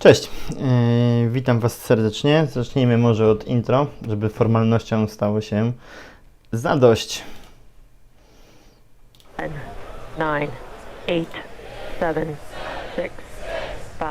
Cześć, witam Was serdecznie. Zacznijmy może od intro, żeby formalnością stało się zadość. 10, 9, 8, 7, 6, 5, 4, 3,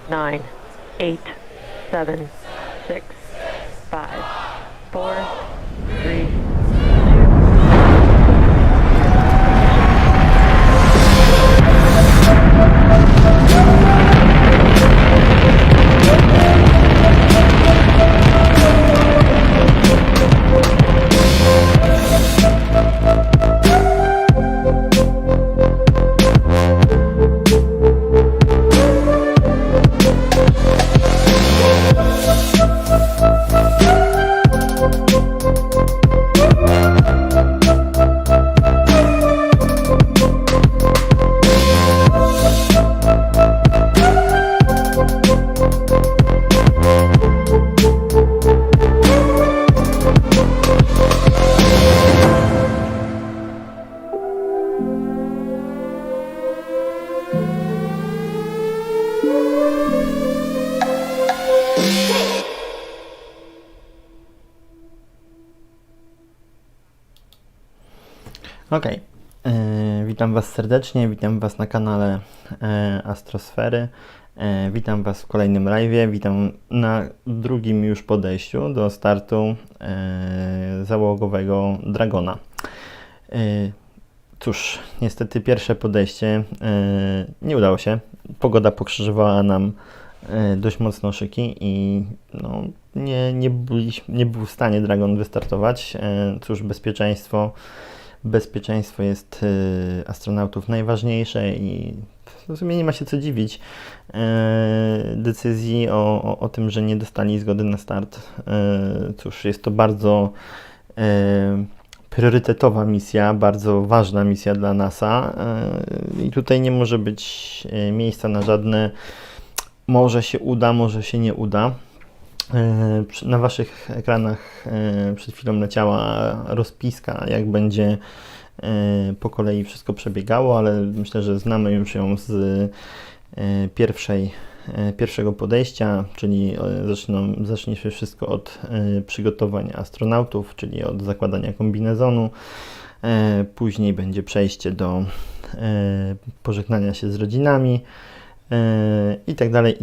nine, 8, 7, 6, 5, 4, 3, Ok, witam Was serdecznie, witam Was na kanale AstroSfery, witam Was w kolejnym live'ie, witam na drugim już podejściu do startu załogowego Dragona. Cóż, niestety pierwsze podejście nie udało się, pogoda pokrzyżowała nam dość mocno szyki i no, nie był w stanie Dragon wystartować. Cóż, bezpieczeństwo jest astronautów najważniejsze i w sumie nie ma się co dziwić decyzji o tym, że nie dostali zgody na start. Cóż, jest to bardzo priorytetowa misja, bardzo ważna misja dla NASA i tutaj nie może być miejsca na żadne może się uda, może się nie uda. Na Waszych ekranach przed chwilą leciała rozpiska, jak będzie po kolei wszystko przebiegało, ale myślę, że znamy już ją z pierwszego podejścia, czyli zacznie się wszystko od przygotowań astronautów, czyli od zakładania kombinezonu. Później będzie przejście do pożegnania się z rodzinami. I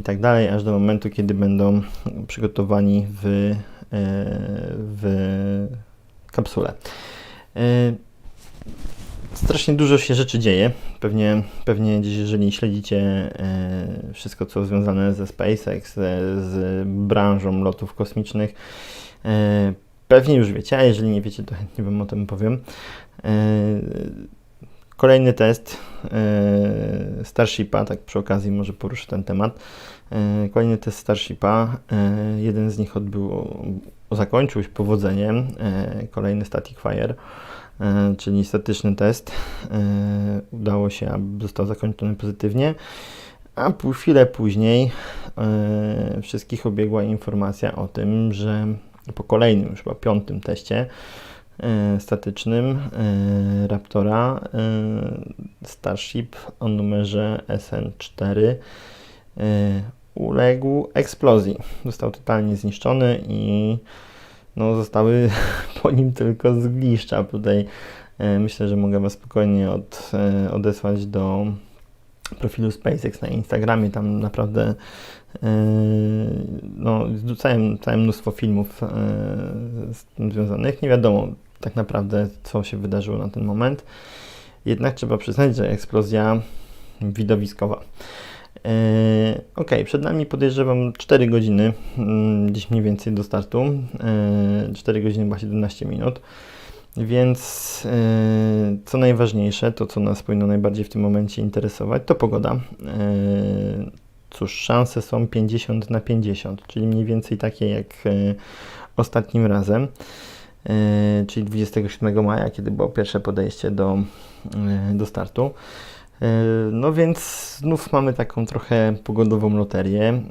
tak dalej, aż do momentu, kiedy będą przygotowani w kapsule. Strasznie dużo się rzeczy dzieje. Pewnie jeżeli śledzicie wszystko, co związane ze SpcaeX, z branżą lotów kosmicznych, pewnie już wiecie, a jeżeli nie wiecie, to chętnie Wam o tym powiem. Kolejny test Starshipa, tak przy okazji może poruszę ten temat. Kolejny test Starshipa, jeden z nich zakończył się powodzeniem, kolejny Static Fire, czyli statyczny test, udało się, aby został zakończony pozytywnie, a chwilę później wszystkich obiegła informacja o tym, że po kolejnym, już chyba 5. teście statycznym Raptora Starship o numerze SN4 uległ eksplozji. Został totalnie zniszczony i no, zostały po nim tylko zgliszcza. Tutaj Myślę, że mogę Was spokojnie odesłać do profilu SpcaeX na Instagramie. Tam naprawdę całe mnóstwo filmów z tym związanych. Nie wiadomo tak naprawdę, co się wydarzyło na ten moment. Jednak trzeba przyznać, że eksplozja widowiskowa. Ok, przed nami podejrzewam 4 godziny, gdzieś mniej więcej do startu. 4 godziny chyba 17 minut. Więc co najważniejsze, to co nas powinno najbardziej w tym momencie interesować, to pogoda. Cóż, szanse są 50 na 50, czyli mniej więcej takie jak ostatnim razem, czyli 27 maja, kiedy było pierwsze podejście do startu. No więc znów mamy taką trochę pogodową loterię.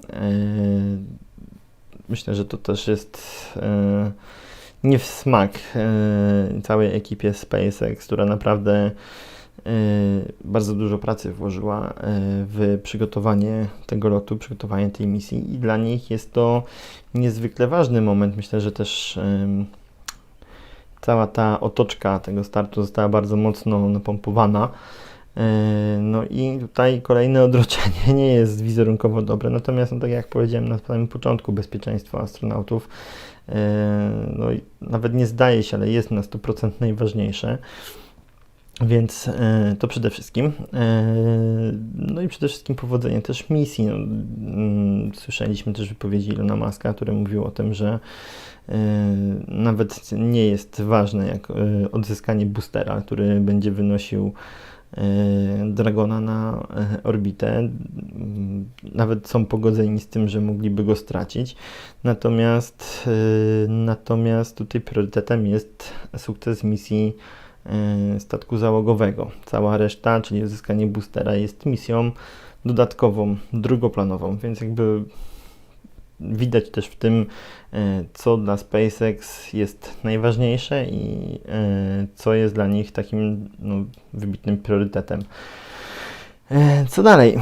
Myślę, że to też jest nie w smak całej ekipie SpcaeX, która naprawdę bardzo dużo pracy włożyła w przygotowanie tego lotu, przygotowanie tej misji i dla nich jest to niezwykle ważny moment. Myślę, że też cała ta otoczka tego startu została bardzo mocno napompowana. No i tutaj kolejne odroczenie nie jest wizerunkowo dobre, natomiast tak jak powiedziałem na samym początku, bezpieczeństwo astronautów no i nawet nie zdaje się, ale jest na 100% najważniejsze. Więc to przede wszystkim. No i przede wszystkim powodzenie też misji. No, słyszeliśmy też wypowiedzi Elona Muska, który mówił o tym, że nawet nie jest ważne jak odzyskanie boostera, który będzie wynosił Dragona na orbitę. Nawet są pogodzeni z tym, że mogliby go stracić. Natomiast tutaj priorytetem jest sukces misji statku załogowego. Cała reszta, czyli uzyskanie boostera, jest misją dodatkową, drugoplanową, więc jakby widać też w tym, co dla SpaceX jest najważniejsze i co jest dla nich takim wybitnym priorytetem. Co dalej?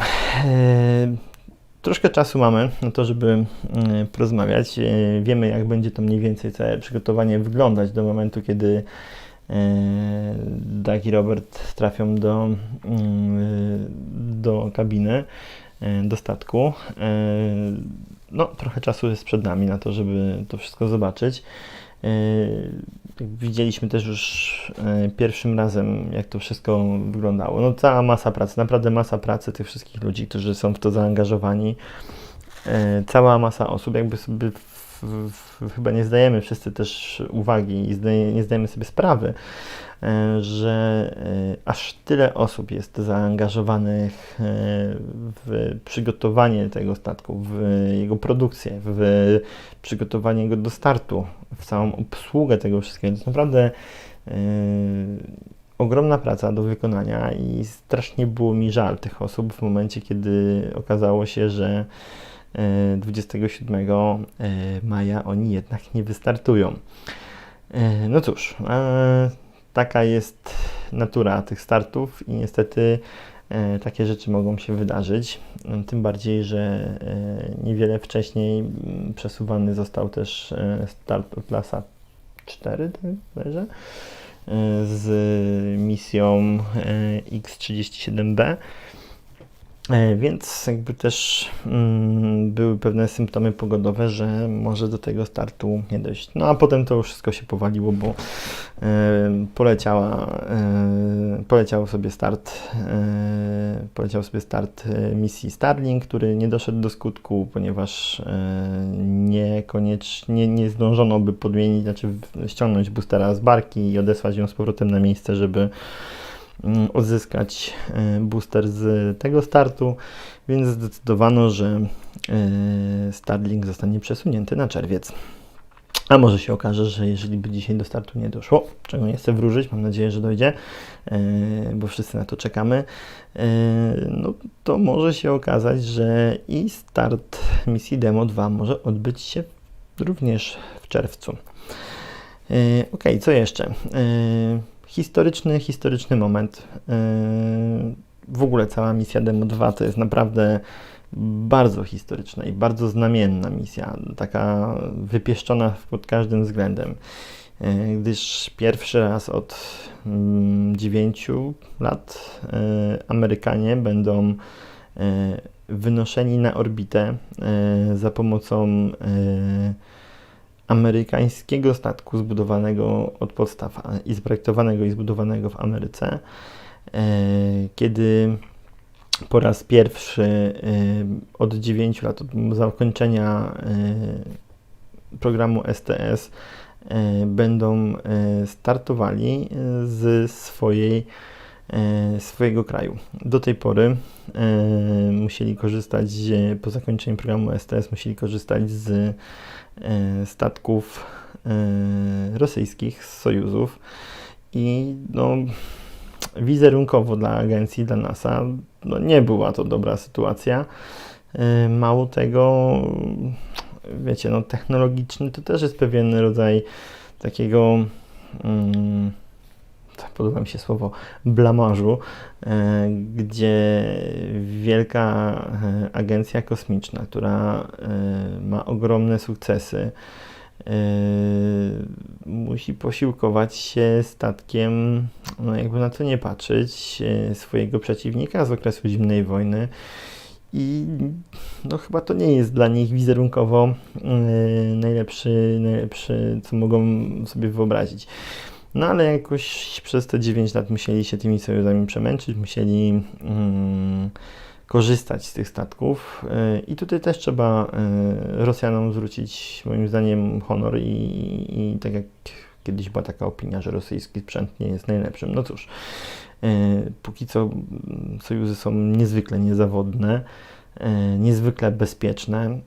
Troszkę czasu mamy na to, żeby porozmawiać. Wiemy, jak będzie to mniej więcej całe przygotowanie wyglądać do momentu, kiedy Doug i Robert trafią do kabiny, do statku. No, trochę czasu jest przed nami na to, żeby to wszystko zobaczyć. Widzieliśmy też już pierwszym razem, jak to wszystko wyglądało. No, cała masa pracy, naprawdę masa pracy tych wszystkich ludzi, którzy są w to zaangażowani. Cała masa osób, jakby sobie chyba nie zdajemy wszyscy też uwagi i nie zdajemy sobie sprawy, że aż tyle osób jest zaangażowanych w przygotowanie tego statku, w jego produkcję, w przygotowanie go do startu, w całą obsługę tego wszystkiego. To jest naprawdę ogromna praca do wykonania i strasznie było mi żal tych osób w momencie, kiedy okazało się, że 27 maja oni jednak nie wystartują. No cóż, taka jest natura tych startów i niestety takie rzeczy mogą się wydarzyć. Tym bardziej, że niewiele wcześniej przesuwany został też start klasa 4, z misją X-37B. Więc jakby też były pewne symptomy pogodowe, że może do tego startu nie dojść. No a potem to już wszystko się powaliło, bo poleciał sobie start misji Starlink, który nie doszedł do skutku, ponieważ nie zdążono by ściągnąć boostera z barki i odesłać ją z powrotem na miejsce, żeby odzyskać booster z tego startu, więc zdecydowano, że Starlink zostanie przesunięty na czerwiec. A może się okaże, że jeżeli by dzisiaj do startu nie doszło, czego nie chcę wróżyć, mam nadzieję, że dojdzie, bo wszyscy na to czekamy, no to może się okazać, że i start misji Demo 2 może odbyć się również w czerwcu. Ok, co jeszcze? Historyczny moment. W ogóle cała misja Demo 2 to jest naprawdę bardzo historyczna i bardzo znamienna misja, taka wypieszczona pod każdym względem. gdyż pierwszy raz od 9 lat Amerykanie będą wynoszeni na orbitę za pomocą amerykańskiego statku zbudowanego od podstaw i zaprojektowanego i zbudowanego w Ameryce, kiedy po raz pierwszy od 9 lat, od zakończenia programu STS, będą startowali z swojego kraju. Do tej pory musieli korzystać, po zakończeniu programu STS, musieli korzystać z statków rosyjskich, z Sojuzów i no, wizerunkowo dla agencji, dla NASA, no, nie była to dobra sytuacja. Mało tego, wiecie, no, technologiczny to też jest pewien rodzaj takiego, podoba mi się słowo, blamażu, gdzie wielka agencja kosmiczna, która ma ogromne sukcesy, musi posiłkować się statkiem, no jakby na to nie patrzeć, swojego przeciwnika z okresu zimnej wojny i no chyba to nie jest dla nich wizerunkowo najlepszy, co mogą sobie wyobrazić. No ale jakoś przez te 9 lat musieli się tymi sojuzami przemęczyć, musieli korzystać z tych statków i tutaj też trzeba Rosjanom zwrócić moim zdaniem honor i tak jak kiedyś była taka opinia, że rosyjski sprzęt nie jest najlepszym. No cóż, póki co sojuzy są niezwykle niezawodne, niezwykle bezpieczne.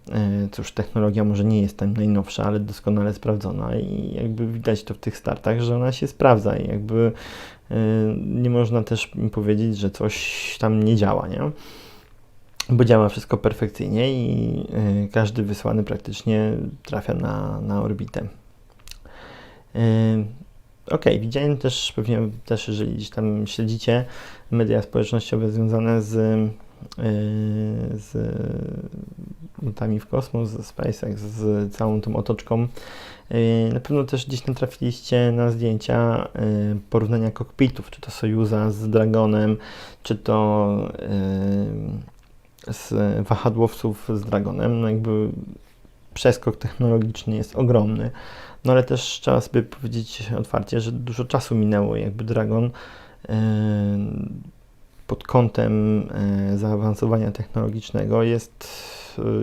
Cóż, technologia może nie jest tam najnowsza, ale doskonale sprawdzona i jakby widać to w tych startach, że ona się sprawdza i jakby nie można też powiedzieć, że coś tam nie działa, nie? Bo działa wszystko perfekcyjnie i każdy wysłany praktycznie trafia na orbitę. Widziałem też, pewnie też, jeżeli gdzieś tam śledzicie media społecznościowe związane z lotami w kosmos, ze SpaceX, z całą tą otoczką. Na pewno też gdzieś natrafiliście na zdjęcia porównania kokpitów, czy to Sojuza z Dragonem, czy to z wahadłowców z Dragonem. No jakby przeskok technologiczny jest ogromny, no ale też trzeba sobie powiedzieć otwarcie, że dużo czasu minęło, jakby Dragon pod kątem zaawansowania technologicznego jest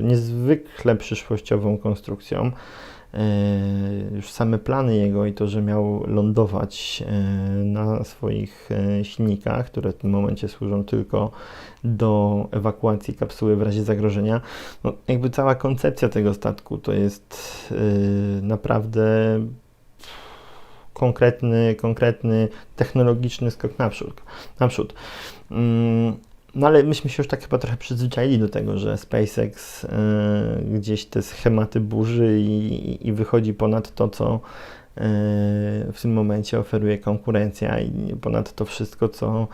niezwykle przyszłościową konstrukcją. Już same plany jego i to, że miał lądować na swoich silnikach, które w tym momencie służą tylko do ewakuacji kapsuły w razie zagrożenia, no jakby cała koncepcja tego statku to jest naprawdę konkretny technologiczny skok naprzód. No ale myśmy się już tak chyba trochę przyzwyczaili do tego, że SpaceX gdzieś te schematy burzy i wychodzi ponad to, co w tym momencie oferuje konkurencja i ponad to wszystko, co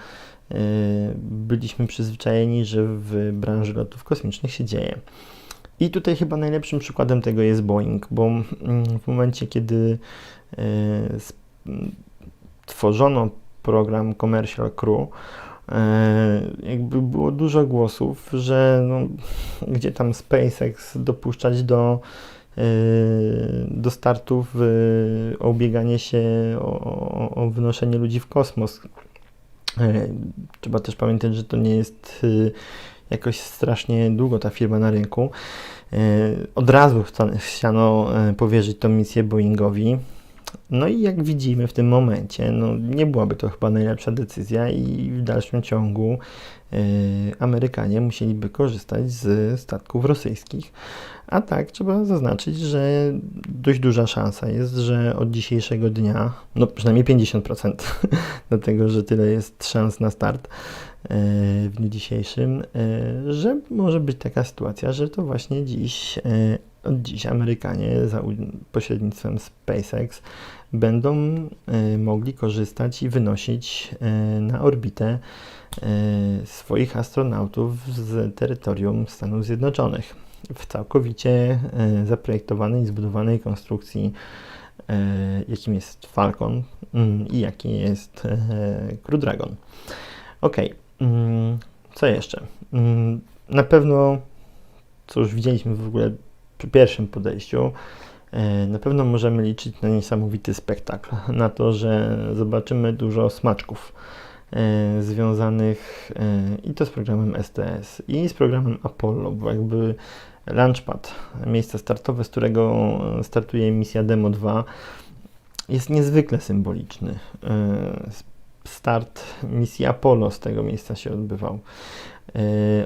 byliśmy przyzwyczajeni, że w branży lotów kosmicznych się dzieje. I tutaj chyba najlepszym przykładem tego jest Boeing, bo w momencie, kiedy tworzono program Commercial Crew, jakby było dużo głosów, że no, gdzie tam SpaceX dopuszczać do startu o ubieganie się o wynoszenie ludzi w kosmos. Trzeba też pamiętać, że to nie jest jakoś strasznie długo ta firma na rynku. Od razu chciano powierzyć tą misję Boeingowi. No i jak widzimy w tym momencie, no nie byłaby to chyba najlepsza decyzja i w dalszym ciągu Amerykanie musieliby korzystać z statków rosyjskich. A tak trzeba zaznaczyć, że dość duża szansa jest, że od dzisiejszego dnia, no przynajmniej 50%, dlatego że tyle jest szans na start w dniu dzisiejszym, że może być taka sytuacja, że to właśnie od dziś Amerykanie za pośrednictwem SpaceX będą mogli korzystać i wynosić na orbitę swoich astronautów z terytorium Stanów Zjednoczonych w całkowicie zaprojektowanej i zbudowanej konstrukcji jakim jest Falcon i jaki jest Crew Dragon. Ok, co jeszcze? Na pewno, co już widzieliśmy w ogóle przy pierwszym podejściu, na pewno możemy liczyć na niesamowity spektakl, na to, że zobaczymy dużo smaczków związanych i to z programem STS i z programem Apollo, bo jakby Launchpad, miejsce startowe, z którego startuje misja Demo 2, jest niezwykle symboliczny. Start misji Apollo z tego miejsca się odbywał.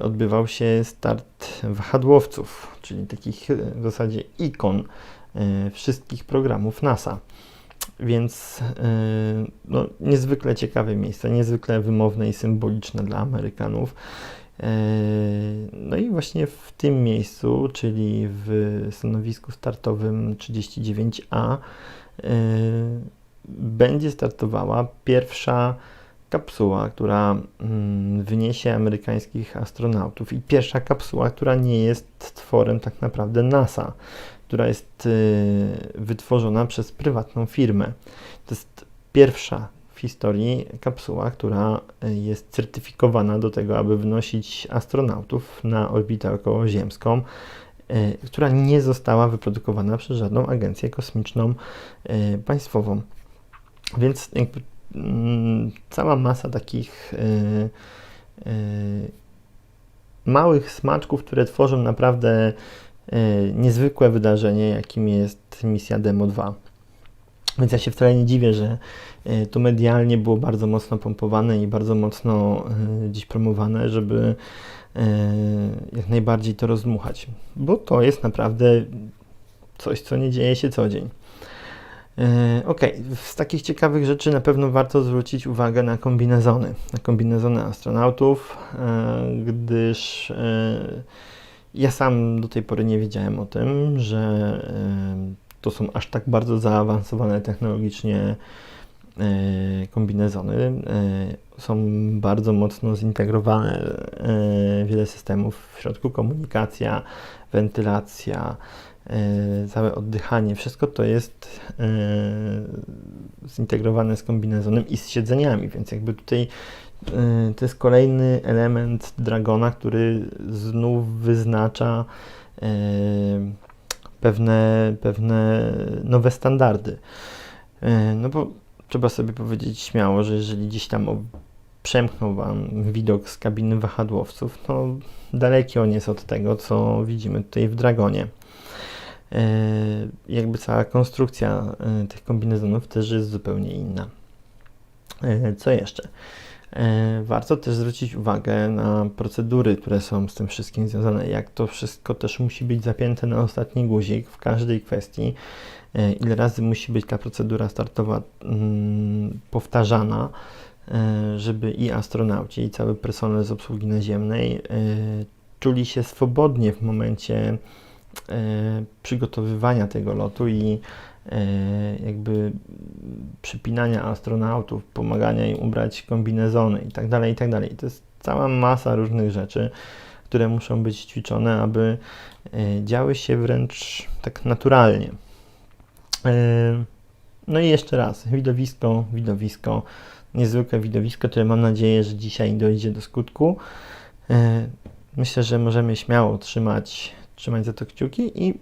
Odbywał się start wahadłowców, czyli takich w zasadzie ikon wszystkich programów NASA. Więc no, niezwykle ciekawe miejsce, niezwykle wymowne i symboliczne dla Amerykanów. No i właśnie w tym miejscu, czyli w stanowisku startowym 39A, będzie startowała pierwsza kapsuła, która wyniesie amerykańskich astronautów i pierwsza kapsuła, która nie jest tworem tak naprawdę NASA, która jest wytworzona przez prywatną firmę. To jest pierwsza w historii kapsuła, która jest certyfikowana do tego, aby wnosić astronautów na orbitę okołoziemską, która nie została wyprodukowana przez żadną agencję kosmiczną państwową. Więc jakby cała masa takich małych smaczków, które tworzą naprawdę niezwykłe wydarzenie, jakim jest misja Demo 2. Więc ja się wcale nie dziwię, że to medialnie było bardzo mocno pompowane i bardzo mocno dziś promowane, żeby jak najbardziej to rozdmuchać, bo to jest naprawdę coś, co nie dzieje się co dzień. Ok, z takich ciekawych rzeczy na pewno warto zwrócić uwagę na kombinezony astronautów, gdyż ja sam do tej pory nie wiedziałem o tym, że to są aż tak bardzo zaawansowane technologicznie kombinezony. Są bardzo mocno zintegrowane wiele systemów, w środku komunikacja, wentylacja, całe oddychanie, wszystko to jest zintegrowane z kombinezonem i z siedzeniami, więc jakby tutaj to jest kolejny element Dragona, który znów wyznacza pewne nowe standardy. No bo trzeba sobie powiedzieć śmiało, że jeżeli gdzieś tam przemknął Wam widok z kabiny wahadłowców, to daleki on jest od tego, co widzimy tutaj w Dragonie. Jakby cała konstrukcja tych kombinezonów też jest zupełnie inna. Co jeszcze? Warto też zwrócić uwagę na procedury, które są z tym wszystkim związane, jak to wszystko też musi być zapięte na ostatni guzik w każdej kwestii, ile razy musi być ta procedura startowa powtarzana, żeby i astronauci, i cały personel z obsługi naziemnej czuli się swobodnie w momencie przygotowywania tego lotu i jakby przypinania astronautów, pomagania im ubrać kombinezony i tak dalej, i tak dalej. To jest cała masa różnych rzeczy, które muszą być ćwiczone, aby działy się wręcz tak naturalnie. No i jeszcze raz, widowisko, niezwykłe widowisko, które mam nadzieję, że dzisiaj dojdzie do skutku. Myślę, że możemy śmiało trzymać za to kciuki i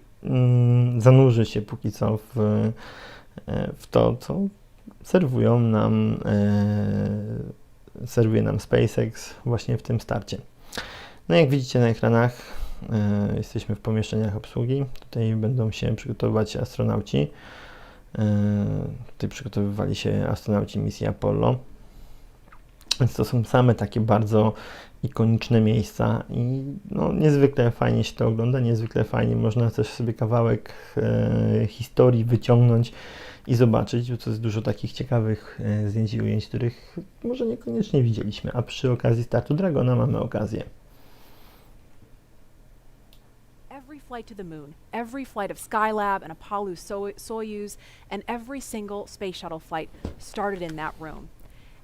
zanurzyć się póki co w to, co serwuje nam SpcaeX właśnie w tym starcie. No jak widzicie na ekranach, jesteśmy w pomieszczeniach obsługi. Tutaj będą się przygotowywać astronauci. Tutaj przygotowywali się astronauci misji Apollo. Więc to są same takie bardzo ikoniczne miejsca i no, niezwykle fajnie się to ogląda, niezwykle fajnie można też sobie kawałek historii wyciągnąć i zobaczyć, bo to jest dużo takich ciekawych zdjęć i ujęć, których może niekoniecznie widzieliśmy, a przy okazji startu Dragona mamy okazję. Every flight to the moon, every flight of Skylab and Apollo Soyuz, and every single space shuttle flight started in that room.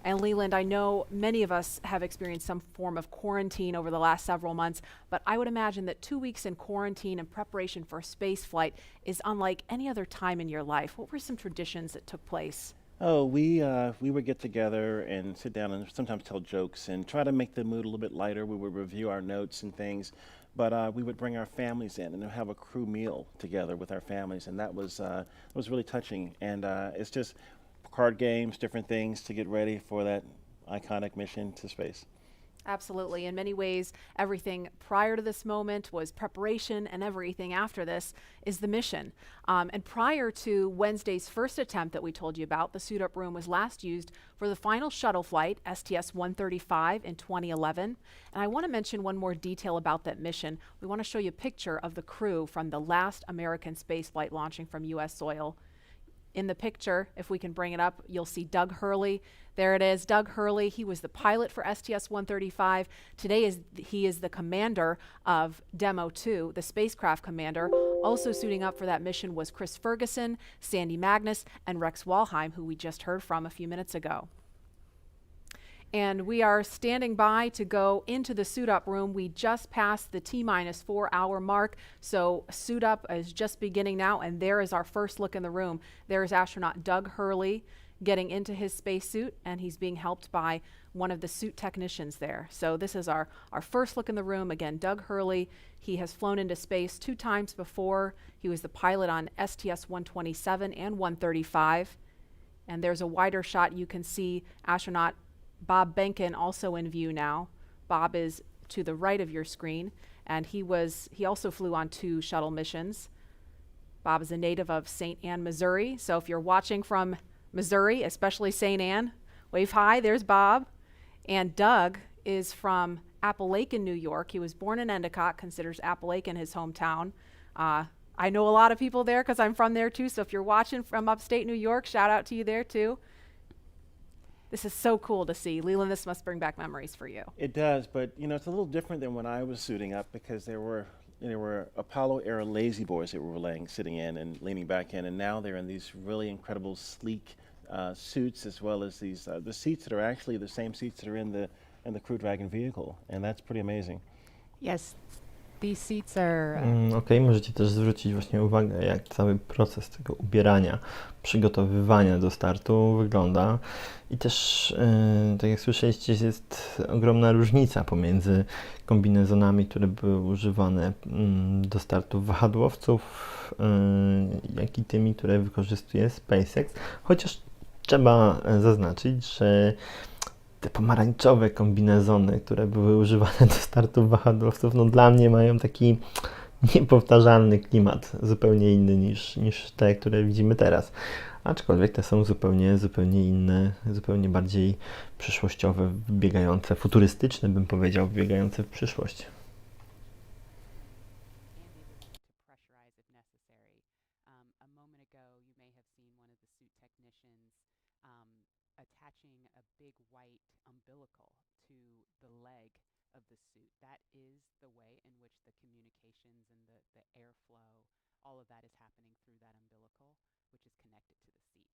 And Leland, I know many of us have experienced some form of quarantine over the last several months, but I would imagine that 2 weeks in quarantine in preparation for a space flight is unlike any other time in your life. What were some traditions that took place? Oh, we would get together and sit down and sometimes tell jokes and try to make the mood a little bit lighter. We would review our notes and things, but we would bring our families in and have a crew meal together with our families, and that was really touching. And it's just card games, different things to get ready for that iconic mission to space. Absolutely. In many ways, everything prior to this moment was preparation, and everything after this is the mission. And prior to Wednesday's first attempt that we told you about, the suit-up room was last used for the final shuttle flight, STS-135, in 2011. And I want to mention one more detail about that mission. We want to show you a picture of the crew from the last American space flight launching from U.S. soil. In the picture, if we can bring it up, you'll see Doug Hurley. There it is, Doug Hurley. He was the pilot for STS-135. Today he is the commander of Demo 2, the spacecraft commander. Also suiting up for that mission was Chris Ferguson, Sandy Magnus, and Rex Walheim, who we just heard from a few minutes ago. And we are standing by to go into the suit-up room. We just passed the T-4 hour mark, so suit-up is just beginning now, and there is our first look in the room. There is astronaut Doug Hurley getting into his spacesuit, and he's being helped by one of the suit technicians there. So this is our first look in the room. Again, Doug Hurley, he has flown into space 2 times before. He was the pilot on STS-127 and 135. And there's a wider shot. You can see astronaut Bob Behnken also in view now. Bob is to the right of your screen, and he also flew on 2 shuttle missions. Bob is a native of St. Anne, Missouri. So if you're watching from Missouri, especially St. Anne, wave hi, there's Bob. And Doug is from Appalachian, New York. He was born in Endicott, considers Appalachian his hometown. I know a lot of people there because I'm from there too, so if you're watching from upstate New York, shout out to you there too. This is so cool to see. Leland, this must bring back memories for you. It does, but it's a little different than when I was suiting up, because there were Apollo era lazy boys that were sitting in and leaning back in, and now they're in these really incredible sleek suits, as well as these the seats that are actually the same seats that are in the Crew Dragon vehicle, and that's pretty amazing. Yes, these seats are. Okej, możecie też zwrócić właśnie uwagę, jak cały proces tego ubierania, przygotowywania do startu wygląda. I też, tak jak słyszeliście, jest ogromna różnica pomiędzy kombinezonami, które były używane do startu wahadłowców, jak i tymi, które wykorzystuje SpcaeX. Chociaż trzeba zaznaczyć, że te pomarańczowe kombinezony, które były używane do startu wahadłowców, dla mnie mają taki niepowtarzalny klimat, zupełnie inny niż te, które widzimy teraz. Aczkolwiek te są zupełnie inne, zupełnie bardziej przyszłościowe, wybiegające, futurystyczne bym powiedział, wybiegające w przyszłość. Attaching a big white umbilical to the leg of the suit. That is the way in which the communications and the airflow, all of that is happening through that umbilical, which is connected to the seat.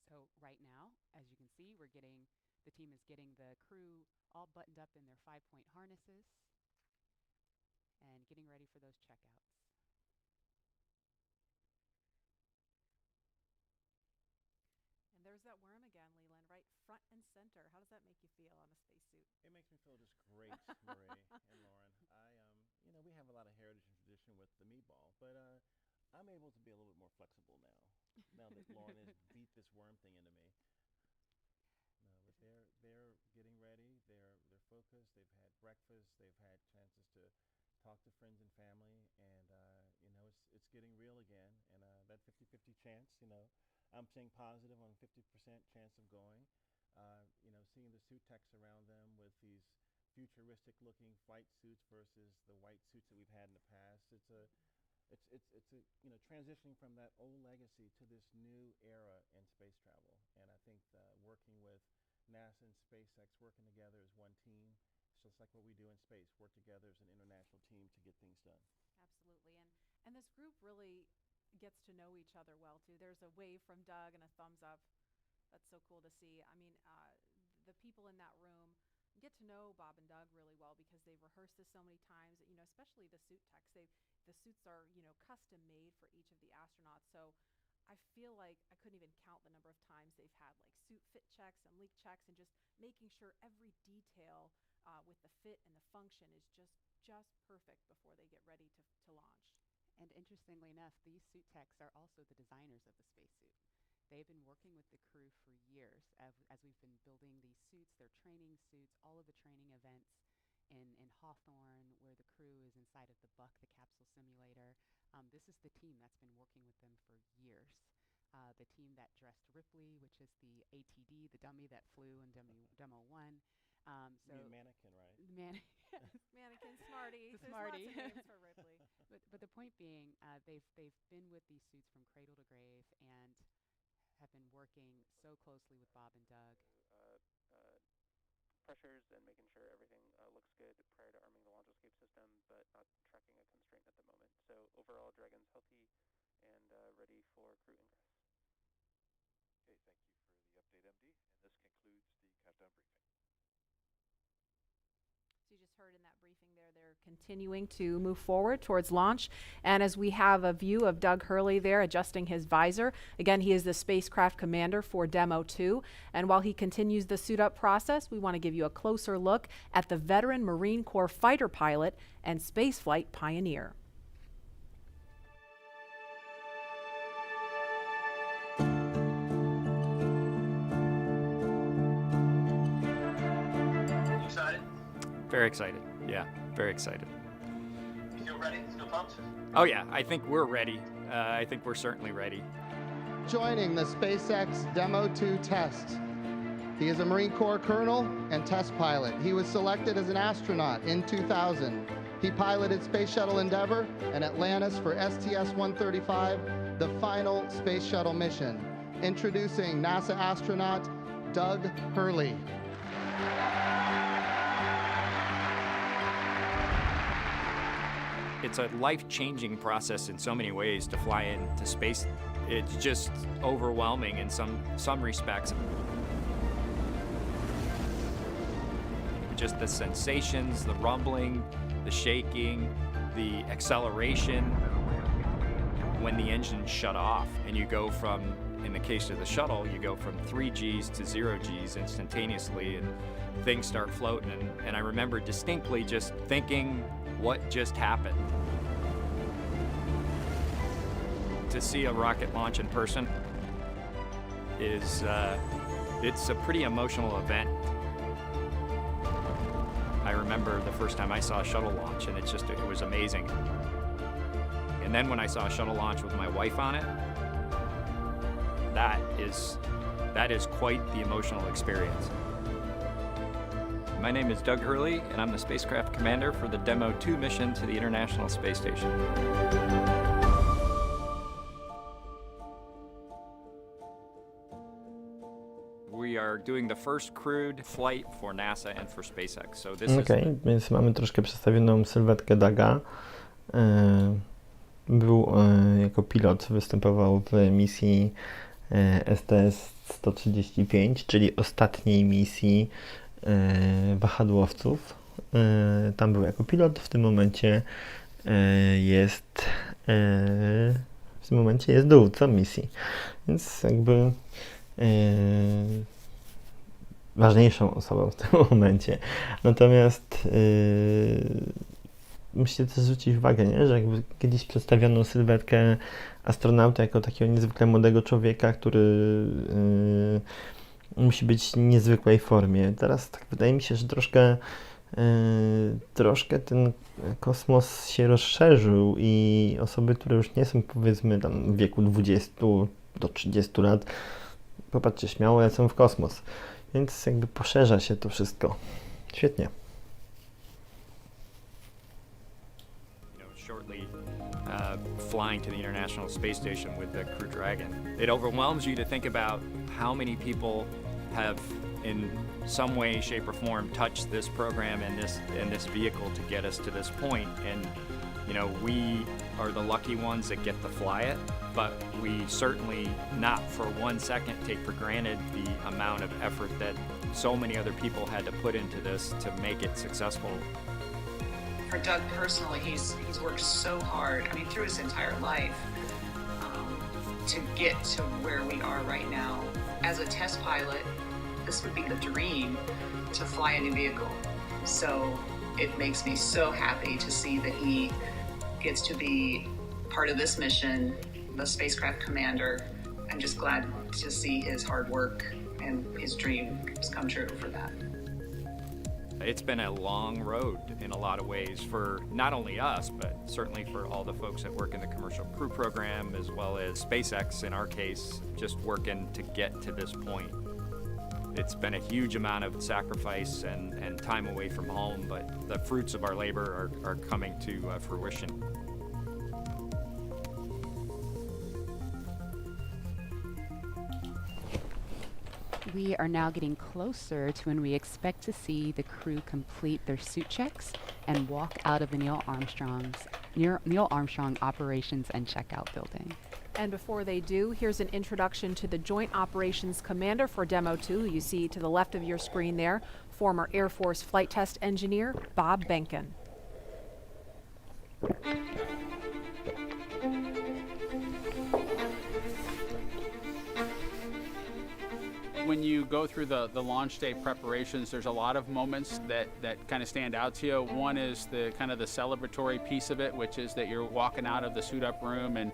So right now, as you can see, the team is getting the crew all buttoned up in their 5-point harnesses and getting ready for those checkouts. There's that worm again, Leland, right front and center. How does that make you feel on a spacesuit? It makes me feel just great, Marie and Lauren. We have a lot of heritage and tradition with the meatball, but I'm able to be a little bit more flexible now. Now that Lauren has beat this worm thing into me. No, but they're getting ready. They're focused. They've had breakfast. They've had chances to talk to friends and family, and it's getting real again. And that 50-50 chance, I'm saying positive on 50% chance of going. Seeing the suit techs around them with these futuristic-looking flight suits versus the white suits that we've had in the past. It's transitioning from that old legacy to this new era in space travel. And I think working with NASA and SpaceX, working together as one team, it's just like what we do in space, work together as an international team to get things done. Absolutely. And this group really gets to know each other well too. There's a wave from Doug and a thumbs up That's so cool to see. I mean, the people in that room get to know Bob and Doug really well because they've rehearsed this so many times. You know, especially the suit techs. The suits are, you know, custom made for each of the astronauts. So I feel like I couldn't even count the number of times they've had like suit fit checks and leak checks and just making sure every detail with the fit and the function is just perfect before they get ready to launch. And interestingly enough, these suit techs are also the designers of the spacesuit. They've been working with the crew for years as we've been building these suits, their training suits, all of the training events in Hawthorne, where the crew is inside of the Buck, the capsule simulator. This is the team that's been working with them for years. The team that dressed Ripley, which is the ATD, the dummy that flew in Demo 1. So mannequin, right? Mannequin, Smarty. The There's Smarty. lots of names for Ripley. But the point being, they've been with these suits from cradle to grave and have been working so closely with Bob and Doug. Pressures and making sure everything looks good prior to arming the launch escape system, but not tracking a constraint at the moment. So overall, Dragon's healthy and ready for crew ingress. Okay, thank you for the update, MD. And this concludes the countdown briefing. So you just heard in that briefing there, they're continuing to move forward towards launch. And as we have a view of Doug Hurley there adjusting his visor, again, he is the spacecraft commander for Demo 2. And while he continues the suit up process, we want to give you a closer look at the veteran Marine Corps fighter pilot and spaceflight pioneer. Very excited. Yeah, very excited. You feel ready? Feel pumped? Oh yeah, I think we're ready. I think we're certainly ready. Joining the SpaceX Demo 2 test. He is a Marine Corps colonel and test pilot. He was selected as an astronaut in 2000. He piloted Space Shuttle Endeavour and Atlantis for STS-135, the final space shuttle mission. Introducing NASA astronaut Doug Hurley. It's a life-changing process in so many ways to fly into space. It's just overwhelming in some respects. Just the sensations, the rumbling, the shaking, the acceleration. When the engines shut off and you go from, in the case of the shuttle, you go from 3 Gs to 0 Gs instantaneously and things start floating. And I remember distinctly just thinking, what just happened? To see a rocket launch in person is, it's a pretty emotional event. I remember the first time I saw a shuttle launch and it was amazing. And then when I saw a shuttle launch with my wife on it, that is quite the emotional experience. My name is Doug Hurley, and I'm the spacecraft commander for the Demo 2 mission to the International Space Station. We are doing the first crewed flight for NASA and for SpaceX. So this Okej, więc mamy troszkę przedstawioną sylwetkę Douga. Był jako pilot, występował w misji STS-135, czyli ostatniej misji wahadłowców. Tam był jako pilot, w tym momencie jest dowódcą misji, więc jakby ważniejszą osobą w tym momencie. Natomiast musicie też zwrócić uwagę, nie? Że jakby kiedyś przedstawiono sylwetkę astronauty jako takiego niezwykle młodego człowieka, który musi być w niezwykłej formie. Teraz tak wydaje mi się, że troszkę ten kosmos się rozszerzył i osoby, które już nie są powiedzmy tam w wieku 20 do 30 lat, popatrzcie, śmiało lecą w kosmos. Więc jakby poszerza się to wszystko. Świetnie. Flying to the International Space Station with the Crew Dragon. It overwhelms you to think about how many people have in some way, shape or form touched this program and this vehicle to get us to this point. And you know, we are the lucky ones that get to fly it, but we certainly not for 1 second take for granted the amount of effort that so many other people had to put into this to make it successful. For Doug personally, he's worked so hard, I mean, through his entire life, to get to where we are right now. As a test pilot, this would be the dream to fly a new vehicle. So it makes me so happy to see that he gets to be part of this mission, the spacecraft commander. I'm just glad to see his hard work and his dreams come true for that. It's been a long road in a lot of ways for not only us, but certainly for all the folks that work in the Commercial Crew Program, as well as SpaceX in our case, just working to get to this point. It's been a huge amount of sacrifice and time away from home, but the fruits of our labor are coming to fruition. We are now getting closer to when we expect to see the crew complete their suit checks and walk out of the Neil Armstrong Operations and Checkout building. And before they do, here's an introduction to the Joint Operations Commander for Demo 2, who you see to the left of your screen there, former Air Force Flight Test Engineer Bob Behnken. When you go through the launch day preparations, there's a lot of moments that kind of stand out to you. One is the kind of the celebratory piece of it, which is that you're walking out of the suit up room and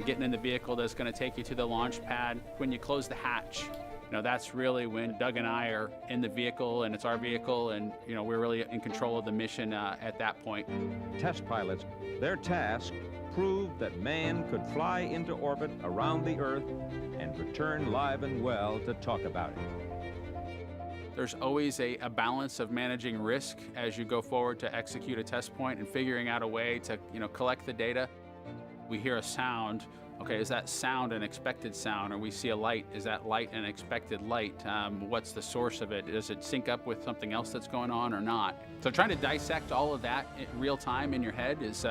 getting in the vehicle that's going to take you to the launch pad. When you close the hatch, that's really when Doug and I are in the vehicle, and it's our vehicle, and we're really in control of the mission at that point. Test pilots, their task proved that man could fly into orbit around the Earth and return live and well to talk about it. There's always a balance of managing risk as you go forward to execute a test point and figuring out a way to collect the data. We hear a sound. Okay, is that sound an expected sound? Or we see a light, is that light an expected light? What's the source of it? Does it sync up with something else that's going on or not? So trying to dissect all of that in real time in your head is,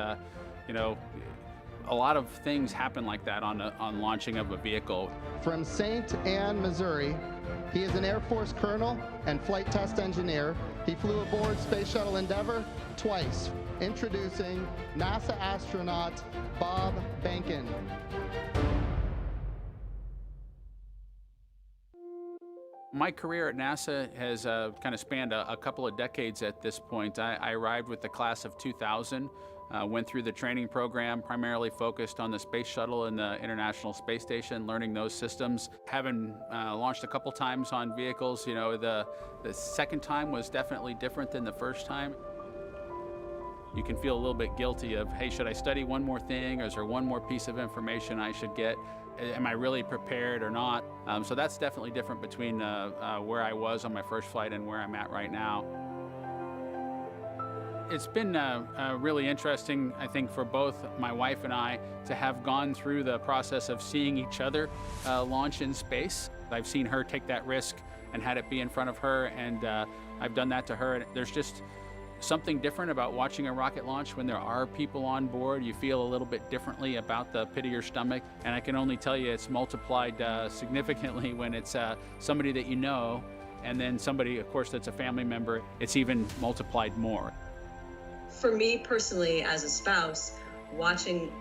a lot of things happen like that on launching of a vehicle. From St. Anne, Missouri, he is an Air Force colonel and flight test engineer. He flew aboard Space Shuttle Endeavour twice. Introducing NASA astronaut Bob Behnken. My career at NASA has kind of spanned a couple of decades at this point. I arrived with the class of 2000, went through the training program, primarily focused on the Space Shuttle and the International Space Station, learning those systems. Having launched a couple times on vehicles, the second time was definitely different than the first time. You can feel a little bit guilty of, hey, should I study one more thing, or is there one more piece of information I should get? Am I really prepared or not? So that's definitely different between where I was on my first flight and where I'm at right now. It's been really interesting, I think, for both my wife and I to have gone through the process of seeing each other launch in space. I've seen her take that risk and had it be in front of her, and I've done that to her. And there's just something different about watching a rocket launch when there are people on board. You feel a little bit differently about the pit of your stomach, and I can only tell you it's multiplied significantly when it's somebody that you know, and then somebody, of course, that's a family member. It's even multiplied more. For me personally, as a spouse, watching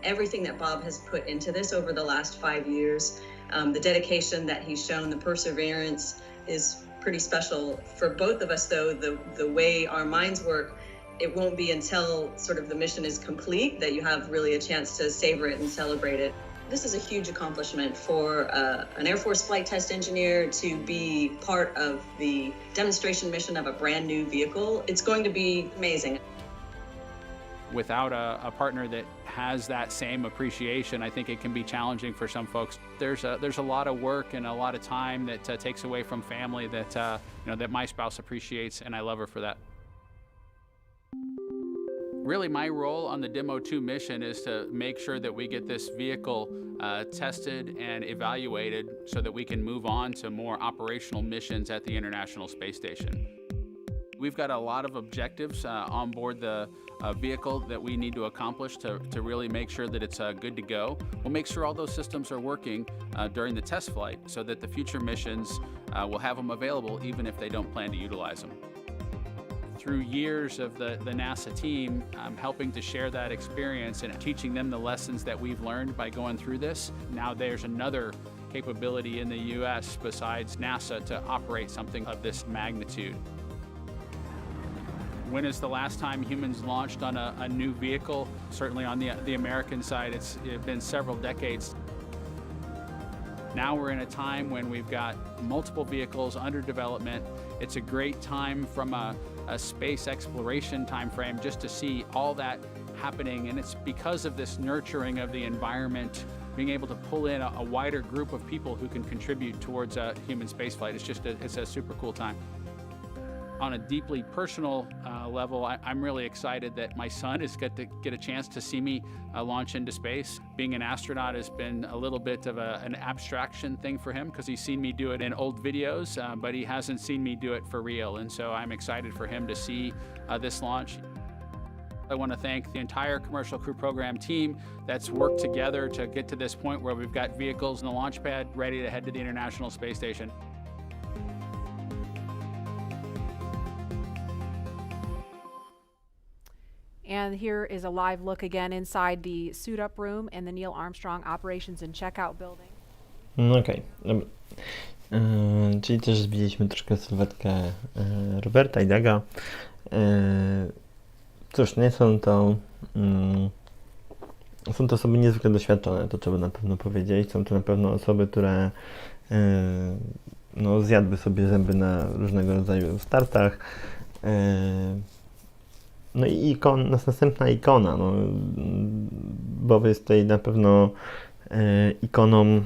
everything that Bob has put into this over the last 5 years, the dedication that he's shown, the perseverance is pretty special. For both of us, though, the way our minds work, it won't be until sort of the mission is complete that you have really a chance to savor it and celebrate it. This is a huge accomplishment for an Air Force flight test engineer to be part of the demonstration mission of a brand new vehicle. It's going to be amazing. Without a partner that has that same appreciation, I think it can be challenging for some folks. There's a lot of work and a lot of time that takes away from family that that my spouse appreciates, and I love her for that. Really, my role on the Demo 2 mission is to make sure that we get this vehicle tested and evaluated so that we can move on to more operational missions at the International Space Station. We've got a lot of objectives on board the vehicle that we need to accomplish to really make sure that it's good to go. We'll make sure all those systems are working during the test flight so that the future missions will have them available even if they don't plan to utilize them. Through years of the NASA team, helping to share that experience and teaching them the lessons that we've learned by going through this. Now there's another capability in the U.S. besides NASA to operate something of this magnitude. When is the last time humans launched on a new vehicle? Certainly on the American side, it's been several decades. Now we're in a time when we've got multiple vehicles under development. It's a great time from a space exploration time frame just to see all that happening, and it's because of this nurturing of the environment, being able to pull in a wider group of people who can contribute towards a human spaceflight. It's a super cool time. On a deeply personal level, I'm really excited that my son is going to get a chance to see me launch into space. Being an astronaut has been a little bit of an abstraction thing for him because he's seen me do it in old videos, but he hasn't seen me do it for real. And so I'm excited for him to see this launch. I want to thank the entire Commercial Crew Program team that's worked together to get to this point where we've got vehicles in the launch pad ready to head to the International Space Station. And here is a live look again inside the suit-up room in the Neil Armstrong Operations and Checkout Building. Okej, dobra. Czyli też widzieliśmy troszkę sylwetkę Roberta i Daga. Cóż, nie są to osoby niezwykle doświadczone, to trzeba na pewno powiedzieć. Są to na pewno osoby, które no, zjadły sobie zęby na różnego rodzaju startach. No i następna ikona, no, Bob jest tutaj na pewno ikoną.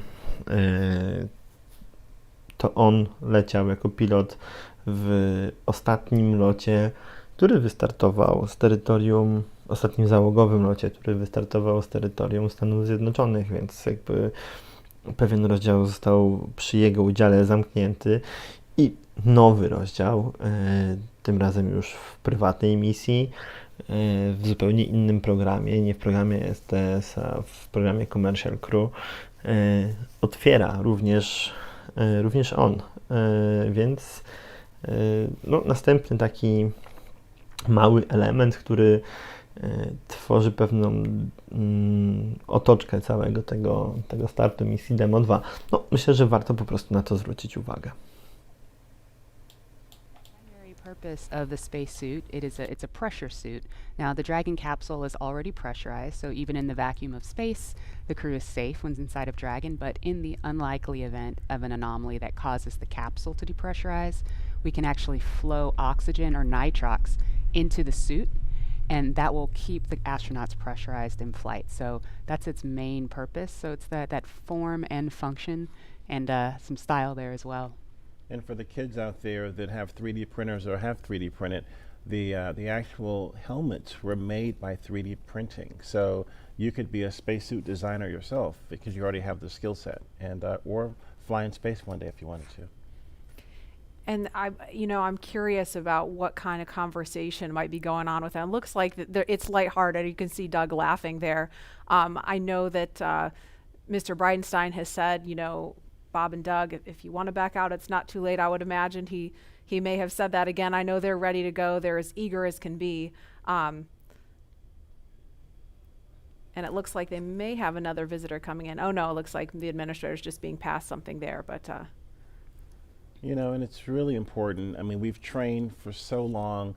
To on leciał jako pilot w ostatnim locie, który wystartował z terytorium, ostatnim załogowym locie, który wystartował z terytorium Stanów Zjednoczonych, więc jakby pewien rozdział został przy jego udziale zamknięty i nowy rozdział, tym razem już w prywatnej misji, w zupełnie innym programie, nie w programie STS, a w programie Commercial Crew, otwiera również on, więc no, następny taki mały element, który tworzy pewną otoczkę całego tego startu misji Demo 2. No, myślę, że warto po prostu na to zwrócić uwagę. Purpose of the spacesuit, it's a pressure suit. Now the Dragon capsule is already pressurized, so even in the vacuum of space, the crew is safe when inside of Dragon, but in the unlikely event of an anomaly that causes the capsule to depressurize, we can actually flow oxygen or nitrox into the suit, and that will keep the astronauts pressurized in flight. So that's its main purpose. So it's that form and function and some style there as well. And for the kids out there that have 3D printers or have 3D printed, the actual helmets were made by 3D printing. So you could be a spacesuit designer yourself because you already have the skill set, and or fly in space one day if you wanted to. And I'm curious about what kind of conversation might be going on with them. Looks like it's lighthearted. You can see Doug laughing there. I know that Mr. Bridenstine has said, Bob and Doug, if you want to back out, it's not too late. I would imagine he may have said that again. I know they're ready to go. They're as eager as can be. And it looks like they may have another visitor coming in. Oh no, it looks like the administrator's just being passed something there, but and it's really important. I mean, we've trained for so long.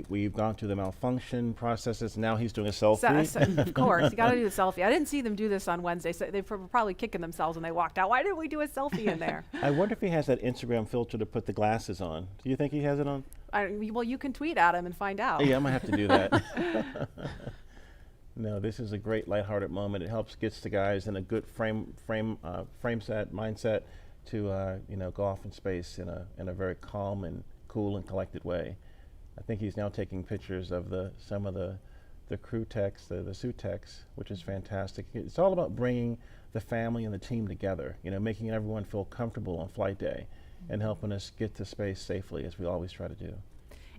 We've gone through the malfunction processes. Now he's doing a selfie. Of course, you got to do the selfie. I didn't see them do this on Wednesday, so they were probably kicking themselves when they walked out. Why didn't we do a selfie in there? I wonder if he has that Instagram filter to put the glasses on. Do you think he has it on? Well, you can tweet at him and find out. Yeah, I might have to do that. No, this is a great lighthearted moment. It gets the guys in a good mindset to go off in space in a very calm and cool and collected way. I think he's now taking pictures of some of the crew techs, the suit techs, which is fantastic. It's all about bringing the family and the team together, making everyone feel comfortable on flight day and helping us get to space safely, as we always try to do.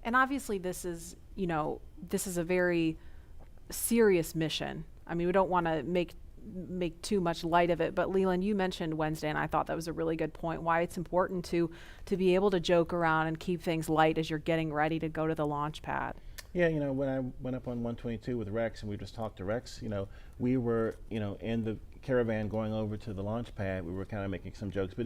And obviously this is, you know, this is a very serious mission. I mean, we don't want to make too much light of it, but Leland, you mentioned Wednesday, and I thought that was a really good point, why it's important to be able to joke around and keep things light as you're getting ready to go to the launch pad. Yeah, you know, when I went up on 122 with Rex and we just talked to Rex, you know, we were, you know, in the caravan going over to the launch pad, we were kind of making some jokes, but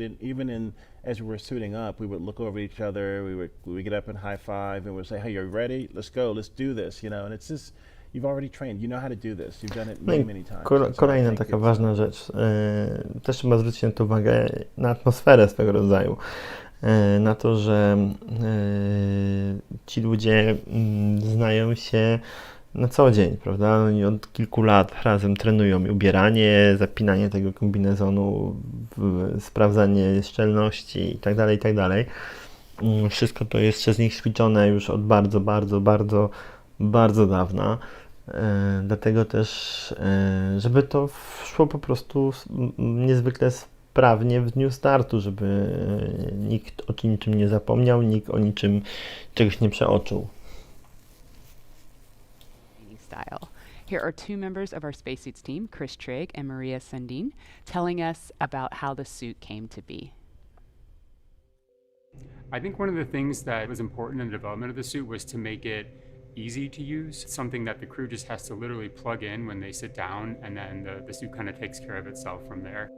as we were suiting up, we would look over each other, we would get up and high five and we'd say, hey, you're ready? Let's go, let's do this, you know, and it's just, you've already trained, you know how to do this, you've done it many, many times. Kolejna taka ważna rzecz, też trzeba zwrócić na to uwagę, na atmosferę swego rodzaju, na to, że ci ludzie znają się na co dzień, prawda? Oni od kilku lat razem trenują ubieranie, zapinanie tego kombinezonu, sprawdzanie szczelności itd., itd. Wszystko to jest przez nich ćwiczone już od bardzo dawna. Dlatego też, żeby to szło po prostu niezwykle sprawnie w dniu startu, żeby nikt o niczym nie zapomniał, nikt o niczym czegoś nie przeoczył. Style. Here are two members of our spacesuits team, Chris Trigg and Maria Sundin, telling us about how the suit came to be. I think one of the things that was important in the development of the suit was to make it easy to use, something that the crew just has to literally plug in when they sit down, and then the suit kind of takes care of itself from there.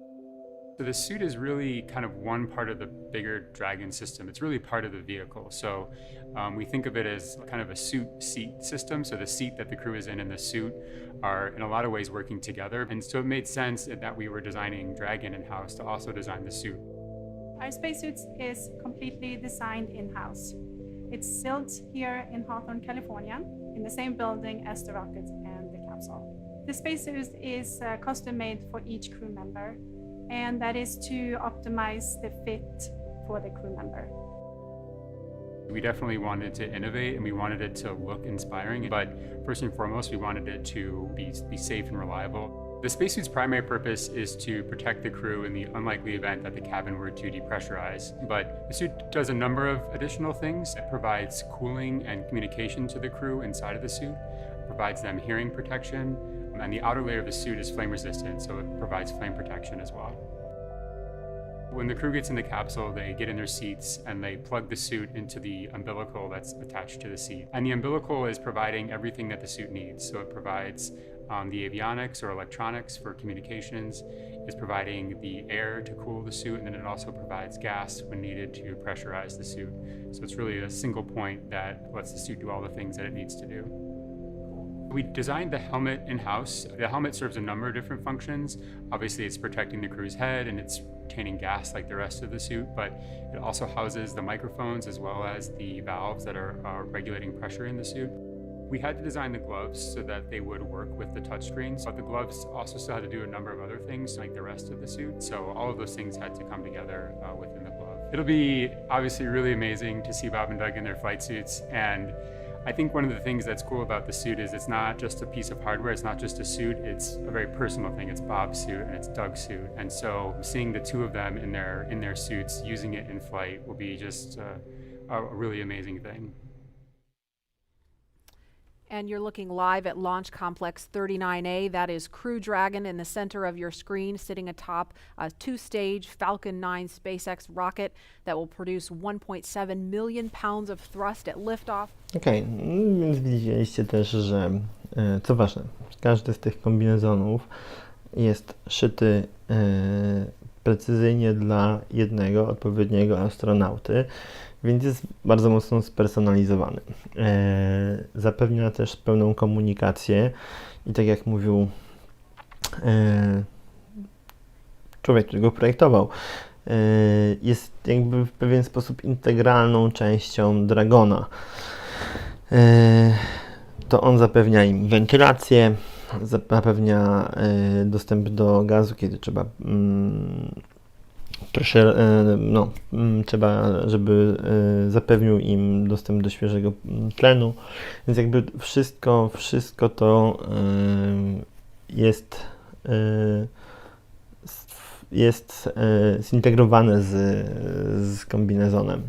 So the suit is really kind of one part of the bigger Dragon system. It's really part of the vehicle. So we think of it as kind of a suit seat system. So the seat that the crew is in and the suit are in a lot of ways working together. And so it made sense that we were designing Dragon in-house to also design the suit. Our spacesuits is completely designed in-house. It's built here in Hawthorne, California, in the same building as the rocket and the capsule. The spacesuit is custom made for each crew member, and that is to optimize the fit for the crew member. We definitely wanted to innovate and we wanted it to look inspiring, but first and foremost, we wanted it to be safe and reliable. The spacesuit's primary purpose is to protect the crew in the unlikely event that the cabin were to depressurize. But the suit does a number of additional things. It provides cooling and communication to the crew inside of the suit. It provides them hearing protection. And the outer layer of the suit is flame resistant, so it provides flame protection as well. When the crew gets in the capsule, they get in their seats and they plug the suit into the umbilical that's attached to the seat. And the umbilical is providing everything that the suit needs. So it provides the avionics or electronics for communications, it's providing the air to cool the suit, and then it also provides gas when needed to pressurize the suit. So it's really a single point that lets the suit do all the things that it needs to do. We designed the helmet in-house. The helmet serves a number of different functions. Obviously, it's protecting the crew's head and it's retaining gas like the rest of the suit, but it also houses the microphones as well as the valves that are regulating pressure in the suit. We had to design the gloves so that they would work with the touchscreens, but the gloves also still had to do a number of other things like the rest of the suit. So all of those things had to come together within the glove. It'll be obviously really amazing to see Bob and Doug in their flight suits, and I think one of the things that's cool about the suit is it's not just a piece of hardware, it's not just a suit, it's a very personal thing. It's Bob's suit and it's Doug's suit. And so seeing the two of them in their suits, using it in flight will be just a really amazing thing. And you're looking live at Launch Complex 39A. That is Crew Dragon in the center of your screen, sitting atop a two-stage Falcon 9 SpaceX rocket that will produce 1.7 million pounds of thrust at liftoff. Okej, więc widzieliście też, że co ważne, każdy z tych kombinezonów jest szyty precyzyjnie dla jednego odpowiedniego astronauty, więc jest bardzo mocno spersonalizowany. Zapewnia też pełną komunikację i tak jak mówił człowiek, który go projektował, jest jakby w pewien sposób integralną częścią Dragona. To on zapewnia im wentylację, zapewnia dostęp do gazu, kiedy trzeba trzeba, żeby zapewnił im dostęp do świeżego tlenu, więc jakby wszystko to jest zintegrowane z kombinezonem.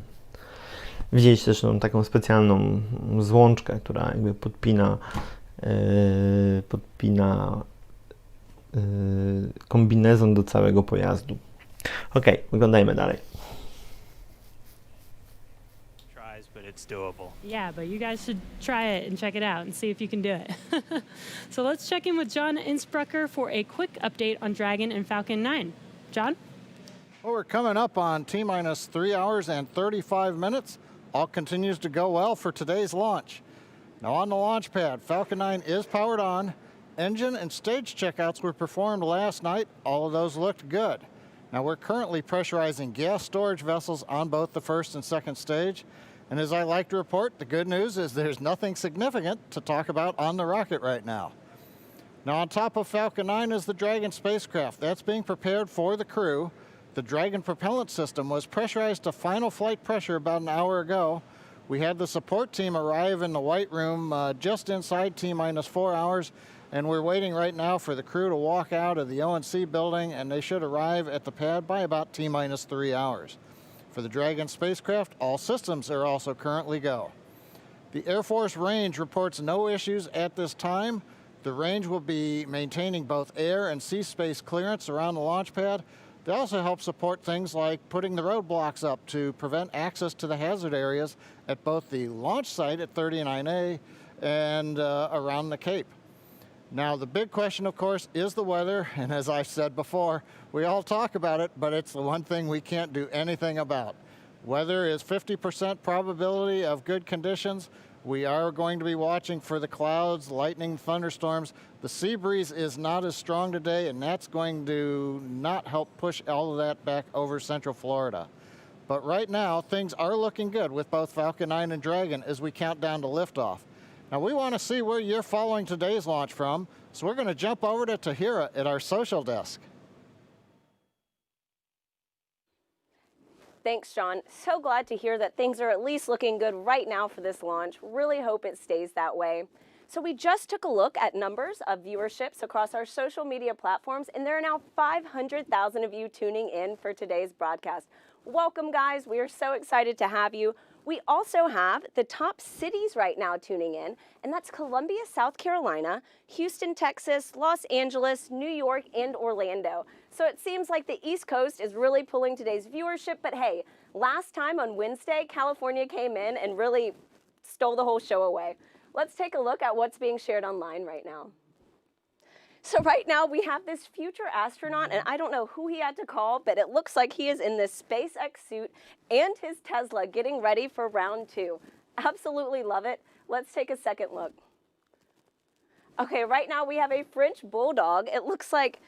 Widzieliście też taką specjalną złączkę, która jakby podpina kombinezon do całego pojazdu. Ok, wyglądajmy dalej. But it's doable. Yeah, but you guys should try it and check it out and see if you can do it. So let's check in with John Innsbrucker for a quick update on Dragon and Falcon 9. John? Well, we're coming up on T-minus 3 hours and 35 minutes. All continues to go well for today's launch. Now on the launch pad, Falcon 9 is powered on. Engine and stage checkouts were performed last night. All of those looked good. Now we're currently pressurizing gas storage vessels on both the first and second stage. And as I like to report, the good news is there's nothing significant to talk about on the rocket right now. Now on top of Falcon 9 is the Dragon spacecraft. That's being prepared for the crew. The Dragon propellant system was pressurized to final flight pressure about an hour ago. We had the support team arrive in the White Room just inside T-minus 4 hours, and we're waiting right now for the crew to walk out of the ONC building, and they should arrive at the pad by about T-minus 3 hours. For the Dragon spacecraft, all systems are also currently go. The Air Force range reports no issues at this time. The range will be maintaining both air and sea space clearance around the launch pad. They also help support things like putting the roadblocks up to prevent access to the hazard areas at both the launch site at 39A and around the Cape. Now, the big question, of course, is the weather, and as I said before, we all talk about it, but it's the one thing we can't do anything about. Weather is 50% probability of good conditions. We are going to be watching for the clouds, lightning, thunderstorms. The sea breeze is not as strong today, and that's going to not help push all of that back over Central Florida. But right now, things are looking good with both Falcon 9 and Dragon as we count down to liftoff. Now, we want to see where you're following today's launch from, so we're going to jump over to Tahira at our social desk. Thanks, John. So glad to hear that things are at least looking good right now for this launch. Really hope it stays that way. So we just took a look at numbers of viewerships across our social media platforms, and there are now 500,000 of you tuning in for today's broadcast. Welcome, guys. We are so excited to have you. We also have the top cities right now tuning in, and that's Columbia, South Carolina, Houston, Texas, Los Angeles, New York, and Orlando. So it seems like the East Coast is really pulling today's viewership, but hey, last time on Wednesday, California came in and really stole the whole show away. Let's take a look at what's being shared online right now. So right now we have this future astronaut, and I don't know who he had to call, but it looks like he is in this SpaceX suit and his Tesla getting ready for round 2. Absolutely love it. Let's take a second look. Okay, right now we have a French bulldog. It looks like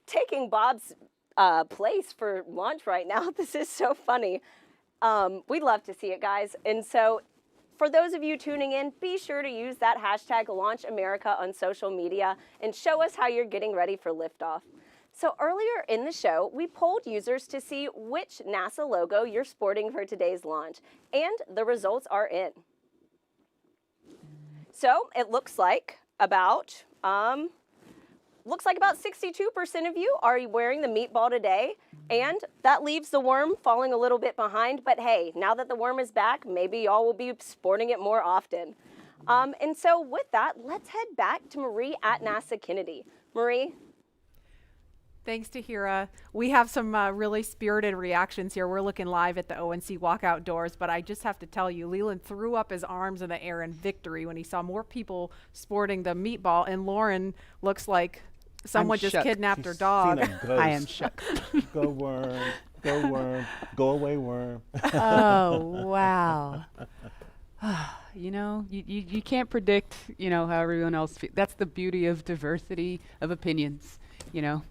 taking Bob's place for launch right now. This is so funny. We'd love to see it, guys. And so for those of you tuning in, be sure to use that hashtag LaunchAmerica on social media and show us how you're getting ready for liftoff. So earlier in the show, we polled users to see which NASA logo you're sporting for today's launch, and the results are in. So it looks like about 62% of you are wearing the meatball today, and that leaves the worm falling a little bit behind. But hey, now that the worm is back, maybe y'all will be sporting it more often. And so with that, let's head back to Marie at NASA Kennedy. Marie? Thanks, Tahira. We have some really spirited reactions here. We're looking live at the ONC walkout doors, but I just have to tell you, Leland threw up his arms in the air in victory when he saw more people sporting the meatball, and Lauren looks like someone just kidnapped her dog. I am shook. Go worm, go away worm. Oh, wow. You know, you can't predict, you know, how everyone else feels. That's the beauty of diversity of opinions, you know.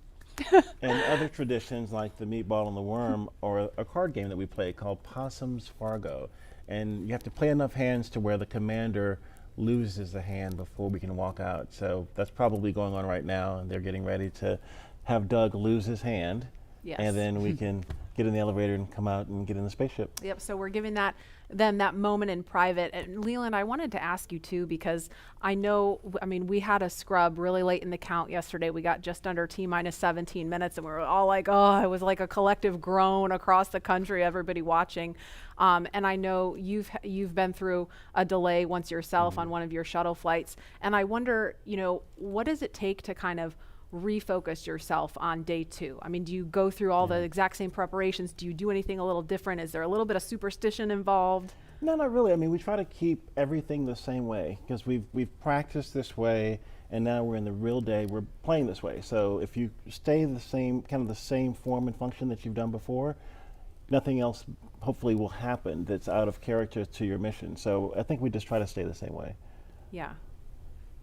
And other traditions like the meatball and the worm, or a card game that we play called Possum's Fargo. And you have to play enough hands to where the commander loses a hand before we can walk out. So that's probably going on right now, and they're getting ready to have Doug lose his hand. Yes. and then we can get in the elevator and come out and get in the spaceship. Yep, so we're giving them that moment in private. And Leland, I wanted to ask you too, because I know, I mean, we had a scrub really late in the count yesterday. We got just under T-minus 17 minutes, and we were all like, oh, it was like a collective groan across the country, everybody watching. And I know you've been through a delay once yourself on one of your shuttle flights. And I wonder, you know, what does it take to kind of refocus yourself on day 2? I mean, do you go through all the exact same preparations? Do you do anything a little different? Is there a little bit of superstition involved? No, not really. I mean, we try to keep everything the same way because we've practiced this way, and now we're in the real day. We're playing this way. So if you stay the same, kind of the same form and function that you've done before, nothing else hopefully will happen that's out of character to your mission. So I think we just try to stay the same way. Yeah,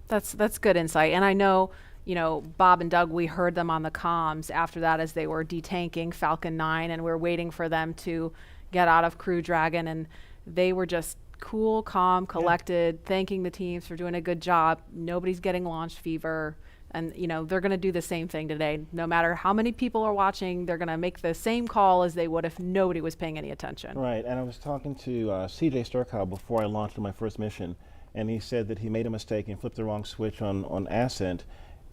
that's good insight. And I know, you know, Bob and Doug, we heard them on the comms after that as they were detanking Falcon 9, and we're waiting for them to get out of Crew Dragon, and they were just cool, calm, collected, thanking the teams for doing a good job. Nobody's getting launch fever. And, you know, they're going to do the same thing today. No matter how many people are watching, they're going to make the same call as they would if nobody was paying any attention. Right, and I was talking to CJ Sturkow before I launched on my first mission, and he said that he made a mistake and flipped the wrong switch on Ascent,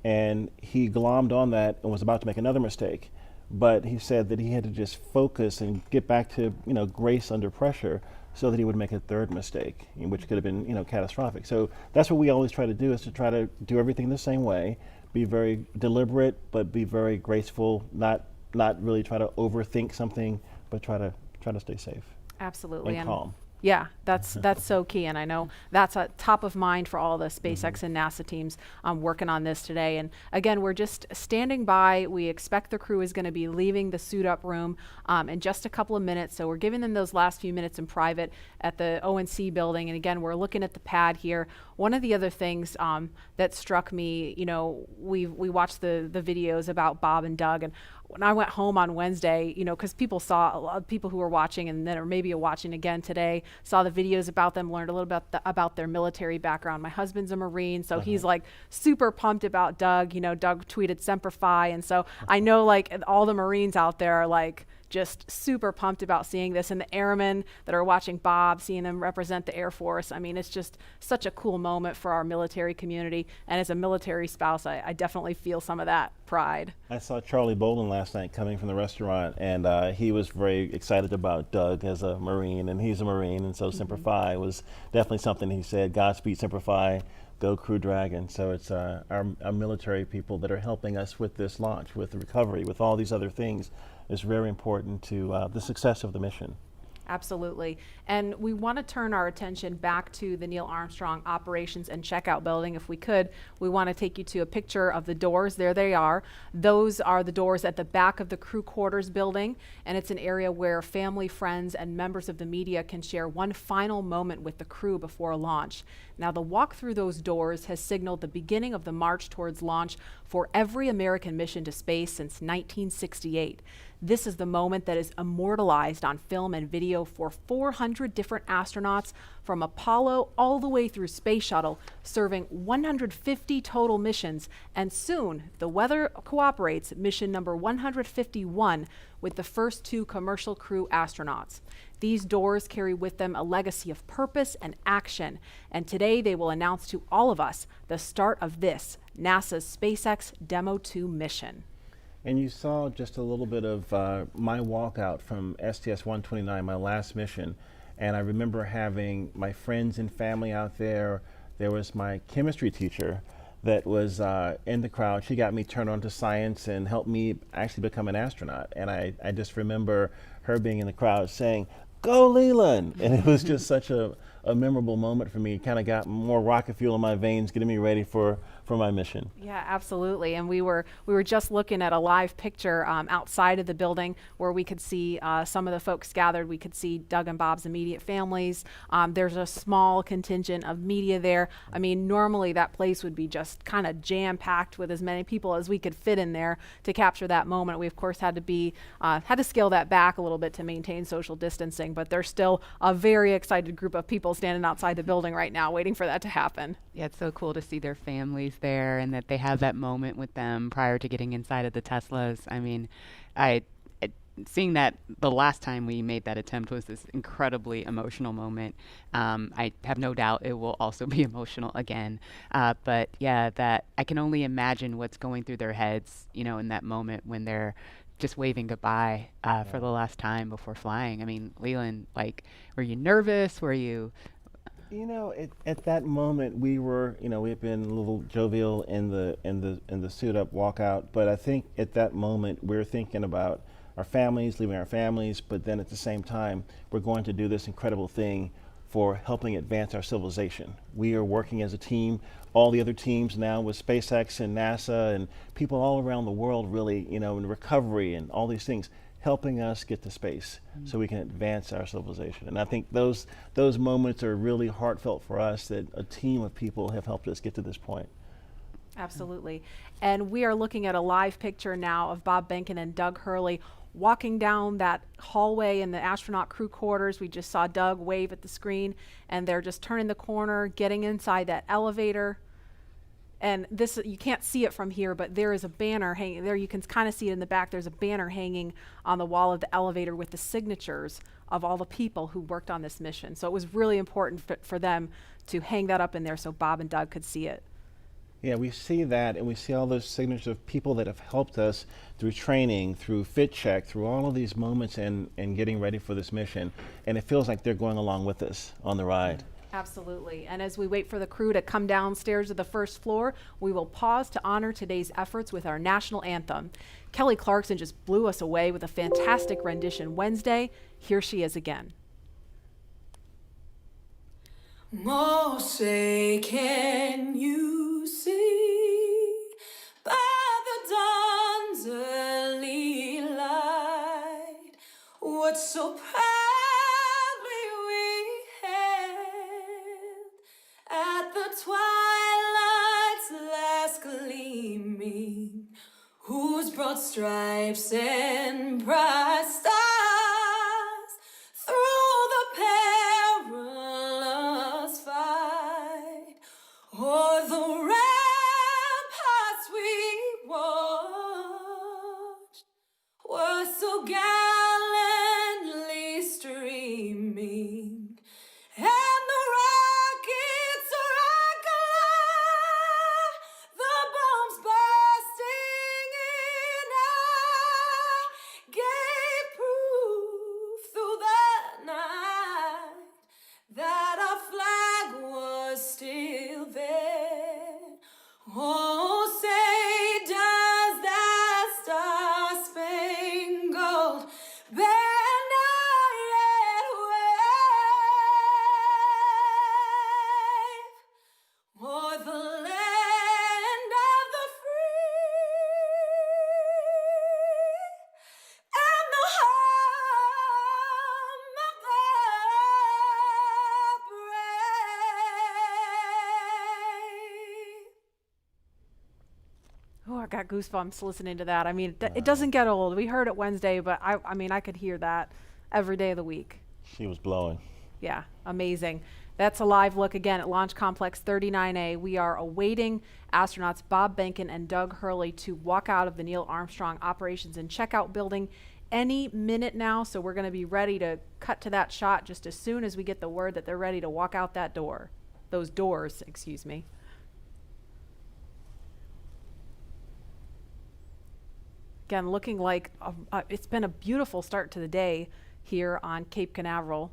and he glommed on that and was about to make another mistake. But he said that he had to just focus and get back to, you know, grace under pressure so that he would make a third mistake, which could have been, you know, catastrophic. So that's what we always try to do, is to try to do everything the same way, be very deliberate, but be very graceful, not really try to overthink something, but try to stay safe. Absolutely. And calm. Yeah, that's so key, and I know that's top of mind for all the SpaceX and NASA teams working on this today. And again, we're just standing by. We expect the crew is going to be leaving the suit up room in just a couple of minutes, so we're giving them those last few minutes in private at the ONC building. And again, we're looking at the pad here. One of the other things that struck me, you know, we watched the videos about Bob and Doug, and when I went home on Wednesday, you know, because people saw, a lot of people who were watching and then, or maybe watching again today, saw the videos about them, learned a little bit about their military background. My husband's a Marine, so he's like super pumped about Doug. You know, Doug tweeted Semper Fi, and so I know like all the Marines out there are like just super pumped about seeing this, and the airmen that are watching Bob, seeing them represent the Air Force. I mean, it's just such a cool moment for our military community, and as a military spouse, I definitely feel some of that pride. I saw Charlie Bolden last night coming from the restaurant, and he was very excited about Doug as a Marine, and he's a Marine, and so Semper Fi was definitely something he said. Godspeed, Semper Fi, go Crew Dragon. So it's our military people that are helping us with this launch, with the recovery, with all these other things, is very important to the success of the mission. Absolutely. And we want to turn our attention back to the Neil Armstrong Operations and Checkout Building. If we could, we want to take you to a picture of the doors. There they are. Those are the doors at the back of the crew quarters building, and it's an area where family, friends, and members of the media can share one final moment with the crew before launch. Now, the walk through those doors has signaled the beginning of the march towards launch for every American mission to space since 1968. This is the moment that is immortalized on film and video for 400 different astronauts from Apollo all the way through Space Shuttle, serving 150 total missions, and soon, if the weather cooperates, mission number 151 with the first 2 commercial crew astronauts. These doors carry with them a legacy of purpose and action, and today they will announce to all of us the start of this, NASA's SpaceX Demo 2 mission. And you saw just a little bit of my walkout from STS-129, my last mission. And I remember having my friends and family out there. There was my chemistry teacher that was in the crowd. She got me turned on to science and helped me actually become an astronaut. And I just remember her being in the crowd saying, "Go Leland!" And it was just such a memorable moment for me. It kind of got more rocket fuel in my veins, getting me ready for my mission. Yeah, absolutely. And we were just looking at a live picture outside of the building where we could see some of the folks gathered. We could see Doug and Bob's immediate families. There's a small contingent of media there. I mean, normally that place would be just kind of jam-packed with as many people as we could fit in there to capture that moment. We of course had to scale that back a little bit to maintain social distancing, but there's still a very excited group of people standing outside the building right now waiting for that to happen. Yeah, it's so cool to see their families there and that they have that moment with them prior to getting inside of the Teslas. I mean, seeing that the last time we made that attempt was this incredibly emotional moment. I have no doubt it will also be emotional again. But yeah, that I can only imagine what's going through their heads, you know, in that moment when they're just waving goodbye for the last time before flying. I mean, Leland, like, were you nervous? Were you? You know, at that moment we were, you know, we had been a little jovial in the suit up walkout, but I think at that moment we were thinking about our families, leaving our families, but then at the same time we're going to do this incredible thing for helping advance our civilization. We are working as a team, all the other teams now with SpaceX and NASA and people all around the world, really, you know, in recovery and all these things, helping us get to space so we can advance our civilization. And I think those moments are really heartfelt for us, that a team of people have helped us get to this point. Absolutely. And we are looking at a live picture now of Bob Behnken and Doug Hurley walking down that hallway in the astronaut crew quarters. We just saw Doug wave at the screen, and they're just turning the corner, getting inside that elevator. And this, you can't see it from here, but there is a banner hanging there. You can kind of see it in the back. There's a banner hanging on the wall of the elevator with the signatures of all the people who worked on this mission. So it was really important for them to hang that up in there so Bob and Doug could see it. Yeah, we see that, and we see all those signatures of people that have helped us through training, through fit check, through all of these moments and getting ready for this mission. And it feels like they're going along with us on the ride. Absolutely. And as we wait for the crew to come downstairs to the first floor, we will pause to honor today's efforts with our national anthem. Kelly Clarkson just blew us away with a fantastic rendition Wednesday. Here she is again. Mose, can you see by the dawn's early light what so proudly we hailed at the twilight's last gleaming, whose broad stripes and bright stars through the perilous fight o'er the ramparts we watched were so gallantly streaming, and the rockets regular, the bombs bursting in air, gave proof through the night that our flag was still there. Oh, say does that star-spangled banner yet wave o'er the land of the free and the home of the brave. Oh, I got goosebumps listening to that. I mean, it doesn't get old. We heard it Wednesday, but I mean, I could hear that every day of the week. She was blowing. Yeah, amazing. That's a live look again at Launch Complex 39A. We are awaiting astronauts Bob Behnken and Doug Hurley to walk out of the Neil Armstrong Operations and Checkout building any minute now. So we're going to be ready to cut to that shot just as soon as we get the word that they're ready to walk out that door. Those doors, excuse me. Again, looking like it's been a beautiful start to the day here on Cape Canaveral,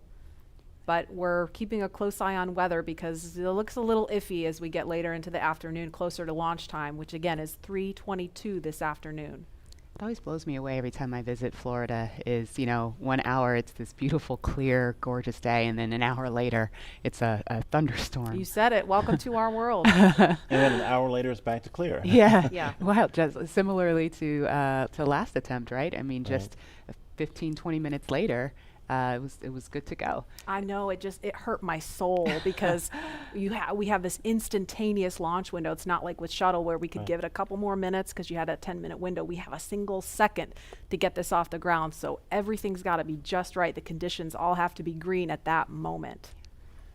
but we're keeping a close eye on weather because it looks a little iffy as we get later into the afternoon, closer to launch time, which again is 3:22 this afternoon. It always blows me away every time I visit Florida is, you know, 1 hour it's this beautiful, clear, gorgeous day, and then an hour later it's a thunderstorm. You said it. Welcome to our world. And then an hour later it's back to clear. Yeah. Yeah. Wow. Just similarly to last attempt, right? I mean, just 15, 20 minutes later, it was good to go. I know, it hurt my soul because we have this instantaneous launch window. It's not like with shuttle where we could give it a couple more minutes because you had a 10-minute window. We have a single second to get this off the ground. So everything's got to be just right. The conditions all have to be green at that moment.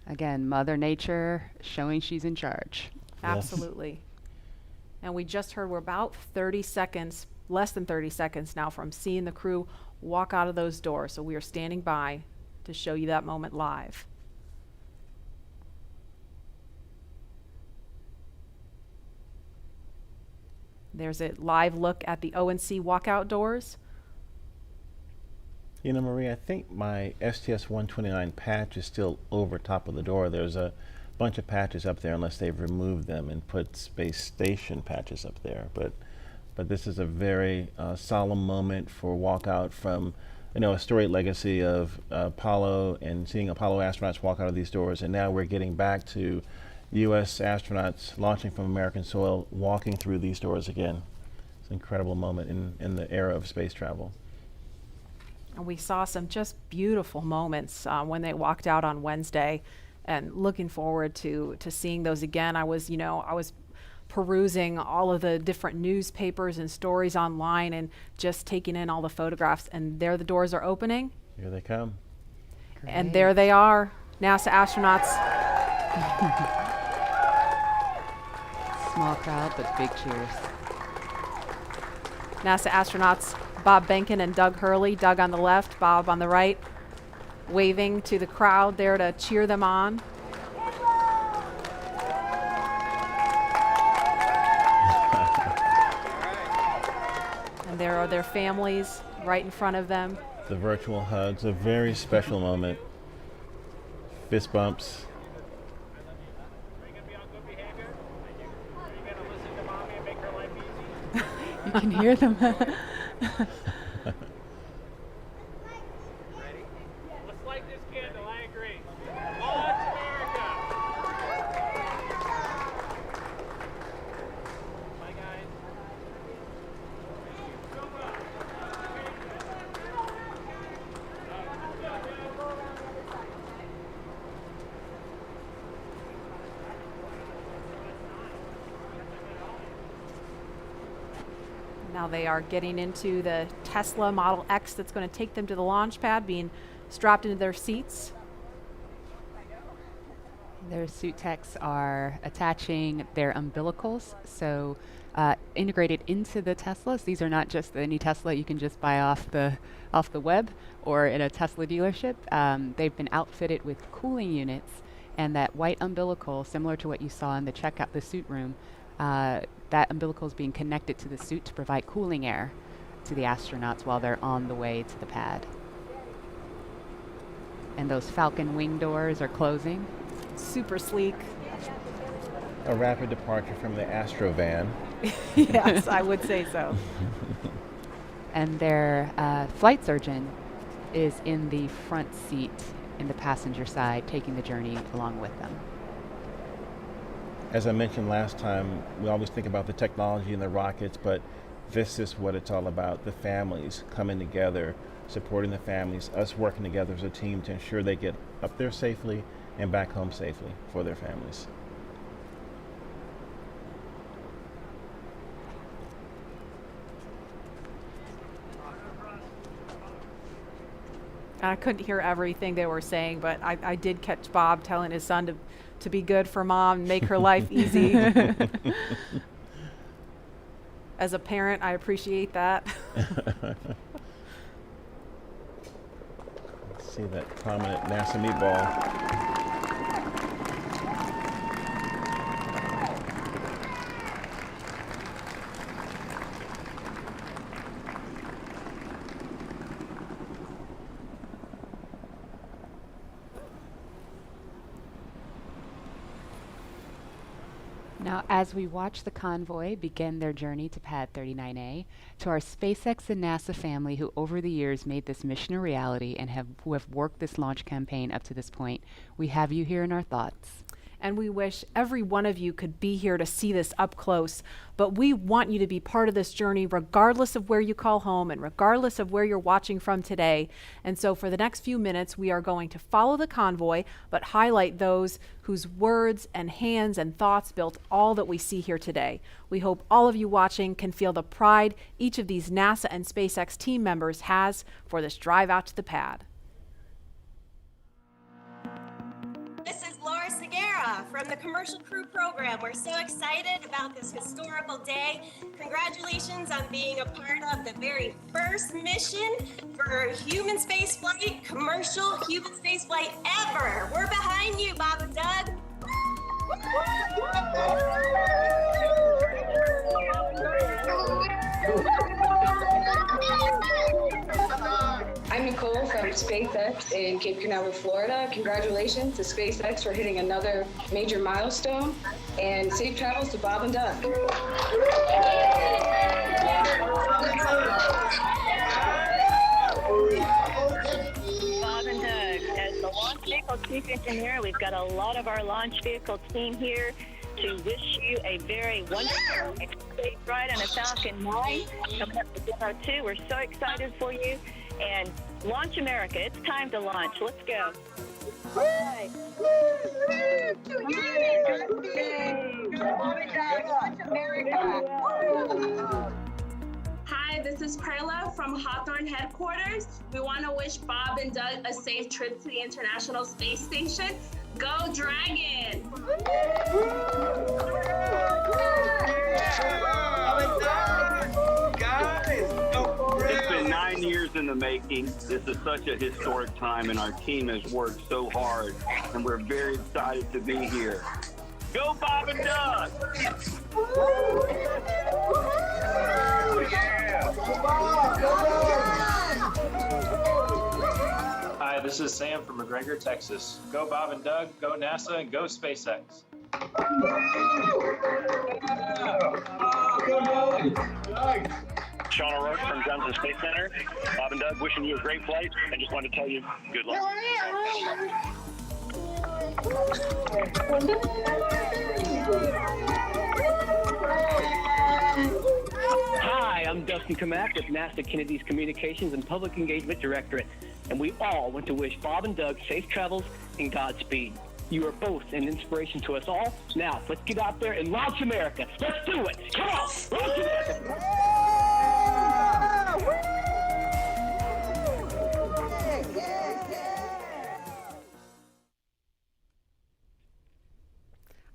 Again, Mother Nature showing she's in charge. Absolutely. And we just heard we're about 30 seconds, less than 30 seconds now from seeing the crew walk out of those doors. So we are standing by to show you that moment live. There's a live look at the ONC walkout doors. You know, Marie, I think my STS-129 patch is still over top of the door. There's a bunch of patches up there unless they've removed them and put space station patches up there. But this is a very solemn moment for walkout from, you know, a storied legacy of Apollo and seeing Apollo astronauts walk out of these doors. And now we're getting back to U.S. astronauts launching from American soil, walking through these doors again. It's an incredible moment in the era of space travel. And we saw some just beautiful moments when they walked out on Wednesday, and looking forward to seeing those again. I was perusing all of the different newspapers and stories online and just taking in all the photographs, and there the doors are opening. Here they come. Great. And there they are, NASA astronauts. Small crowd, but big cheers. NASA astronauts Bob Behnken and Doug Hurley, Doug on the left, Bob on the right, waving to the crowd there to cheer them on. And there are their families right in front of them. The virtual hugs, a very special moment. Fist bumps. You can hear them. Let's light this candle, I agree. Launch America! Bye, guys. Now they are getting into the Tesla Model X that's going to take them to the launch pad, being strapped into their seats. Their suit techs are attaching their umbilicals, so integrated into the Teslas. These are not just any Tesla you can just buy off the web or in a Tesla dealership. They've been outfitted with cooling units, and that white umbilical, similar to what you saw in the suit room, that umbilical is being connected to the suit to provide cooling air to the astronauts while they're on the way to the pad. And those Falcon wing doors are closing. Super sleek. A rapid departure from the Astro van. Yes, I would say so. And their flight surgeon is in the front seat in the passenger side, taking the journey along with them. As I mentioned last time, we always think about the technology and the rockets, but this is what it's all about. The families coming together, supporting the families, us working together as a team to ensure they get up there safely and back home safely for their families. I couldn't hear everything they were saying, but I did catch Bob telling his son to be good for mom and make her life easy. As a parent, I appreciate that. Let's see that prominent NASA meatball. Now, as we watch the convoy begin their journey to Pad 39A, to our SpaceX and NASA family who over the years made this mission a reality and who have worked this launch campaign up to this point, we have you here in our thoughts. And we wish every one of you could be here to see this up close, but we want you to be part of this journey regardless of where you call home and regardless of where you're watching from today. And so for the next few minutes, we are going to follow the convoy, but highlight those whose words and hands and thoughts built all that we see here today. We hope all of you watching can feel the pride each of these NASA and SpaceX team members has for this drive out to the pad. from the Commercial Crew Program. We're so excited about this historical day. Congratulations on being a part of the very first mission for human spaceflight, commercial human spaceflight ever. We're behind you, Bob and Doug. I'm Nicole from SpcaeX in Cape Canaveral, Florida. Congratulations to SpaceX for hitting another major milestone, and safe travels to Bob and Doug. Bob and Doug, as the launch vehicle chief engineer, we've got a lot of our launch vehicle team here to wish you a very wonderful and safe ride on a Falcon 9 coming up to Demo 2. We're so excited for you. And launch America, it's time to launch. Let's go. Right. Hi, this is Perla from Hawthorne headquarters. We want to wish Bob and Doug a safe trip to the International Space Station. Go Dragon! It's been 9 years in the making. This is such a historic time, and our team has worked so hard, and we're very excited to be here. Go Bob and Doug! Hi, this is Sam from McGregor, Texas. Go Bob and Doug, go NASA, and go SpaceX. Sean O'Rourke from Johnson Space Center. Bob and Doug, wishing you a great flight, and just wanted to tell you good luck. Hi, I'm Dustin Kamak with NASA Kennedy's Communications and Public Engagement Directorate, and we all want to wish Bob and Doug safe travels and Godspeed. You are both an inspiration to us all. Now, let's get out there and launch America. Let's do it. Come on, launch America.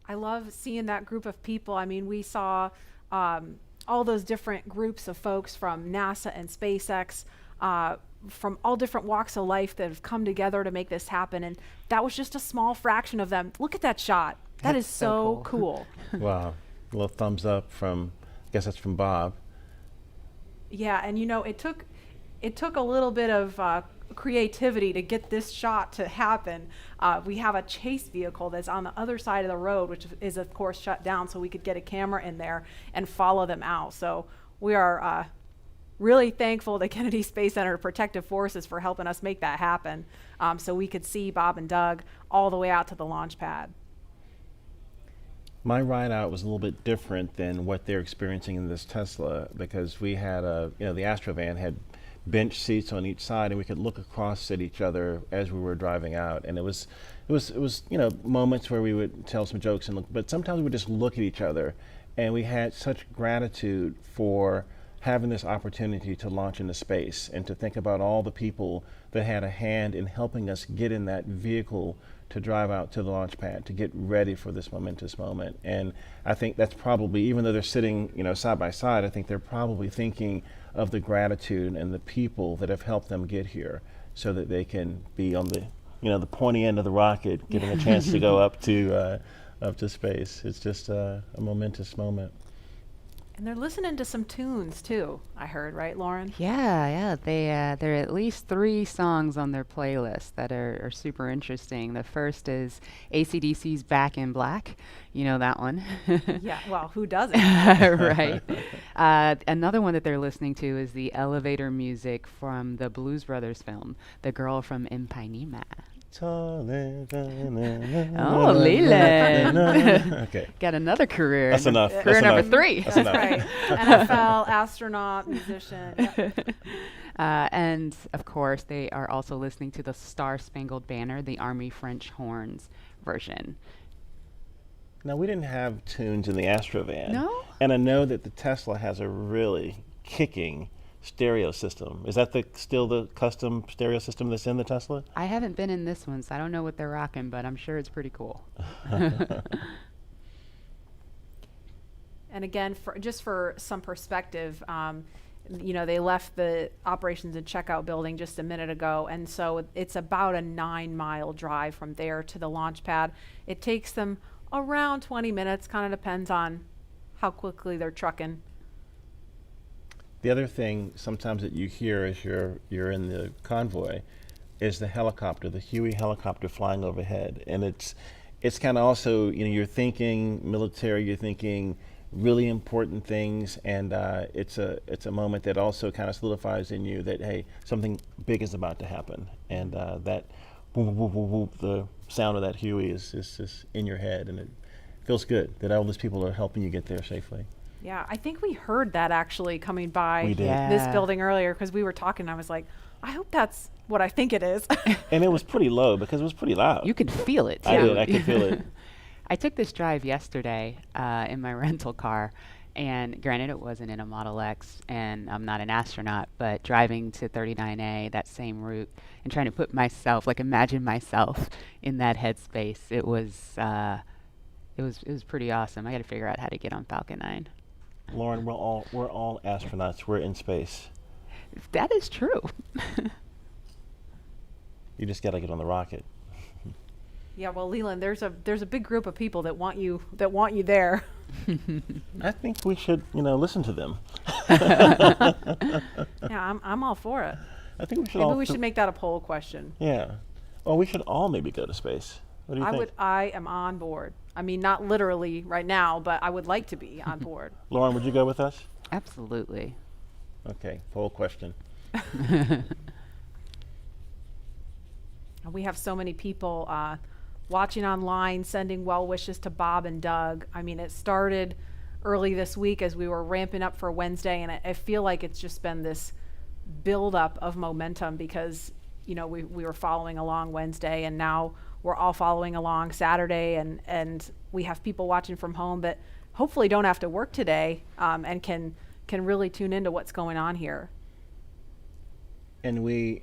I love seeing that group of people. I mean, we saw all those different groups of folks from NASA and SpaceX, from all different walks of life that have come together to make this happen. And that was just a small fraction of them. Look at that shot. That is so cool. Wow. A little thumbs up from, I guess that's from Bob. Yeah, and you know, it took a little bit of creativity to get this shot to happen. We have a chase vehicle that's on the other side of the road, which is of course shut down, so we could get a camera in there and follow them out. So we are really thankful to Kennedy Space Center Protective Forces for helping us make that happen, so we could see Bob and Doug all the way out to the launch pad. My ride out was a little bit different than what they're experiencing in this Tesla, because we had the Astrovan had bench seats on each side, and we could look across at each other as we were driving out. And it was moments where we would tell some jokes and look, but sometimes we would just look at each other, and we had such gratitude for having this opportunity to launch into space and to think about all the people that had a hand in helping us get in that vehicle to drive out to the launch pad, to get ready for this momentous moment. And I think that's probably, even though they're sitting, side by side, I think they're probably thinking of the gratitude and the people that have helped them get here, so that they can be on the, the pointy end of the rocket, getting a chance to go up to space. It's just a momentous moment. And they're listening to some tunes too, I heard, right, Lauren? Yeah. There are at least 3 songs on their playlist that are super interesting. The first is AC/DC's Back in Black. You know that one. Yeah, well, who doesn't? Right. Another one that they're listening to is the elevator music from the Blues Brothers film, The Girl from Ipanema. Oh, Leland. Okay. Got another career. That's enough. Career That's number enough. 3. That's right. NFL, astronaut, musician. Yep. And of course, they are also listening to the Star Spangled Banner, the Army French Horns version. Now, we didn't have tunes in the Astrovan. No? And I know that the Tesla has a really kicking stereo system. Is that still the custom stereo system that's in the Tesla? I haven't been in this one, so I don't know what they're rocking, but I'm sure it's pretty cool. And again, just for some perspective, you know, they left the operations and checkout building just a minute ago, and so it's about a 9-mile drive from there to the launch pad. It takes them around 20 minutes, kind of depends on how quickly they're trucking. The other thing sometimes that you hear as you're in the convoy is the helicopter, the Huey helicopter flying overhead, and it's kind of also, you know, you're thinking military, you're thinking really important things, and it's a moment that also kind of solidifies in you that, hey, something big is about to happen, and that whoop, whoop, whoop, whoop, the sound of that Huey is just in your head, and it feels good that all these people are helping you get there safely. Yeah, I think we heard that actually coming by We did. this building earlier, because we were talking, and I was like, I hope that's what I think it is. And it was pretty low because it was pretty loud. You could feel it, too. I could feel it. I took this drive yesterday in my rental car, and granted it wasn't in a Model X, and I'm not an astronaut, but driving to 39A, that same route, and trying to put myself, like imagine myself in that headspace, it was pretty awesome. I got to figure out how to get on Falcon 9. Lauren, we're all astronauts. We're in space. That is true. You just got to get on the rocket. Yeah, well, Leland, there's a big group of people that want you there. I think we should, listen to them. Yeah, I'm all for it. I think we should. Maybe we should make that a poll question. Yeah. Well, we should all maybe go to space. What do you think? I am on board. I mean, not literally right now, but I would like to be on board. Lauren, would you go with us? Absolutely. Okay, poll question. We have so many people watching online, sending well wishes to Bob and Doug. I mean, it started early this week as we were ramping up for Wednesday, and I feel like it's just been this buildup of momentum because, we were following along Wednesday, and now we're all following along Saturday, and we have people watching from home that hopefully don't have to work today and can really tune into what's going on here. And we,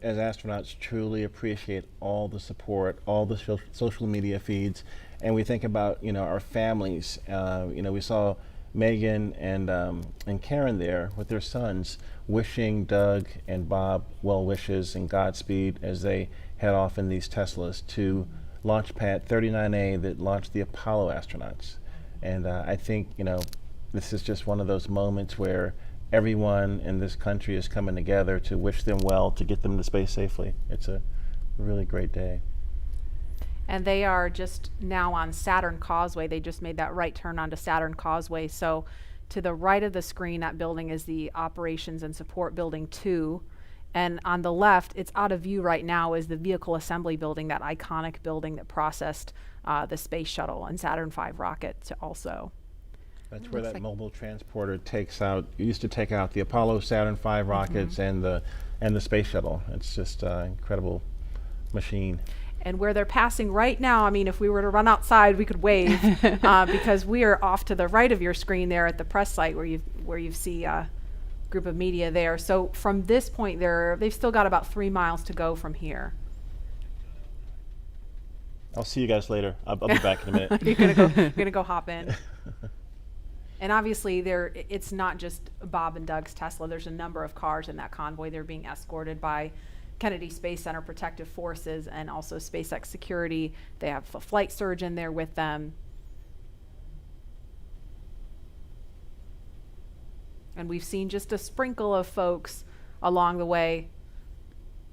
as astronauts, truly appreciate all the support, all the social media feeds, and we think about, our families. We saw Megan and Karen there with their sons, wishing Doug and Bob well wishes and Godspeed as they head off in these Teslas to launch pad 39A that launched the Apollo astronauts. And I think, this is just one of those moments where everyone in this country is coming together to wish them well, to get them to space safely. It's a really great day. And they are just now on Saturn Causeway. They just made that right turn onto Saturn Causeway. So to the right of the screen, that building is the Operations and Support Building 2. And on the left, it's out of view right now, is the Vehicle Assembly Building, that iconic building that processed the Space Shuttle and Saturn V rocket also. That's where that mobile transporter used to take out the Apollo, Saturn V rockets and the Space Shuttle. It's just an incredible machine. And where they're passing right now, I mean, if we were to run outside, we could wave because we are off to the right of your screen there at the press site where you see a group of media there. So from this point they've still got about 3 miles to go from here. I'll see you guys later. I'll be back in a minute. You're gonna go hop in. And obviously it's not just Bob and Doug's Tesla. There's a number of cars in that convoy. They're being escorted by Kennedy Space Center Protective Forces and also SpaceX security. They have a flight surgeon there with them. And we've seen just a sprinkle of folks along the way.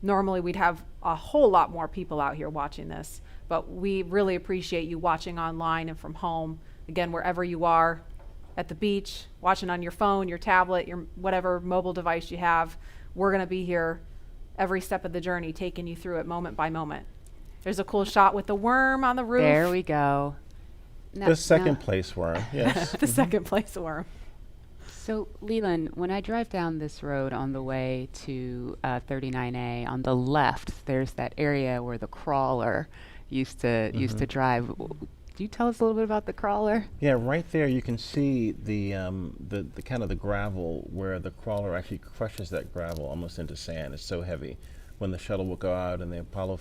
Normally we'd have a whole lot more people out here watching this, but we really appreciate you watching online and from home. Again, wherever you are, at the beach, watching on your phone, your tablet, your whatever mobile device you have, we're gonna be here every step of the journey, taking you through it moment by moment. There's a cool shot with the worm on the roof. There we go. The second place worm, yes. The second place worm. So, Leland, when I drive down this road on the way to 39A, on the left, there's that area where the crawler used to drive. Could you tell us a little bit about the crawler? Yeah, right there you can see the kind of the gravel where the crawler actually crushes that gravel almost into sand. It's so heavy. When the shuttle will go out and the Apollo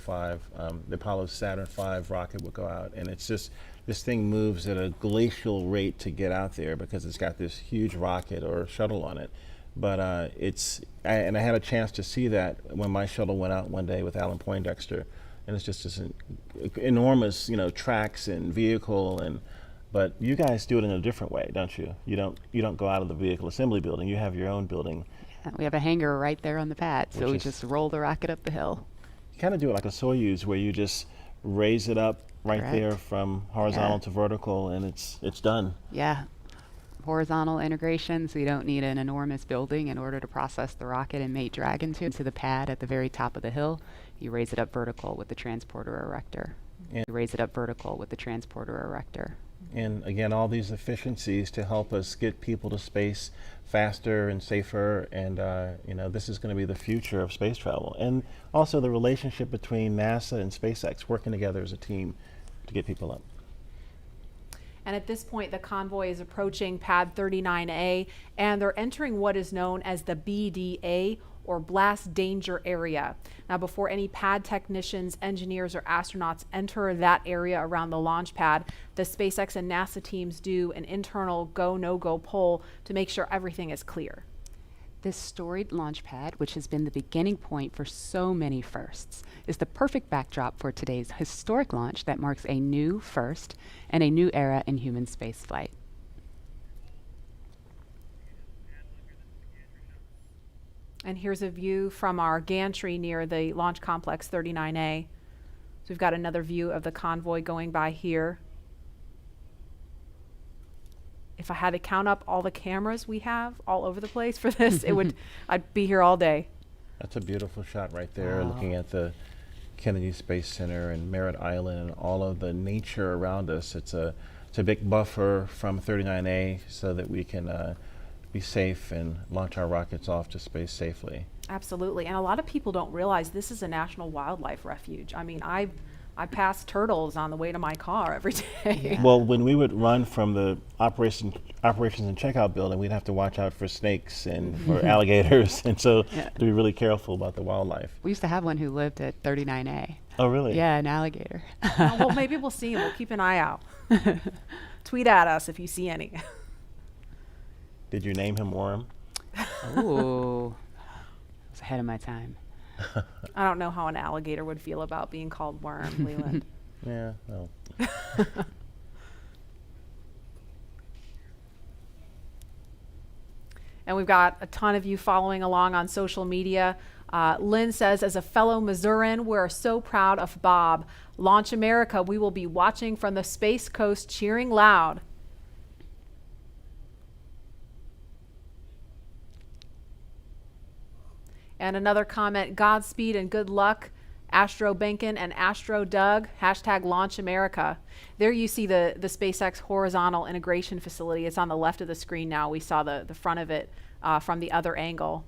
Saturn V rocket will go out, and it's just, this thing moves at a glacial rate to get out there because it's got this huge rocket or shuttle on it. But I had a chance to see that when my shuttle went out one day with Alan Poindexter, and it's just this enormous, tracks and vehicle, but you guys do it in a different way, don't you? You don't go out of the vehicle assembly building. You have your own building. We have a hangar right there on the pad, so we just roll the rocket up the hill. You kind of do it like a Soyuz, where you just raise it up right there from horizontal to vertical, and it's done. Yeah, horizontal integration, so you don't need an enormous building in order to process the rocket and mate Dragon to the pad at the very top of the hill. You raise it up vertical with the transporter erector. And again, all these efficiencies to help us get people to space faster and safer, and this is going to be the future of space travel. And also the relationship between NASA and SpaceX working together as a team to get people up. And at this point, the convoy is approaching pad 39A, and they're entering what is known as the BDA, or blast danger area. Now, before any pad technicians, engineers, or astronauts enter that area around the launch pad, the SpaceX and NASA teams do an internal go, no-go poll to make sure everything is clear. This storied launch pad, which has been the beginning point for so many firsts, is the perfect backdrop for today's historic launch that marks a new first and a new era in human spaceflight. And here's a view from our gantry near the Launch Complex 39A. So we've got another view of the convoy going by here. If I had to count up all the cameras we have all over the place for this, I'd be here all day. That's a beautiful shot right there, looking at the Kennedy Space Center and Merritt Island and all of the nature around us. It's a big buffer from 39A so that we can be safe and launch our rockets off to space safely. Absolutely, and a lot of people don't realize this is a national wildlife refuge. I mean, I pass turtles on the way to my car every day. Yeah. Well, when we would run from the operations and checkout building, we'd have to watch out for snakes and for alligators, and so to be really careful about the wildlife. We used to have one who lived at 39A. Oh, really? Yeah, an alligator. Oh, well, maybe we'll see him. We'll keep an eye out. Tweet at us if you see any. Did you name him Worm? Ooh, I was ahead of my time. I don't know how an alligator would feel about being called Worm, Leland. Yeah, well. And we've got a ton of you following along on social media. Lynn says, as a fellow Missourian, we're so proud of Bob. Launch America, we will be watching from the Space Coast, cheering loud. And another comment, Godspeed and good luck, Astro Benkin and Astro Doug, #Launch America. There you see the SpaceX horizontal integration facility. It's on the left of the screen now. We saw the front of it from the other angle.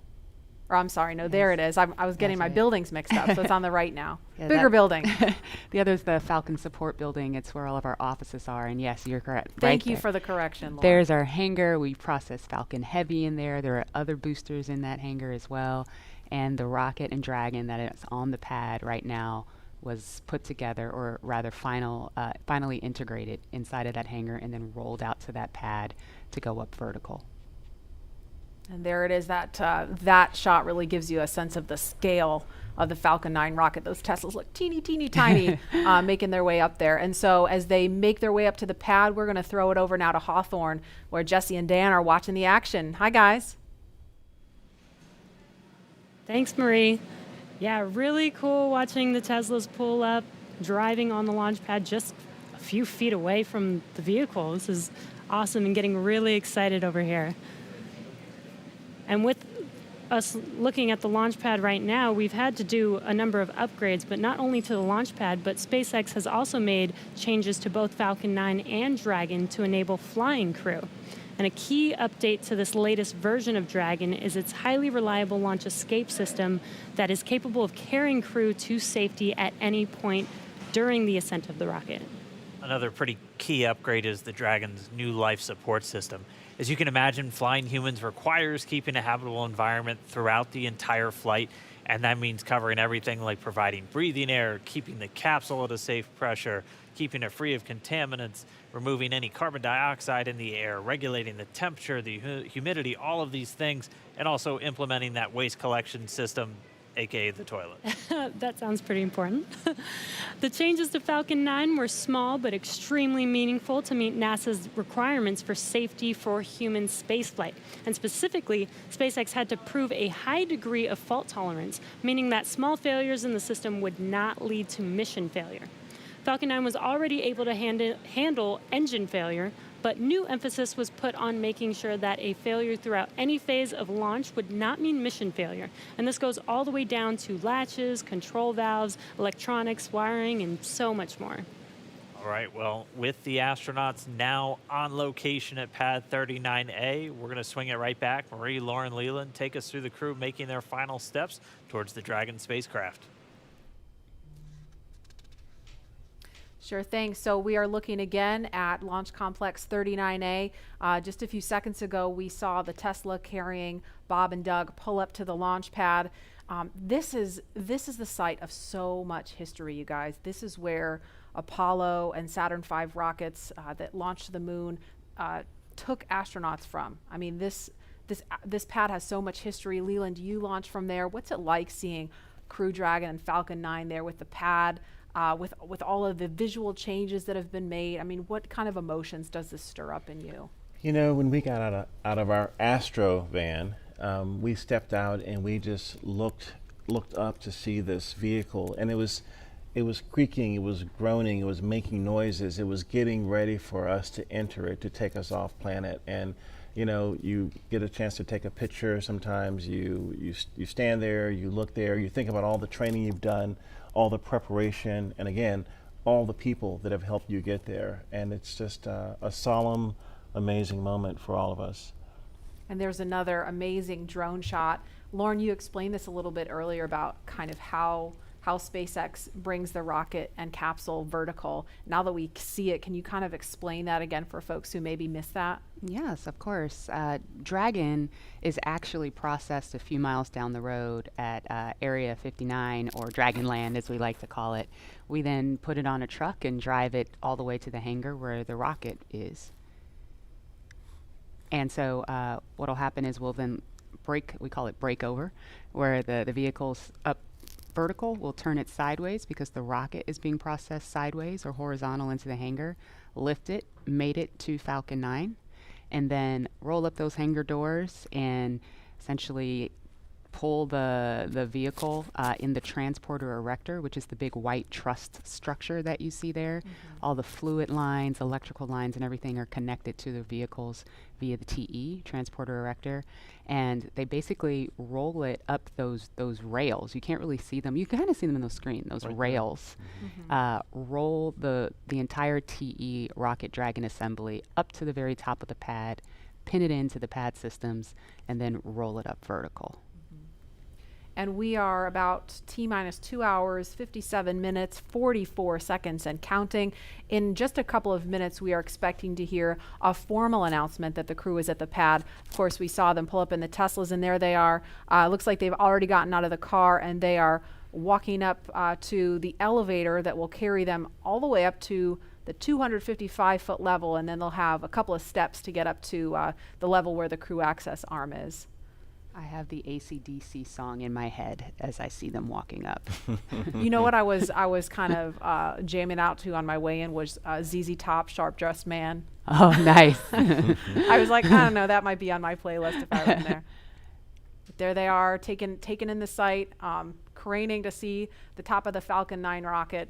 Or I'm sorry, no, there it is. I was getting my buildings mixed up, so it's on the right now. Yeah, bigger building. The other is the Falcon support building. It's where all of our offices are, and yes, you're correct. Thank you for the correction, Laura. There's our hangar. We process Falcon Heavy in there. There are other boosters in that hangar as well. And the rocket and Dragon that is on the pad right now was put together, or rather finally integrated inside of that hangar and then rolled out to that pad to go up vertical. And there it is. That shot really gives you a sense of the scale of the Falcon 9 rocket. Those Teslas look teeny, teeny, tiny, making their way up there. And so as they make their way up to the pad, we're going to throw it over now to Hawthorne, where Jesse and Dan are watching the action. Hi, guys. Thanks, Marie. Yeah, really cool watching the Teslas pull up, driving on the launch pad just a few feet away from the vehicle. This is awesome and getting really excited over here. And with us looking at the launch pad right now, we've had to do a number of upgrades, but not only to the launch pad, but SpaceX has also made changes to both Falcon 9 and Dragon to enable flying crew. And a key update to this latest version of Dragon is its highly reliable launch escape system that is capable of carrying crew to safety at any point during the ascent of the rocket. another pretty key upgrade is the Dragon's new life support system. As you can imagine, flying humans requires keeping a habitable environment throughout the entire flight, and that means covering everything like providing breathing air, keeping the capsule at a safe pressure, keeping it free of contaminants, removing any carbon dioxide in the air, regulating the temperature, the humidity, all of these things, and also implementing that waste collection system, aka the toilet. That sounds pretty important. The changes to Falcon 9 were small but extremely meaningful to meet NASA's requirements for safety for human spaceflight. And specifically, SpaceX had to prove a high degree of fault tolerance, meaning that small failures in the system would not lead to mission failure. Falcon 9 was already able to handle engine failure, but new emphasis was put on making sure that a failure throughout any phase of launch would not mean mission failure. And this goes all the way down to latches, control valves, electronics, wiring, and so much more. All right, well, with the astronauts now on location at Pad 39A, we're going to swing it right back. Marie, Lauren, Leland, take us through the crew making their final steps towards the Dragon spacecraft. Sure thing. So we are looking again at Launch Complex 39A. Just a few seconds ago, we saw the Tesla carrying Bob and Doug pull up to the launch pad. This is the site of so much history, you guys. This is where Apollo and Saturn V rockets that launched to the moon took astronauts from. I mean, this pad has so much history. Leland, you launched from there. What's it like seeing Crew Dragon and Falcon 9 there with the pad? With all of the visual changes that have been made? I mean, what kind of emotions does this stir up in you? You know, when we got out of our Astro van, we stepped out and we just looked up to see this vehicle, and it was creaking, it was groaning, it was making noises, it was getting ready for us to enter it, to take us off planet. And you know, you get a chance to take a picture. Sometimes you stand there, you look there, you think about all the training you've done, all the preparation, and again, all the people that have helped you get there. And it's just a solemn, amazing moment for all of us. And there's another amazing drone shot. Lauren, you explained this a little bit earlier about kind of how SpaceX brings the rocket and capsule vertical. Now that we see it, can you kind of explain that again for folks who maybe missed that? Yes, of course. Dragon is actually processed a few miles down the road at Area 59, or Dragonland as we like to call it. We then put it on a truck and drive it all the way to the hangar where the rocket is. And so what'll happen is we'll then we call it breakover, where the vehicle's up vertical, we'll turn it sideways because the rocket is being processed sideways or horizontal into the hangar, lift it, mate it to Falcon 9, and then roll up those hangar doors and essentially pull the vehicle in the transporter erector, which is the big white truss structure that you see there. All the fluid lines, electrical lines, and everything are connected to the vehicles via the TE, transporter erector. And they basically roll it up those rails. You can't really see them. You kind of see them in the screen, those rails. Roll the entire TE Rocket Dragon assembly up to the very top of the pad, pin it into the pad systems, and then roll it up vertical. And we are about T-minus 2 hours, 57 minutes, 44 seconds and counting. In just a couple of minutes, we are expecting to hear a formal announcement that the crew is at the pad. Of course, we saw them pull up in the Teslas, and there they are. Looks like they've already gotten out of the car, and they are walking up to the elevator that will carry them all the way up to the 255-foot level, and then they'll have a couple of steps to get up to the level where the crew access arm is. I have the AC/DC song in my head as I see them walking up. You know what I was kind of jamming out to on my way in was ZZ Top, Sharp Dressed Man. Oh, nice. I was like, I don't know, that might be on my playlist if I were in there. But there they are, taken in the sight, craning to see the top of the Falcon 9 rocket.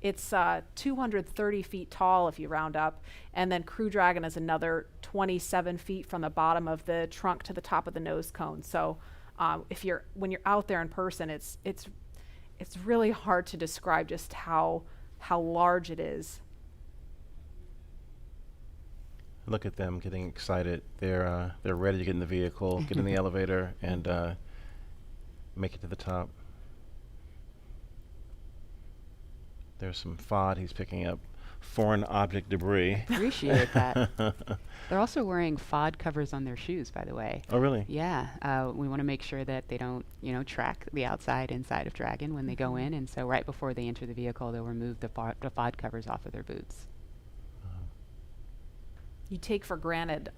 It's 230 feet tall if you round up, and then Crew Dragon is another 27 feet from the bottom of the trunk to the top of the nose cone. So when you're out there in person, it's really hard to describe just how large it is. Look at them getting excited. They're ready to get in the vehicle, get in the elevator, and make it to the top. There's some FOD he's picking up foreign object debris. Appreciate that. They're also wearing FOD covers on their shoes, by the way. Oh, really? Yeah. We want to make sure that they don't, track the outside, inside of Dragon when they go in. And so right before they enter the vehicle, they'll remove the FOD covers off of their boots. You take for granted,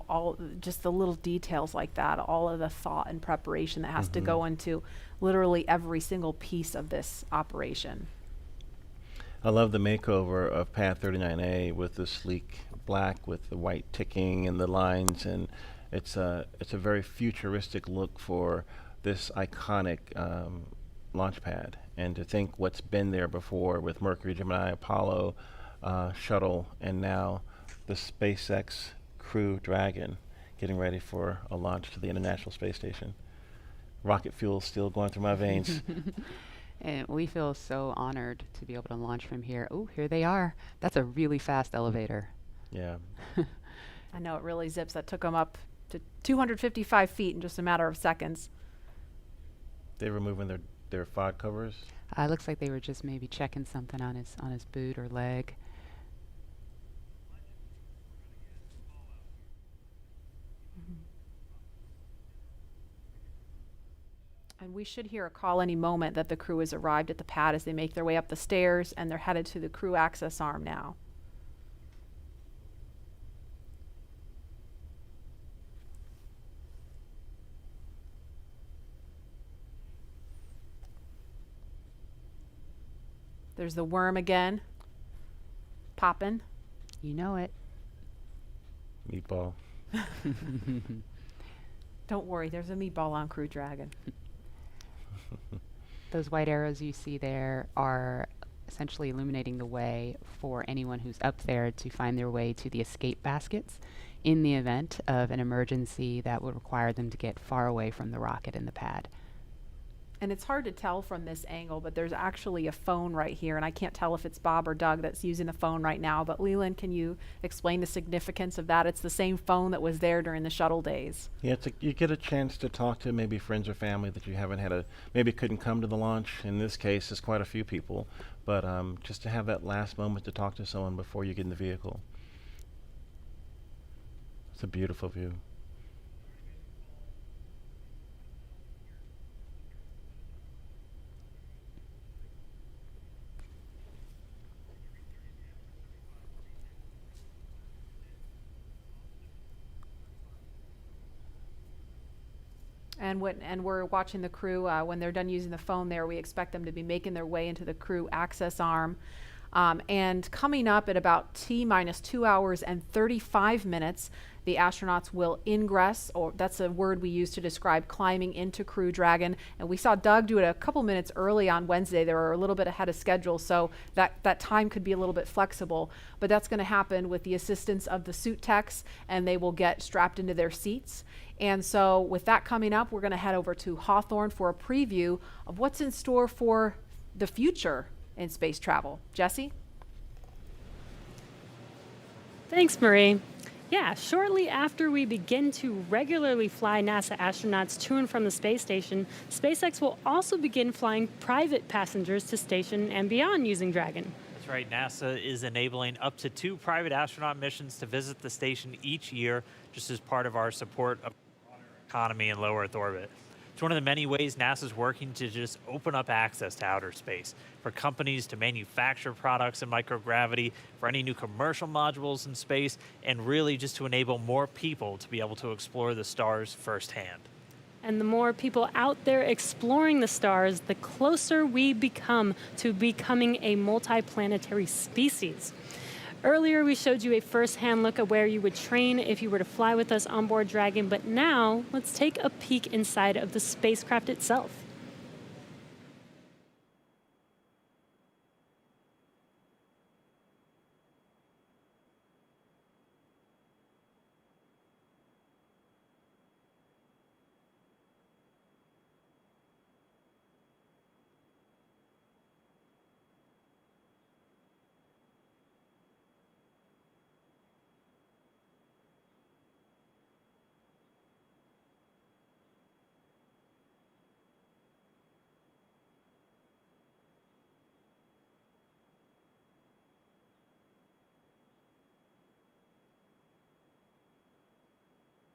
all just the little details like that, all of the thought and preparation that has to go into literally every single piece of this operation. I love the makeover of Pad 39A with the sleek black with the white ticking and the lines, and it's a very futuristic look for this iconic launch pad. And to think what's been there before with Mercury, Gemini, Apollo, shuttle, and now the SpaceX Crew Dragon getting ready for a launch to the International Space Station. Rocket fuel still going through my veins. And we feel so honored to be able to launch from here. Oh, here they are. That's a really fast elevator. Yeah. I know, it really zips. That took them up to 255 feet in just a matter of seconds. They're removing their FOD covers? Looks like they were just maybe checking something on his boot or leg. And we should hear a call any moment that the crew has arrived at the pad as they make their way up the stairs, and they're headed to the crew access arm now. There's the worm again, popping. You know it. Meatball. Don't worry, there's a meatball on Crew Dragon. Those white arrows you see there are essentially illuminating the way for anyone who's up there to find their way to the escape baskets in the event of an emergency that would require them to get far away from the rocket and the pad. And it's hard to tell from this angle, but there's actually a phone right here, and I can't tell if it's Bob or Doug that's using the phone right now, but Leland, can you explain the significance of that? It's the same phone that was there during the shuttle days. Yeah, you get a chance to talk to maybe friends or family that you haven't had maybe couldn't come to the launch. In this case, it's quite a few people, but just to have that last moment to talk to someone before you get in the vehicle. It's a beautiful view. And we're watching the crew when they're done using the phone there. We expect them to be making their way into the crew access arm. And coming up at about T-minus 2 hours and 35 minutes, the astronauts will ingress, or that's a word we use to describe climbing into Crew Dragon. And we saw Doug do it a couple minutes early on Wednesday. They were a little bit ahead of schedule, so that time could be a little bit flexible. But that's going to happen with the assistance of the suit techs, and they will get strapped into their seats. And so with that coming up, we're going to head over to Hawthorne for a preview of what's in store for the future in space travel. Jesse? Thanks, Marie. Yeah, shortly after we begin to regularly fly NASA astronauts to and from the space station, SpaceX will also begin flying private passengers to station and beyond using Dragon. That's right. NASA is enabling up to 2 private astronaut missions to visit the station each year, just as part of our support of the economy in low Earth orbit. It's one of the many ways NASA's working to just open up access to outer space for companies to manufacture products in microgravity, for any new commercial modules in space, and really just to enable more people to be able to explore the stars firsthand. And the more people out there exploring the stars, the closer we become to becoming a multiplanetary species. Earlier, we showed you a first-hand look at where you would train if you were to fly with us on board Dragon, but now let's take a peek inside of the spacecraft itself.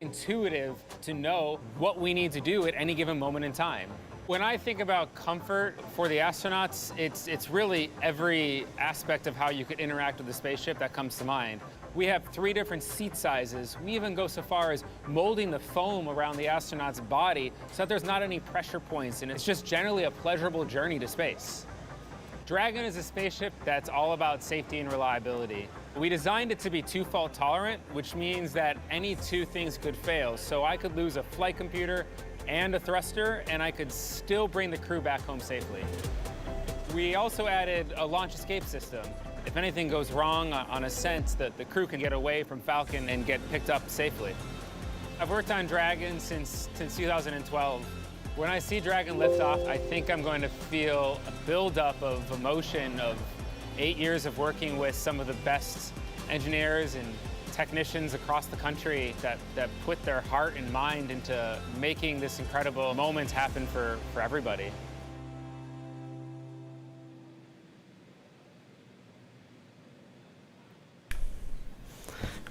Intuitive to know what we need to do at any given moment in time. When I think about comfort for the astronauts, it's really every aspect of how you could interact with the spaceship that comes to mind. We have 3 different seat sizes. We even go so far as molding the foam around the astronaut's body so that there's not any pressure points, and it's just generally a pleasurable journey to space. Dragon is a spaceship that's all about safety and reliability. We designed it to be 2-fault tolerant, which means that any 2 things could fail. So I could lose a flight computer and a thruster, and I could still bring the crew back home safely. We also added a launch escape system. If anything goes wrong on ascent, the crew can get away from Falcon and get picked up safely. I've worked on Dragon since 2012. When I see Dragon lift off, I think I'm going to feel a buildup of emotion of 8 years of working with some of the best engineers and technicians across the country that put their heart and mind into making this incredible moment happen for everybody.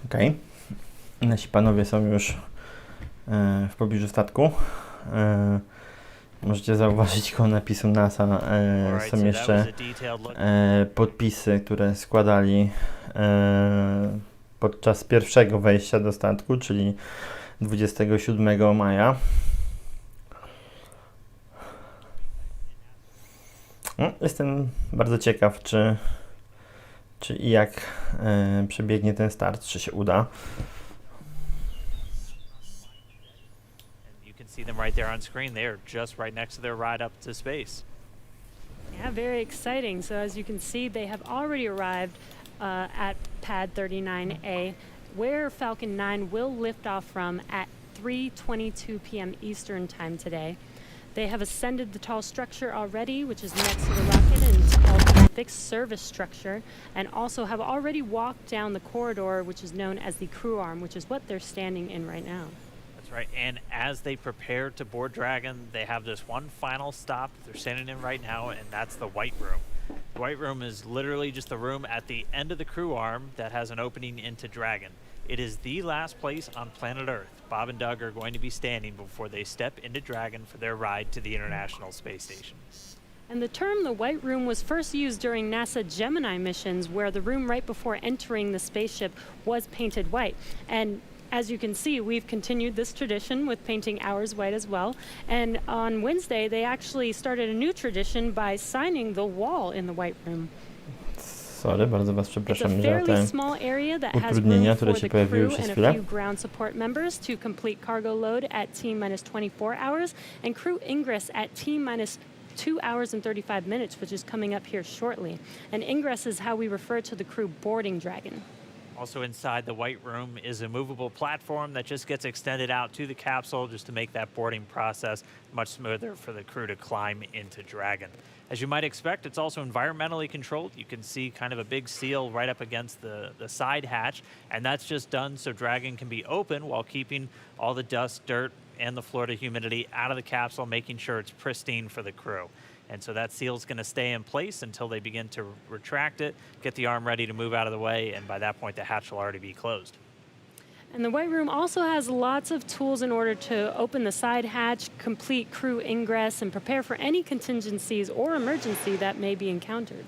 Okej. Nasi panowie są już w pobliżu statku. Możecie zauważyć koło napisu NASA są jeszcze podpisy, które składali podczas pierwszego wejścia do statku, czyli 27 maja. No, jestem bardzo ciekaw, czy i jak przebiegnie ten start, czy się uda. You can see them right there on screen. They are just right next to their ride up to space. Yeah, very exciting. So as you can see, they have already arrived at pad 39A, where Falcon 9 will lift off from at 3:22 p.m. Eastern Time today. They have ascended the tall structure already, which is next to the rocket, and it's called the fixed service structure, and also have already walked down the corridor, which is known as the crew arm, which is what they're standing in right now. That's right. And as they prepare to board Dragon, they have this one final stop they're standing in right now, and that's the White Room. The White Room is literally just the room at the end of the crew arm that has an opening into Dragon. It is the last place on planet Earth Bob and Doug are going to be standing before they step into Dragon for their ride to the International Space Station. And the term the White Room was first used during NASA Gemini missions, where the room right before entering the spaceship was painted white. And as you can see, we've continued this tradition with painting ours white as well. And on Wednesday, they actually started a new tradition by signing the wall in the White Room. Sorry, bardzo Was przepraszam za te utrudnienia, które się pojawiły przez chwilę. Few ground support members to complete cargo load at T-24 hours and crew ingress at T-2 hours and 35 minutes, which is coming up here shortly. And ingress is how we refer to the crew boarding Dragon. Also inside the White Room is a movable platform that just gets extended out to the capsule just to make that boarding process much smoother for the crew to climb into Dragon. As you might expect, it's also environmentally controlled. You can see kind of a big seal right up against the side hatch, and that's just done so Dragon can be open while keeping all the dust, dirt, and the Florida humidity out of the capsule, making sure it's pristine for the crew. And so that seal is going to stay in place until they begin to retract it, get the arm ready to move out of the way, and by that point the hatch will already be closed. And the White Room also has lots of tools in order to open the side hatch, complete crew ingress, and prepare for any contingencies or emergency that may be encountered.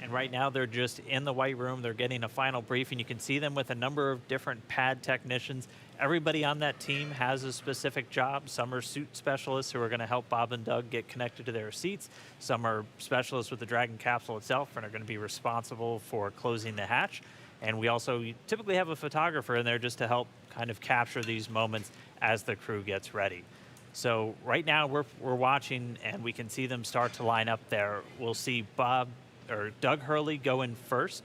And right now they're just in the White Room. They're getting a final briefing. You can see them with a number of different pad technicians. Everybody on that team has a specific job. Some are suit specialists who are going to help Bob and Doug get connected to their seats. Some are specialists with the Dragon capsule itself and are going to be responsible for closing the hatch. And we also typically have a photographer in there just to help kind of capture these moments as the crew gets ready. So right now we're watching, and we can see them start to line up there. We'll see Doug Hurley go in first,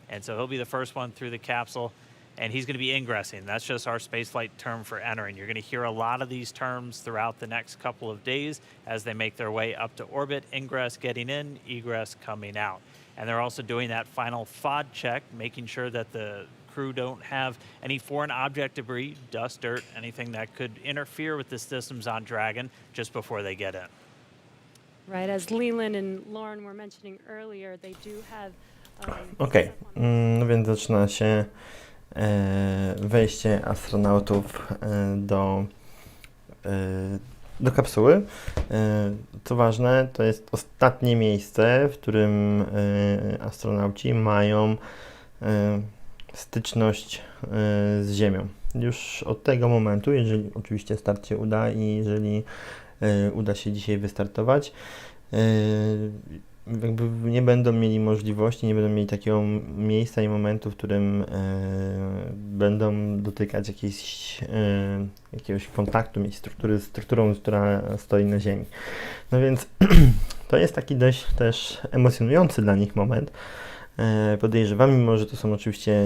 and so he'll be the first one through the capsule, and he's going to be ingressing. That's just our spaceflight term for entering. You're going to hear a lot of these terms throughout the next couple of days as they make their way up to orbit. Ingress getting in, egress coming out. And they're also doing that final FOD check, making sure that the crew don't have any foreign object debris, dust, dirt, anything that could interfere with the systems on Dragon just before they get in. Right, as Leland and Lauren were mentioning earlier, they do have... Okej, no więc zaczyna się wejście astronautów do kapsuły. Co ważne, to jest ostatnie miejsce, w którym astronauci mają styczność z Ziemią. Już od tego momentu, jeżeli oczywiście start się uda i jeżeli uda się dzisiaj wystartować, jakby nie będą mieli możliwości, nie będą mieli takiego miejsca i momentu, w którym będą dotykać jakiegoś kontaktu, mieć strukturą, która stoi na Ziemi. No więc to jest taki dość też emocjonujący dla nich moment. Podejrzewam, mimo że to są oczywiście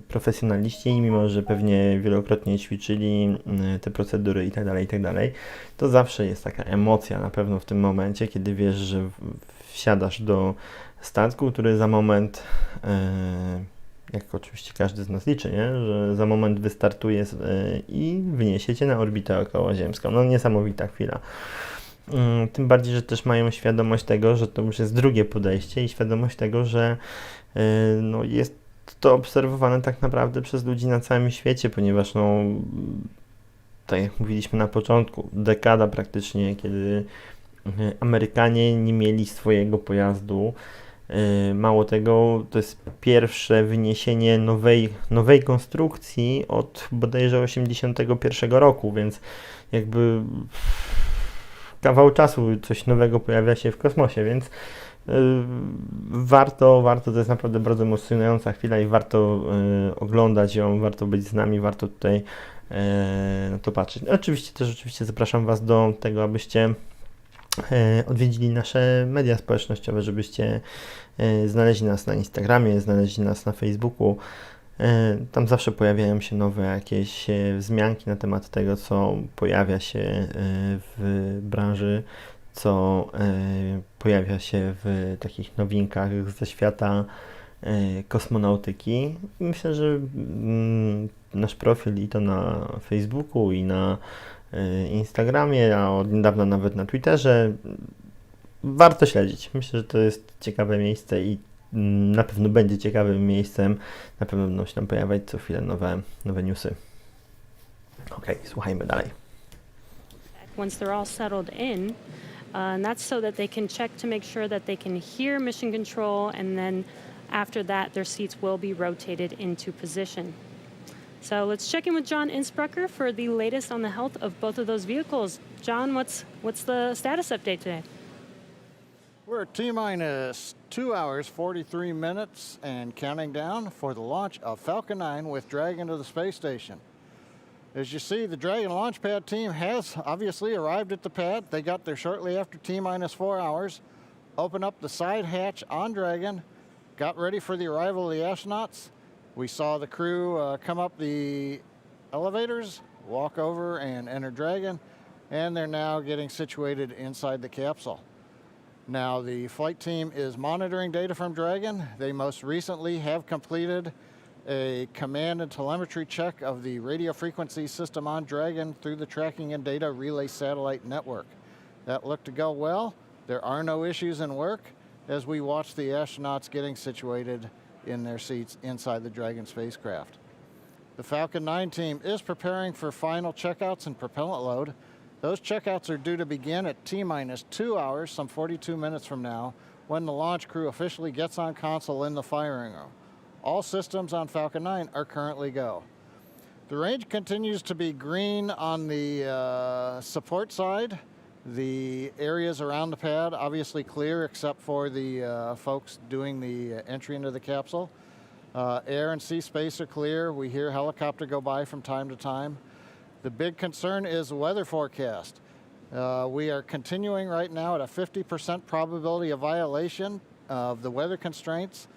profesjonaliści i mimo że pewnie wielokrotnie ćwiczyli te procedury i tak dalej, to zawsze jest taka emocja na pewno w tym momencie, kiedy wiesz, że wsiadasz do statku, który za moment, jak oczywiście każdy z nas liczy, nie? Że za moment wystartuje i wyniesie cię na orbitę okołoziemską. No niesamowita chwila. Tym bardziej, że też mają świadomość tego, że to już jest drugie podejście i świadomość tego, że no, jest to obserwowane tak naprawdę przez ludzi na całym świecie, ponieważ no, tak jak mówiliśmy na początku, dekada praktycznie, kiedy Amerykanie nie mieli swojego pojazdu. Mało tego, to jest pierwsze wyniesienie nowej konstrukcji od bodajże 1981 roku, więc jakby kawał czasu coś nowego pojawia się w kosmosie, więc warto, to jest naprawdę bardzo emocjonująca chwila i warto oglądać ją, warto być z nami, warto tutaj na to patrzeć. Oczywiście zapraszam Was do tego, abyście odwiedzili nasze media społecznościowe, żebyście znaleźli nas na Instagramie, znaleźli nas na Facebooku. Tam zawsze pojawiają się nowe jakieś wzmianki na temat tego, co pojawia się w branży, co pojawia się w takich nowinkach ze świata kosmonautyki. Myślę, że nasz profil i to na Facebooku i na Instagramie, a od niedawna nawet na Twitterze, warto śledzić. Myślę, że to jest ciekawe miejsce i na pewno będzie ciekawym miejscem. Na pewno będą się tam pojawiać co chwilę nowe newsy. Okej, słuchajmy dalej. Once they're all settled in, and that's so that they can check to make sure that they can hear mission control, and then after that their seats will be rotated into position. So let's check in with John Innsbrucker for the latest on the health of both of those vehicles. John, what's the status update today? We're at T-minus 2 hours, 43 minutes and counting down for the launch of Falcon 9 with Dragon to the space station. As you see, the Dragon launch pad team has obviously arrived at the pad. They got there shortly after T-minus 4 hours, opened up the side hatch on Dragon, got ready for the arrival of the astronauts. We saw the crew come up the elevators, walk over and enter Dragon, and they're now getting situated inside the capsule. Now the flight team is monitoring data from Dragon. They most recently have completed a command and telemetry check of the radio frequency system on Dragon through the tracking and data relay satellite network. That looked to go well. There are no issues in work as we watch the astronauts getting situated in their seats inside the Dragon spacecraft. The Falcon 9 team is preparing for final checkouts and propellant load. Those checkouts are due to begin at T-minus 2 hours, some 42 minutes from now, when the launch crew officially gets on console in the firing room. All systems on Falcon 9 are currently go. The range continues to be green on the support side. The areas around the pad obviously clear except for the folks doing the entry into the capsule. Air and sea space are clear. We hear helicopter go by from time to time. The big concern is the weather forecast. We are continuing right now at a 50% probability of violation of the weather constraints.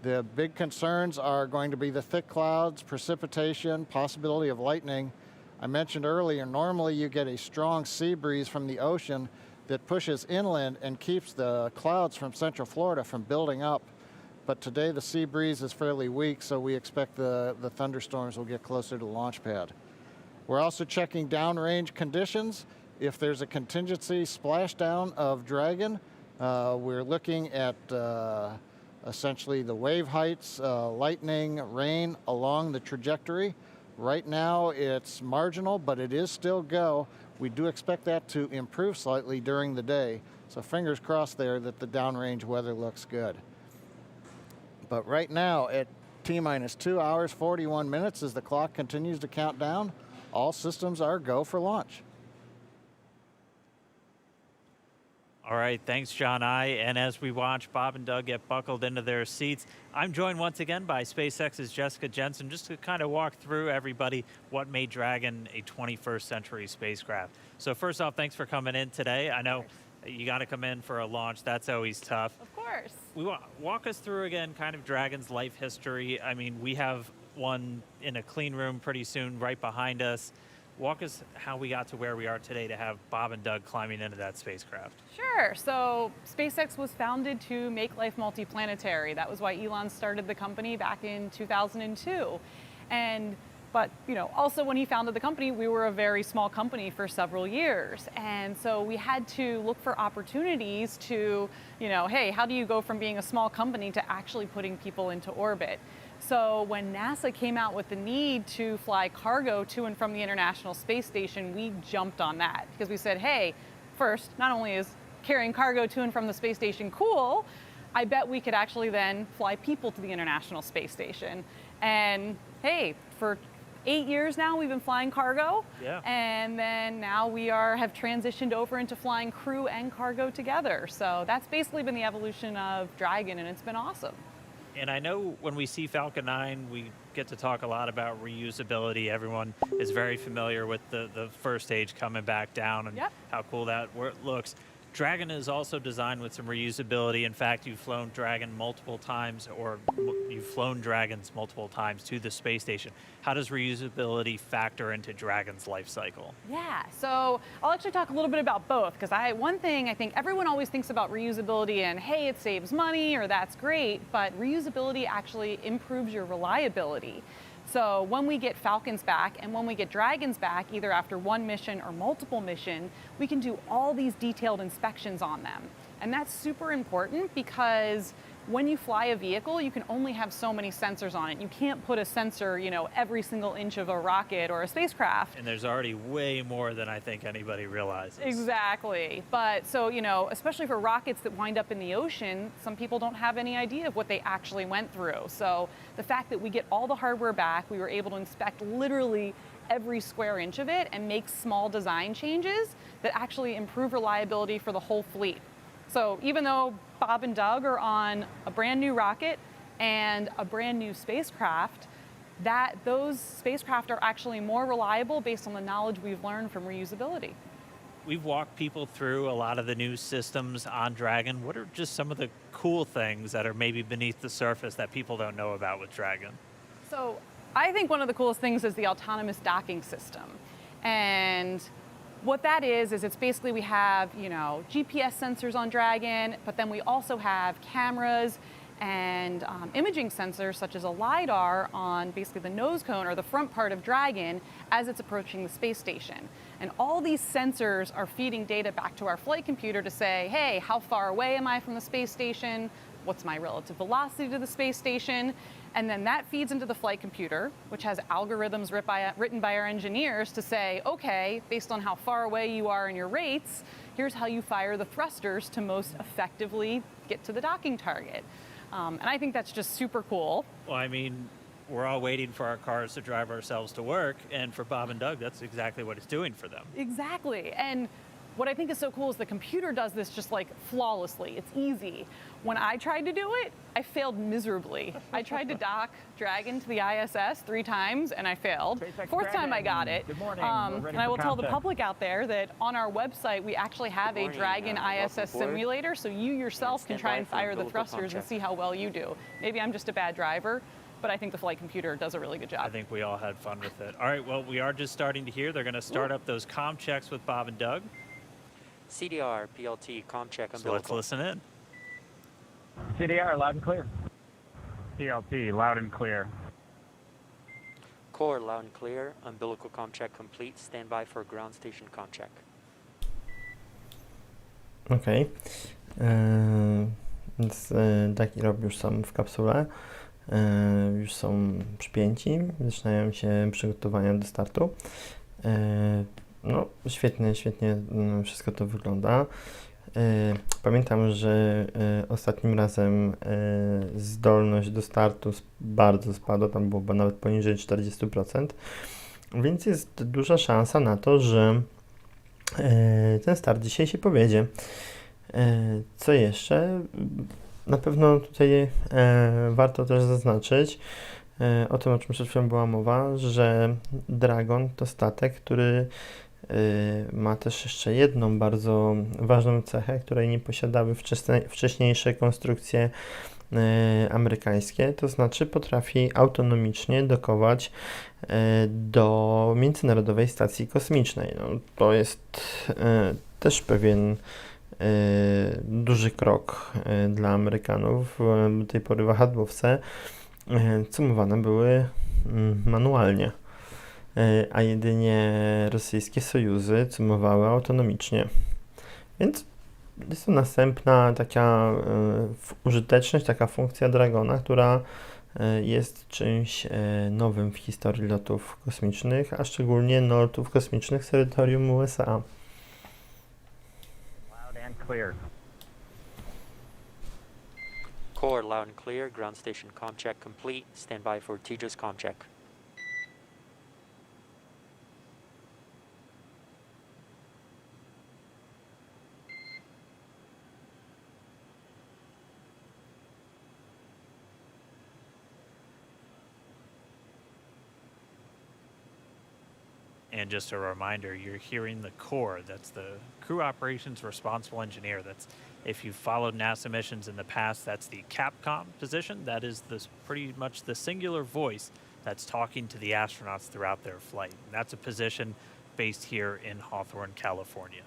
The big concerns are going to be the thick clouds, precipitation, possibility of lightning. I mentioned earlier, normally you get a strong sea breeze from the ocean that pushes inland and keeps the clouds from Central Florida from building up. But today the sea breeze is fairly weak, so we expect the thunderstorms will get closer to the launch pad. We're also checking downrange conditions. If there's a contingency splashdown of Dragon, we're looking at essentially the wave heights, lightning, rain along the trajectory. Right now it's marginal, but it is still go. We do expect that to improve slightly during the day. So fingers crossed there that the downrange weather looks good. But right now at T-minus 2 hours, 41 minutes as the clock continues to count down, all systems are go for launch. All right, thanks, John I. And as we watch Bob and Doug get buckled into their seats, I'm joined once again by SpaceX's Jessica Jensen, just to kind of walk through everybody what made Dragon a 21st century spacecraft. So first off, thanks for coming in today. I know you got to come in for a launch. That's always tough. Of course. Walk us through again kind of Dragon's life history. I mean, we have one in a clean room pretty soon right behind us. Walk us how we got to where we are today to have Bob and Doug climbing into that spacecraft. Sure. So SpaceX was founded to make life multiplanetary. That was why Elon started the company back in 2002. But also when he founded the company, we were a very small company for several years. And so we had to look for opportunities to, hey, how do you go from being a small company to actually putting people into orbit? So when NASA came out with the need to fly cargo to and from the International Space Station, we jumped on that because we said, hey, first, not only is carrying cargo to and from the space station cool, I bet we could actually then fly people to the International Space Station. And hey, for 8 years now, we've been flying cargo. Yeah. And then now we have transitioned over into flying crew and cargo together. So that's basically been the evolution of Dragon, and it's been awesome. And I know when we see Falcon 9, we get to talk a lot about reusability. Everyone is very familiar with the first stage coming back down and how cool that looks. Dragon is also designed with some reusability. In fact, you've flown Dragon multiple times, or you've flown Dragons multiple times to the space station. How does reusability factor into Dragon's life cycle? Yeah, so I'll actually talk a little bit about both, because one thing I think everyone always thinks about reusability and, hey, it saves money, or that's great, but reusability actually improves your reliability. So when we get Falcons back and when we get Dragons back, either after one mission or multiple mission, we can do all these detailed inspections on them. And that's super important because when you fly a vehicle, you can only have so many sensors on it. You can't put a sensor, every single inch of a rocket or a spacecraft. And there's already way more than I think anybody realizes. Exactly. But so, especially for rockets that wind up in the ocean, some people don't have any idea of what they actually went through. So the fact that we get all the hardware back, we were able to inspect literally every square inch of it and make small design changes that actually improve reliability for the whole fleet. So even though Bob and Doug are on a brand new rocket and a brand new spacecraft, those spacecraft are actually more reliable based on the knowledge we've learned from reusability. We've walked people through a lot of the new systems on Dragon. What are just some of the cool things that are maybe beneath the surface that people don't know about with Dragon? So I think one of the coolest things is the autonomous docking system. And what that is it's basically we have, GPS sensors on Dragon, but then we also have cameras and imaging sensors such as a LiDAR on basically the nose cone or the front part of Dragon as it's approaching the space station. And all these sensors are feeding data back to our flight computer to say, hey, how far away am I from the space station? What's my relative velocity to the space station? And then that feeds into the flight computer, which has algorithms written by our engineers to say, okay, based on how far away you are in your rates, here's how you fire the thrusters to most effectively get to the docking target. And I think that's just super cool. Well, I mean, we're all waiting for our cars to drive ourselves to work, and for Bob and Doug, that's exactly what it's doing for them. Exactly. And what I think is so cool is the computer does this just like flawlessly. It's easy. When I tried to do it, I failed miserably. I tried to dock Dragon to the ISS 3 times and I failed. Fourth time I got it. Good morning. And I will tell the public out there that on our website, we actually have a Dragon ISS simulator, so you yourself can try and fire the thrusters and see how well you do. Maybe I'm just a bad driver, but I think the flight computer does a really good job. I think we all had fun with it. All right, well, we are just starting to hear. They're going to start up those comm checks with Bob and Doug. CDR, PLT, comm check, so let's listen in. CDR, loud and clear. PLT, loud and clear. Core, loud and clear. Umbilical comm check complete. Stand by for ground station comm check. Okej. więc Duck i Rob już są w kapsule, już są przypięci, zaczynają się przygotowania do startu. No, świetnie wszystko to wygląda. Pamiętam, że ostatnim razem zdolność do startu bardzo spadła, tam było nawet poniżej 40%, więc jest duża szansa na to, że ten start dzisiaj się powiedzie. Co jeszcze? Na pewno tutaj warto też zaznaczyć o tym, o czym przed chwilą była mowa, że Dragon to statek, który ma też jeszcze jedną bardzo ważną cechę, której nie posiadały wcześniejsze konstrukcje amerykańskie, to znaczy potrafi autonomicznie dokować do Międzynarodowej Stacji Kosmicznej. No, to jest też pewien duży krok dla Amerykanów. Do tej pory wahadłowce cumowane były manualnie, a jedynie rosyjskie sojuzy cumowały autonomicznie. Więc jest to następna taka użyteczność, taka funkcja Dragona, która jest czymś nowym w historii lotów kosmicznych, a szczególnie lotów kosmicznych z terytorium USA. Loud and clear. Core loud and clear. Ground station comm check complete. Stand by for Tejas comm check. And just a reminder, you're hearing the core. That's the crew operations responsible engineer. That's, if you've followed NASA missions in the past, that's the Capcom position. That is pretty much the singular voice that's talking to the astronauts throughout their flight. And that's a position based here in Hawthorne, California.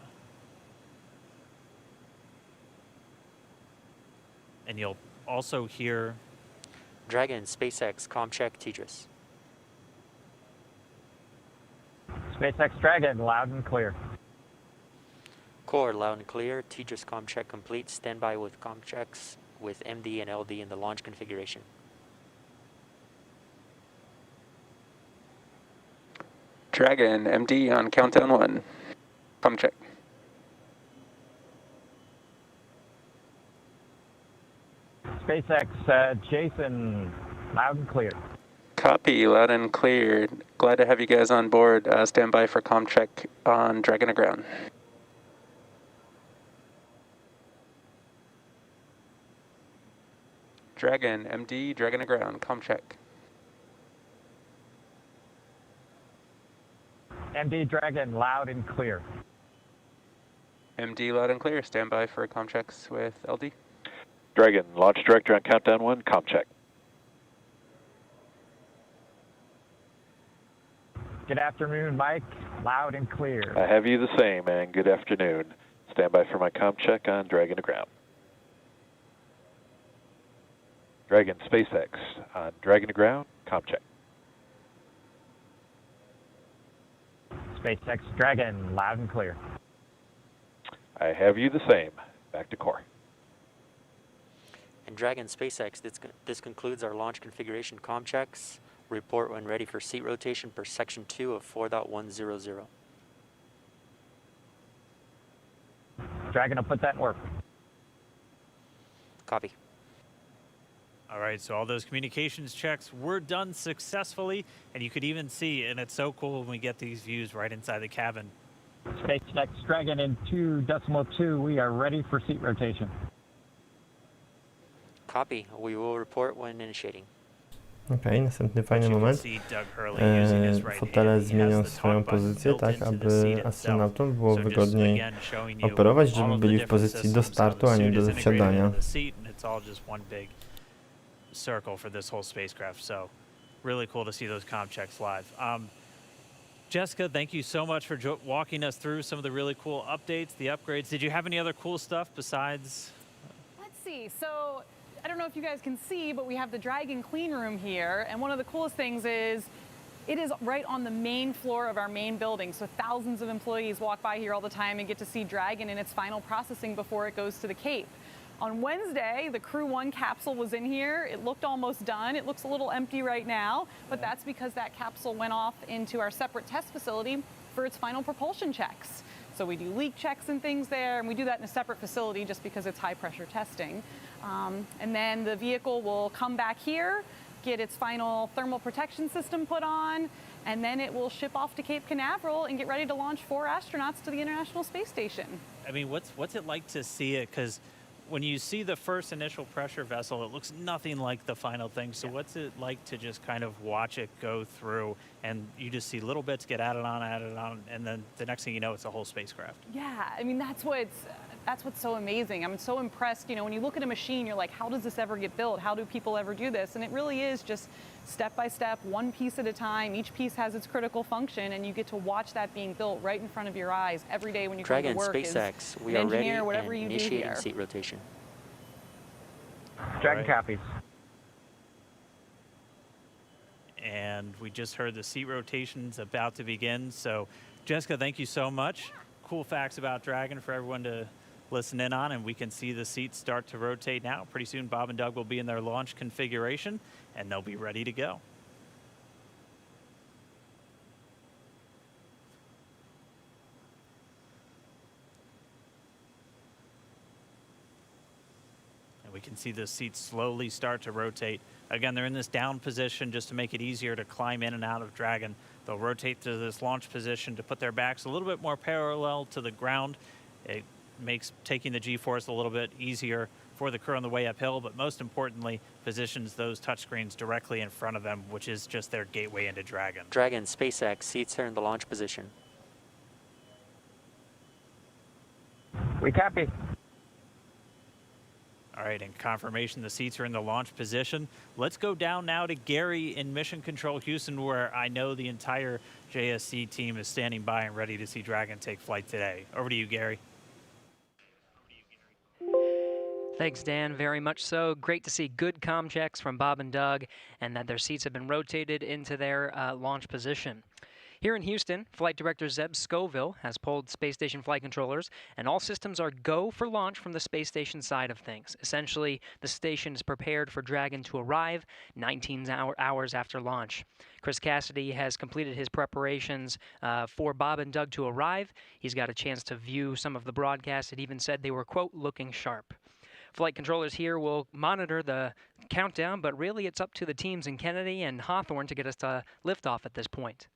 And you'll also hear Dragon, SpaceX, comm check, Tejas. SpaceX Dragon, loud and clear. Core loud and clear. Tejas comm check complete. Stand by with comm checks with MD and LD in the launch configuration. Dragon, MD on countdown 1. Comm check. SpaceX Jason, loud and clear. Copy, loud and clear. Glad to have you guys on board. Stand by for comm check on Dragon aground. Dragon, MD, Dragon aground, comm check. MD Dragon, loud and clear. MD, loud and clear. Stand by for comm checks with LD. Dragon, launch director on countdown 1, comm check. Good afternoon, Mike. Loud and clear. I have you the same, and good afternoon. Stand by for my comm check on Dragon aground. Dragon, SpaceX on Dragon aground, comm check. SpaceX Dragon, loud and clear. I have you the same. Back to core. And Dragon, SpaceX, this concludes our launch configuration comm checks. Report when ready for seat rotation per section 2 of 4.100. Dragon will put that in work. Copy. All right, so all those communications checks were done successfully, and you could even see, and it's so cool when we get these views right inside the cabin. SpaceX Dragon in 2.2, we are ready for seat rotation. Copy. We will report when initiating. Okej, następny fajny moment. Fotele zmienią swoją pozycję tak, aby astronautom było wygodniej operować, żeby byli w pozycji do startu, a nie do wsiadania. Circle for this whole spacecraft, so really cool to see those comm checks live. Jessica, thank you so much for walking us through some of the really cool updates, the upgrades. Did you have any other cool stuff besides? Let's see. So I don't know if you guys can see, but we have the Dragon clean room here, and one of the coolest things is it is right on the main floor of our main building, so thousands of employees walk by here all the time and get to see Dragon in its final processing before it goes to the Cape. On Wednesday, the Crew 1 capsule was in here. It looked almost done. It looks a little empty right now, but that's because that capsule went off into our separate test facility for its final propulsion checks. So we do leak checks and things there, and we do that in a separate facility just because it's high pressure testing. And then the vehicle will come back here, get its final thermal protection system put on, and then it will ship off to Cape Canaveral and get ready to launch 4 astronauts to the International Space Station. I mean, what's it like to see it? Because when you see the first initial pressure vessel, it looks nothing like the final thing. So what's it like to just kind of watch it go through, and you just see little bits get added on, and then the next thing you know, it's a whole spacecraft? Yeah, I mean, that's what's so amazing. I'm so impressed. You know, when you look at a machine, you're like, how does this ever get built? How do people ever do this? And it really is just step by step, one piece at a time. Each piece has its critical function, and you get to watch that being built right in front of your eyes every day when you come to work. SpcaeX, we an are ready engineer, whatever and you do initiating here. seat rotation. Dragon copies. And we just heard the seat rotation's about to begin. So, Jessica, thank you so much. Cool facts about Dragon for everyone to listen in on, and we can see the seats start to rotate now. Pretty soon, Bob and Doug will be in their launch configuration, and they'll be ready to go. And we can see the seats slowly start to rotate. Again, they're in this down position just to make it easier to climb in and out of Dragon. They'll rotate to this launch position to put their backs a little bit more parallel to the ground. It makes taking the G-force a little bit easier for the crew on the way uphill, but most importantly, positions those touchscreens directly in front of them, which is just their gateway into Dragon. Dragon, SpaceX, seats are in the launch position. We copy. All right, and confirmation the seats are in the launch position. Let's go down now to Gary in Mission Control Houston, where I know the entire JSC team is standing by and ready to see Dragon take flight today. Over to you, Gary. Thanks, Dan. Very much so. Great to see good comm checks from Bob and Doug, and that their seats have been rotated into their launch position. Here in Houston, Flight Director Zeb Scoville has pulled space station flight controllers, and all systems are go for launch from the space station side of things. Essentially, the station is prepared for Dragon to arrive 19 hours after launch. Chris Cassidy has completed his preparations for Bob and Doug to arrive. He's got a chance to view some of the broadcasts. It even said they were, quote, looking sharp. Flight controllers here will monitor the countdown, but really it's up to the teams in Kennedy and Hawthorne to get us to liftoff at this point.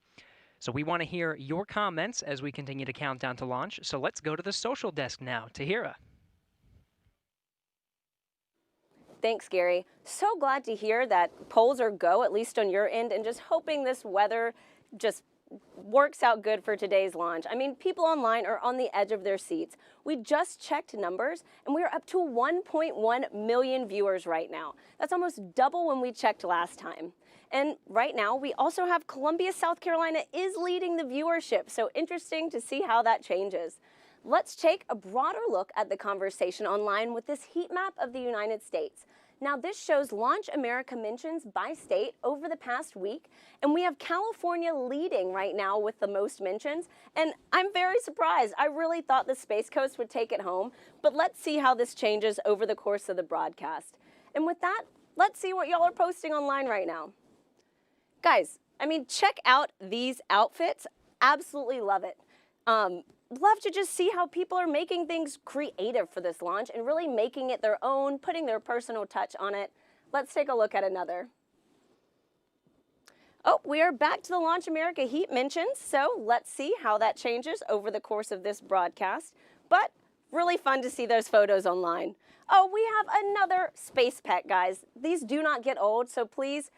So we want to hear your comments as we continue to count down to launch. So let's go to the social desk now. Tahira. Thanks, Gary. So glad to hear that polls are go, at least on your end, and just hoping this weather just works out good for today's launch. I mean, people online are on the edge of their seats. We just checked numbers, and we're up to 1.1 million viewers right now. That's almost double when we checked last time. And right now, we also have Columbia, South Carolina is leading the viewership, so interesting to see how that changes. Let's take a broader look at the conversation online with this heat map of the United States. Now, this shows Launch America mentions by state over the past week, and we have California leading right now with the most mentions, and I'm very surprised. I really thought the Space Coast would take it home, but let's see how this changes over the course of the broadcast. And with that, let's see what y'all are posting online right now. Guys, I mean, check out these outfits. Absolutely love it. Love to just see how people are making things creative for this launch and really making it their own, putting their personal touch on it. Let's take a look at another. Oh, we are back to the Launch America heat mentions, so let's see how that changes over the course of this broadcast. But really fun to see those photos online. Oh, we have another space pet, guys. These do not get old, so please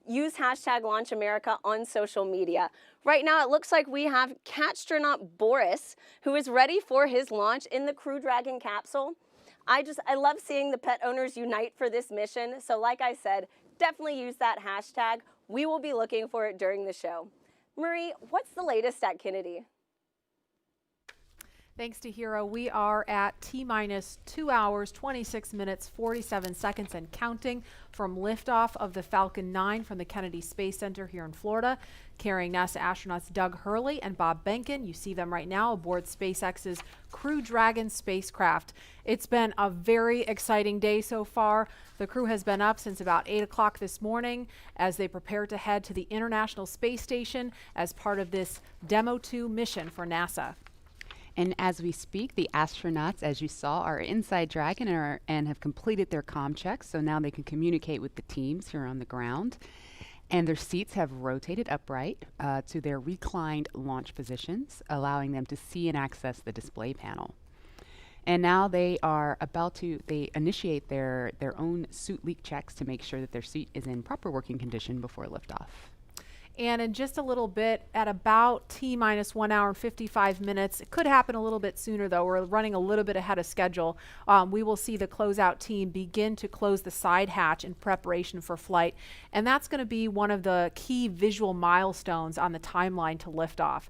use hashtag Launch America on social media. Right now, it looks like we have Catstronaut Boris, who is ready for his launch in the Crew Dragon capsule. I love seeing the pet owners unite for this mission. So like I said, definitely use that hashtag. We will be looking for it during the show. Marie, what's the latest at Kennedy? Thanks to Hero, we are at T-minus 2 hours, 26 minutes, 47 seconds and counting from liftoff of the Falcon 9 from the Kennedy Space Center here in Florida, carrying NASA astronauts Doug Hurley and Bob Behnken. You see them right now aboard SpaceX's Crew Dragon spacecraft. It's been a very exciting day so far. The crew has been up since about 8 o'clock this morning as they prepare to head to the International Space Station as part of this Demo 2 mission for NASA. And as we speak, the astronauts, as you saw, are inside Dragon and have completed their comm checks, so now they can communicate with the teams here on the ground. And their seats have rotated upright to their reclined launch positions, allowing them to see and access the display panel. And now they are about to, they initiate their own suit leak checks to make sure that their suit is in proper working condition before liftoff. And in just a little bit, at about T-minus 1 hour and 55 minutes, it could happen a little bit sooner though, we're running a little bit ahead of schedule, we will see the closeout team begin to close the side hatch in preparation for flight. And that's going to be one of the key visual milestones on the timeline to liftoff.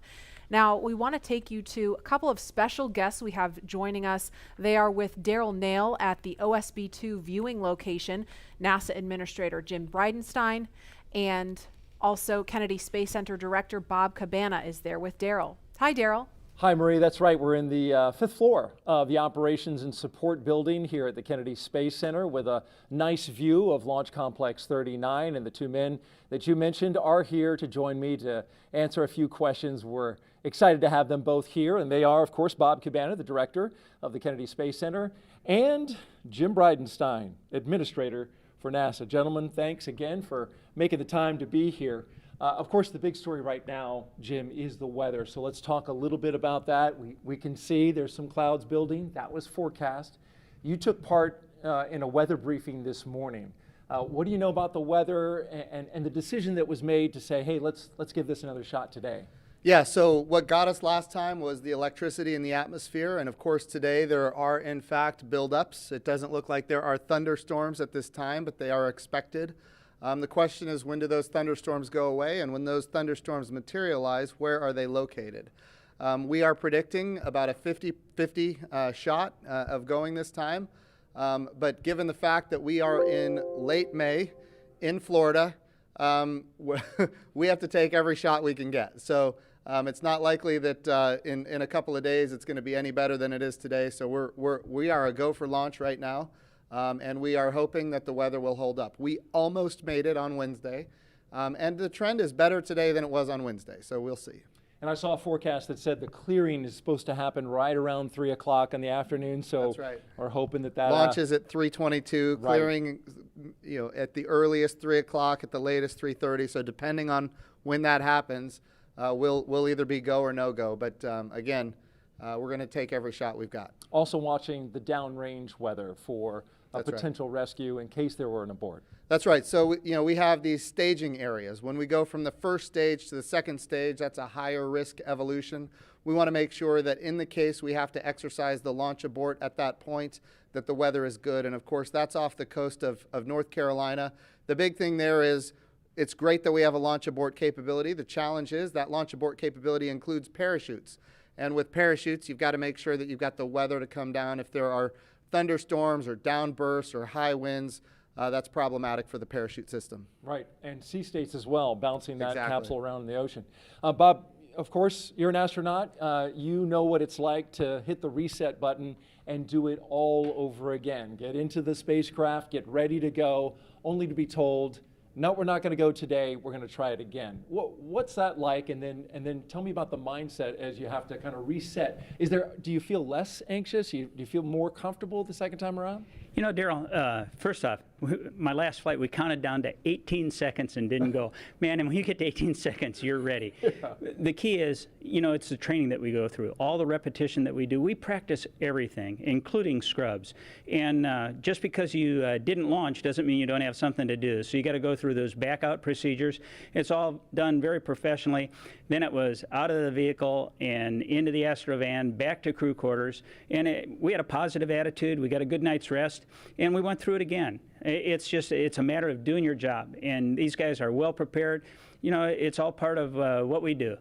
Now, we want to take you to a couple of special guests we have joining us. They are with Leonell at the OSB-2 viewing location, NASA Administrator Jim Bridenstine, and also Kennedy Space Center Director Bob Cabana is there with Daryl. Hi, Daryl. Hi, Marie. That's right. We're in the 5th floor of the Operations and Support Building here at the Kennedy Space Center with a nice view of Launch Complex 39. And the two men that you mentioned are here to join me to answer a few questions. We're excited to have them both here. And they are, of course, Bob Cabana, the Director of the Kennedy Space Center, and Jim Bridenstine, Administrator for NASA. Gentlemen, thanks again for making the time to be here. Of course, the big story right now, Jim, is the weather. So let's talk a little bit about that. We can see there's some clouds building. That was forecast. You took part in a weather briefing this morning. What do you know about the weather and the decision that was made to say, hey, let's give this another shot today? Yeah, so what got us last time was the electricity in the atmosphere, and of course today there are in fact buildups. It doesn't look like there are thunderstorms at this time, but they are expected. The question is, when do those thunderstorms go away, and when those thunderstorms materialize, where are they located? We are predicting about a 50-50 shot of going this time, but given the fact that we are in late May in Florida, we have to take every shot we can get. So it's not likely that in a couple of days it's going to be any better than it is today. So we are a go for launch right now, and we are hoping that the weather will hold up. We almost made it on Wednesday, and the trend is better today than it was on Wednesday. So we'll see. And I saw a forecast that said the clearing is supposed to happen right around 3 o'clock in the afternoon. So that's right. We're hoping that launches at 3:22, right. Clearing, at the earliest 3 o'clock, at the latest 3:30. So depending on when that happens, we'll either be go or no go. But again, we're going to take every shot we've got. Also watching the downrange weather for a That's potential rescue in case there were an abort. That's right. So we have these staging areas. When we go from the first stage to the second stage, that's a higher risk evolution. We want to make sure that in the case we have to exercise the launch abort at that point, that the weather is good. And of course, that's off the coast of North Carolina. The big thing there is it's great that we have a launch abort capability. The challenge is that launch abort capability includes parachutes. And with parachutes, you've got to make sure that you've got the weather to come down. If there are thunderstorms or downbursts or high winds, that's problematic for the parachute system. Right, and sea states as well, bouncing that Exactly. capsule around in the ocean. Bob, of course, you're an astronaut. You know what it's like to hit the reset button and do it all over again. Get into the spacecraft, get ready to go, only to be told, no, we're not going to go today. We're going to try it again. What's that like? And then tell me about the mindset as you have to kind of reset. Do you feel less anxious? Do you feel more comfortable the second time around? You know, Daryl, first off, my last flight, we counted down to 18 seconds and didn't go. Man, and when you get to 18 seconds, you're ready. Yeah. The key is, it's the training that we go through. All the repetition that we do, we practice everything, including scrubs. And just because you didn't launch doesn't mean you don't have something to do. So you got to go through those back out procedures. It's all done very professionally. Then it was out of the vehicle and into the Astrovan, back to crew quarters. And we had a positive attitude. We got a good night's rest. And we went through it again. It's a matter of doing your job. And these guys are well prepared. It's all part of what we do.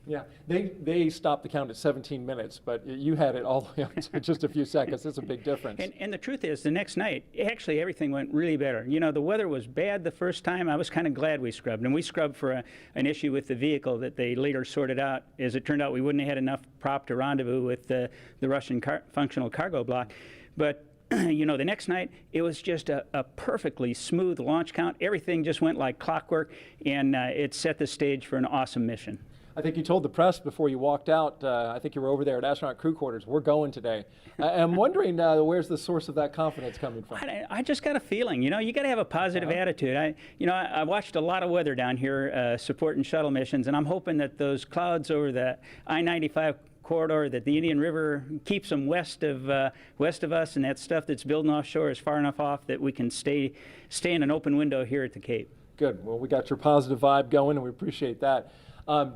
Yeah, they stopped the count at 17 minutes, but you had it all the way up to just a few seconds. That's a big difference. And the truth is, the next night, actually everything went really better. You know, the weather was bad the first time. I was kind of glad we scrubbed. And we scrubbed for an issue with the vehicle that they later sorted out. As it turned out, we wouldn't have had enough prop to rendezvous with the Russian functional cargo block. But you know, the next night, it was just a perfectly smooth launch count. Everything just went like clockwork, and it set the stage for an awesome mission. I think you told the press before you walked out, I think you were over there at astronaut crew quarters, we're going today. I'm wondering where's the source of that confidence coming from? I just got a feeling, you know, you got to have a positive attitude. I watched a lot of weather down here supporting shuttle missions, and I'm hoping that those clouds over the I-95 corridor, that the Indian River keeps them west of us, and that stuff that's building offshore is far enough off that we can stay in an open window here at the Cape. Good. Well, we got your positive vibe going, and we appreciate that.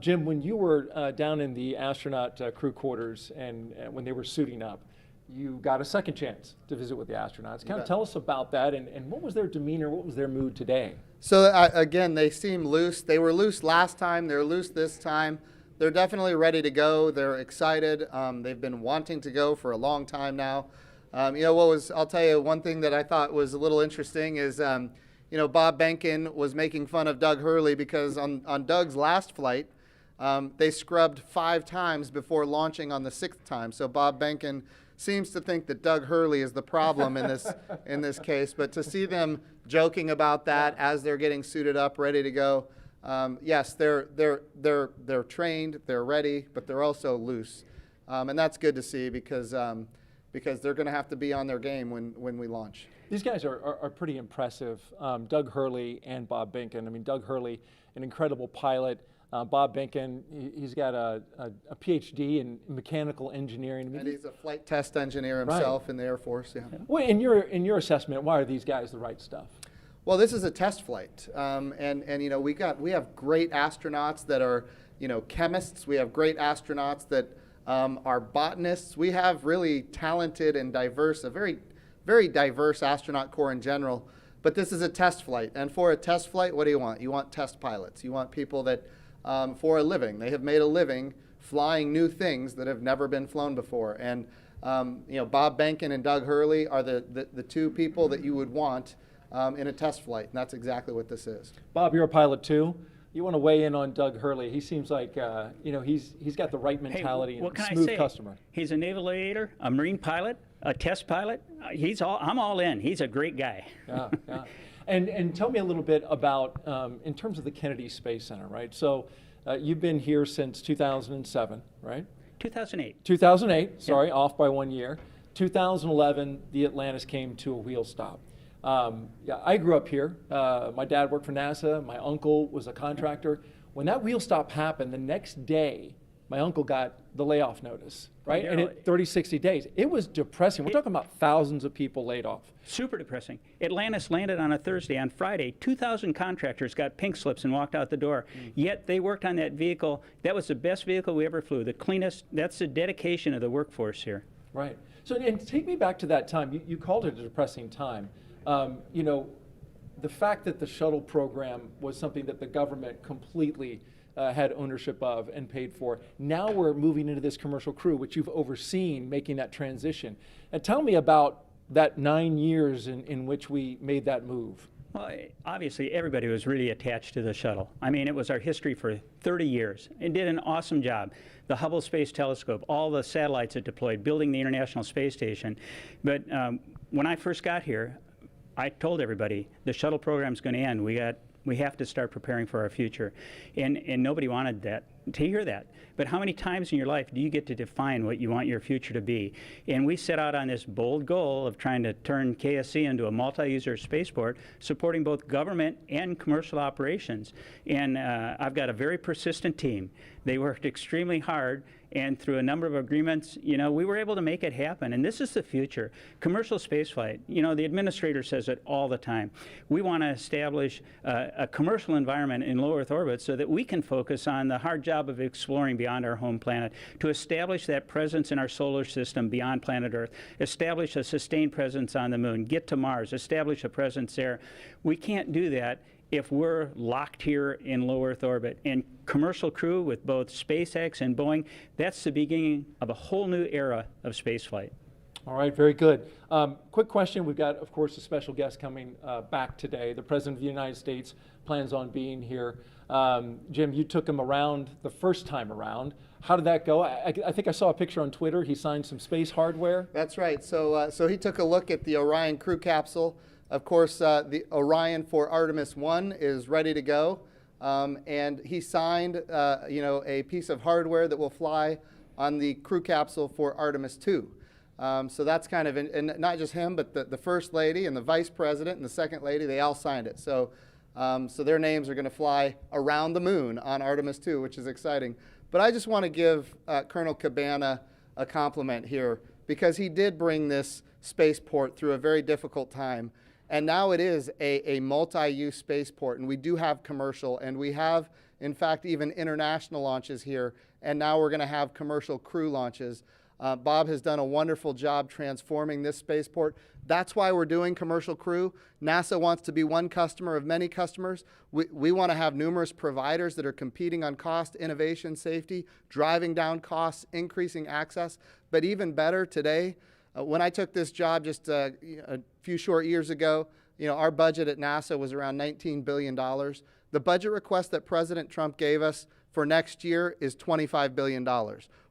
Jim, when you were down in the astronaut crew quarters and when they were suiting up, you got a second chance to visit with the astronauts. Kind of tell us about that, and what was their demeanor, what was their mood today? So again, they seem loose. They were loose last time, they're loose this time. They're definitely ready to go. They're excited. They've been wanting to go for a long time now. You know, I'll tell you one thing that I thought was a little interesting is, you know, Bob Behnken was making fun of Doug Hurley because on Doug's last flight, they scrubbed 5 times before launching on the 6th time. So Bob Behnken seems to think that Doug Hurley is the problem in this case. But to see them joking about that as they're getting suited up, ready to go, yes, they're trained, they're ready, but they're also loose, and that's good to see because they're going to have to be on their game when we launch. These guys are pretty impressive, Doug Hurley and Bob Behnken. I mean, Doug Hurley, an incredible pilot. Bob Behnken, he's got a PhD in mechanical engineering. And he's a flight test engineer himself in the Air Force. Yeah. Well, in your assessment, why are these guys the right stuff? Well, this is a test flight, and you know we have great astronauts that are chemists. We have great astronauts that are botanists. We have really talented and diverse, a very diverse astronaut corps in general. But this is a test flight, and for a test flight, what do you want? You want test pilots. You want people that, for a living, they have made a living flying new things that have never been flown before. And Bob Behnken and Doug Hurley are the 2 people that you would want in a test flight, and that's exactly what this is. Bob, you're a pilot too. You want to weigh in on Doug Hurley? He seems like he's got the right mentality and a smooth customer. He's a naval aviator, a marine pilot, a test pilot. I'm all in. He's a great guy. Yeah, yeah. And tell me a little bit about in terms of the Kennedy Space Center, right? So you've been here since 2007, right? 2008. 2008. Sorry, off by 1 year. 2011, the Atlantis came to a wheel stop. Yeah, I grew up here. My dad worked for NASA. My uncle was a contractor. When that wheel stop happened, the next day, my uncle got the layoff notice, right? And it 30, 60 days. It was depressing. We're talking about thousands of people laid off. Super depressing. Atlantis landed on a Thursday. On Friday, 2,000 contractors got pink slips and walked out the door. Yet they worked on that vehicle. That was the best vehicle we ever flew, the cleanest. That's the dedication of the workforce here. Right. So, and take me back to that time. You called it a depressing time. The fact that the shuttle program was something that the government completely had ownership of and paid for. Now we're moving into this commercial crew, which you've overseen making that transition. And tell me about that 9 years in which we made that move. Well, obviously everybody was really attached to the shuttle. I mean, it was our history for 30 years. It did an awesome job. The Hubble Space Telescope, all the satellites it deployed, building the International Space Station. But when I first got here, I told everybody the shuttle program's going to end. We have to start preparing for our future, and nobody wanted to hear that. But how many times in your life do you get to define what you want your future to be? And we set out on this bold goal of trying to turn KSC into a multi-user spaceport, supporting both government and commercial operations. And I've got a very persistent team. They worked extremely hard, and through a number of agreements, we were able to make it happen. And this is the future. Commercial spaceflight, the administrator says it all the time. We want to establish a commercial environment in low Earth orbit so that we can focus on the hard job of exploring beyond our home planet, to establish that presence in our solar system beyond planet Earth, establish a sustained presence on the moon, get to Mars, establish a presence there. We can't do that if we're locked here in low Earth orbit. And commercial crew with both SpaceX and Boeing, that's the beginning of a whole new era of spaceflight. All right, very good. Quick question. We've got, of course, a special guest coming back today. The President of the United States plans on being here. Jim, you took him around the first time around. How did that go? I think I saw a picture on Twitter. He signed some space hardware. That's right. So he took a look at the Orion crew capsule. Of course, the Orion for Artemis 1 is ready to go. And he signed a piece of hardware that will fly on the crew capsule for Artemis 2. So that's kind of, and not just him, but the First Lady and the Vice President and the Second Lady, they all signed it. So their names are going to fly around the moon on Artemis 2, which is exciting. But I just want to give Colonel Cabana a compliment here, because he did bring this spaceport through a very difficult time. And now it is a multi-use spaceport, and we do have commercial, and we have, in fact, even international launches here, and now we're going to have commercial crew launches. Bob has done a wonderful job transforming this spaceport. That's why we're doing commercial crew. NASA wants to be one customer of many customers. We want to have numerous providers that are competing on cost, innovation, safety, driving down costs, increasing access. But even better today, when I took this job just a few short years ago, our budget at NASA was around $19 billion. The budget request that President Trump gave us for next year is $25 billion.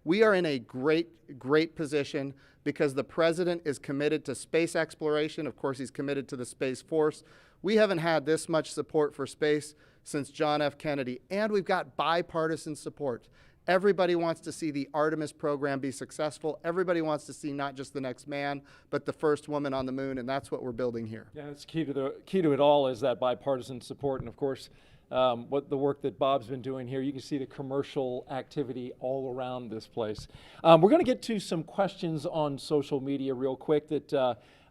We are in a great position because the President is committed to space exploration. Of course, he's committed to the Space Force. We haven't had this much support for space since John F. Kennedy, and we've got bipartisan support. Everybody wants to see the Artemis program be successful. Everybody wants to see not just the next man, but the first woman on the moon, and that's what we're building here. Yeah, it's key to it all is that bipartisan support, and of course, what the work that Bob's been doing here. You can see the commercial activity all around this place. We're going to get to some questions on social media real quick that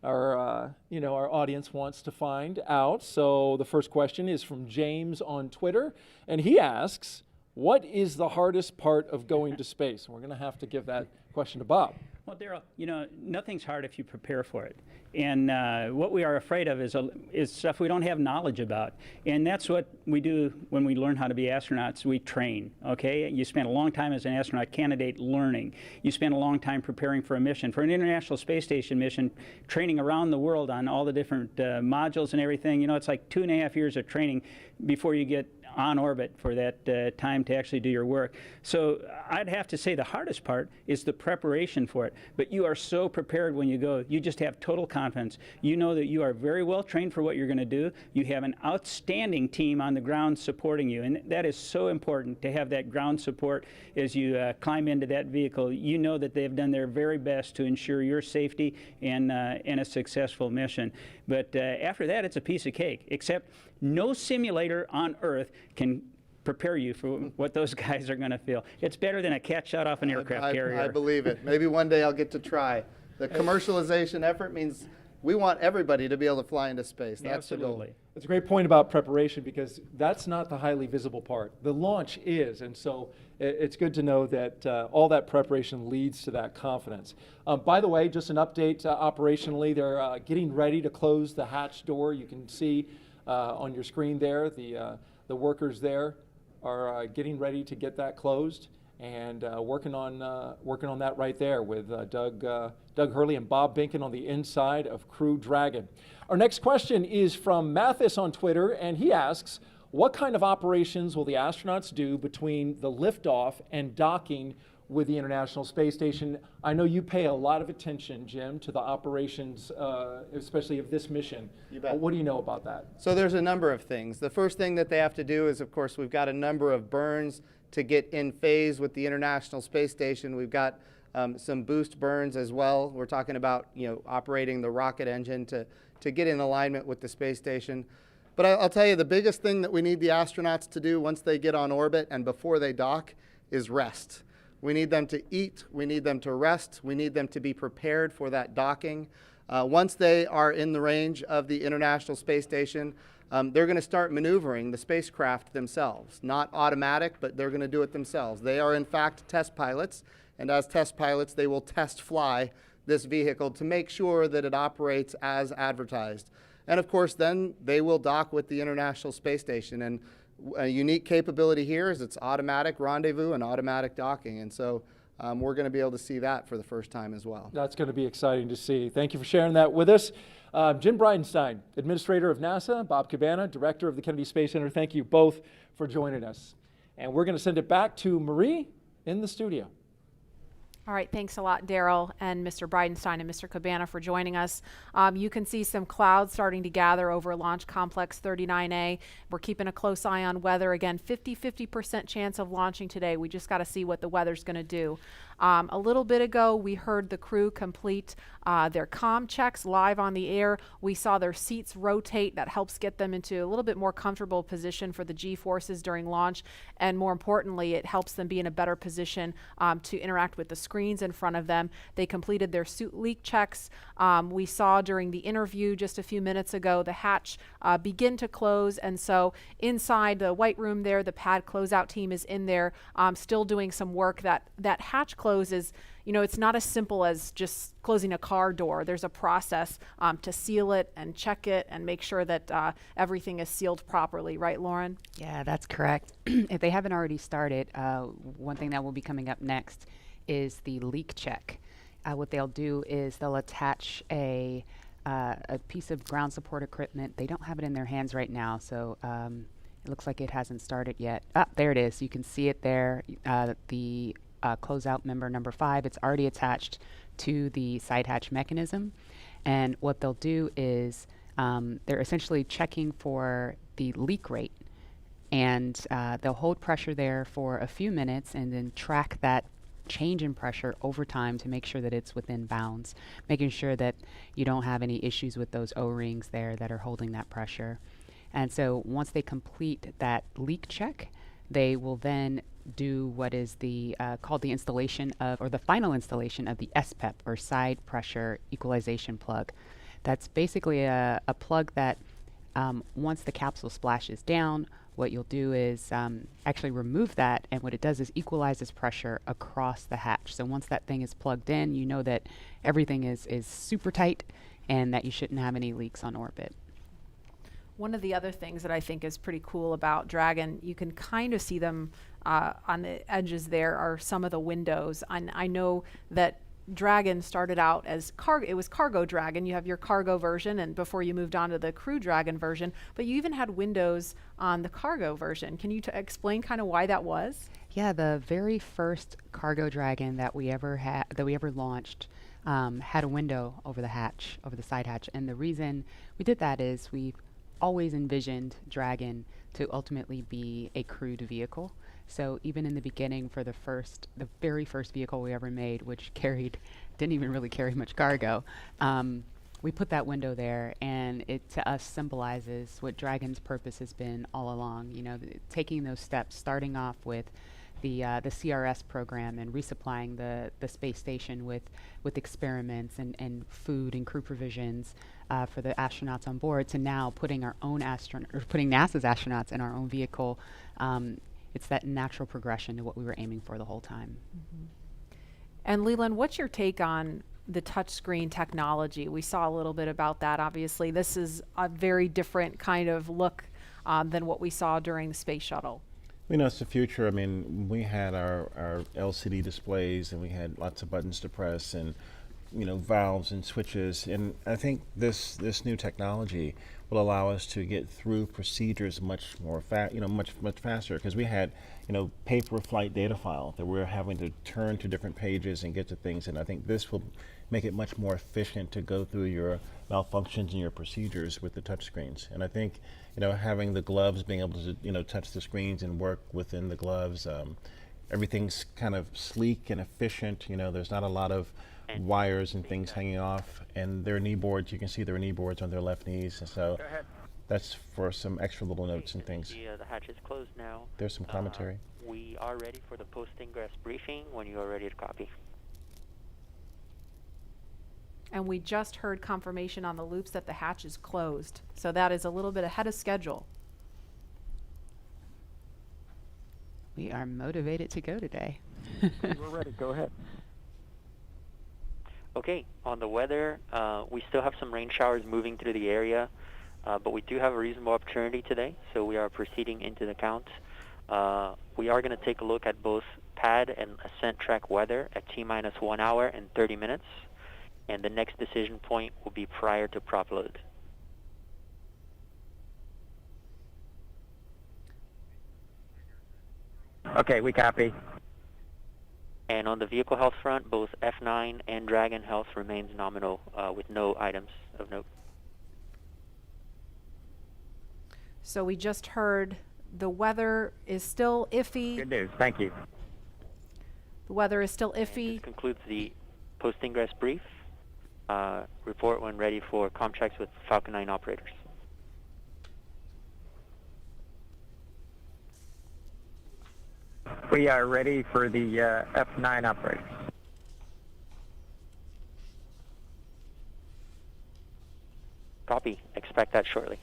our audience wants to find out. So the first question is from James on Twitter, and he asks, what is the hardest part of going to space? And we're going to have to give that question to Bob. Well, Daryl, nothing's hard if you prepare for it. And what we are afraid of is stuff we don't have knowledge about. And that's what we do when we learn how to be astronauts. We train, okay? You spend a long time as an astronaut candidate learning. You spend a long time preparing for a mission. For an International Space Station mission, training around the world on all the different modules and everything, it's like 2.5 years of training before you get on orbit for that time to actually do your work. So I'd have to say the hardest part is the preparation for it. But you are so prepared when you go. You just have total confidence. You know that you are very well trained for what you're going to do. You have an outstanding team on the ground supporting you. And that is so important to have that ground support as you climb into that vehicle. You know that they've done their very best to ensure your safety and a successful mission. But after that, it's a piece of cake, except no simulator on Earth can prepare you for what those guys are going to feel. It's better than a cat shot off an aircraft carrier. I believe it. Maybe one day I'll get to try. The commercialization effort means we want everybody to be able to fly into space. That's the goal. It's a great point about preparation, because that's not the highly visible part. The launch is, and so it's good to know that all that preparation leads to that confidence. By the way, just an update operationally, they're getting ready to close the hatch door. You can see on your screen there, the workers there are getting ready to get that closed, and working on that right there with Doug Hurley and Bob Binken on the inside of Crew Dragon. Our next question is from Mathis on Twitter, and he asks, what kind of operations will the astronauts do between the liftoff and docking with the International Space Station? I know you pay a lot of attention, Jim, to the operations, especially of this mission. You bet. What do you know about that? So there's a number of things. The first thing that they have to do is, of course, we've got a number of burns to get in phase with the International Space Station. We've got some boost burns as well. We're talking about operating the rocket engine to get in alignment with the space station. But I'll tell you, the biggest thing that we need the astronauts to do once they get on orbit and before they dock is rest. We need them to eat, we need them to rest, we need them to be prepared for that docking. Once they are in the range of the International Space Station, they're going to start maneuvering the spacecraft themselves. Not automatic, but they're going to do it themselves. They are in fact test pilots, and as test pilots they will test fly this vehicle to make sure that it operates as advertised. And of course, then they will dock with the International Space Station. And a unique capability here is it's automatic rendezvous and automatic docking. And so we're going to be able to see that for the first time as well. That's going to be exciting to see. Thank you for sharing that with us. Jim Bridenstine, Administrator of NASA, Bob Cabana, Director of the Kennedy Space Center, thank you both for joining us. And we're going to send it back to Marie in the studio. All right, thanks a lot, Daryl and Mr. Bridenstine and Mr. Cabana for joining us. You can see some clouds starting to gather over Launch Complex 39A. We're keeping a close eye on weather. Again, 50% chance of launching today. We just got to see what the weather's going to do. A little bit ago, we heard the crew complete their comm checks live on the air. We saw their seats rotate. That helps get them into a little bit more comfortable position for the G-forces during launch. And more importantly, it helps them be in a better position to interact with the screens in front of them. They completed their suit leak checks. We saw during the interview just a few minutes ago the hatch begin to close. And so inside the white room there, the pad closeout team is in there still doing some work. That hatch closes, you know, it's not as simple as just closing a car door. There's a process to seal it and check it and make sure that everything is sealed properly. Right, Lauren? Yeah, that's correct. If they haven't already started, one thing that will be coming up next is the leak check. What they'll do is they'll attach a piece of ground support equipment. They don't have it in their hands right now, so it looks like it hasn't started yet. Ah, there it is. You can see it there. The closeout member number 5, it's already attached to the side hatch mechanism. And what they'll do is they're essentially checking for the leak rate. And they'll hold pressure there for a few minutes and then track that change in pressure over time to make sure that it's within bounds, making sure that you don't have any issues with those O-rings there that are holding that pressure. And so once they complete that leak check, they will then do what is the called the installation of, or the final installation of the SPEP, or side pressure equalization plug. That's basically a plug that once the capsule splashes down, what you'll do is actually remove that, and what it does is equalizes pressure across the hatch. So once that thing is plugged in, you know that everything is super tight and that you shouldn't have any leaks on orbit. One of the other things that I think is pretty cool about Dragon, you can kind of see them on the edges there are some of the windows. And I know that Dragon started out as cargo. It was Cargo Dragon. You have your cargo version, and before you moved on to the Crew Dragon version, but you even had windows on the cargo version. Can you explain kind of why that was? Yeah, the very first Cargo Dragon that we ever launched had a window over the hatch, over the side hatch. And the reason we did that is we always envisioned Dragon to ultimately be a crewed vehicle. So even in the beginning, for the very first vehicle we ever made, which didn't even really carry much cargo, we put that window there, and it to us symbolizes what Dragon's purpose has been all along. You know, taking those steps, starting off with the CRS program and resupplying the space station with experiments and food and crew provisions for the astronauts on board, to now putting putting NASA's astronauts in our own vehicle. It's that natural progression to what we were aiming for the whole time. Mm-hmm. And Leland, what's your take on the touchscreen technology? We saw a little bit about that. Obviously, this is a very different kind of look than what we saw during the space shuttle. We know it's the future. I mean, we had our LCD displays, and we had lots of buttons to press, and valves and switches. And I think this new technology will allow us to get through procedures much more much faster, because we had paper flight data file that we're having to turn to different pages and get to things. And I think this will make it much more efficient to go through your malfunctions and your procedures with the touchscreens. And I think having the gloves, being able to touch the screens and work within the gloves, everything's kind of sleek and efficient. There's not a lot of wires and things hanging off, and their knee boards, you can see their knee boards on their left knees, and so that's for some extra little notes and things. The hatch is closed now. There's some commentary. We are ready for the post-ingress briefing when you are ready to copy. And we just heard confirmation on the loops that the hatch is closed, so that is a little bit ahead of schedule. We are motivated to go today. We're ready. Go ahead. Okay, on the weather, we still have some rain showers moving through the area, but we do have a reasonable opportunity today, so we are proceeding into the count. We are going to take a look at both pad and ascent track weather at T-minus 1 hour and 30 minutes, and the next decision point will be prior to prop load. Okay, we copy. And on the vehicle health front, both F9 and Dragon health remains nominal with no items of note. So we just heard the weather is still iffy. Good news, thank you. The weather is still iffy. This concludes the post-ingress brief. Report when ready for comm checks with Falcon 9 operators. We are ready for the F9 operators. Copy. Expect that shortly.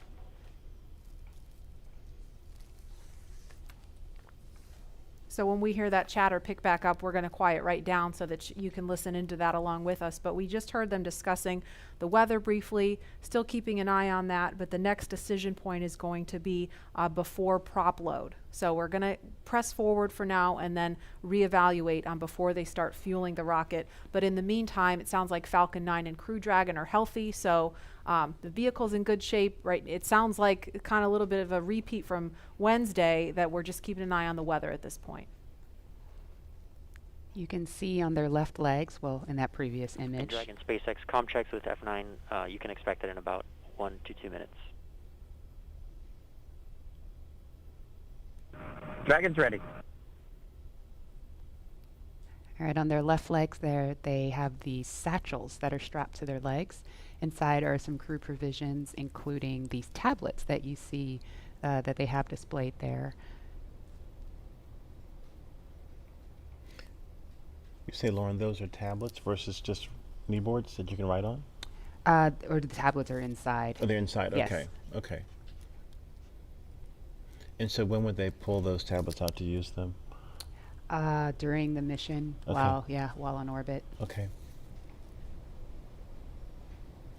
So when we hear that chatter pick back up, we're going to quiet right down so that you can listen into that along with us. But we just heard them discussing the weather briefly, still keeping an eye on that, but the next decision point is going to be before prop load. So we're going to press forward for now and then reevaluate before they start fueling the rocket. But in the meantime, it sounds like Falcon 9 and Crew Dragon are healthy, so the vehicle's in good shape, right? It sounds like kind of a little bit of a repeat from Wednesday that we're just keeping an eye on the weather at this point. You can see on their left legs, well, in that previous And image. Dragon SpaceX comm checks with F9, you can expect it in about 1 to 2 minutes. Dragon's ready. All right, on their left legs there, they have these satchels that are strapped to their legs. Inside are some crew provisions, including these tablets that you see that they have displayed there. You say, Lauren, those are tablets versus just kneeboards that you can write on? Or the tablets are inside. Oh, they're inside. Yes. Okay. Okay. And so when would they pull those tablets out to use them? During the mission, Okay. while on orbit. Okay.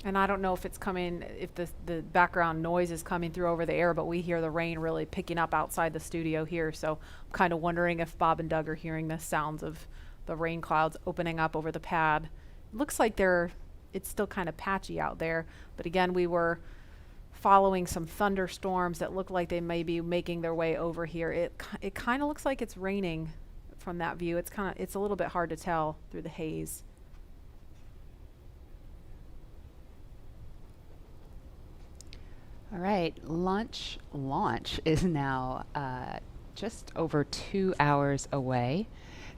And I don't know if it's coming, if the background noise is coming through over the air, but we hear the rain really picking up outside the studio here. So I'm kind of wondering if Bob and Doug are hearing the sounds of the rain clouds opening up over the pad. Looks like it's still kind of patchy out there. But again, we were following some thunderstorms that look like they may be making their way over here. It kind of looks like it's raining from that view. It's a little bit hard to tell through the haze. All right, launch is now just over 2 hours away.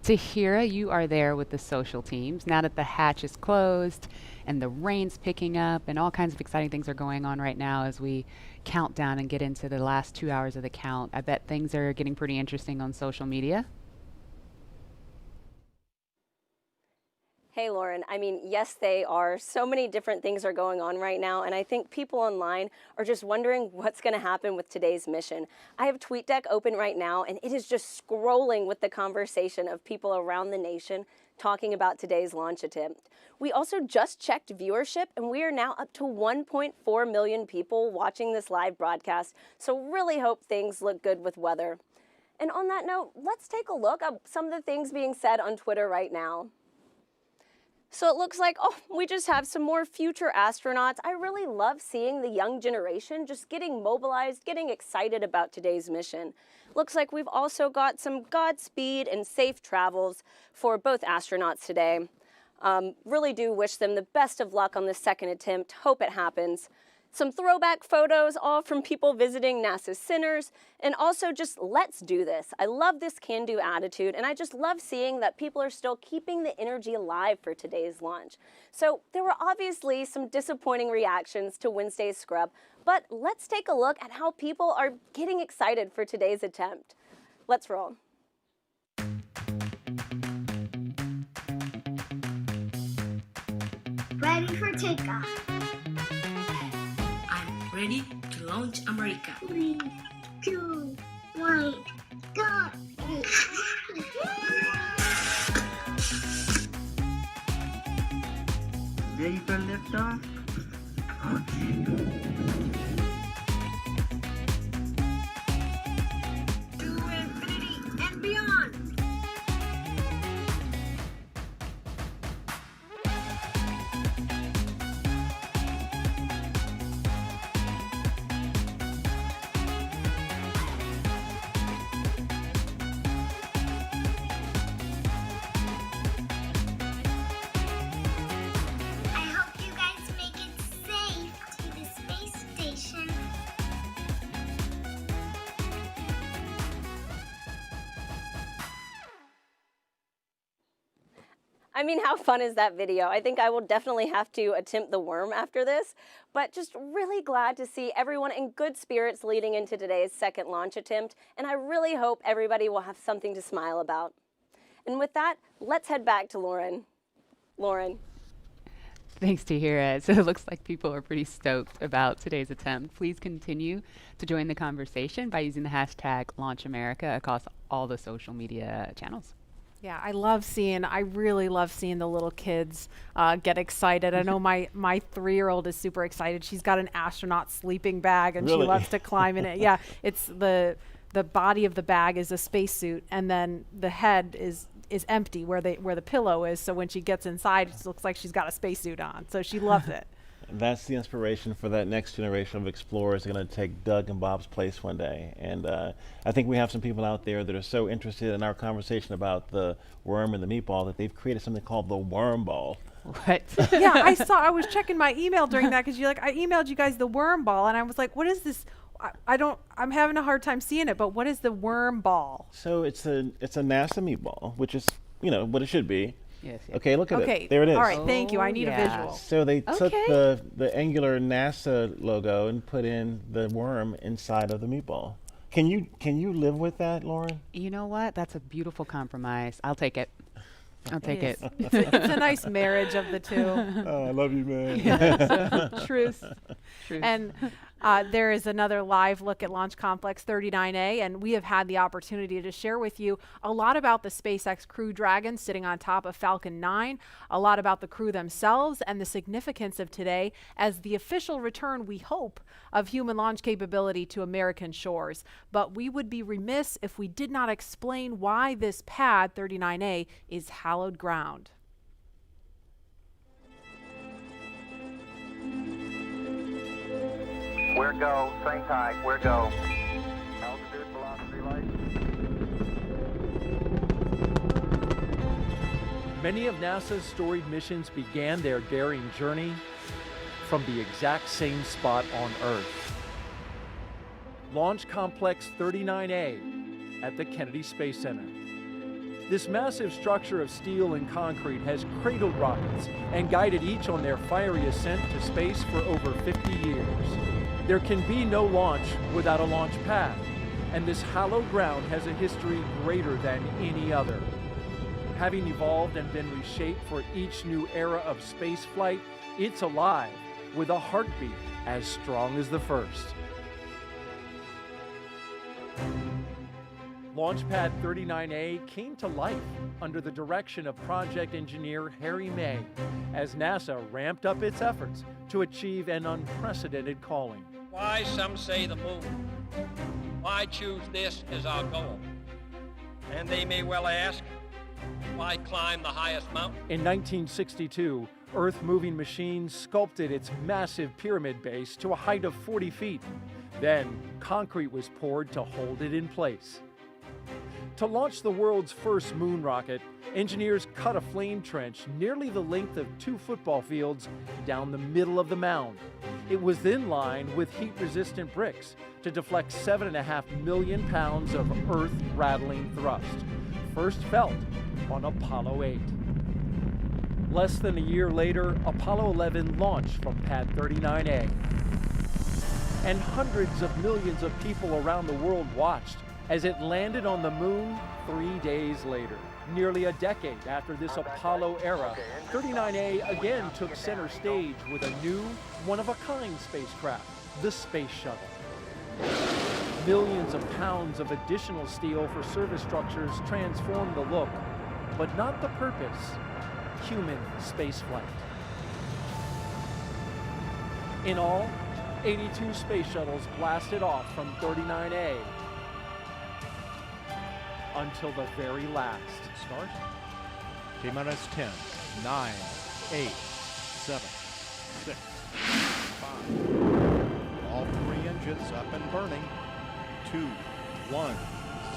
Tahira, you are there with the social teams. Now that the hatch is closed and the rain's picking up and all kinds of exciting things are going on right now as we count down and get into the last 2 hours of the count. I bet things are getting pretty interesting on social media. Hey, Lauren. I mean, yes, they are. So many different things are going on right now, and I think people online are just wondering what's going to happen with today's mission. I have TweetDeck open right now, and it is just scrolling with the conversation of people around the nation talking about today's launch attempt. We also just checked viewership, and we are now up to 1.4 million people watching this live broadcast, so really hope things look good with weather. And on that note, let's take a look at some of the things being said on Twitter right now. So it looks like, we just have some more future astronauts. I really love seeing the young generation just getting mobilized, getting excited about today's mission. Looks like we've also got some Godspeed and safe travels for both astronauts today. Really do wish them the best of luck on the second attempt. Hope it happens. Some throwback photos, all from people visiting NASA's centers, and also just let's do this. I love this can-do attitude, and I just love seeing that people are still keeping the energy alive for today's launch. So there were obviously some disappointing reactions to Wednesday's scrub, but let's take a look at how people are getting excited for today's attempt. Let's roll. Ready for takeoff. Ready to launch America. 3, 2, 1, go! Ready for liftoff? To infinity and beyond. I hope you guys make it safe to the space station. I mean, how fun is that video? I think I will definitely have to attempt the worm after this, but just really glad to see everyone in good spirits leading into today's second launch attempt, and I really hope everybody will have something to smile about. And with that, let's head back to Lauren. Lauren. Thanks, Tahira. So it looks like people are pretty stoked about today's attempt. Please continue to join the conversation by using the hashtag #LaunchAmerica across all the social media channels. Yeah, I really love seeing the little kids get excited. I know my 3-year-old is super excited. She's got an astronaut sleeping bag and Really? she loves to climb in it. Yeah, it's the body of the bag is a spacesuit, and then the head is empty where the pillow is. So when she gets inside, it looks like she's got a spacesuit on. So she loves it. That's the inspiration for that next generation of explorers going to take Doug and Bob's place one day. And I think we have some people out there that are so interested in our conversation about the worm and the meatball that they've created something called the worm ball. What? Yeah, I was checking my email during that because I emailed you guys the worm ball, and I was like, what is this? I'm having a hard time seeing it, but what is the worm ball? So it's a NASA meatball, which is, what it should be. Yes. Okay, look at Okay, it. There it is. all right, thank you. I need a visual. So they took the angular NASA logo and put in the worm inside of the meatball. Can you live with that, Lauren? You know what? That's a beautiful compromise. I'll take it. I'll take it. It's a nice marriage of the two. Oh, I love you, man. Yeah, truth. And there is another live look at Launch Complex 39A, and we have had the opportunity to share with you a lot about the SpaceX Crew Dragon sitting on top of Falcon 9, a lot about the crew themselves, and the significance of today as the official return, we hope, of human launch capability to American shores. But we would be remiss if we did not explain why this pad 39A is hallowed ground. We're go, same tight, we're go. Altitude, velocity, light. Many of NASA's storied missions began their daring journey from the exact same spot on Earth. Launch Complex 39A at the Kennedy Space Center. This massive structure of steel and concrete has cradled rockets and guided each on their fiery ascent to space for over 50 years. There can be no launch without a launch pad, and this hallowed ground has a history greater than any other. Having evolved and been reshaped for each new era of spaceflight, it's alive with a heartbeat as strong as the first. Launchpad 39A came to life under the direction of project engineer Harry May as NASA ramped up its efforts to achieve an unprecedented calling. Why, some say the moon. Why choose this as our goal? And they may well ask, why climb the highest mountain? In 1962, Earth-moving machines sculpted its massive pyramid base to a height of 40 feet. Then, concrete was poured to hold it in place. To launch the world's first moon rocket, engineers cut a flame trench nearly the length of 2 football fields down the middle of the mound. It was then lined with heat-resistant bricks to deflect 7.5 million pounds of earth-rattling thrust, first felt on Apollo 8. Less than a year later, Apollo 11 launched from Pad 39A. And hundreds of millions of people around the world watched as it landed on the moon 3 days later. Nearly a decade after this Apollo era, 39A again took center stage with a new, one-of-a-kind spacecraft, the Space Shuttle. Millions of pounds of additional steel for service structures transformed the look, but not the purpose: human spaceflight. In all, 82 space shuttles blasted off from 39A until the very last. Start. T-minus 10, 9, 8, 7, 6, 5. All 3 engines up and burning. 2, 1,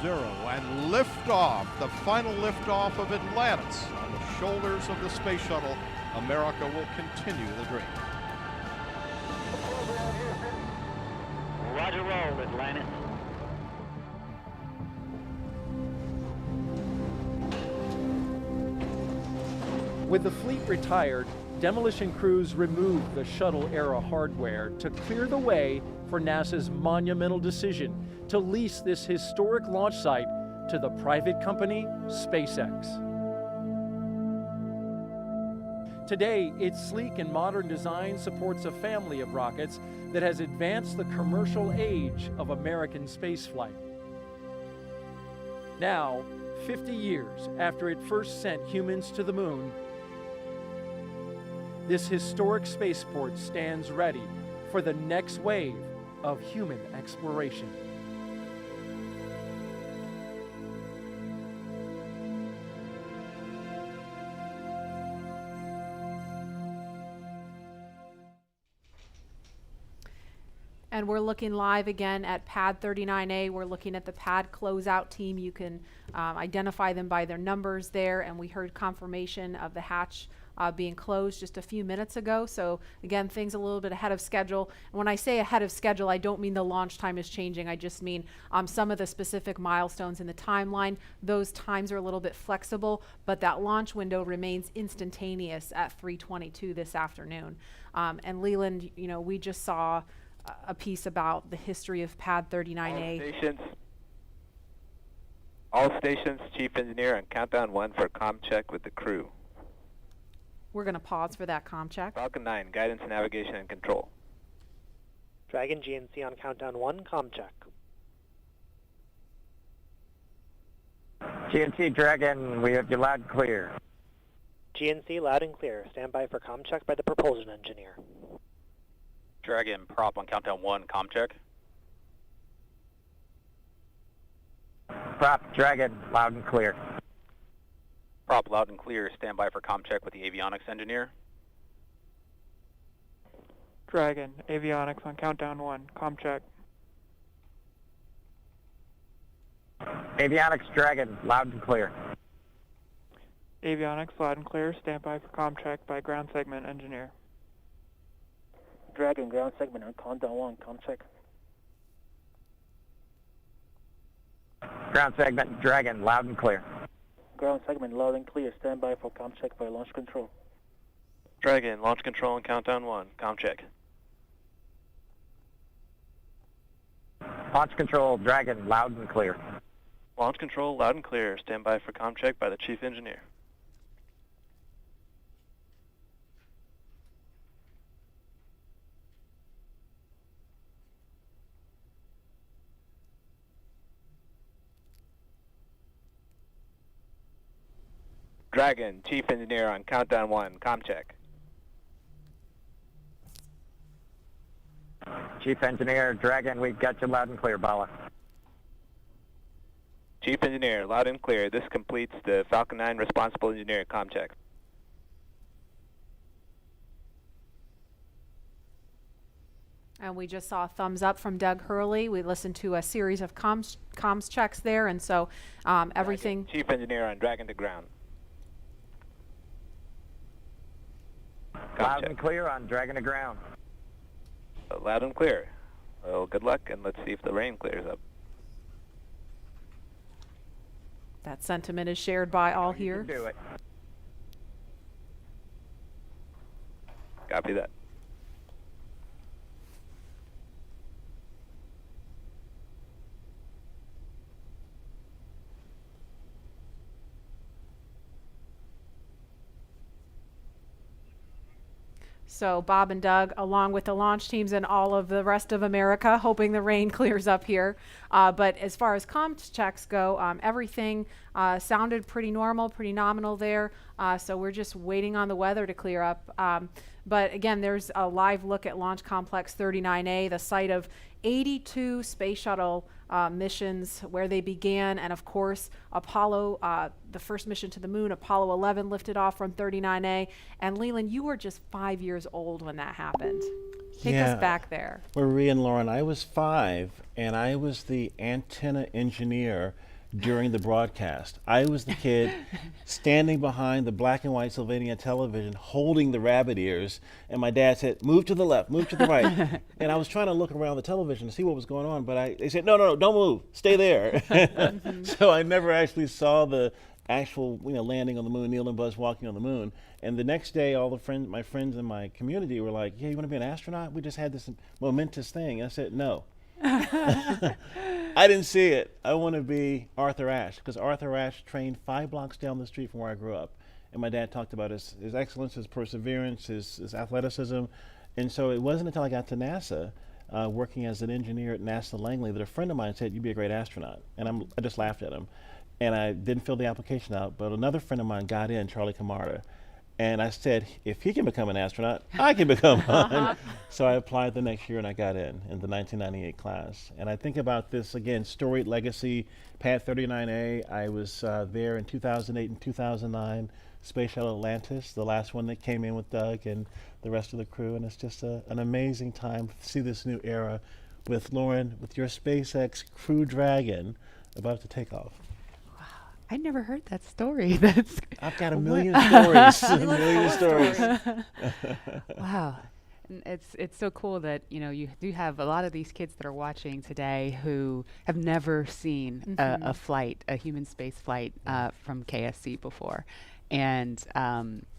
0, and liftoff. The final liftoff of Atlantis on the shoulders of the space shuttle. America will continue the dream. Roger roll, Atlantis. With the fleet retired, demolition crews removed the shuttle-era hardware to clear the way for NASA's monumental decision to lease this historic launch site to the private company SpaceX. Today, its sleek and modern design supports a family of rockets that has advanced the commercial age of American spaceflight. Now, 50 years after it first sent humans to the moon, this historic spaceport stands ready for the next wave of human exploration. And we're looking live again at pad 39A. We're looking at the pad closeout team. You can identify them by their numbers there, and we heard confirmation of the hatch being closed just a few minutes ago. So again, things a little bit ahead of schedule. And when I say ahead of schedule, I don't mean the launch time is changing. I just mean some of the specific milestones in the timeline. Those times are a little bit flexible, but that launch window remains instantaneous at 3:22 this afternoon. And Leland, you know, we just saw a piece about the history of pad 39A. All stations, Chief Engineer on countdown 1 for comm check with the crew. We're going to pause for that comm check. Falcon 9, guidance, navigation, and control. Dragon GNC on countdown 1, comm check. GNC Dragon, we have you loud and clear. GNC loud and clear. Stand by for comm check by the propulsion engineer. Dragon, prop on countdown 1, comm check. Prop Dragon, loud and clear. Prop loud and clear, stand by for comm check with the avionics engineer. Dragon, avionics on countdown 1, comm check. Avionics Dragon, loud and clear. Avionics loud and clear, stand by for comm check by ground segment engineer. Dragon, ground segment on countdown 1, comm check. Ground segment Dragon, loud and clear. Ground segment loud and clear, stand by for comm check by launch control. Dragon, launch control on countdown 1, comm check. Launch control Dragon, loud and clear. Launch control loud and clear, stand by for comm check by the chief engineer. Dragon, chief engineer on countdown 1, comm check. Chief engineer Dragon, we've got you loud and clear, Bala. Chief engineer, loud and clear. This completes the Falcon 9 responsible engineer comm check. And we just saw a thumbs up from Doug Hurley. We listened to a series of comms checks there, and so everything. Chief engineer on Dragon to ground. Loud and clear on Dragon to ground. Loud and clear. Well, good luck, and let's see if the rain clears up. That sentiment is shared by all here. You can do it. Copy that. So Bob and Doug, along with the launch teams and all of the rest of America, hoping the rain clears up here. But as far as comms checks go, everything Sounded pretty normal, pretty nominal there. So we're just waiting on the weather to clear up. But again, there's a live look at Launch Complex 39A, the site of 82 space shuttle missions where they began. And of course, Apollo, the first mission to the moon, Apollo 11 lifted off from 39A. And Leland, you were just 5 years old when that happened. Take us back there. Marie and Lauren, I was 5, and I was the antenna engineer during the broadcast. I was the kid standing behind the black and white Sylvania television holding the rabbit ears, and my dad said, move to the left, move to the right. And I was trying to look around the television to see what was going on, but they said, no, don't move, stay there. So I never actually saw the actual landing on the moon, Neil and Buzz walking on the moon. And the next day, all my friends in my community were like, yeah, you want to be an astronaut? We just had this momentous thing. And I said, no. I didn't see it. I want to be Arthur Ashe, because Arthur Ashe trained 5 blocks down the street from where I grew up. And my dad talked about his excellence, his perseverance, his athleticism. And so it wasn't until I got to NASA, working as an engineer at NASA Langley, that a friend of mine said, you'd be a great astronaut. And I just laughed at him. And I didn't fill the application out, but another friend of mine got in, Charlie Camarda. And I said, if he can become an astronaut, I can become one. So I applied the next year and I got in the 1998 class. And I think about this, again, storied legacy, Pad 39A. I was there in 2008 and 2009, Space Shuttle Atlantis, the last one that came in with Doug and the rest of the crew. And it's just an amazing time to see this new era with Lauren, with your SpaceX Crew Dragon about to take off. I'd never heard that story. I've got a million stories. A million stories. Wow. And it's so cool that you do have a lot of these kids that are watching today who have never seen a flight, a human space flight from KSC before. And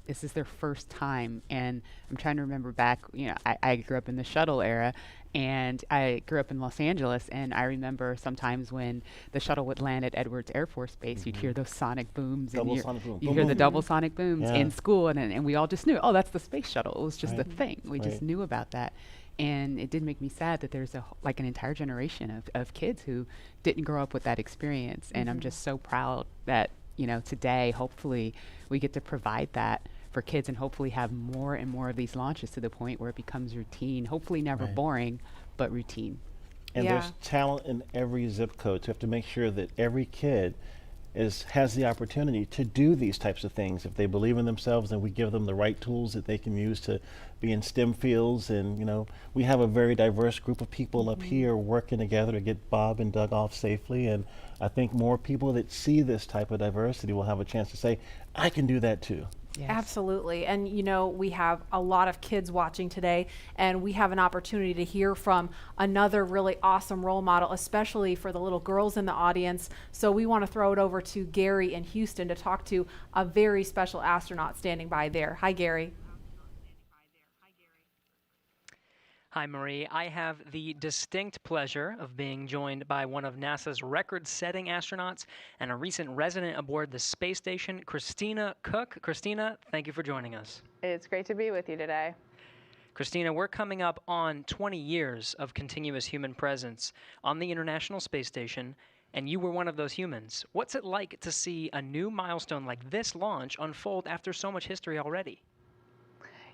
this is their first time. And I'm trying to remember back, I grew up in the shuttle era, and I grew up in Los Angeles, and I remember sometimes when the shuttle would land at Edwards Air Force Base, you'd hear those sonic booms. Double sonic boom. You hear the double sonic booms Yeah. in school, and we all just knew, oh, that's the space shuttle. It was just a thing. We just knew about that. And it did make me sad that there's an entire generation of kids who didn't grow up with that experience. And I'm just so proud that, today, hopefully, we get to provide that for kids and hopefully have more and more of these launches to the point where it becomes routine, hopefully never boring, but routine. And there's talent in every zip code, so you have to make sure that every kid has the opportunity to do these types of things. If they believe in themselves, and we give them the right tools that they can use to be in STEM fields. And we have a very diverse group of people up here working together to get Bob and Doug off safely. And I think more people that see this type of diversity will have a chance to say, I can do that too. Yes. Absolutely. And we have a lot of kids watching today, and we have an opportunity to hear from another really awesome role model, especially for the little girls in the audience. So we want to throw it over to Gary in Houston to talk to a very special astronaut standing by there. Hi, Gary. Hi, Marie. I have the distinct pleasure of being joined by one of NASA's record-setting astronauts and a recent resident aboard the space station, Christina Cook. Christina, thank you for joining us. It's great to be with you today. Christina, we're coming up on 20 years of continuous human presence on the International Space Station, and you were one of those humans. What's it like to see a new milestone like this launch unfold after so much history already?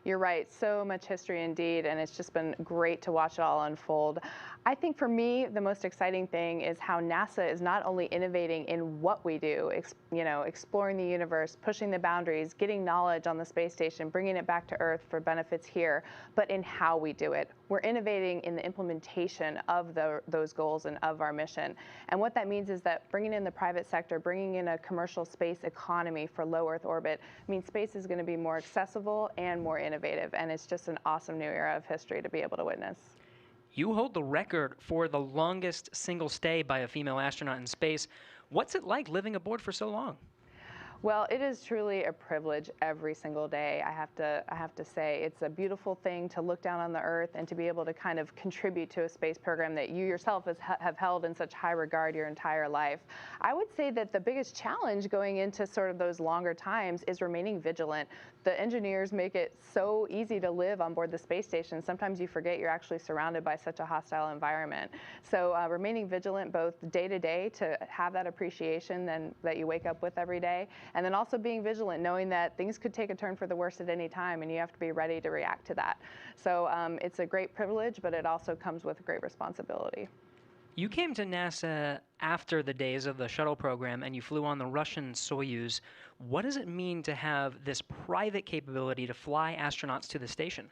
You're right, so much history indeed, and it's just been great to watch it all unfold. I think for me, the most exciting thing is how NASA is not only innovating in what we do, exploring the universe, pushing the boundaries, getting knowledge on the space station, bringing it back to Earth for benefits here, but in how we do it. We're innovating in the implementation of those goals and of our mission. And what that means is that bringing in the private sector, bringing in a commercial space economy for low Earth orbit means space is going to be more accessible and more innovative. And it's just an awesome new era of history to be able to witness. You hold the record for the longest single stay by a female astronaut in space. What's it like living aboard for so long? Well, it is truly a privilege every single day. I have to say it's a beautiful thing to look down on the Earth and to be able to kind of contribute to a space program that you yourself have held in such high regard your entire life. I would say that the biggest challenge going into sort of those longer times is remaining vigilant. The engineers make it so easy to live on board the space station. Sometimes you forget you're actually surrounded by such a hostile environment. So remaining vigilant both day to day to have that appreciation that you wake up with every day, and then also being vigilant, knowing that things could take a turn for the worse at any time, and you have to be ready to react to that. So it's a great privilege, but it also comes with great responsibility. You came to NASA after the days of the shuttle program, and you flew on the Russian Soyuz. What does it mean to have this private capability to fly astronauts to the station?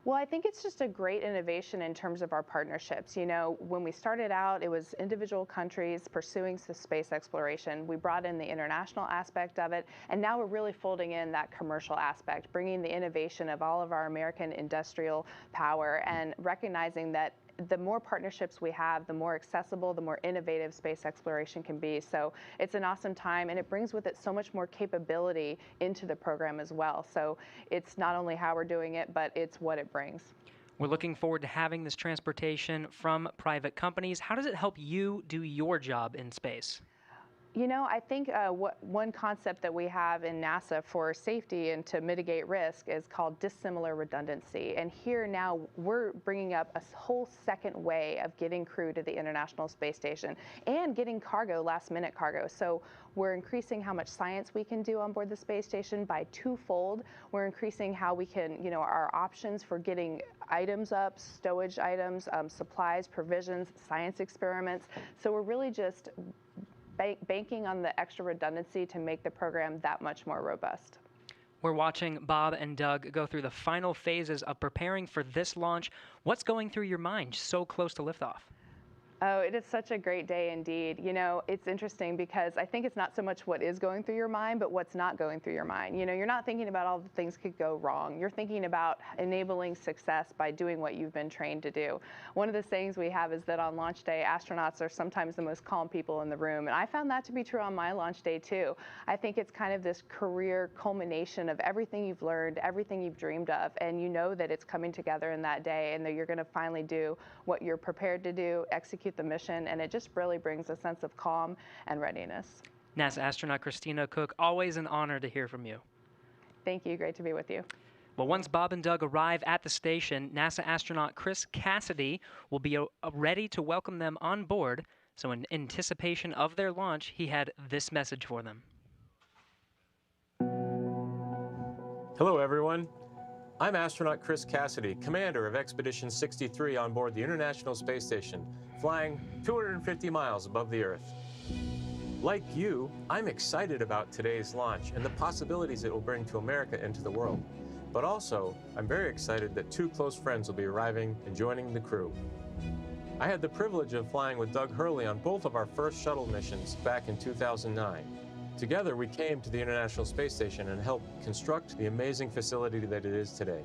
Well, I think it's just a great innovation in terms of our partnerships. You know, when we started out, it was individual countries pursuing space exploration. We brought in the international aspect of it, and now we're really folding in that commercial aspect, bringing the innovation of all of our American industrial power and recognizing that the more partnerships we have, the more accessible, the more innovative space exploration can be. So it's an awesome time, and it brings with it so much more capability into the program as well. So it's not only how we're doing it, but it's what it brings. We're looking forward to having this transportation from private companies. How does it help you do your job in space? You know, I think one concept that we have in NASA for safety and to mitigate risk is called dissimilar redundancy. And here now we're bringing up a whole second way of getting crew to the International Space Station and getting cargo, last-minute cargo. So we're increasing how much science we can do on board the space station by twofold. We're increasing how we can, you know, our options for getting items up, stowage items, supplies, provisions, science experiments. So we're really just banking on the extra redundancy to make the program that much more robust. We're watching Bob and Doug go through the final phases of preparing for this launch. What's going through your mind so close to liftoff? Oh, it is such a great day indeed. You know, it's interesting because I think it's not so much what is going through your mind, but what's not going through your mind. You know, you're not thinking about all the things could go wrong. You're thinking about enabling success by doing what you've been trained to do. One of the sayings we have is that on launch day, astronauts are sometimes the most calm people in the room. And I found that to be true on my launch day too. I think it's kind of this career culmination of everything you've learned, everything you've dreamed of, and you know that it's coming together in that day and that you're going to finally do what you're prepared to do, execute the mission, and it just really brings a sense of calm and readiness. NASA astronaut Christina Cook, always an honor to hear from you. Thank you. Great to be with you. Well, once Bob and Doug arrive at the station, NASA astronaut Chris Cassidy will be ready to welcome them on board. So in anticipation of their launch, he had this message for them. Hello, everyone. I'm astronaut Chris Cassidy, commander of Expedition 63 on board the International Space Station, flying 250 miles above the Earth. Like you, I'm excited about today's launch and the possibilities it will bring to America and to the world. But also, I'm very excited that two close friends will be arriving and joining the crew. I had the privilege of flying with Doug Hurley on both of our first shuttle missions back in 2009. Together, we came to the International Space Station and helped construct the amazing facility that it is today.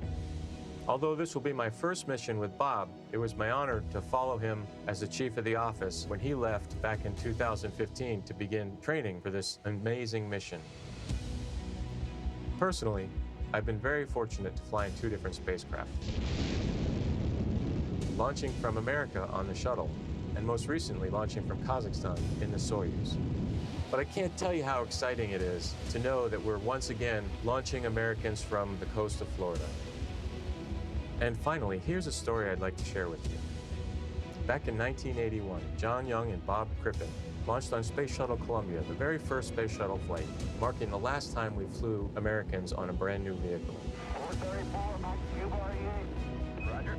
Although this will be my first mission with Bob, it was my honor to follow him as the chief of the office when he left back in 2015 to begin training for this amazing mission. Personally, I've been very fortunate to fly in two different spacecraft. Launching from America on the shuttle, and most recently launching from Kazakhstan in the Soyuz. But I can't tell you how exciting it is to know that we're once again launching Americans from the coast of Florida. And finally, here's a story I'd like to share with you. Back in 1981, John Young and Bob Crippen launched on Space Shuttle Columbia, the very first space shuttle flight, marking the last time we flew Americans on a brand new vehicle. 434, Mike, QRE. Roger.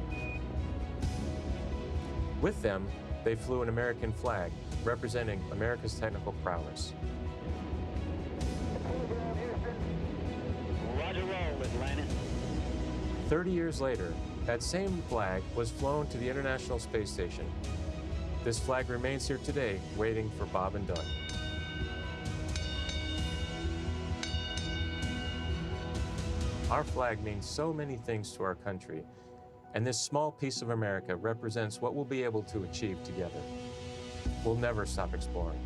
With them, they flew an American flag, representing America's technical prowess. Roger roll, Atlanta. 30 years later, that same flag was flown to the International Space Station. This flag remains here today, waiting for Bob and Doug. Our flag means so many things to our country, and this small piece of America represents what we'll be able to achieve together. We'll never stop exploring.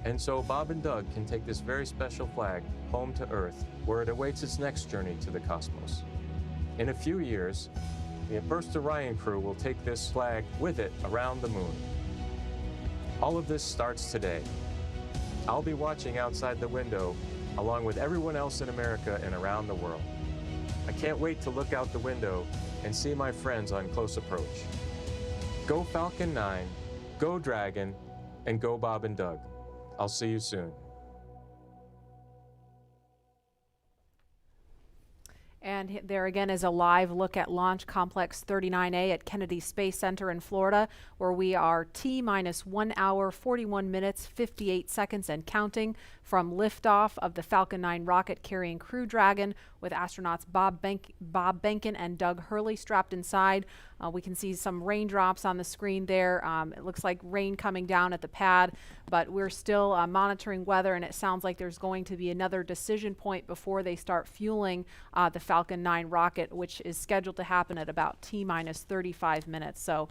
And so Bob and Doug can take this very special flag home to Earth, where it awaits its next journey to the cosmos. In a few years, the first Orion crew will take this flag with it around the moon. All of this starts today. I'll be watching outside the window along with everyone else in America and around the world. I can't wait to look out the window and see my friends on close approach. Go Falcon 9, go Dragon, and go Bob and Doug. I'll see you soon. And there again is a live look at Launch Complex 39A at Kennedy Space Center in Florida, where we are T-minus 1 hour, 41 minutes, 58 seconds and counting from liftoff of the Falcon 9 rocket carrying Crew Dragon with astronauts Bob Behnken and Doug Hurley strapped inside. We can see some raindrops on the screen there. It looks like rain coming down at the pad, but we're still monitoring weather, and it sounds like there's going to be another decision point before they start fueling the Falcon 9 rocket, which is scheduled to happen at about T-minus 35 minutes. So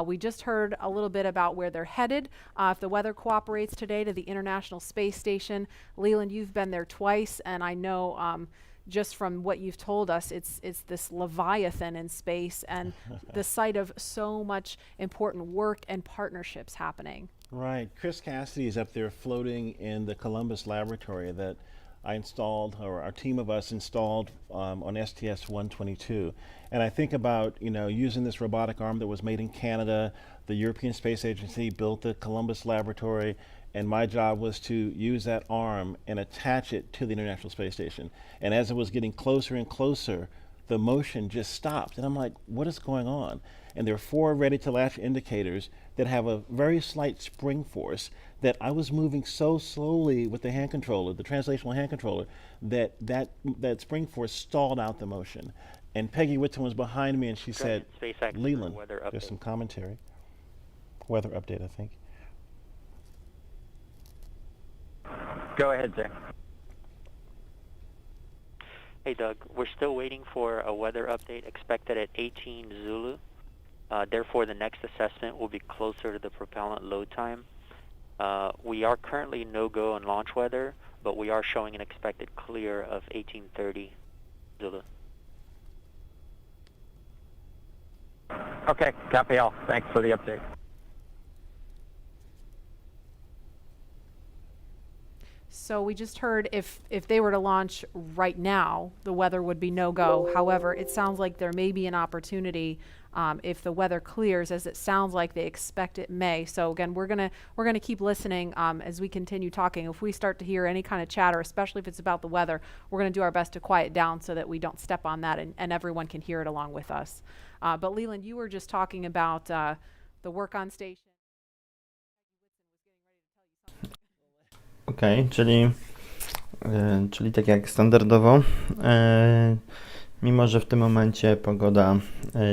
we just heard a little bit about where they're headed. If the weather cooperates today, to the International Space Station. Leland, you've been there twice, and I know just from what you've told us, it's this Leviathan in space and the site of so much important work and partnerships happening. Right. Chris Cassidy is up there floating in the Columbus laboratory that I installed, or our team of us installed on STS-122. And I think about, using this robotic arm that was made in Canada. The European Space Agency built the Columbus laboratory, and my job was to use that arm and attach it to the International Space Station. And as it was getting closer and closer, the motion just stopped. And I'm like, what is going on? And there are 4 ready-to-latch indicators that have a very slight spring force that I was moving so slowly with the hand controller, the translational hand controller, that spring force stalled out the motion. And Peggy Whitton was behind me, and she said, Leland, there's some commentary. Weather update, I think. Go ahead, Jay. Hey, Doug. We're still waiting for a weather update expected at 18 Zulu. Therefore, the next assessment will be closer to the propellant load time. We are currently no-go on launch weather, but we are showing an expected clear of 1830 Zulu. Okay, copy all. Thanks for the update. So we just heard if they were to launch right now, the weather would be no-go. However, it sounds like there may be an opportunity if the weather clears, as it sounds like they expect it may. So again, we're gonna keep listening as we continue talking. If we start to hear any kind of chatter, especially if it's about the weather, we're gonna do our best to quiet down so that we don't step on that and everyone can hear it along with us. But Leland, you were just talking about the work on station. Okej, czyli tak jak standardowo, mimo że w tym momencie pogoda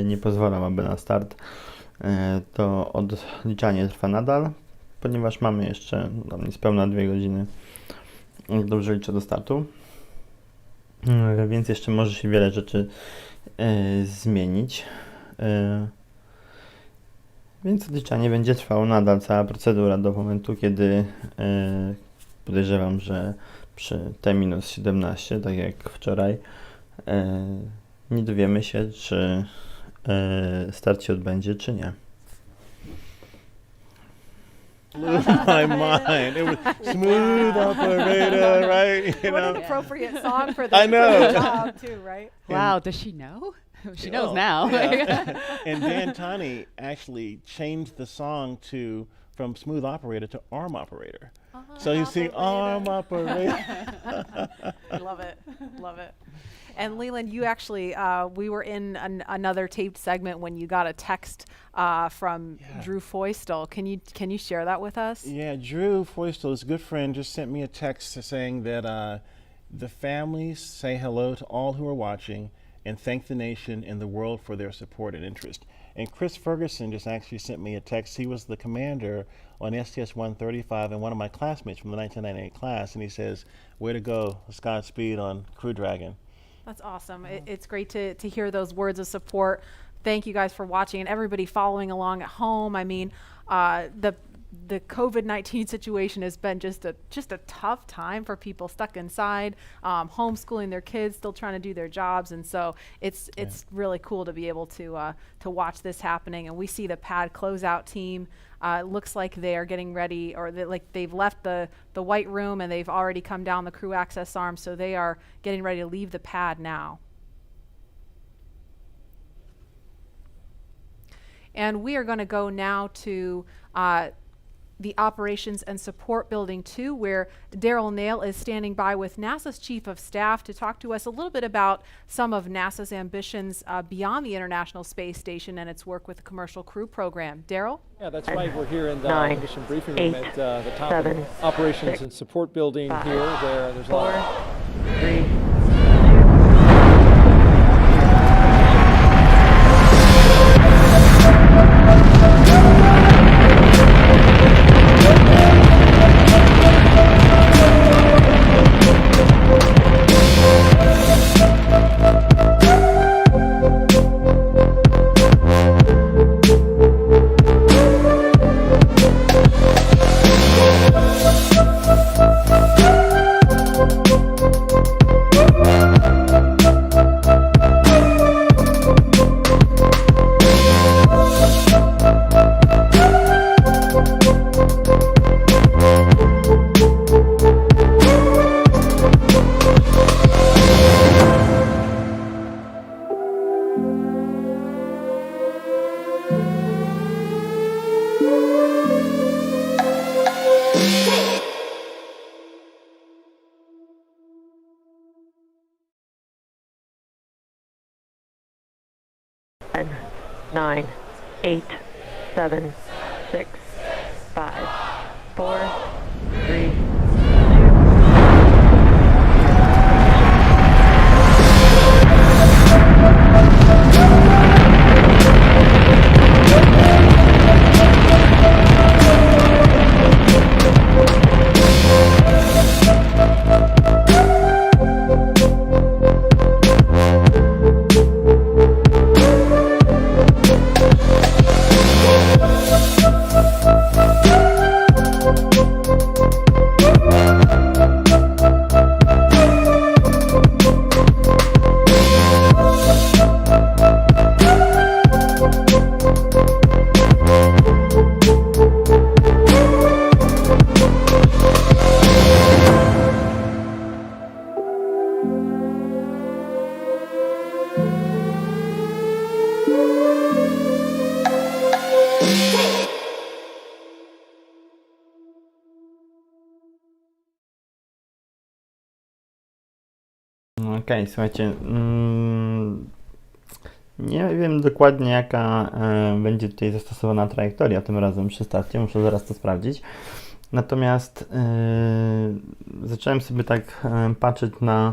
nie pozwalałaby na start, to odliczanie trwa nadal, ponieważ mamy jeszcze niespełna 2 godziny, jak dobrze liczę, do startu, więc jeszcze może się wiele rzeczy zmienić. Więc odliczanie będzie trwało nadal, cała procedura do momentu, kiedy podejrzewam, że przy T-17, tak jak wczoraj, nie dowiemy się, czy start się odbędzie, czy nie. My mind. It was smooth operator, right? What an appropriate song for this job, too, right? Wow, does she know? She knows now. Yeah. And Dan Tani actually changed the song from smooth operator to arm operator. So you see arm operator. I love it. Love it. And Leland, you actually, we were in another taped segment when you got a text from Drew Foystel. Can you share that with us? Yeah, Drew Foystel, his good friend, just sent me a text saying that the families say hello to all who are watching and thank the nation and the world for their support and interest. And Chris Ferguson just actually sent me a text. He was the commander on STS-135 and one of my classmates from the 1998 class, and he says, way to go, Godspeed on Crew Dragon. That's awesome. It's great to hear those words of support. Thank you guys for watching and everybody following along at home. I mean, the COVID-19 situation has been just a tough time for people stuck inside, homeschooling their kids, still trying to do their jobs, and so it's really cool to be able to watch this happening. And we see the pad closeout team. Looks like they are getting ready, or they've left the white room and they've already come down the crew access arm, so they are getting ready to leave the pad now. And we are going to go now to the Operations and Support Building 2, where Leonell is standing by with NASA's Chief of Staff to talk to us a little bit about some of NASA's ambitions beyond the International Space Station and its work with the Commercial Crew Program. Daryl? Yeah, that's right. We're here in the mission briefing room at the top of the Operations and Support Building here, where there's a lot of... Nine, 8, 7, 6, 5, 4, 3, Okej, słuchajcie, nie wiem dokładnie jaka będzie tutaj zastosowana trajektoria tym razem przy starcie, muszę zaraz to sprawdzić. Natomiast zacząłem sobie tak patrzeć na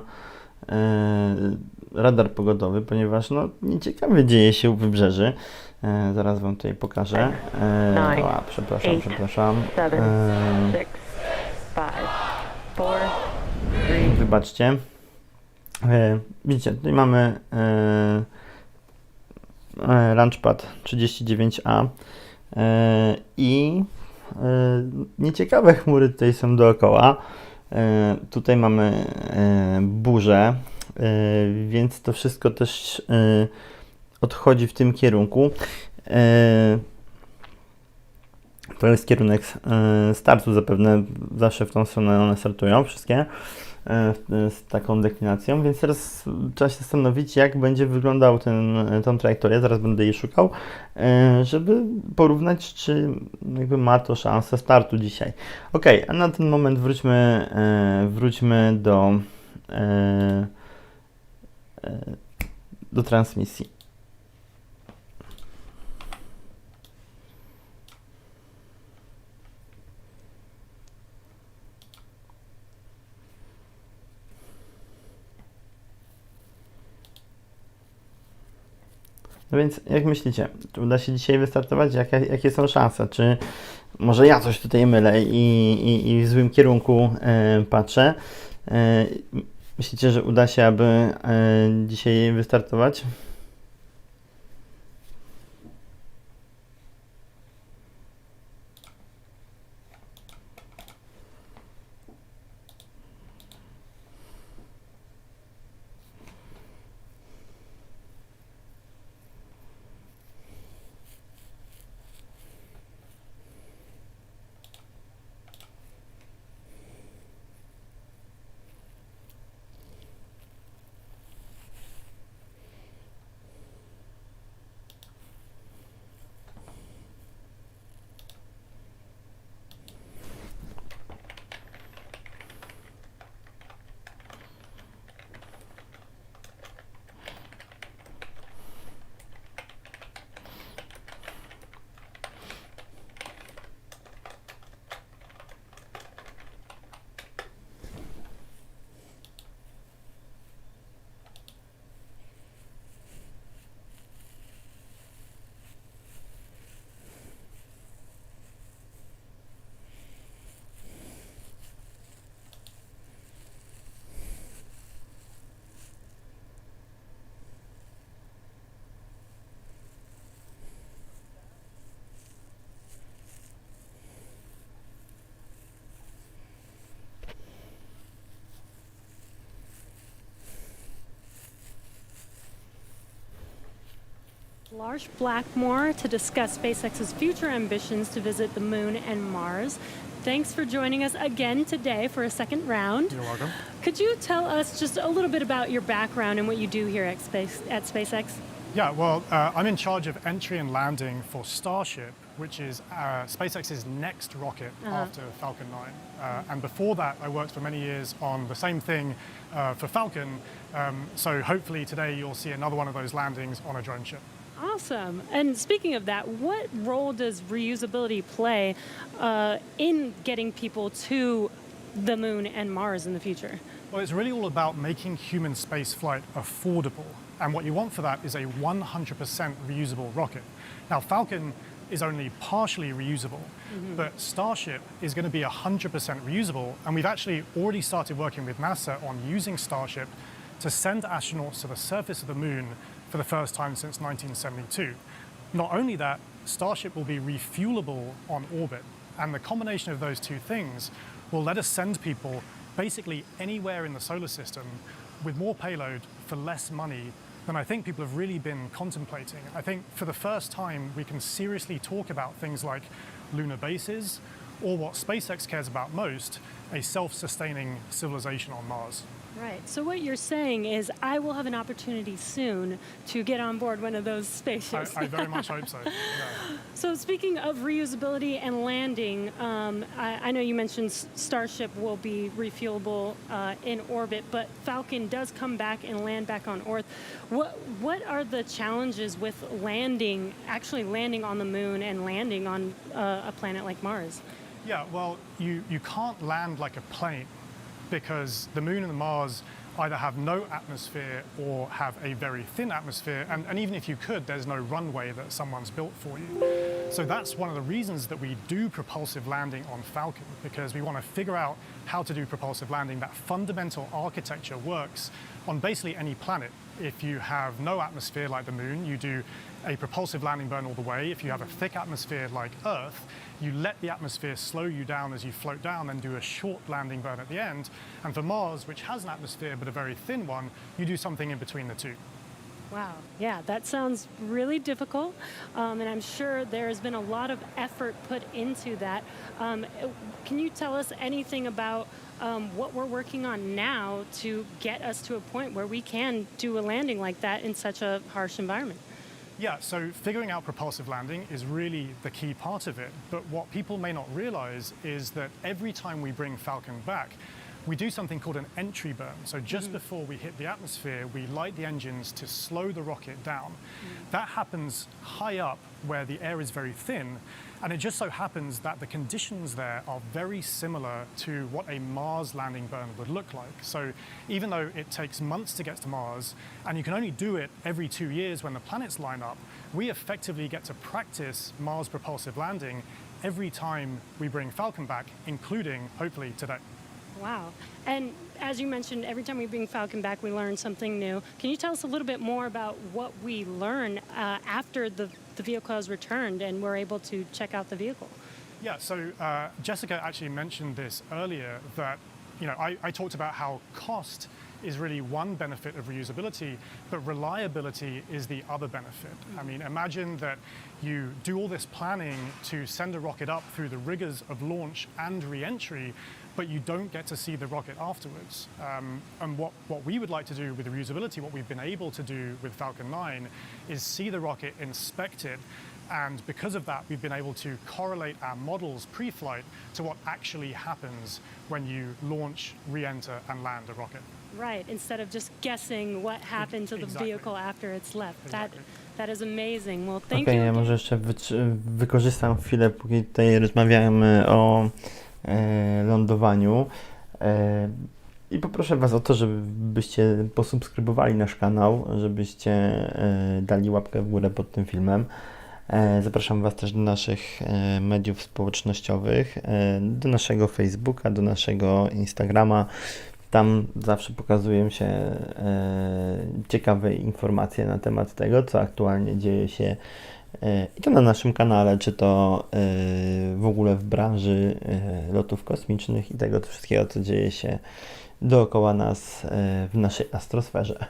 radar pogodowy, ponieważ no, nieciekawie dzieje się u wybrzeży. Zaraz Wam tutaj pokażę. Przepraszam. Wybaczcie. Widzicie, tutaj mamy Launchpad 39A i nieciekawe chmury tutaj są dookoła. Tutaj mamy burzę, więc to wszystko też odchodzi w tym kierunku. To jest kierunek startu, zapewne zawsze w tą stronę one startują wszystkie z taką deklinacją, więc teraz trzeba się zastanowić, jak będzie wyglądał tą trajektorię, zaraz będę jej szukał, żeby porównać, czy jakby ma to szansę startu dzisiaj. Ok, a na ten moment wróćmy do transmisji. No więc jak myślicie, czy uda się dzisiaj wystartować? Jakie są szanse? Czy może ja coś tutaj mylę i w złym kierunku patrzę? Myślicie, że uda się, aby dzisiaj wystartować? Lars Blackmore to discuss SpaceX's future ambitions to visit the moon and Mars. Thanks for joining us again today for a second round. You're welcome. Could you tell us just a little bit about your background and what you do here at SpaceX? Yeah, well, I'm in charge of entry and landing for Starship, which is SpaceX's next rocket after Falcon 9. And before that, I worked for many years on the same thing for Falcon. So hopefully today you'll see another one of those landings on a drone ship. Awesome. And speaking of that, what role does reusability play in getting people to the moon and Mars in the future? Well, it's really all about making human spaceflight affordable. And what you want for that is a 100% reusable rocket. Now, Falcon is only partially reusable, but Starship is going to be 100% reusable. And we've actually already started working with NASA on using Starship to send astronauts to the surface of the moon for the first time since 1972. Not only that, Starship will be refuelable on orbit. And the combination of those two things will let us send people basically anywhere in the solar system with more payload for less money than I think people have really been contemplating. I think for the first time we can seriously talk about things like lunar bases, or what SpaceX cares about most, a self-sustaining civilization on Mars. Right. So what you're saying is I will have an opportunity soon to get on board one of those spaceships. I very much hope so. Yeah. So speaking of reusability and landing, I know you mentioned Starship will be refuelable in orbit, but Falcon does come back and land back on Earth. What are the challenges with actually landing on the moon and landing on a planet like Mars? Yeah, well, you can't land like a plane, because the moon and the Mars either have no atmosphere or have a very thin atmosphere, and even if you could, there's no runway that someone's built for you. So that's one of the reasons that we do propulsive landing on Falcon, because we want to figure out how to do propulsive landing. That fundamental architecture works on basically any planet. If you have no atmosphere like the moon, you do a propulsive landing burn all the way. If you have a thick atmosphere like Earth, you let the atmosphere slow you down as you float down, then do a short landing burn at the end. And for Mars, which has an atmosphere but a very thin one, you do something in between the two. Wow, yeah, that sounds really difficult, and I'm sure there's been a lot of effort put into that. Can you tell us anything about what we're working on now to get us to a point where we can do a landing like that in such a harsh environment? Yeah, so figuring out propulsive landing is really the key part of it. But what people may not realize is that every time we bring Falcon back, we do something called an entry burn. So just before we hit the atmosphere, we light the engines to slow the rocket down. That happens high up where the air is very thin. And it just so happens that the conditions there are very similar to what a Mars landing burn would look like. So even though it takes months to get to Mars, and you can only do it every 2 years when the planets line up, we effectively get to practice Mars propulsive landing every time we bring Falcon back, including, hopefully, today. Wow. And as you mentioned, every time we bring Falcon back, we learn something new. Can you tell us a little bit more about what we learn after the vehicle has returned and we're able to check out the vehicle? Yeah, so Jessica actually mentioned this earlier, that I talked about how cost is really one benefit of reusability, but reliability is the other benefit. I mean, imagine that you do all this planning to send a rocket up through the rigors of launch and re-entry, but you don't get to see the rocket afterwards. And what we would like to do with the reusability, what we've been able to do with Falcon 9, is see the rocket, inspect it, and because of that, we've been able to correlate our models pre-flight to what actually happens when you launch, re-enter, and land a rocket. Right, instead of just guessing what happened to the vehicle after it's left. Exactly. That is amazing. Well, thank you. Ja może jeszcze wykorzystam chwilę, póki tutaj rozmawiamy o lądowaniu. I poproszę Was o to, żebyście posubskrybowali nasz kanał, żebyście dali łapkę w górę pod tym filmem. Zapraszam Was też do naszych mediów społecznościowych, do naszego Facebooka, do naszego Instagrama. Tam zawsze pokazują się ciekawe informacje na temat tego, co aktualnie dzieje się i to na naszym kanale, czy to w ogóle w branży lotów kosmicznych i tego wszystkiego, co dzieje się dookoła nas w naszej astrosferze.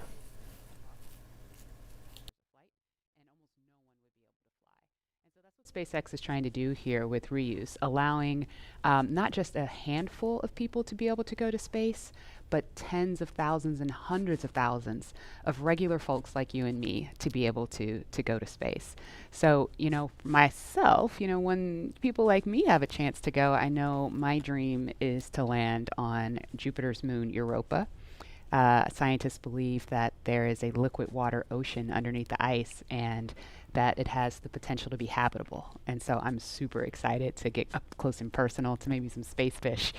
SpaceX is trying to do here with reuse, allowing not just a handful of people to be able to go to space, but tens of thousands and hundreds of thousands of regular folks like you and me to be able to go to space. So, you know, myself, you know, when people like me have a chance to go, I know my dream is to land on Jupiter's moon Europa. Scientists believe that there is a liquid water ocean underneath the ice and that it has the potential to be habitable. And so I'm super excited to get up close and personal to maybe some space fish.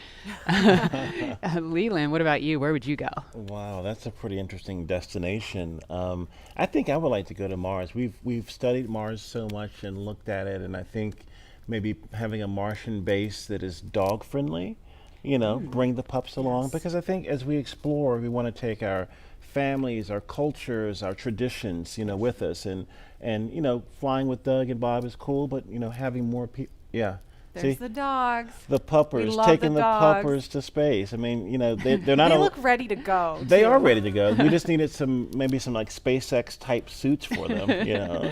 Leland, what about you? Where would you go? Wow, that's a pretty interesting destination. I think I would like to go to Mars. We've studied Mars so much and looked at it, and I think maybe having a Martian base that is dog friendly, you know, bring the pups along, because I think as we explore, we want to take our families, our cultures, our traditions, you know, with us, and you know, flying with Doug and Bob is cool, but you know, having more people, yeah. There's See? the dogs. The puppers, taking the puppers to space. I mean, you know, they're not. They look ready to go. They too. are ready to go. We just needed maybe some like SpaceX type suits for them, you know.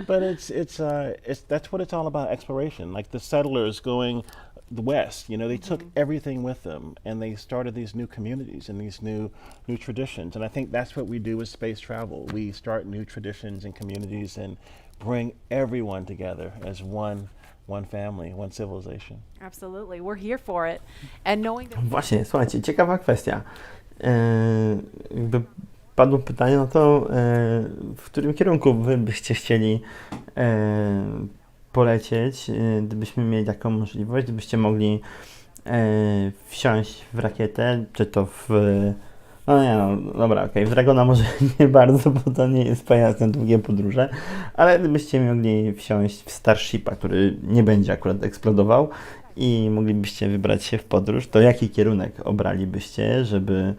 But it's that's what it's all about, exploration. Like the settlers going west, you know, they took everything with them, and they started these new communities and these new traditions. And I think that's what we do with space travel. We start new traditions and communities and bring everyone together as one family, one civilization. Absolutely, we're here for it. And knowing that... Właśnie, słuchajcie, ciekawa kwestia. Jakby padło pytanie o to, w którym kierunku wy byście chcieli polecieć, gdybyśmy mieli taką możliwość, gdybyście mogli wsiąść w rakietę, czy to w... No nie, no dobra, okej, w Dragona może nie bardzo, bo to nie jest pojazd na długie podróże, ale gdybyście mogli wsiąść w Starshipa, który nie będzie akurat eksplodował i moglibyście wybrać się w podróż, to jaki kierunek obralibyście, żeby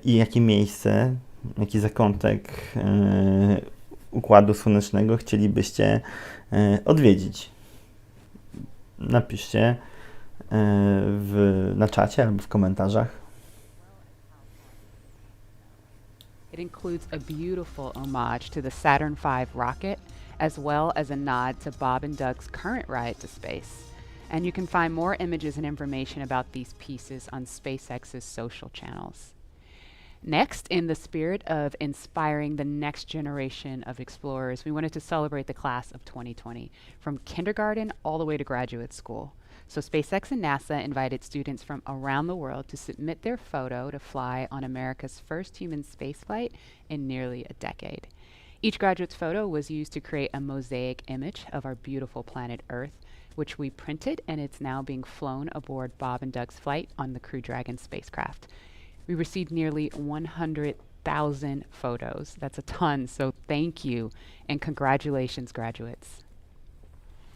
i jakie miejsce, jaki zakątek Układu Słonecznego chcielibyście odwiedzić? Napiszcie na czacie albo w komentarzach. It includes a beautiful homage to the Saturn V rocket, as well as a nod to Bob and Doug's current ride to space. And you can find more images and information about these pieces on SpaceX's social channels. Next, in the spirit of inspiring the next generation of explorers, we wanted to celebrate the class of 2020, from kindergarten all the way to graduate school. So SpaceX and NASA invited students from around the world to submit their photo to fly on America's first human spaceflight in nearly a decade. Each graduate's photo was used to create a mosaic image of our beautiful planet Earth, which we printed, and it's now being flown aboard Bob and Doug's flight on the Crew Dragon spacecraft. We received nearly 100,000 photos. That's a ton, so thank you, and congratulations, graduates.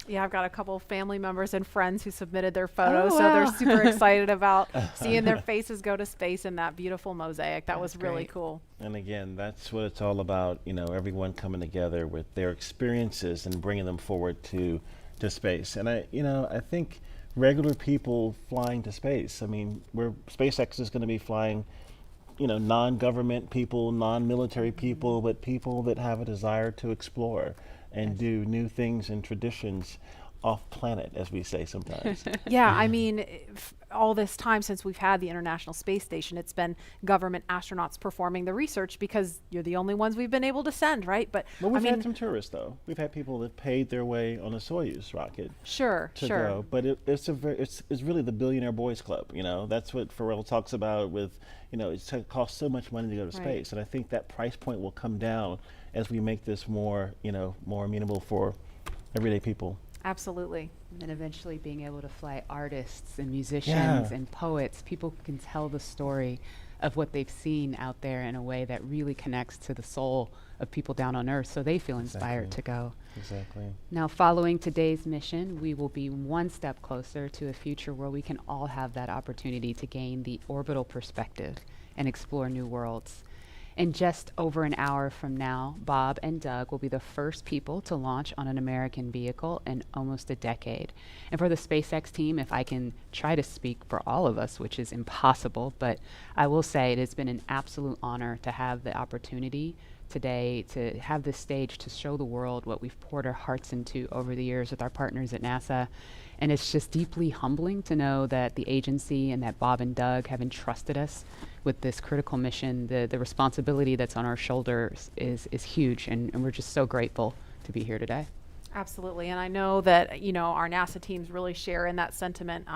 Yeah, I've got a couple of family members and friends who submitted their photos, so they're super excited about seeing their faces go to space in that beautiful mosaic. That was really cool. And again, that's what it's all about, you know, everyone coming together with their experiences and bringing them forward to space. And I think regular people flying to space, I mean, SpaceX is going to be flying, you know, non-government people, non-military people, but people that have a desire to explore and do new things and traditions off planet, as we say sometimes. Yeah, I mean, all this time since we've had the International Space Station, it's been government astronauts performing the research because you're the only ones we've been able to send, right? But we've had some tourists, though. We've had people that paid their way on a Soyuz rocket. Sure. Go. But it's really the Billionaire Boys Club. You know, that's what Pharrell talks about with, you know, it costs so much money to go to space, and I think that price point will come down as we make this more, you know, more amenable for everyday people. Absolutely. And eventually being able to fly artists and musicians and poets, people can tell the story of what they've seen out there in a way that really connects to the soul of people down on Earth, so they feel inspired to go. Exactly. Now, following today's mission, we will be one step closer to a future where we can all have that opportunity to gain the orbital perspective and explore new worlds. In just over an hour from now, Bob and Doug will be the first people to launch on an American vehicle in almost a decade. And for the SpaceX team, if I can try to speak for all of us, which is impossible, but I will say it has been an absolute honor to have the opportunity today to have this stage to show the world what we've poured our hearts into over the years with our partners at NASA. And it's just deeply humbling to know that the agency and that Bob and Doug have entrusted us with this critical mission. The responsibility that's on our shoulders is huge, and we're just so grateful to be here today. Absolutely, and I know that our NASA teams really share in that sentiment.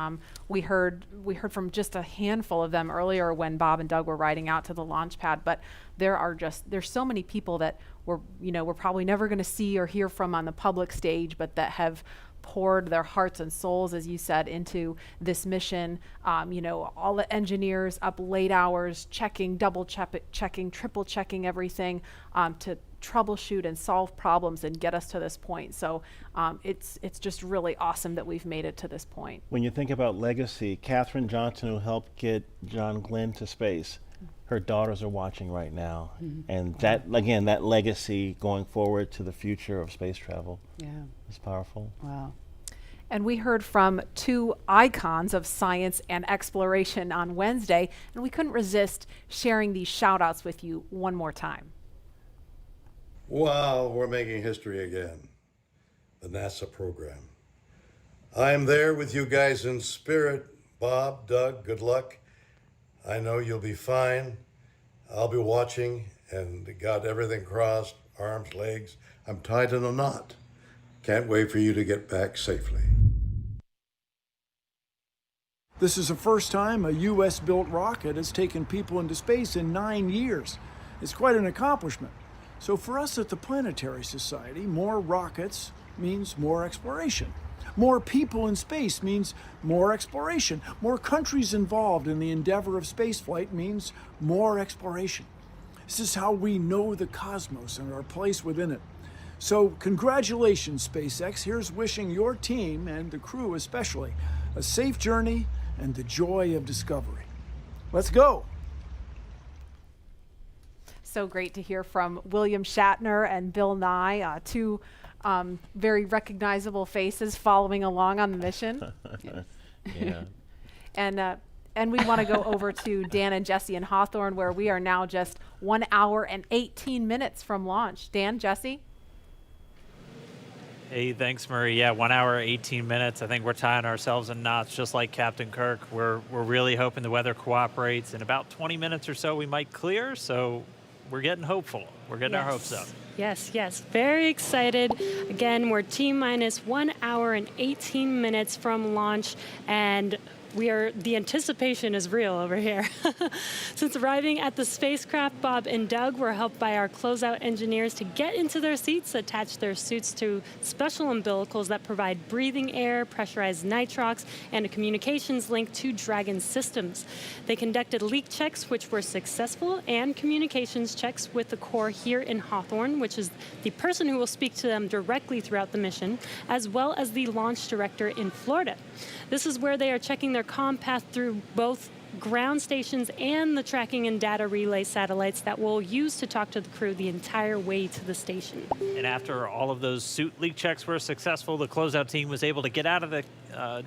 We heard from just a handful of them earlier when Bob and Doug were riding out to the launch pad. But there's so many people that we're probably never going to see or hear from on the public stage, but that have poured their hearts and souls, as you said, into this mission. All the engineers up late hours, checking, double checking, triple checking everything to troubleshoot and solve problems and get us to this point. So it's just really awesome that we've made it to this point. When you think about legacy, Katherine Johnson, who helped get John Glenn to space, her daughters are watching right now. And that, again, that legacy going forward to the future of space travel is powerful. Wow. And we heard from two icons of science and exploration on Wednesday, and we couldn't resist sharing these shout outs with you one more time. Wow, we're making history again. The NASA program. I am there with you guys in spirit. Bob, Doug, good luck. I know you'll be fine. I'll be watching and got everything crossed, arms, legs. I'm tied in a knot. Can't wait for you to get back safely. This is the first time a U.S.-built rocket has taken people into space in 9 years. It's quite an accomplishment. So for us at the Planetary Society, more rockets means more exploration. More people in space means more exploration. More countries involved in the endeavor of spaceflight means more exploration. This is how we know the cosmos and our place within it. So congratulations, SpaceX. Here's wishing your team, and the crew especially, a safe journey and the joy of discovery. Let's go. So great to hear from William Shatner and Bill Nye, two very recognizable faces following along on the mission. Yeah. And we want to go over to Dan and Jesse in Hawthorne, where we are now just 1 hour and 18 minutes from launch. Dan, Jesse? Hey, thanks, Marie. Yeah, 1 hour, 18 minutes. I think we're tying ourselves in knots, just like Captain Kirk. We're really hoping the weather cooperates. In about 20 minutes or so, we might clear. So we're getting hopeful. We're getting our hopes up. Yes, yes. Very excited. Again, we're T-minus 1 hour and 18 minutes from launch, and the anticipation is real over here. Since arriving at the spacecraft, Bob and Doug were helped by our closeout engineers to get into their seats, attach their suits to special umbilicals that provide breathing air, pressurized nitrox, and a communications link to Dragon systems. They conducted leak checks, which were successful, and communications checks with the core here in Hawthorne, which is the person who will speak to them directly throughout the mission, as well as the launch director in Florida. This is where they are checking their comm path through both ground stations and the tracking and data relay satellites that we'll use to talk to the crew the entire way to the station. And after all of those suit leak checks were successful, the closeout team was able to get out of the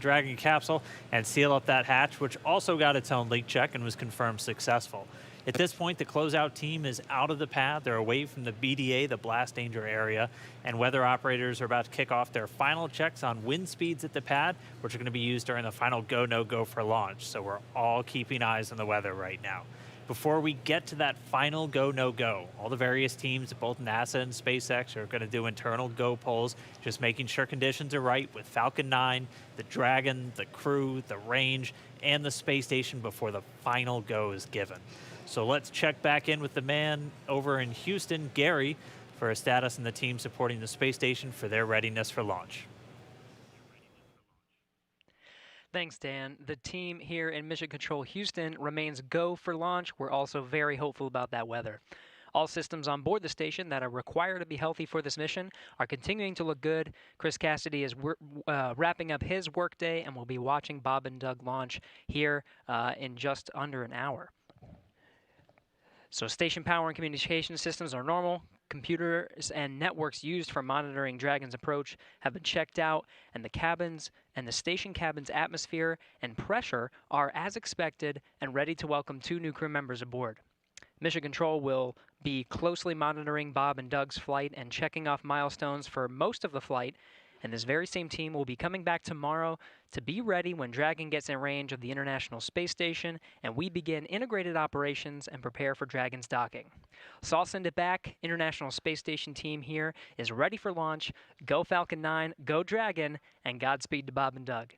Dragon capsule and seal up that hatch, which also got its own leak check and was confirmed successful. At this point, the closeout team is out of the pad. They're away from the BDA, the blast danger area, and weather operators are about to kick off their final checks on wind speeds at the pad, which are going to be used during the final go, no go for launch. So we're all keeping eyes on the weather right now. Before we get to that final go, no go, all the various teams at both NASA and SpaceX are going to do internal go polls, just making sure conditions are right with Falcon 9, the Dragon, the crew, the range, and the space station before the final go is given. So let's check back in with the man over in Houston, Gary, for a status and the team supporting the space station for their readiness for launch. Thanks, Dan. The team here in Mission Control Houston remains go for launch. We're also very hopeful about that weather. All systems on board the station that are required to be healthy for this mission are continuing to look good. Chris Cassidy is wrapping up his workday, and we'll be watching Bob and Doug launch here in just under an hour. So station power and communication systems are normal. Computers and networks used for monitoring Dragon's approach have been checked out, and the cabins and the station cabin's atmosphere and pressure are as expected and ready to welcome 2 new crew members aboard. Mission Control will be closely monitoring Bob and Doug's flight and checking off milestones for most of the flight, and this very same team will be coming back tomorrow to be ready when Dragon gets in range of the International Space Station and we begin integrated operations and prepare for Dragon's docking. So I'll send it back. International Space Station team here is ready for launch. Go Falcon 9, go Dragon, and Godspeed to Bob and Doug.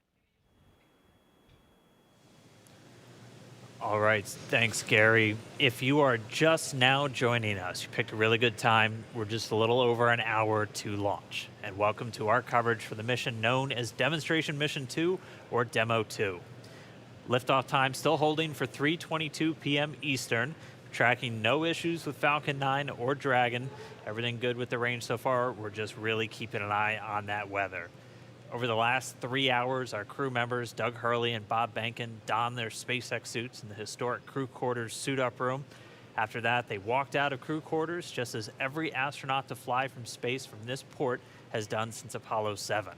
All right, thanks, Gary. If you are just now joining us, you picked a really good time. We're just a little over an hour to launch. And welcome to our coverage for the mission known as Demonstration Mission 2, or Demo 2. Liftoff time still holding for 3:22 p.m. Eastern. Tracking no issues with Falcon 9 or Dragon. Everything good with the range so far. We're just really keeping an eye on that weather. Over the last 3 hours, our crew members, Doug Hurley and Bob Behnken, donned their SpaceX suits in the historic crew quarters suit-up room. After that, they walked out of crew quarters, just as every astronaut to fly from space from this port has done since Apollo 7.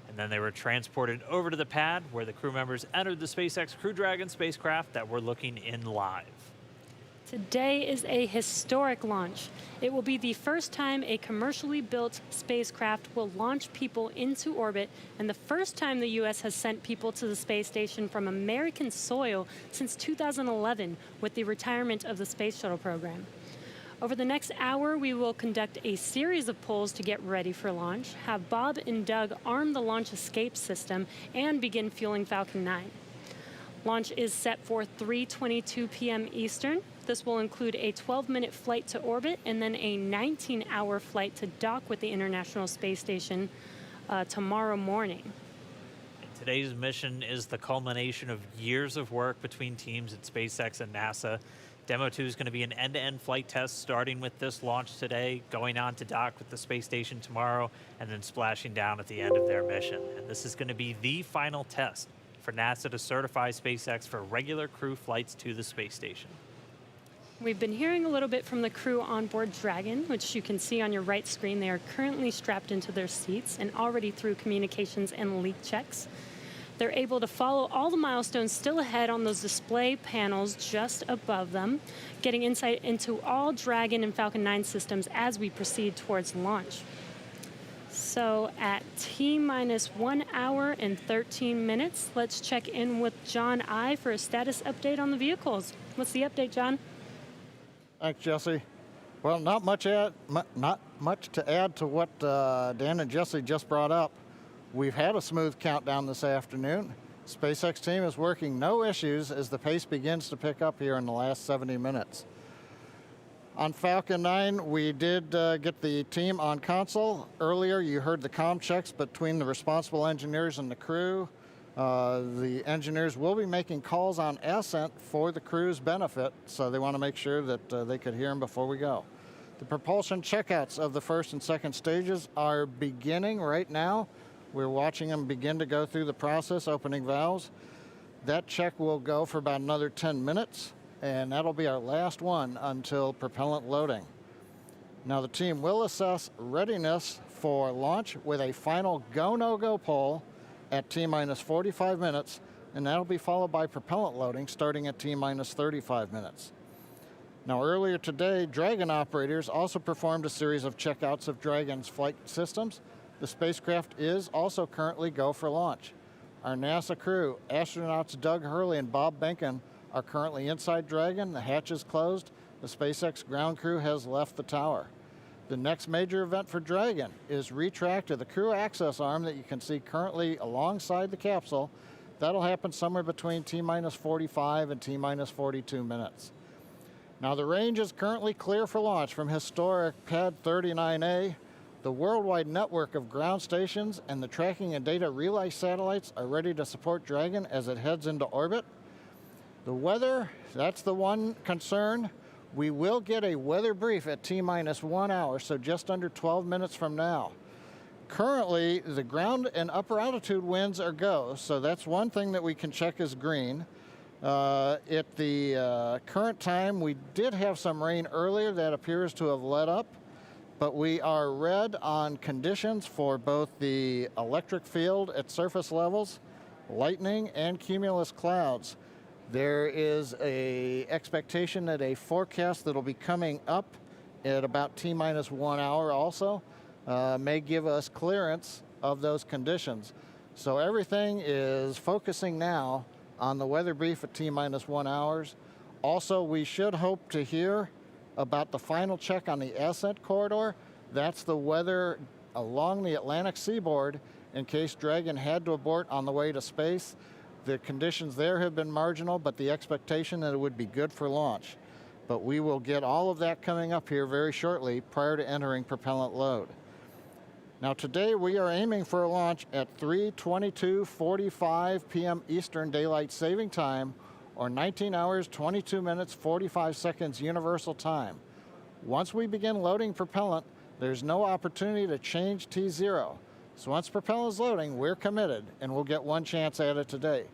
And then they were transported over to the pad, where the crew members entered the SpaceX Crew Dragon spacecraft that we're looking in live. Today is a historic launch. It will be the first time a commercially built spacecraft will launch people into orbit, and the first time the U.S. has sent people to the space station from American soil since 2011 with the retirement of the Space Shuttle program. Over the next hour, we will conduct a series of polls to get ready for launch, have Bob and Doug arm the launch escape system, and begin fueling Falcon 9. Launch is set for 3:22 p.m. Eastern. This will include a 12-minute flight to orbit and then a 19-hour flight to dock with the International Space Station tomorrow morning. Today's mission is the culmination of years of work between teams at SpaceX and NASA. Demo 2 is going to be an end-to-end flight test starting with this launch today, going on to dock with the space station tomorrow, and then splashing down at the end of their mission. And this is going to be the final test for NASA to certify SpaceX for regular crew flights to the space station. We've been hearing a little bit from the crew on board Dragon, which you can see on your right screen. They are currently strapped into their seats and already through communications and leak checks. They're able to follow all the milestones still ahead on those display panels just above them, getting insight into all Dragon and Falcon 9 systems as we proceed towards launch. So at T-minus 1 hour and 13 minutes, let's check in with John I for a status update on the vehicles. What's the update, John? Thanks, Jesse. Well, not much to add to what Dan and Jesse just brought up. We've had a smooth countdown this afternoon. SpaceX team is working no issues as the pace begins to pick up here in the last 70 minutes. On Falcon 9, we did get the team on console. Earlier, you heard the comm checks between the responsible engineers and the crew. The engineers will be making calls on Ascent for the crew's benefit, so they want to make sure that they could hear them before we go. The propulsion checkouts of the first and second stages are beginning right now. We're watching them begin to go through the process, opening valves. That check will go for about another 10 minutes, and that'll be our last one until propellant loading. Now the team will assess readiness for launch with a final go-no-go poll at T-minus 45 minutes, and that'll be followed by propellant loading starting at T-minus 35 minutes. Now earlier today, Dragon operators also performed a series of checkouts of Dragon's flight systems. The spacecraft is also currently go for launch. Our NASA crew, astronauts Doug Hurley and Bob Behnken, are currently inside Dragon. The hatch is closed. The SpaceX ground crew has left the tower. The next major event for Dragon is retract to the crew access arm that you can see currently alongside the capsule. That'll happen somewhere between T-minus 45 and T-minus 42 minutes. Now the range is currently clear for launch from historic Pad 39A. The worldwide network of ground stations and the tracking and data relay satellites are ready to support Dragon as it heads into orbit. The weather, that's the one concern. We will get a weather brief at T-minus 1 hour, so just under 12 minutes from now. Currently, the ground and upper altitude winds are go, so that's one thing that we can check as green. At the current time, we did have some rain earlier that appears to have let up, but we are red on conditions for both the electric field at surface levels, lightning, and cumulus clouds. There is a expectation that a forecast that'll be coming up at about T-minus 1 hour also may give us clearance of those conditions. So everything is focusing now on the weather brief at T-minus 1 hours. Also, we should hope to hear about the final check on the ascent corridor. That's the weather along the Atlantic seaboard in case Dragon had to abort on the way to space. The conditions there have been marginal, but the expectation that it would be good for launch. But we will get all of that coming up here very shortly prior to entering propellant load. Now today we are aiming for a launch at 3:22:45 p.m. Eastern Daylight Saving Time, or 19 hours, 22 minutes, 45 seconds Universal Time. Once we begin loading propellant, there's no opportunity to change T0. So once propellant is loading, we're committed, and we'll get one chance at it today.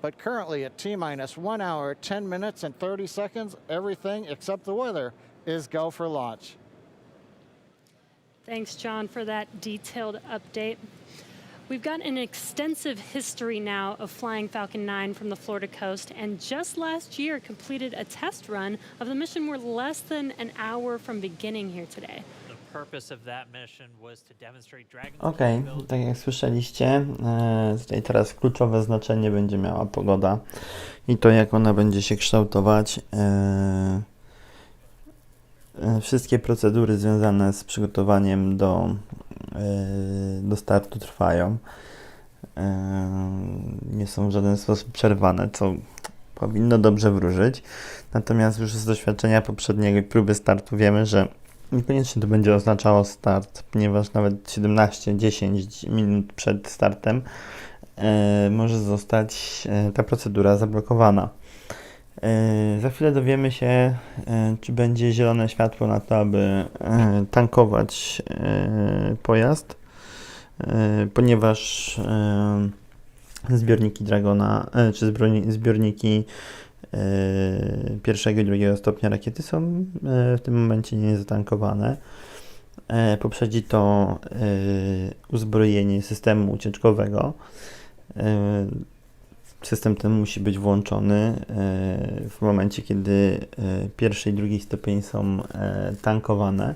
But currently at T-minus 1 hour, 10 minutes, and 30 seconds, everything except the weather is go for launch. Thanks, John, for that detailed update. We've got an extensive history now of flying Falcon 9 from the Florida coast, and just last year completed a test run of the mission. We're less than an hour from beginning here today. The purpose of that mission was to demonstrate Dragon's Okej, tak jak słyszeliście, tutaj teraz kluczowe znaczenie będzie miała pogoda i to, jak ona będzie się kształtować. Wszystkie procedury związane z przygotowaniem do startu trwają. Nie są w żaden sposób przerwane, co powinno dobrze wróżyć. Natomiast już z doświadczenia poprzedniej próby startu wiemy, że niekoniecznie to będzie oznaczało start, ponieważ nawet 17-10 minut przed startem może zostać ta procedura zablokowana. Za chwilę dowiemy się, czy będzie zielone światło na to, aby tankować pojazd, ponieważ zbiorniki Dragona, czy zbiorniki pierwszego i drugiego stopnia rakiety są w tym momencie niezatankowane. Poprzedzi to uzbrojenie systemu ucieczkowego. System ten musi być włączony w momencie, kiedy pierwszy i drugi stopień są tankowane,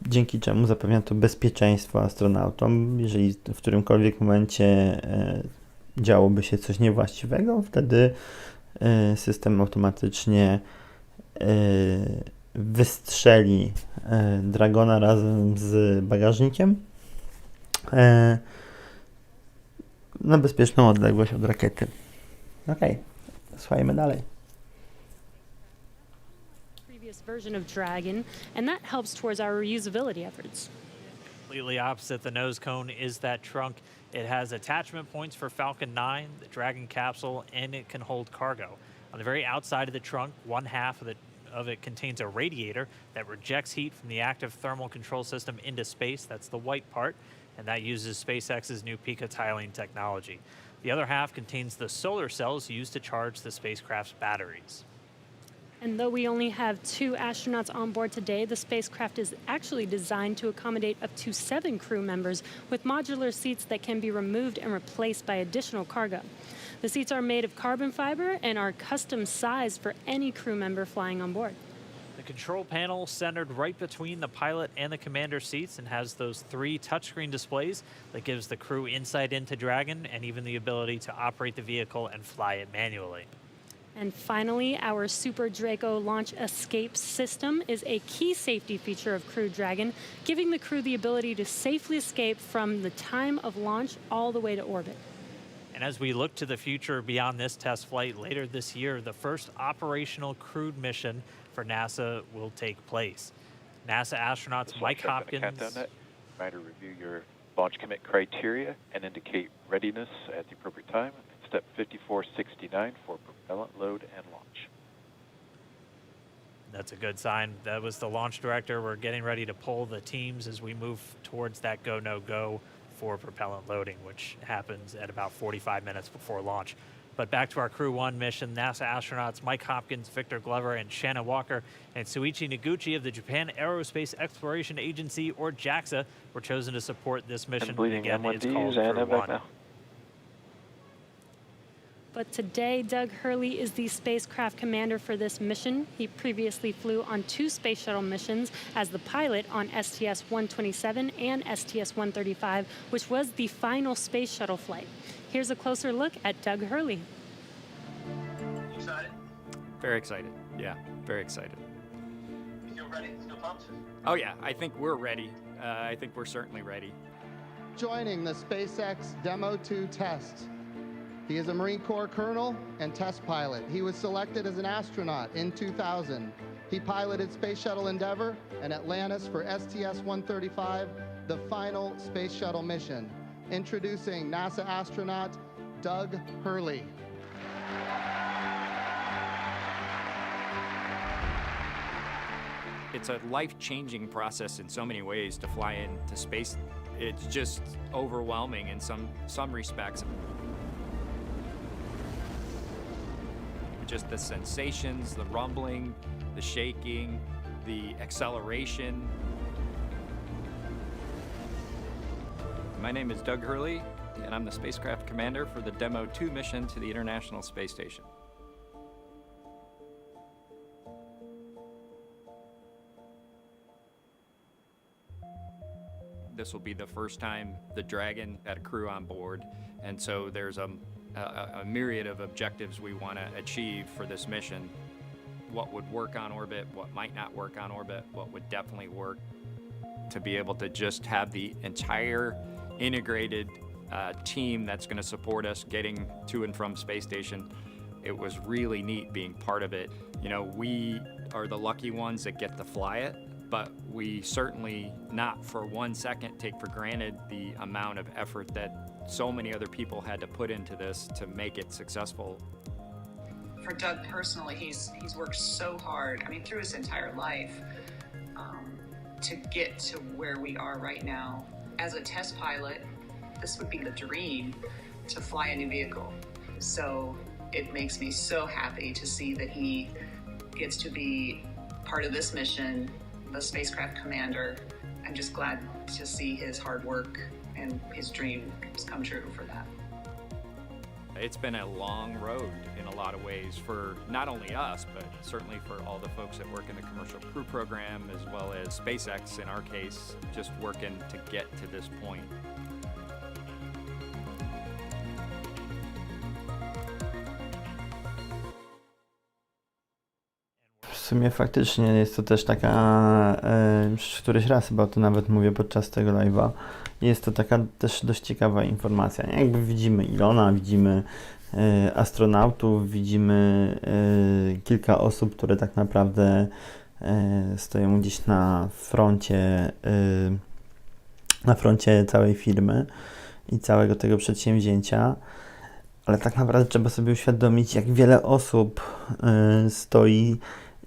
dzięki czemu zapewnia to bezpieczeństwo astronautom. Jeżeli w którymkolwiek momencie działoby się coś niewłaściwego, wtedy system automatycznie wystrzeli Dragona razem z bagażnikiem na bezpieczną odległość od rakiety. Okej, słuchajmy dalej. Previous version of Dragon, and that helps towards our reusability efforts. Completely opposite the nose cone is that trunk. It has attachment points for Falcon 9, the Dragon capsule, and it can hold cargo. On the very outside of the trunk, one half of it contains a radiator that rejects heat from the active thermal control system into space. That's the white part, and that uses SpaceX's new Pica tiling technology. The other half contains the solar cells used to charge the spacecraft's batteries. And though we only have 2 astronauts on board today, the spacecraft is actually designed to accommodate up to 7 crew members with modular seats that can be removed and replaced by additional cargo. The seats are made of carbon fiber and are custom sized for any crew member flying on board. The control panel centered right between the pilot and the commander seats and has those 3 touchscreen displays that gives the crew insight into Dragon and even the ability to operate the vehicle and fly it manually. And finally, our Super Draco launch escape system is a key safety feature of Crew Dragon, giving the crew the ability to safely escape from the time of launch all the way to orbit. And as we look to the future beyond this test flight later this year, the first operational crewed mission for NASA will take place. NASA astronauts Mike Hopkins. Reminder, review your launch commit criteria and indicate readiness at the appropriate time. Step 5469 for propellant load and launch. That's a good sign. That was the launch director. We're getting ready to pull the teams as we move towards that go, no go for propellant loading, which happens at about 45 minutes before launch. But back to our Crew 1 mission, NASA astronauts Mike Hopkins, Victor Glover, and Shannon Walker, and Suichi Noguchi of the Japan Aerospace Exploration Agency, or JAXA, were chosen to support this mission. Bleeding Again, it's M1Ds called and Crew I'm back 1. now. But today, Doug Hurley is the spacecraft commander for this mission. He previously flew on 2 space shuttle missions as the pilot on STS-127 and STS-135, which was the final space shuttle flight. Here's a closer look at Doug Hurley. Excited? Very excited. Yeah, very excited. You feel ready? Feel pumped? Oh yeah, I think we're ready. I think we're certainly ready. Joining the SpaceX Demo 2 test. He is a Marine Corps colonel and test pilot. He was selected as an astronaut in 2000. He piloted Space Shuttle Endeavour and Atlantis for STS-135, the final space shuttle mission. Introducing NASA astronaut Doug Hurley. It's a life-changing process in so many ways to fly into space. It's just overwhelming in some respects. Just the sensations, the rumbling, the shaking, the acceleration. My name is Doug Hurley, and I'm the spacecraft commander for the Demo 2 mission to the International Space Station. This will be the first time the Dragon had a crew on board, and so there's a myriad of objectives we want to achieve for this mission. What would work on orbit, what might not work on orbit, what would definitely work. To be able to just have the entire integrated team that's going to support us getting to and from space station, it was really neat being part of it. You know, we are the lucky ones that get to fly it, but we certainly not for 1 second take for granted the amount of effort that so many other people had to put into this to make it successful. For Doug personally, he's worked so hard, I mean, through his entire life, to get to where we are right now. As a test pilot, this would be the dream to fly a new vehicle. So it makes me so happy to see that he gets to be part of this mission, the spacecraft commander. I'm just glad to see his hard work and his dreams come true for that. It's been a long road in a lot of ways for not only us, but certainly for all the folks that work in the commercial crew program, as well as SpaceX in our case, just working to get to this point. W sumie faktycznie jest to też taka, już któryś raz chyba o tym nawet mówię podczas tego live'a, jest to taka też dość ciekawa informacja. Nie? Jakby widzimy Ilona, widzimy astronautów, widzimy kilka osób, które tak naprawdę stoją gdzieś na froncie całej firmy i całego tego przedsięwzięcia, ale tak naprawdę trzeba sobie uświadomić, jak wiele osób stoi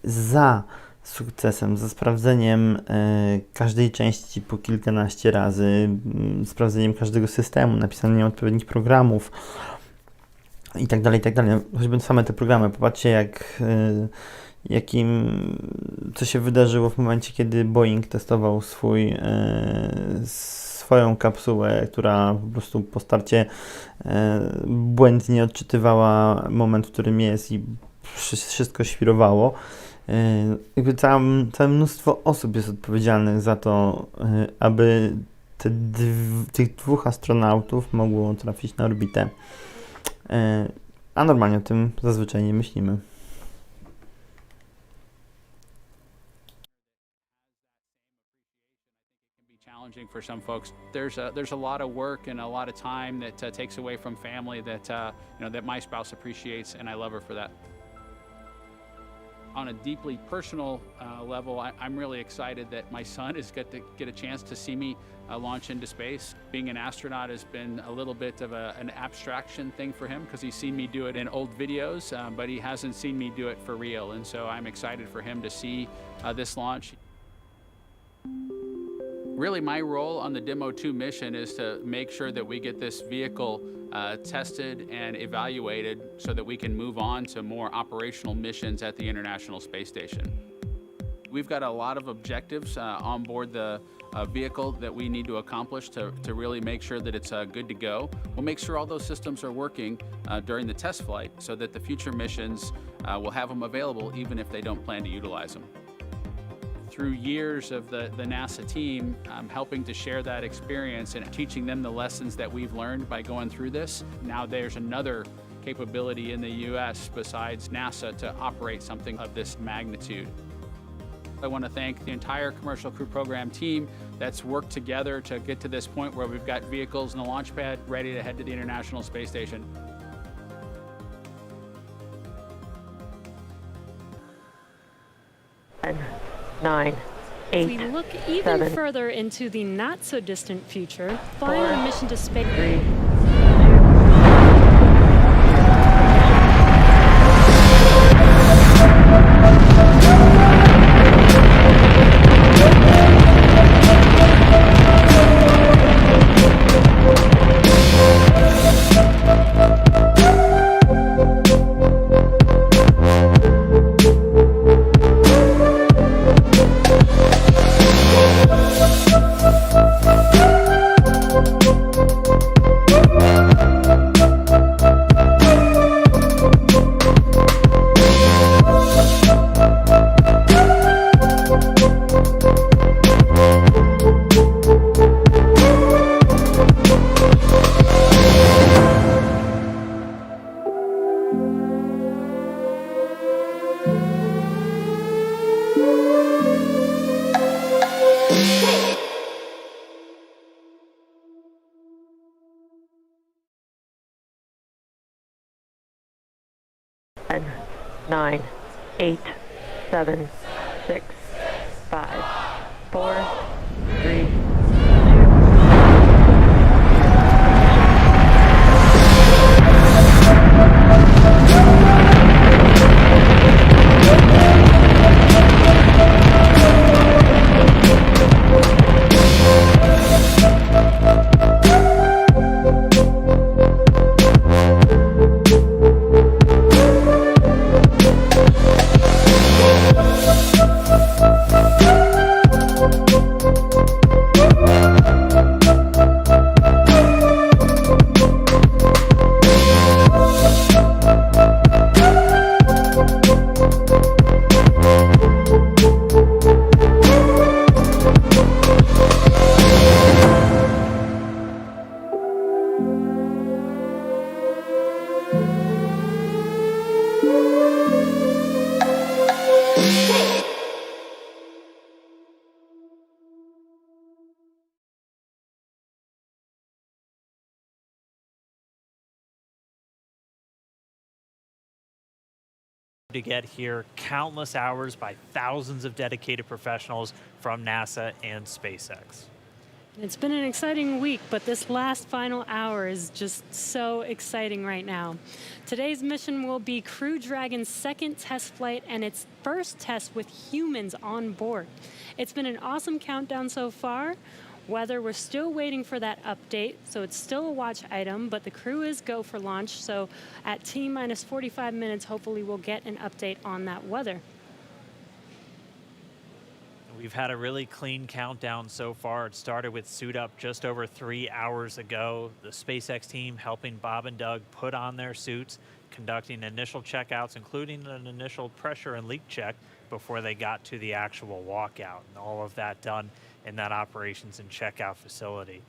za sukcesem, za sprawdzeniem każdej części po kilkanaście razy, sprawdzeniem każdego systemu, napisaniem odpowiednich programów i tak dalej, i tak dalej. Choćby same te programy. Popatrzcie, co się wydarzyło w momencie, kiedy Boeing testował swoją kapsułę, która po prostu po starcie błędnie odczytywała moment, w którym jest i wszystko świrowało. Jakby całe mnóstwo osób jest odpowiedzialnych za to, aby tych dwóch astronautów mogło trafić na orbitę. A normalnie o tym zazwyczaj nie myślimy. Challenging for some folks. There's a lot of work and a lot of time that takes away from family that that my spouse appreciates, and I love her for that. On a deeply personal level, I'm really excited that my son is get to get a chance to see me launch into space. Being an astronaut has been a little bit of an abstraction thing for him because he's seen me do it in old videos, but he hasn't seen me do it for real. And so I'm excited for him to see this launch. Really, my role on the Demo 2 mission is to make sure that we get this vehicle tested and evaluated so that we can move on to more operational missions at the International Space Station. We've got a lot of objectives on board the vehicle that we need to accomplish to really make sure that it's good to go. We'll make sure all those systems are working during the test flight so that the future missions will have them available even if they don't plan to utilize them. Through years of the NASA team helping to share that experience and teaching them the lessons that we've learned by going through this, now there's another capability in the U.S. besides NASA to operate something of this magnitude. I want to thank the entire Commercial Crew Program team that's worked together to get to this point where we've got vehicles in the launch pad ready to head to the International Space Station. 10, 9, 8, we look even 7, further into the not so distant future, flying on a mission to space. 3, ten, 9, 8, 7, 6, 5, 4, 3, to get here, countless hours by thousands of dedicated professionals from NASA and SpaceX. It's been an exciting week, but this last final hour is just so exciting right now. Today's mission will be Crew Dragon's second test flight and its first test with humans on board. It's been an awesome countdown so far. Weather, we're still waiting for that update, so it's still a watch item, but the crew is go for launch, so at T-minus 45 minutes, hopefully we'll get an update on that weather. We've had a really clean countdown so far. It started with suit up just over 3 hours ago. The SpaceX team helping Bob and Doug put on their suits, conducting initial checkouts, including an initial pressure and leak check before they got to the actual walkout. And all of that done in that operations and checkout facility.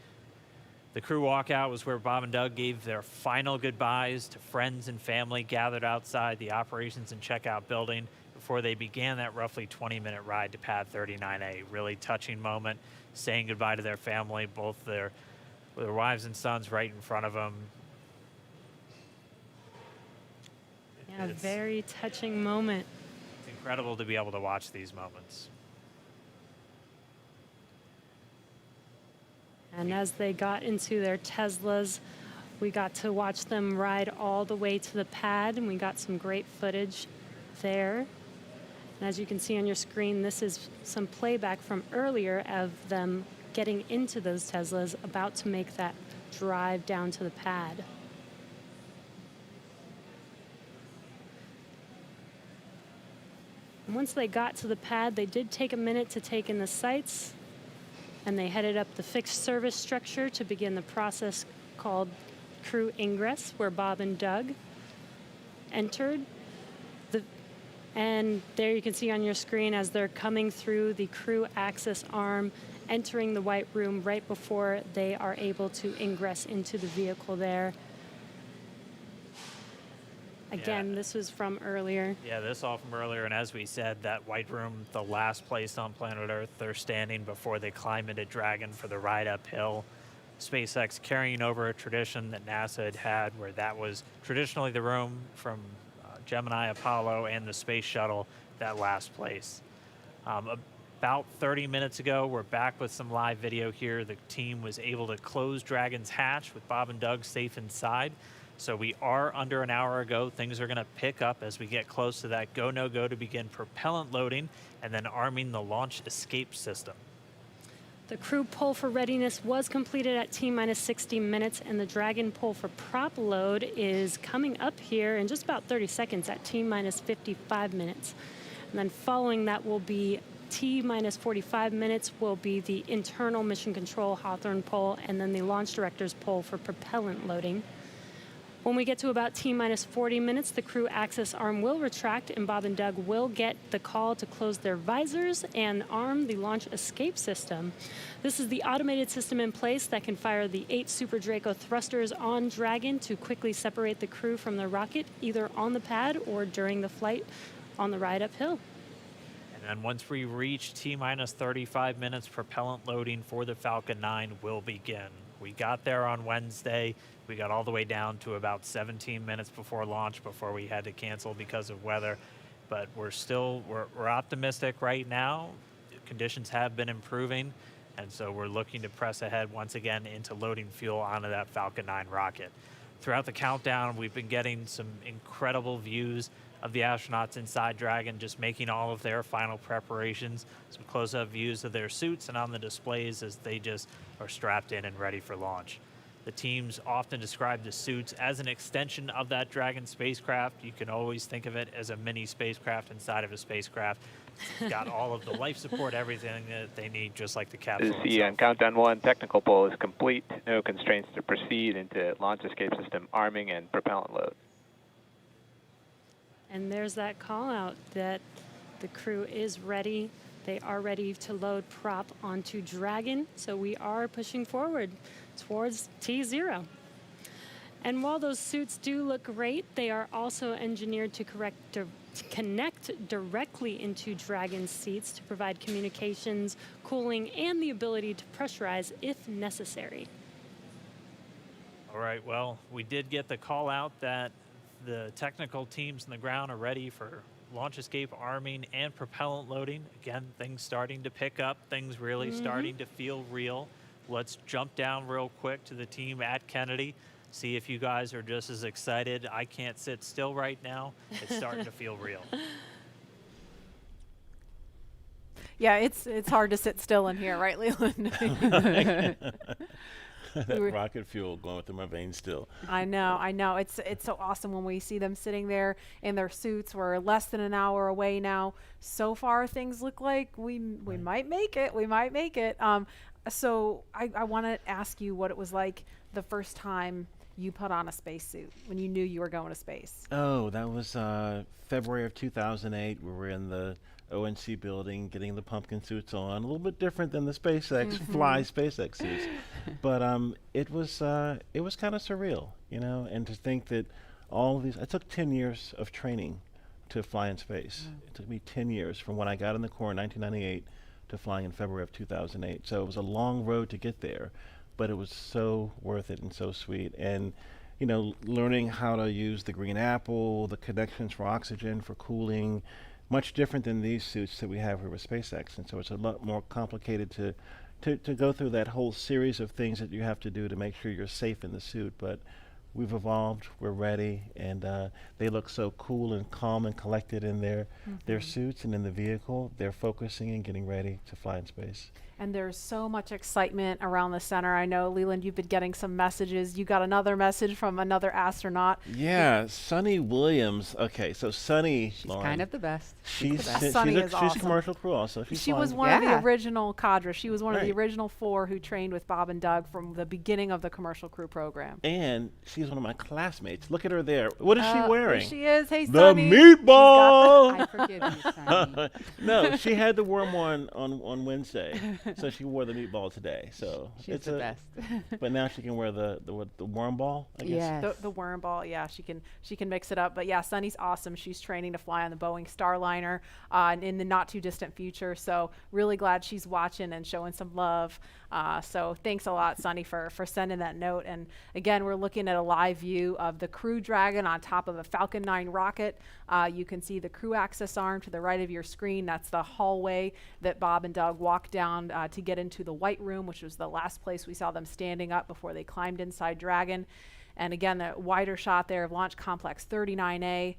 The crew walkout was where Bob and Doug gave their final goodbyes to friends and family gathered outside the operations and checkout building before they began that roughly 20-minute ride to pad 39A. Really touching moment, saying goodbye to their family, both their wives and sons right in front of them. Yeah, very touching moment. It's incredible to be able to watch these moments. And as they got into their Teslas, we got to watch them ride all the way to the pad, and we got some great footage there. And as you can see on your screen, this is some playback from earlier of them getting into those Teslas, about to make that drive down to the pad. And once they got to the pad, they did take a minute to take in the sights, and they headed up the fixed service structure to begin the process called crew ingress, where Bob and Doug entered. And there you can see on your screen as they're coming through the crew access arm, entering the white room right before they are able to ingress into the vehicle there. Again, this was from earlier. Yeah, this all from earlier, and as we said, that white room, the last place on planet Earth they're standing before they climb into Dragon for the ride uphill. SpaceX carrying over a tradition that NASA had where that was traditionally the room from Gemini, Apollo, and the space shuttle, that last place. About 30 minutes ago, we're back with some live video here. The team was able to close Dragon's hatch with Bob and Doug safe inside. So we are under an hour ago. Things are going to pick up as we get close to that go, no go to begin propellant loading and then arming the launch escape system. The crew pull for readiness was completed at T-minus 60 minutes, and the Dragon pull for prop load is coming up here in just about 30 seconds at T-minus 55 minutes. And then following that will be T-minus 45 minutes will be the internal mission control Hawthorne pull, and then the launch director's pull for propellant loading. When we get to about T-minus 40 minutes, the crew access arm will retract, and Bob and Doug will get the call to close their visors and arm the launch escape system. This is the automated system in place that can fire the 8 Super Draco thrusters on Dragon to quickly separate the crew from the rocket, either on the pad or during the flight on the ride uphill. And then once we reach T-minus 35 minutes, propellant loading for the Falcon 9 will begin. We got there on Wednesday. We got all the way down to about 17 minutes before launch before we had to cancel because of weather. But we're optimistic right now. Conditions have been improving, and so we're looking to press ahead once again into loading fuel onto that Falcon 9 rocket. Throughout the countdown, we've been getting some incredible views of the astronauts inside Dragon, just making all of their final preparations, some close-up views of their suits and on the displays as they just are strapped in and ready for launch. The teams often describe the suits as an extension of that Dragon spacecraft. You can always think of it as a mini spacecraft inside of a spacecraft. It's got all of the life support, everything that they need, just like the capsule The on countdown 1, technical pull is complete. No constraints to proceed into launch escape system arming and propellant load. And there's that call out that the crew is ready. They are ready to load prop onto Dragon. So we are pushing forward towards T0. And while those suits do look great, they are also engineered to connect directly into Dragon seats to provide communications, cooling, and the ability to pressurize if necessary. All right, well, we did get the call out that the technical teams on the ground are ready for launch escape arming and propellant loading. Again, things starting to pick up, things really starting to feel real. Let's jump down real quick to the team at Kennedy, see if you guys are just as excited. I can't sit still right now. It's starting to feel real. Yeah, it's hard to sit still in here, right, Leland? That rocket fuel going through my veins still. I know. It's so awesome when we see them sitting there in their suits. We're less than an hour away now. So far, things look like we might make it. We might make it. So I want to ask you what it was like the first time you put on a spacesuit when you knew you were going to space. Oh, that was February of 2008. We were in the ONC building getting the pumpkin suits on. A little bit different than the SpaceX fly SpaceX suits, but it was kind of surreal, you know. And to think that all of these, it took 10 years of training to fly in space. It took me 10 years from when I got in the Corps in 1998 to flying in February of 2008. So it was a long road to get there, but it was so worth it and so sweet. And you know, learning how to use the green apple, the connections for oxygen, for cooling, much different than these suits that we have here with SpaceX. And so it's a lot more complicated to go through that whole series of things that you have to do to make sure you're safe in the suit. But we've evolved, we're ready, and they look so cool and calm and collected in their suits and in the vehicle. They're focusing and getting ready to fly in space. And there's so much excitement around the center. I know, Leland, you've been getting some messages. You got another message from another astronaut. Yeah, Sunny Williams. Okay, so Sunny, She's Lauren, kind of the best. She's Sunny is she's awesome. a commercial crew also. She was one of the original cadre. She was one of the original 4 who trained with Bob and Doug from the beginning of the commercial crew program. And she's one of my classmates. Look at her there. What is she wearing? There she is. Hey, the Sunny. meatball. I forgive you, Sunny. No, she had the worm on Wednesday, so she wore the meatball today. So She's it's the best. But now she can wear the worm ball. I guess. The worm ball, yeah, she can mix it up. But yeah, Sunny's awesome. She's training to fly on the Boeing Starliner in the not too distant future. So really glad she's watching and showing some love. So thanks a lot, Sunny, for sending that note. And again, we're looking at a live view of the Crew Dragon on top of a Falcon 9 rocket. You can see the crew access arm to the right of your screen. That's the hallway that Bob and Doug walked down to get into the White Room, which was the last place we saw them standing up before they climbed inside Dragon. And again, the wider shot there of Launch Complex 39A,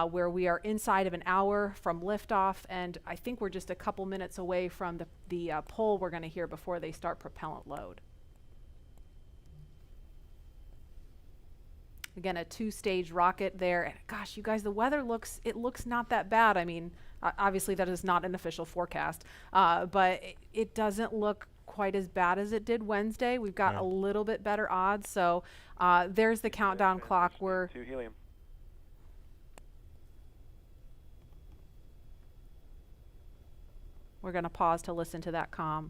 where we are inside of an hour from liftoff, and I think we're just a couple minutes away from the pull we're going to hear before they start propellant load. Again, a 2-stage rocket there. And gosh, you guys, the weather looks not that bad. I mean, obviously that is not an official forecast, but it doesn't look quite as bad as it did Wednesday. We've got a little bit better odds. So there's the countdown clock. We're to helium. We're going to pause to listen to that comm.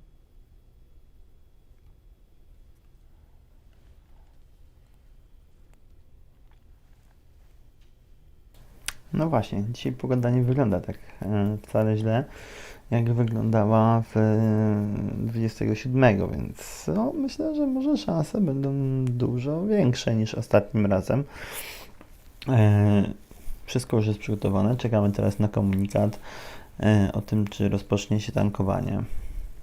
No właśnie, dzisiaj pogoda nie wygląda tak wcale źle, jak wyglądała w 27, więc no, myślę, że może szanse będą dużo większe niż ostatnim razem. Wszystko już jest przygotowane, czekamy teraz na komunikat o tym, czy rozpocznie się tankowanie.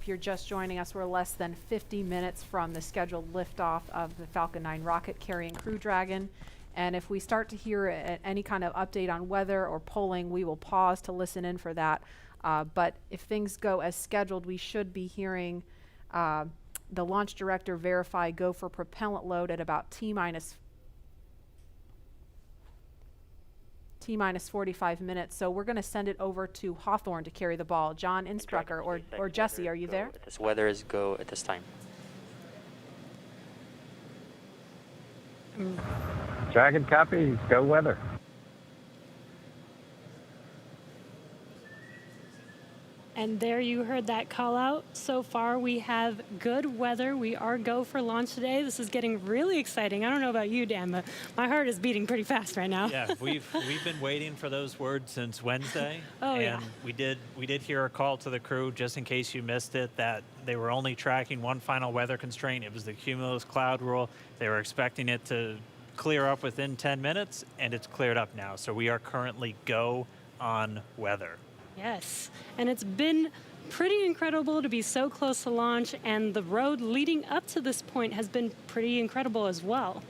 If you're just joining us, we're less than 50 minutes from the scheduled liftoff of the Falcon 9 rocket carrying Crew Dragon. And if we start to hear any kind of update on weather or polling, we will pause to listen in for that. But if things go as scheduled, we should be hearing the launch director verify go for propellant load at about T-minus 45 minutes. So we're going to send it over to Hawthorne to carry the ball. John Innsbrucker or Jesse, are you there? This weather is go at this time. Dragon copy, go weather. And there you heard that call out. So far we have good weather. We are go for launch today. This is getting really exciting. I don't know about you, Dan, but my heart is beating pretty fast right now. Yeah, we've been waiting for those words since Wednesday. Oh, and yeah. we did hear a call to the crew, just in case you missed it, that they were only tracking one final weather constraint. It was the cumulus cloud rule. They were expecting it to clear up within 10 minutes, and it's cleared up now. So we are currently go on weather. Yes, and it's been pretty incredible to be so close to launch, and the road leading up to this point has been pretty incredible as well.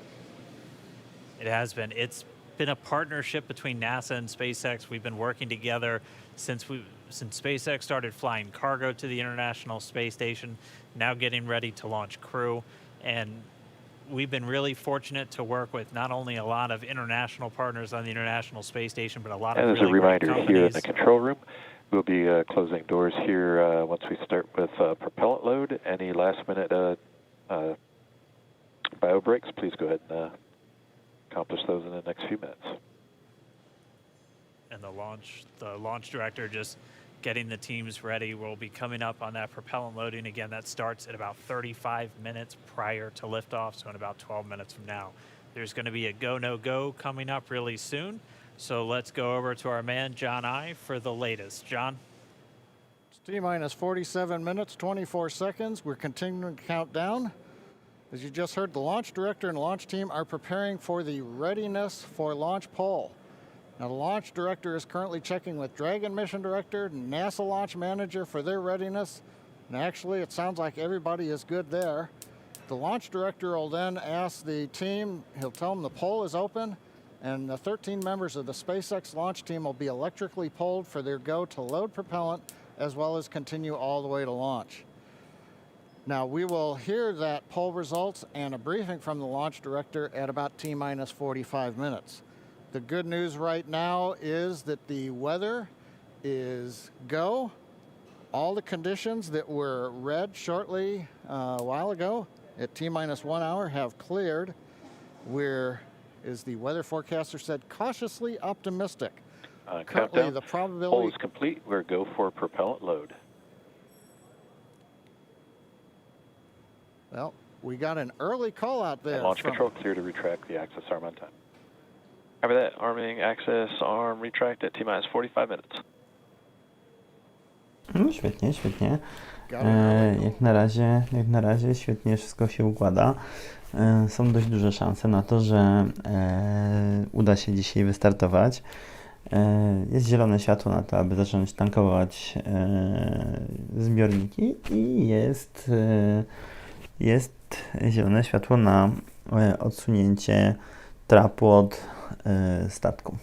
It has been. It's been a partnership between NASA and SpaceX. We've been working together since SpaceX started flying cargo to the International Space Station, now getting ready to launch crew. And we've been really fortunate to work with not only a lot of international partners on the International Space Station, but a lot of And as really a reminder, great here in companies. the control room, we'll be closing doors here once we start with propellant load. Any last-minute bio breaks, please go ahead and accomplish those in the next few minutes. And the launch director just getting the teams ready. We'll be coming up on that propellant loading. Again, that starts at about 35 minutes prior to liftoff, so in about 12 minutes from now. There's going to be a go, no go coming up really soon. So let's go over to our man, John I, for the latest. John? It's T-minus 47 minutes, 24 seconds. We're continuing to count down. As you just heard, the launch director and launch team are preparing for the readiness for launch poll. Now, the launch director is currently checking with Dragon mission director and NASA launch manager for their readiness. And actually, it sounds like everybody is good there. The launch director will then ask the team, he'll tell them the poll is open, and the 13 members of the SpaceX launch team will be electrically polled for their go to load propellant, as well as continue all the way to launch. Now, we will hear that poll results and a briefing from the launch director at about T-minus 45 minutes. The good news right now is that the weather is go. All the conditions that were read shortly a while ago at T-minus 1 hour have cleared. We're, as the weather forecaster said, cautiously optimistic. Currently, Countdown. the probability... Poll is complete. We're go for propellant load. Well, we got an early call out there. And launch control clear to retract the access arm on time. Cover that. Arming access arm retract at T-minus 45 minutes. No, świetnie, świetnie. Jak na razie świetnie wszystko się układa. Są dość duże szanse na to, że uda się dzisiaj wystartować. Jest zielone światło na to, aby zacząć tankować zbiorniki i jest zielone światło na odsunięcie trapu od statku.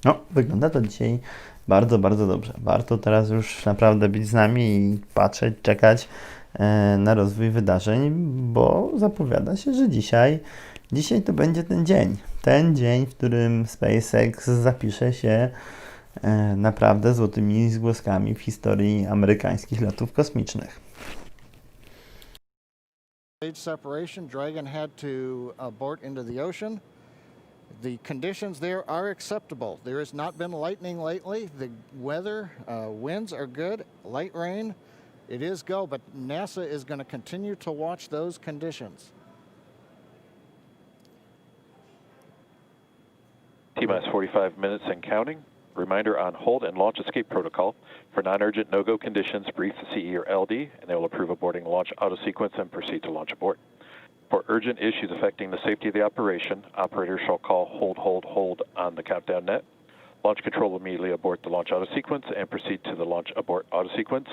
No, wygląda to dzisiaj bardzo, bardzo dobrze. Warto teraz już naprawdę być z nami i patrzeć, czekać na rozwój wydarzeń, bo zapowiada się, że dzisiaj to będzie ten dzień. Ten dzień, w którym SpaceX zapisze się naprawdę złotymi zgłoskami w historii amerykańskich lotów kosmicznych. Stage separation, Dragon had to abort into the ocean. The conditions there are acceptable. There has not been lightning lately. The weather, winds are good, light rain. It is go, but NASA is going to continue to watch those conditions. T-minus 45 minutes and counting. Reminder on hold and launch escape protocol. For non-urgent no-go conditions, brief the CE or LD, and they will approve aborting launch auto-sequence and proceed to launch abort. For urgent issues affecting the safety of the operation, operators shall call hold on the countdown net. Launch control will immediately abort the launch auto-sequence and proceed to the launch abort auto-sequence.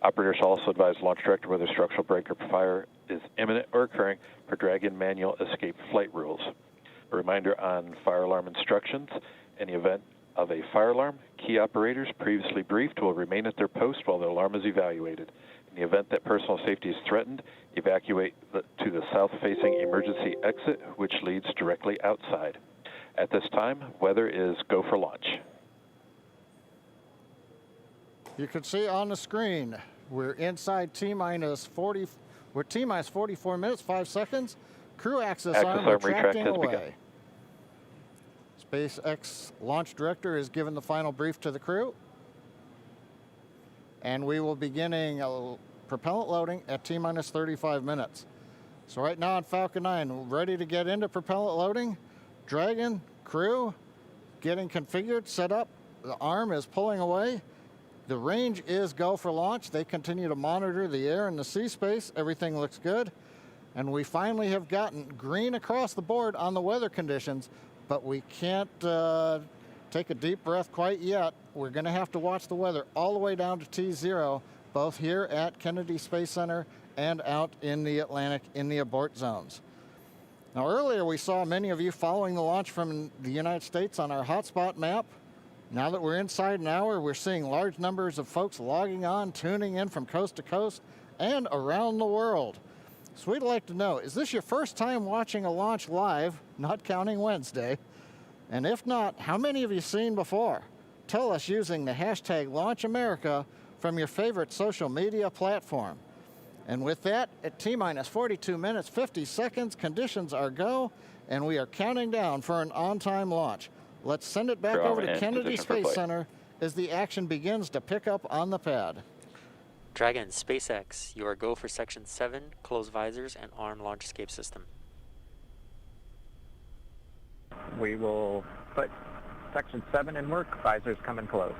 Operators shall also advise launch director whether structural break or fire is imminent or occurring for Dragon manual escape flight rules. A reminder on fire alarm instructions. In the event of a fire alarm, key operators previously briefed will remain at their post while the alarm is evaluated. In the event that personal safety is threatened, evacuate to the south-facing emergency exit, which leads directly outside. At this time, weather is go for launch. You can see on the screen, we're inside T-minus 40, we're T-minus 44 minutes, 5 seconds. Crew access arm retracting away. SpaceX launch director is given the final brief to the crew. And we will be beginning propellant loading at T-minus 35 minutes. So right now on Falcon 9, ready to get into propellant loading. Dragon, crew, getting configured, set up. The arm is pulling away. The range is go for launch. They continue to monitor the air and the sea space. Everything looks good. And we finally have gotten green across the board on the weather conditions, but we can't take a deep breath quite yet. We're going to have to watch the weather all the way down to T0, both here at Kennedy Space Center and out in the Atlantic in the abort zones. Now, earlier we saw many of you following the launch from the United States on our hotspot map. Now that we're inside an hour, we're seeing large numbers of folks logging on, tuning in from coast to coast and around the world. So we'd like to know, is this your first time watching a launch live, not counting Wednesday? And if not, how many have you seen before? Tell us using the hashtag LaunchAmerica from your favorite social media platform. And with that, at T-minus 42 minutes, 50 seconds, conditions are go, and we are counting down for an on-time launch. Let's send it back over to Kennedy Space Center as the action begins to pick up on the pad. Dragon, SpaceX, you are go for Section 7, close visors and arm launch escape system. We will put Section 7 in work, visors come and close.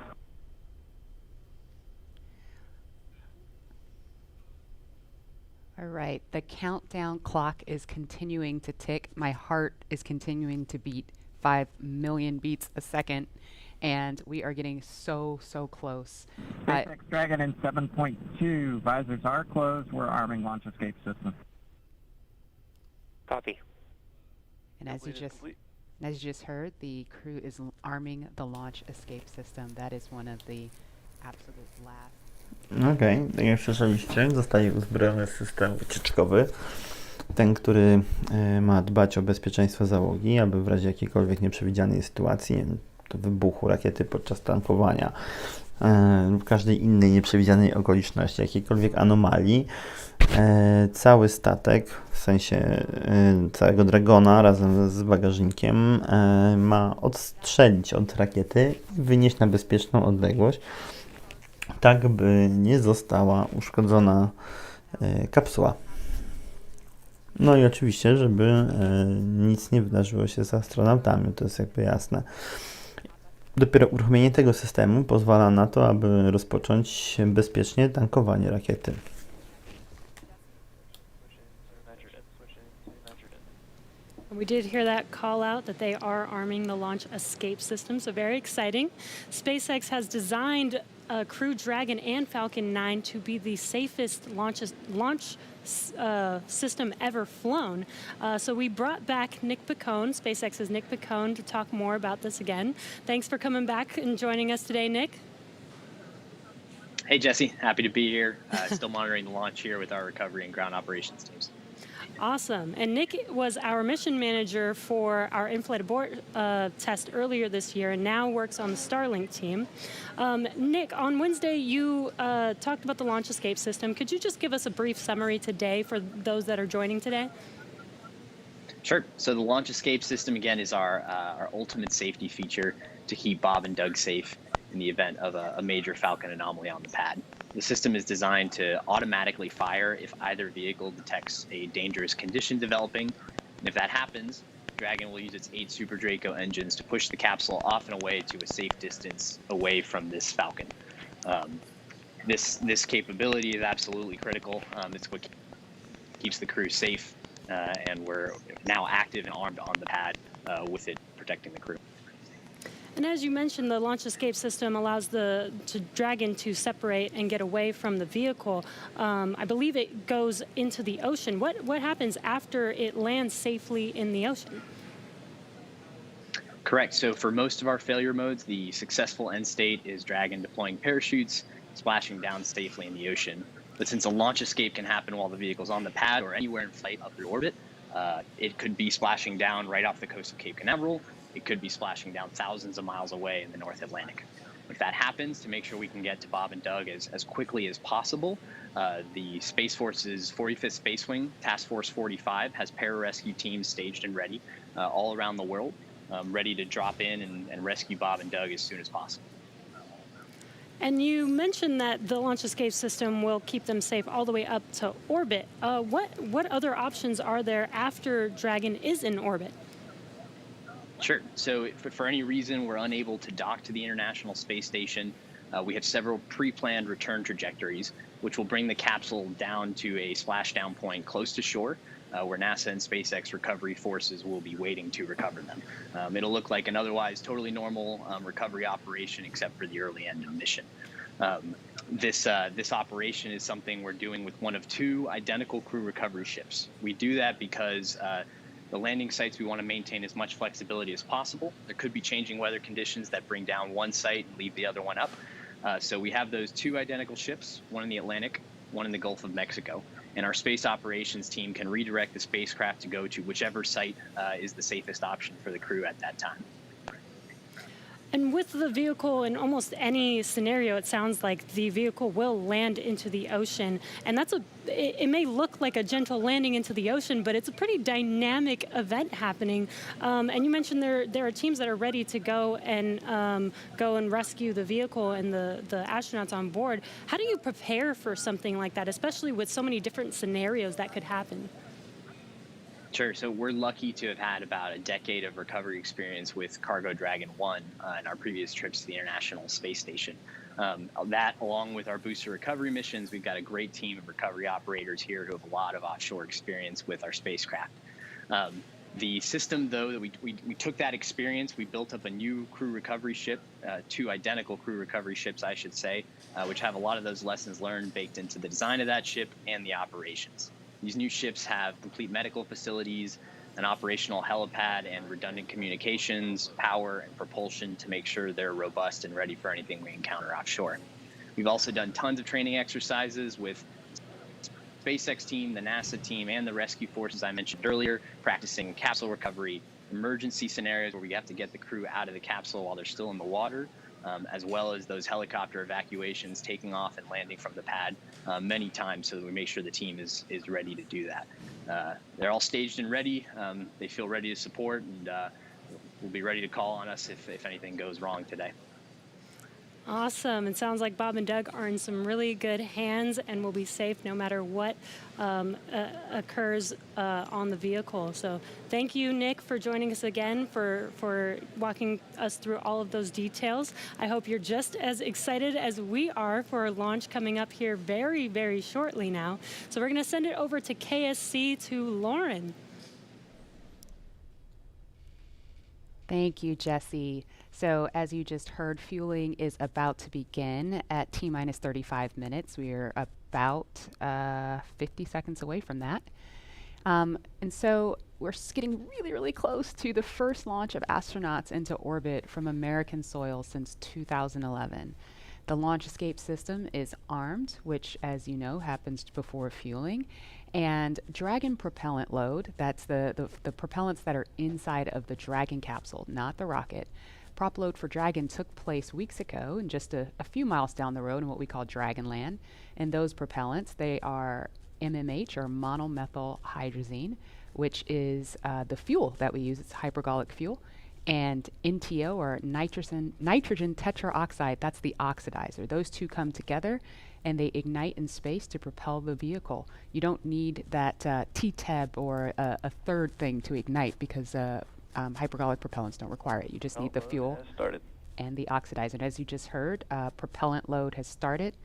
All right, the countdown clock is continuing to tick. My heart is continuing to beat 5 million beats a second. And we are getting so close. SpaceX Dragon in 7.2. Visors are closed. We're arming launch escape system. Copy. And as you just heard, the crew is arming the launch escape system. That is one of the absolute last Okej, tak jak słyszeliście, zostaje uzbrojony system ucieczkowy. Ten, który ma dbać o bezpieczeństwo załogi, aby w razie jakiejkolwiek nieprzewidzianej sytuacji, to wybuchu rakiety podczas tankowania lub każdej innej nieprzewidzianej okoliczności, jakiejkolwiek anomalii, cały statek, w sensie całego Dragona razem z bagażnikiem ma odstrzelić od rakiety i wynieść na bezpieczną odległość, tak by nie została uszkodzona kapsuła. No i oczywiście, żeby nic nie wydarzyło się z astronautami, to jest jakby jasne. Dopiero uruchomienie tego systemu pozwala na to, aby rozpocząć bezpiecznie tankowanie rakiety. We did hear that call out that they are arming the launch escape system, so very exciting. SpaceX has designed Crew Dragon and Falcon 9 to be the safest launch system ever flown. So we brought back Nick Picone, SpaceX's Nick Picone, to talk more about this again. Thanks for coming back and joining us today, Nick. Hey, Jesse. Happy to be here. Still monitoring the launch here with our recovery and ground operations teams. Awesome. And Nick was our mission manager for our in-flight abort test earlier this year and now works on the Starlink team. Nick, on Wednesday, you talked about the launch escape system. Could you just give us a brief summary today for those that are joining today? Sure. So the launch escape system, again, is our ultimate safety feature to keep Bob and Doug safe in the event of a major Falcon anomaly on the pad. The system is designed to automatically fire if either vehicle detects a dangerous condition developing. And if that happens, Dragon will use its 8 Super Draco engines to push the capsule off and away to a safe distance away from this Falcon. This capability is absolutely critical. It's what keeps the crew safe, and we're now active and armed on the pad with it protecting the crew. And as you mentioned, the launch escape system allows the Dragon to separate and get away from the vehicle. I believe it goes into the ocean. What happens after it lands safely in the ocean? Correct. So for most of our failure modes, the successful end state is Dragon deploying parachutes, splashing down safely in the ocean. But since a launch escape can happen while the vehicle's on the pad or anywhere in flight up through orbit, it could be splashing down right off the coast of Cape Canaveral. It could be splashing down thousands of miles away in the North Atlantic. If that happens, to make sure we can get to Bob and Doug as quickly as possible, the Space Force's 45th Space Wing, Task Force 45, has pararescue teams staged and ready all around the world, ready to drop in and rescue Bob and Doug as soon as possible. And you mentioned that the launch escape system will keep them safe all the way up to orbit. What other options are there after Dragon is in orbit? Sure. So if for any reason we're unable to dock to the International Space Station, we have several pre-planned return trajectories, which will bring the capsule down to a splashdown point close to shore, where NASA and SpaceX recovery forces will be waiting to recover them. It'll look like an otherwise totally normal recovery operation, except for the early end of mission. This operation is something we're doing with one of 2 identical crew recovery ships. We do that because the landing sites, we want to maintain as much flexibility as possible. There could be changing weather conditions that bring down one site and leave the other one up. So we have those 2 identical ships, one in the Atlantic, one in the Gulf of Mexico. And our space operations team can redirect the spacecraft to go to whichever site is the safest option for the crew at that time. And with the vehicle, in almost any scenario, it sounds like the vehicle will land into the ocean. And it may look like a gentle landing into the ocean, but it's a pretty dynamic event happening. And you mentioned there are teams that are ready to go and rescue the vehicle and the astronauts on board. How do you prepare for something like that, especially with so many different scenarios that could happen? Sure. So we're lucky to have had about a decade of recovery experience with Cargo Dragon 1 in our previous trips to the International Space Station. That, along with our booster recovery missions, we've got a great team of recovery operators here who have a lot of offshore experience with our spacecraft. The system, though, that we took that experience, we built up a new crew recovery ship, 2 identical crew recovery ships, I should say, which have a lot of those lessons learned baked into the design of that ship and the operations. These new ships have complete medical facilities, an operational helipad, and redundant communications, power, and propulsion to make sure they're robust and ready for anything we encounter offshore. We've also done tons of training exercises with SpaceX team, the NASA team, and the rescue forces I mentioned earlier, practicing capsule recovery, emergency scenarios where we have to get the crew out of the capsule while they're still in the water, as well as those helicopter evacuations, taking off and landing from the pad many times so that we make sure the team is ready to do that. They're all staged and ready. They feel ready to support, and will be ready to call on us if anything goes wrong today. Awesome. It sounds like Bob and Doug are in some really good hands and will be safe no matter what occurs on the vehicle. So thank you, Nick, for joining us again, for walking us through all of those details. I hope you're just as excited as we are for our launch coming up here very, very shortly now. So we're going to send it over to KSC to Lauren. Thank you, Jesse. So as you just heard, fueling is about to begin at T-minus 35 minutes. We are about 50 seconds away from that. And so we're getting really, really close to the first launch of astronauts into orbit from American soil since 2011. The launch escape system is armed, which, as you know, happens before fueling. And Dragon propellant load, that's the propellants that are inside of the Dragon capsule, not the rocket. Prop load for Dragon took place weeks ago and just a few miles down the road in what we call Dragonland. And those propellants, they are MMH, or monomethyl hydrazine, which is the fuel that we use. It's hypergolic fuel. And NTO, or nitrogen tetraoxide, that's the oxidizer. Those two come together and they ignite in space to propel the vehicle. You don't need that TTEB or a third thing to ignite, because hypergolic propellants don't require it. You just need the fuel and the oxidizer. And as you just heard, propellant load has started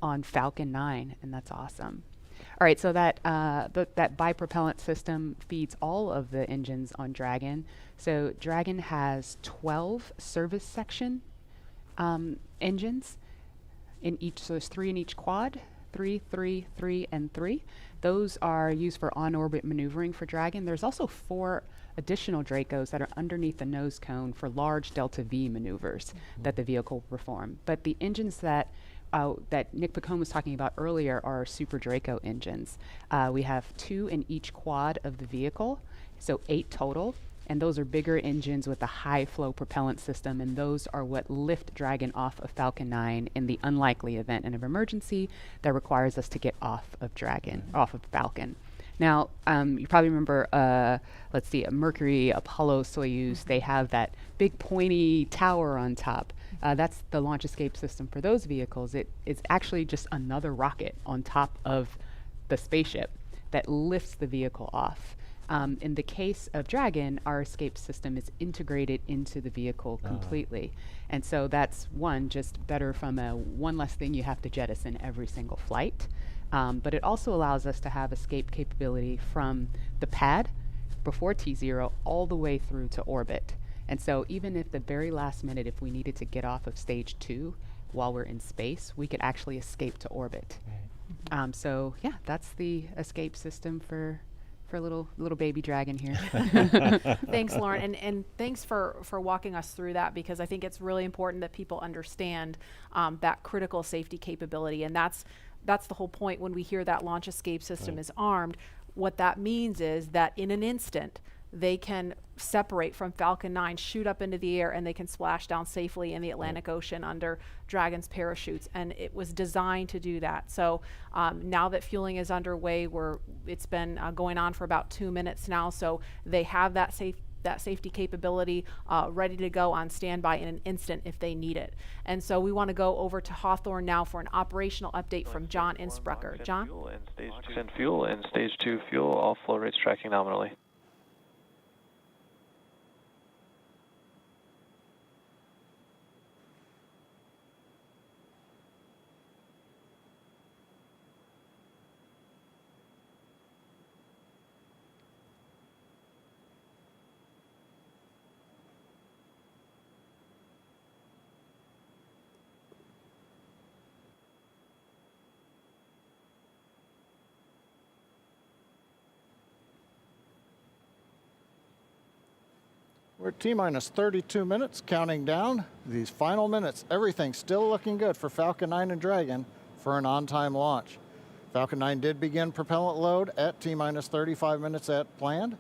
on Falcon 9, and that's awesome. All right, so that bipropellant system feeds all of the engines on Dragon. So Dragon has 12 service section engines in each, so there's 3 in each quad, 3, 3, 3, and 3. Those are used for on-orbit maneuvering for Dragon. There's also 4 additional Dracos that are underneath the nose cone for large delta V maneuvers that the vehicle will perform. But the engines that Nick Picone was talking about earlier are Super Draco engines. We have 2 in each quad of the vehicle, so 8 total. And those are bigger engines with a high flow propellant system, and those are what lift Dragon off of Falcon 9 in the unlikely event of emergency that requires us to get off of Dragon, off of Falcon. Now, you probably remember, let's see, Mercury, Apollo, Soyuz, they have that big pointy tower on top. That's the launch escape system for those vehicles. It's actually just another rocket on top of the spaceship that lifts the vehicle off. In the case of Dragon, our escape system is integrated into the vehicle completely. And so that's just better from one less thing you have to jettison every single flight. But it also allows us to have escape capability from the pad before T0 all the way through to orbit. And so even if the very last minute, if we needed to get off of stage 2 while we're in space, we could actually escape to orbit. So yeah, that's the escape system for little baby Dragon here. Thanks, Lauren, and thanks for walking us through that, because I think it's really important that people understand that critical safety capability, and that's the whole point when we hear that launch escape system is armed. What that means is that in an instant, they can separate from Falcon 9, shoot up into the air, and they can splash down safely in the Atlantic Ocean under Dragon's parachutes. And it was designed to do that. So now that fueling is underway, it's been going on for about 2 minutes now. So they have that safety capability ready to go on standby in an instant if they need it. And so we want to go over to Hawthorne now for an operational update from John Innsbrucker. John? Fuel and stage 2 fuel, all flow rates tracking nominally. We're at T-minus 32 minutes, counting down. These final minutes, everything's still looking good for Falcon 9 and Dragon for an on-time launch. Falcon 9 did begin propellant load at T-minus 35 minutes at planned.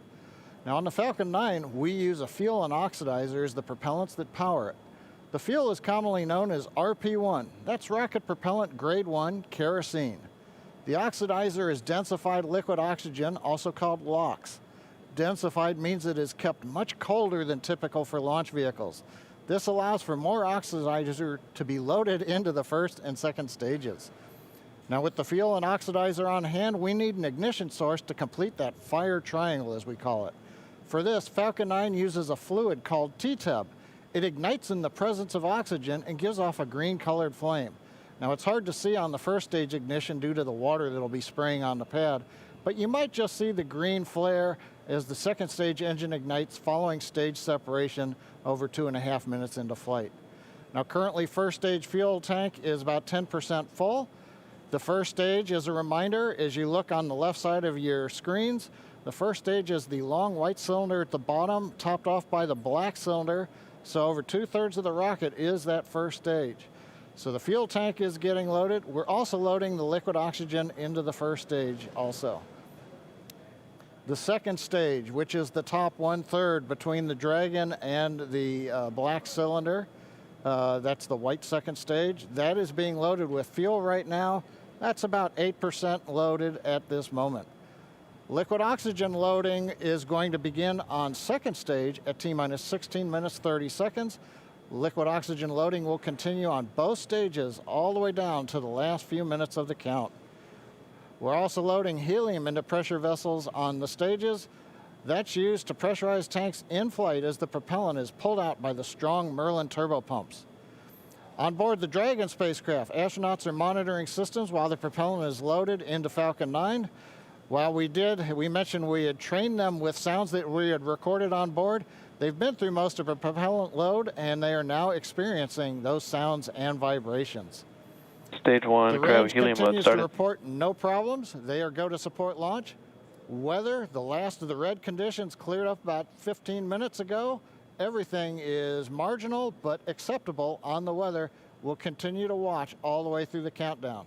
Now on the Falcon 9, we use a fuel and oxidizer as the propellants that power it. The fuel is commonly known as RP1. That's rocket propellant grade 1 kerosene. The oxidizer is densified liquid oxygen, also called LOX. Densified means it is kept much colder than typical for launch vehicles. This allows for more oxidizer to be loaded into the first and second stages. Now with the fuel and oxidizer on hand, we need an ignition source to complete that fire triangle, as we call it. For this, Falcon 9 uses a fluid called T-Tub. It ignites in the presence of oxygen and gives off a green-colored flame. Now it's hard to see on the first stage ignition due to the water that'll be spraying on the pad, but you might just see the green flare as the second stage engine ignites following stage separation over 2.5 minutes into flight. Now currently first stage fuel tank is about 10% full. The first stage, as a reminder, as you look on the left side of your screens, the first stage is the long white cylinder at the bottom, topped off by the black cylinder. So over 2/3 of the rocket is that first stage. So the fuel tank is getting loaded. We're also loading the liquid oxygen into the first stage also. The second stage, which is the top 1/3 between the Dragon and the black cylinder, that's the white second stage, that is being loaded with fuel right now. That's about 8% loaded at this moment. Liquid oxygen loading is going to begin on second stage at T-minus 16 minutes 30 seconds. Liquid oxygen loading will continue on both stages all the way down to the last few minutes of the count. We're also loading helium into pressure vessels on the stages. That's used to pressurize tanks in flight as the propellant is pulled out by the strong Merlin turbopumps. On board the Dragon spacecraft, astronauts are monitoring systems while the propellant is loaded into Falcon 9. While we mentioned we had trained them with sounds that we had recorded on board. They've been through most of a propellant load, and they are now experiencing those sounds and vibrations. Stage 1, the cryo range helium load continues started. to report no problems. They are go to support launch. Weather, the last of the red conditions cleared up about 15 minutes ago. Everything is marginal but acceptable on the weather. We'll continue to watch all the way through the countdown.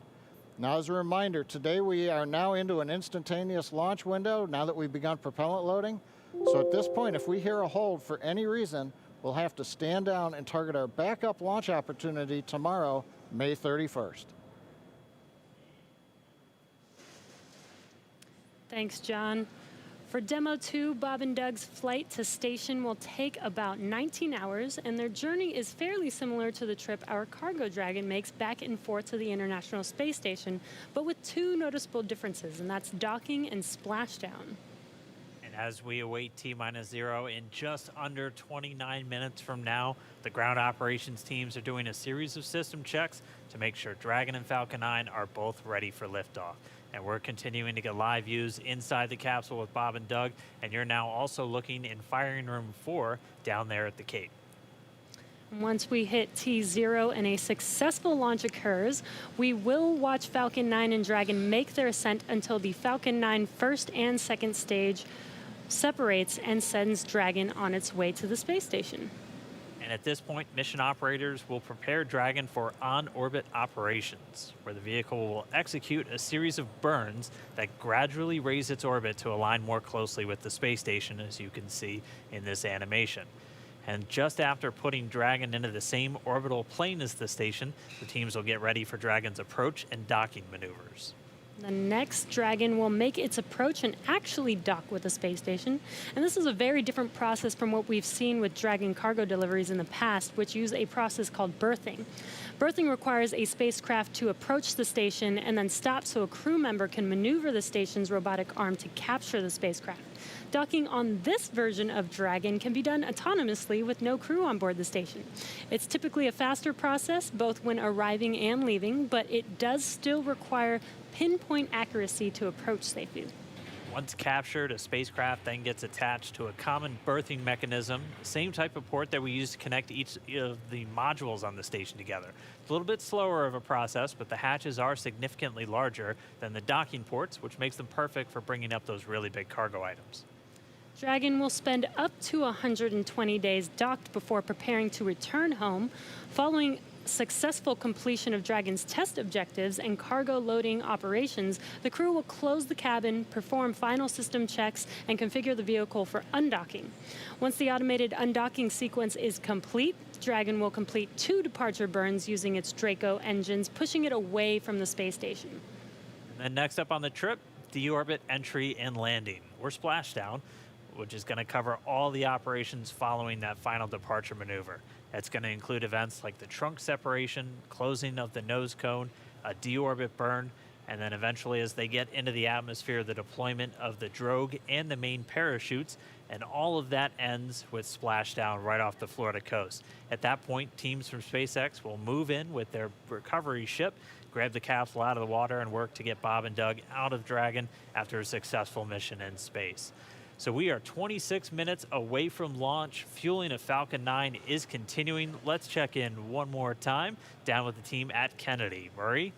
Now, as a reminder, today we are now into an instantaneous launch window now that we've begun propellant loading. So at this point, if we hear a hold for any reason, we'll have to stand down and target our backup launch opportunity tomorrow, May 31st. Thanks, John. For Demo 2, Bob and Doug's flight to station will take about 19 hours, and their journey is fairly similar to the trip our Cargo Dragon makes back and forth to the International Space Station, but with two noticeable differences, and that's docking and splashdown. And as we await T-minus 0 in just under 29 minutes from now, the ground operations teams are doing a series of system checks to make sure Dragon and Falcon 9 are both ready for liftoff. And we're continuing to get live views inside the capsule with Bob and Doug, and you're now also looking in firing room 4 down there at the Cape. Once we hit T0 and a successful launch occurs, we will watch Falcon 9 and Dragon make their ascent until the Falcon 9 first and second stage separates and sends Dragon on its way to the space station. And at this point, mission operators will prepare Dragon for on-orbit operations, where the vehicle will execute a series of burns that gradually raise its orbit to align more closely with the space station, as you can see in this animation. And just after putting Dragon into the same orbital plane as the station, the teams will get ready for Dragon's approach and docking maneuvers. The next Dragon will make its approach and actually dock with the space station. And this is a very different process from what we've seen with Dragon cargo deliveries in the past, which use a process called berthing. Berthing requires a spacecraft to approach the station and then stop so a crew member can maneuver the station's robotic arm to capture the spacecraft. Docking on this version of Dragon can be done autonomously with no crew on board the station. It's typically a faster process, both when arriving and leaving, but it does still require pinpoint accuracy to approach safely. Once captured, a spacecraft then gets attached to a common berthing mechanism, the same type of port that we use to connect each of the modules on the station together. It's a little bit slower of a process, but the hatches are significantly larger than the docking ports, which makes them perfect for bringing up those really big cargo items. Dragon will spend up to 120 days docked before preparing to return home. Following successful completion of Dragon's test objectives and cargo loading operations, the crew will close the cabin, perform final system checks, and configure the vehicle for undocking. Once the automated undocking sequence is complete, Dragon will complete 2 departure burns using its Draco engines, pushing it away from the space station. And then next up on the trip, deorbit entry and landing, or splashdown, which is going to cover all the operations following that final departure maneuver. That's going to include events like the trunk separation, closing of the nose cone, a deorbit burn, and then eventually as they get into the atmosphere, the deployment of the drogue and the main parachutes, and all of that ends with splashdown right off the Florida coast. At that point, teams from SpaceX will move in with their recovery ship, grab the capsule out of the water, and work to get Bob and Doug out of Dragon after a successful mission in space. So we are 26 minutes away from launch. Fueling of Falcon 9 is continuing. Let's check in one more time down with the team at Kennedy. Murray?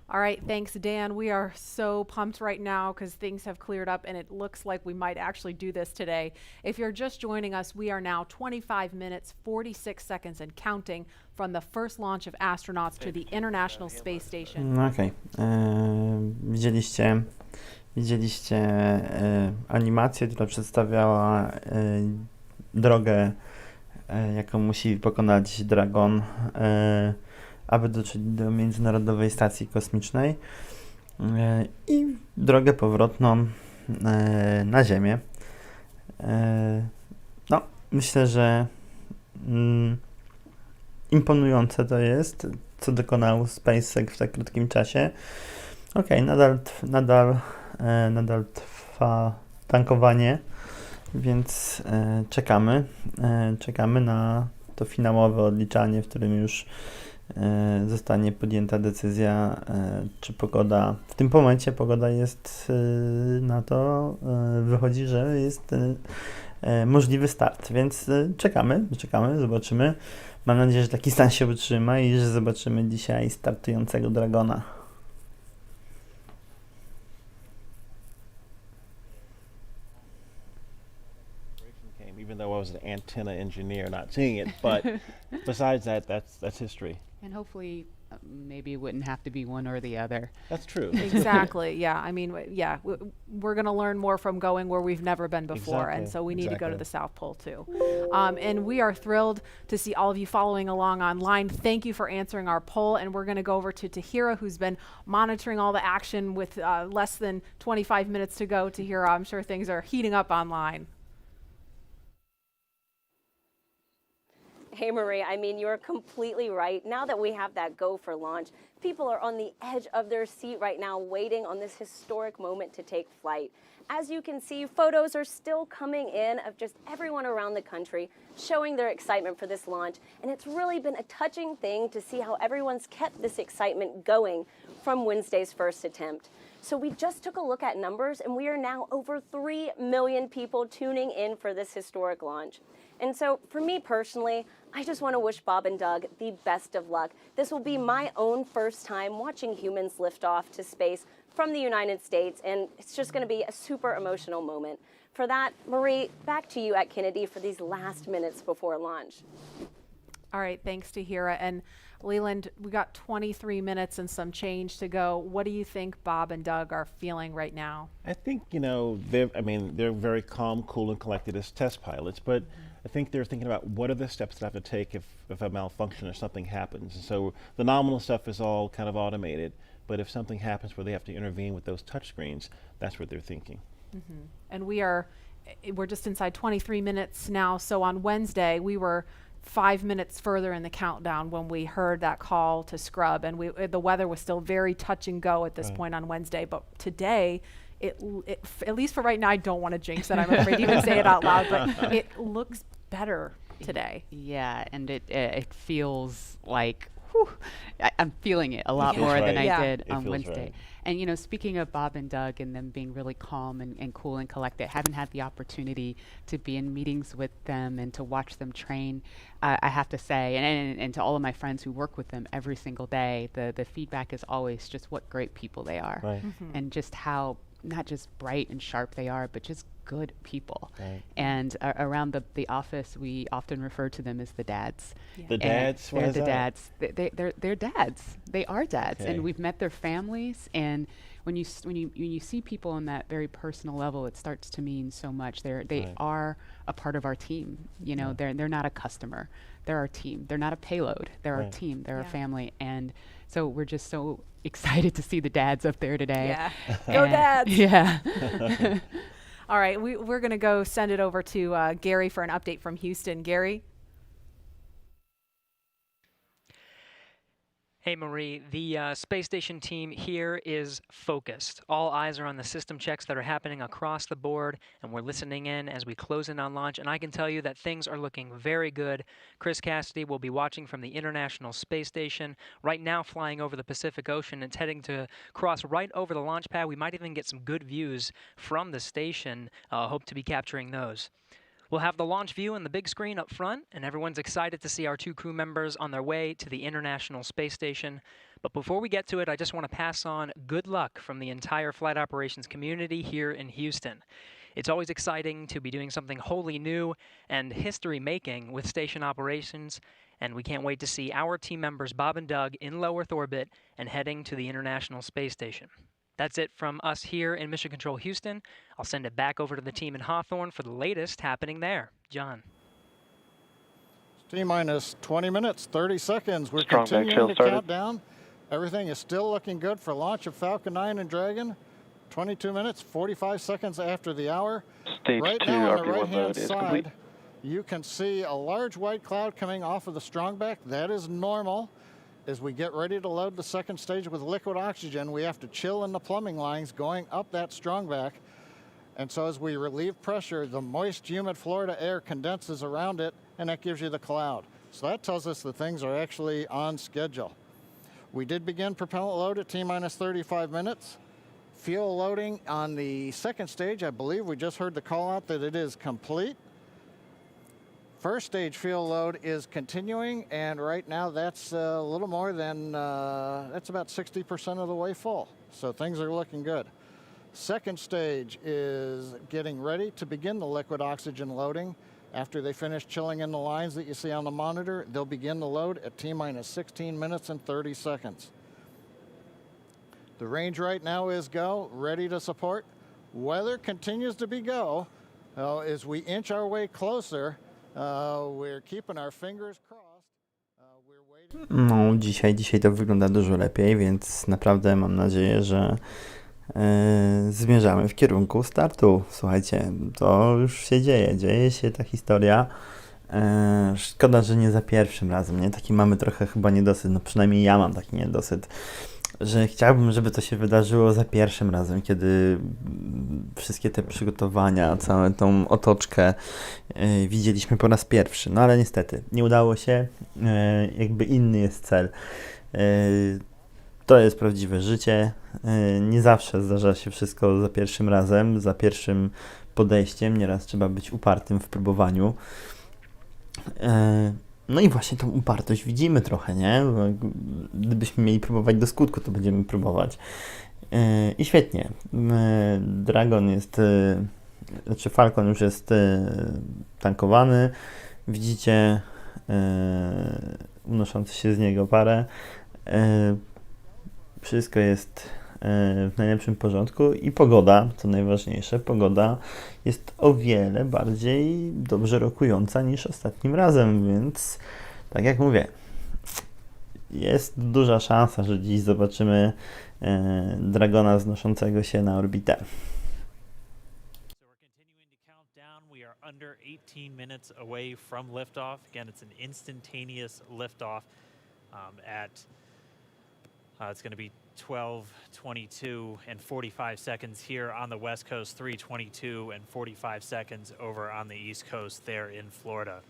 All right, thanks, Dan. We are so pumped right now because things have cleared up and it looks like we might actually do this today. If you're just joining us, we are now 25 minutes, 46 seconds and counting from the first launch of astronauts to the International Space Station. Okej. Widzieliście animację, która przedstawiała drogę, jaką musi pokonać Dragon, aby dotrzeć do Międzynarodowej Stacji Kosmicznej i drogę powrotną na Ziemię. No, myślę, że imponujące to jest, co dokonał SpaceX w tak krótkim czasie. Okej, nadal trwa tankowanie, więc czekamy na to finałowe odliczanie, w którym już zostanie podjęta decyzja, czy pogoda, w tym momencie pogoda jest na to, wychodzi, że jest możliwy start, więc czekamy, zobaczymy. Mam nadzieję, że taki stan się utrzyma i że zobaczymy dzisiaj startującego Dragona. Even though I was an antenna engineer, not seeing it, but besides that, that's history. And hopefully, maybe it wouldn't have to be one or the other. That's true. Exactly. Yeah. I mean, we're going to learn more from going where we've never been before, and so we need to go to the South Pole too. And we are thrilled to see all of you following along online. Thank you for answering our poll, and we're going to go over to Tahira, who's been monitoring all the action with less than 25 minutes to go. Tahira, I'm sure things are heating up online. Hey, Marie, I mean, you're completely right. Now that we have that go for launch, people are on the edge of their seat right now waiting on this historic moment to take flight. As you can see, photos are still coming in of just everyone around the country showing their excitement for this launch. And it's really been a touching thing to see how everyone's kept this excitement going from Wednesday's first attempt. So we just took a look at numbers, and we are now over 3 million people tuning in for this historic launch. And so for me personally, I just want to wish Bob and Doug the best of luck. This will be my own first time watching humans lift off to space from the United States, and it's just going to be a super emotional moment. For that, Marie, back to you at Kennedy for these last minutes before launch. All right, thanks, Tahira. And Leland, we got 23 minutes and some change to go. What do you think Bob and Doug are feeling right now? I think, they're very calm, cool, and collected as test pilots, but I think they're thinking about what are the steps that I have to take if a malfunction or something happens. And so the nominal stuff is all kind of automated, but if something happens where they have to intervene with those touch screens, that's what they're thinking. Mm-hmm. And we're just inside 23 minutes now. So on Wednesday, we were 5 minutes further in the countdown when we heard that call to scrub, and the weather was still very touch and go at this point on Wednesday. But today, it at least for right now, I don't want to jinx it. I'm afraid to even say it out loud, but it looks better today. Yeah, and it feels like I'm feeling it a lot more than I did on Wednesday. Right. And speaking of Bob and Doug and them being really calm and cool and collected, haven't had the opportunity to be in meetings with them and to watch them train. I have to say, and to all of my friends who work with them every single day, the feedback is always just what great people they are, and just how not just bright and sharp they are, but just good people. Right. And around the office, we often refer to them as the dads. The dads? What They're is the that? dads. They're dads. They are dads, Okay. and we've met their families. And when you see people on that very personal level, it starts to mean so much. They Right. are a part of our team. You know, they're not a customer. They're our team. They're not a payload. They're our Right. team. They're our Yeah. family. And so we're just so excited to see the dads up there today. Yeah. Go dads. Yeah. All right, we're going to go send it over to Gary for an update from Houston. Gary? Hey Marie, the space station team here is focused. All eyes are on the system checks that are happening across the board, and we're listening in as we close in on launch, and I can tell you that things are looking very good. Chris Cassidy will be watching from the International Space Station, right now flying over the Pacific Ocean. It's heading to cross right over the launch pad. We might even get some good views from the station. Hope to be capturing those. We'll have the launch view on the big screen up front, and everyone's excited to see our 2 crew members on their way to the International Space Station. But before we get to it, I just want to pass on good luck from the entire flight operations community here in Houston. It's always exciting to be doing something wholly new and history-making with station operations, and we can't wait to see our team members Bob and Doug in low Earth orbit and heading to the International Space Station. That's it from us here in Mission Control Houston. I'll send it back over to the team in Hawthorne for the latest happening there. John. T-minus 20 minutes, 30 seconds. We're Strong back continuing sail to started. count down. Everything is still looking good for launch of Falcon 9 and Dragon. 22 minutes, 45 seconds after the hour. Stage Right 2 now on the RP1 right-hand load is complete. side, you can see a large white cloud coming off of the strongback. That is normal. As we get ready to load the second stage with liquid oxygen, we have to chill in the plumbing lines going up that strongback. And so as we relieve pressure, the moist, humid Florida air condenses around it, and that gives you the cloud. So that tells us that things are actually on schedule. We did begin propellant load at T-minus 35 minutes. Fuel loading on the second stage, I believe we just heard the call out that it is complete. First stage fuel load is continuing, and right now that's a little more than, that's about 60% of the way full. So things are looking good. Second stage is getting ready to begin the liquid oxygen loading. After they finish chilling in the lines that you see on the monitor, they'll begin the load at T-minus 16 minutes and 30 seconds. The range right now is go, ready to support. Weather continues to be go. As we inch our way closer, we're keeping our fingers crossed. No, dzisiaj to wygląda dużo lepiej, więc naprawdę mam nadzieję, że zmierzamy w kierunku startu. Słuchajcie, to już się dzieje się ta historia. Szkoda, że nie za pierwszym razem, nie? Taki mamy trochę chyba niedosyt, no przynajmniej ja mam taki niedosyt, że chciałbym, żeby to się wydarzyło za pierwszym razem, kiedy wszystkie te przygotowania, całą tą otoczkę widzieliśmy po raz pierwszy. No ale niestety nie udało się, jakby inny jest cel. To jest prawdziwe życie. Nie zawsze zdarza się wszystko za pierwszym razem, za pierwszym podejściem. Nieraz trzeba być upartym w próbowaniu. No i właśnie tą upartość widzimy trochę, nie? Gdybyśmy mieli próbować do skutku, to będziemy próbować. I świetnie. Dragon jest, znaczy Falcon już jest tankowany. Widzicie unoszący się z niego parę. Wszystko jest w najlepszym porządku i pogoda, co najważniejsze, pogoda jest o wiele bardziej dobrze rokująca niż ostatnim razem, więc tak jak mówię, jest duża szansa, że dziś zobaczymy Dragona znoszącego się na orbitę. We are under 18 minutes away from liftoff. Again, it's an instantaneous liftoff at it's going to be 12:22 and 45 seconds here on the West Coast, 3:22 and 45 seconds over on the East Coast there in Florida.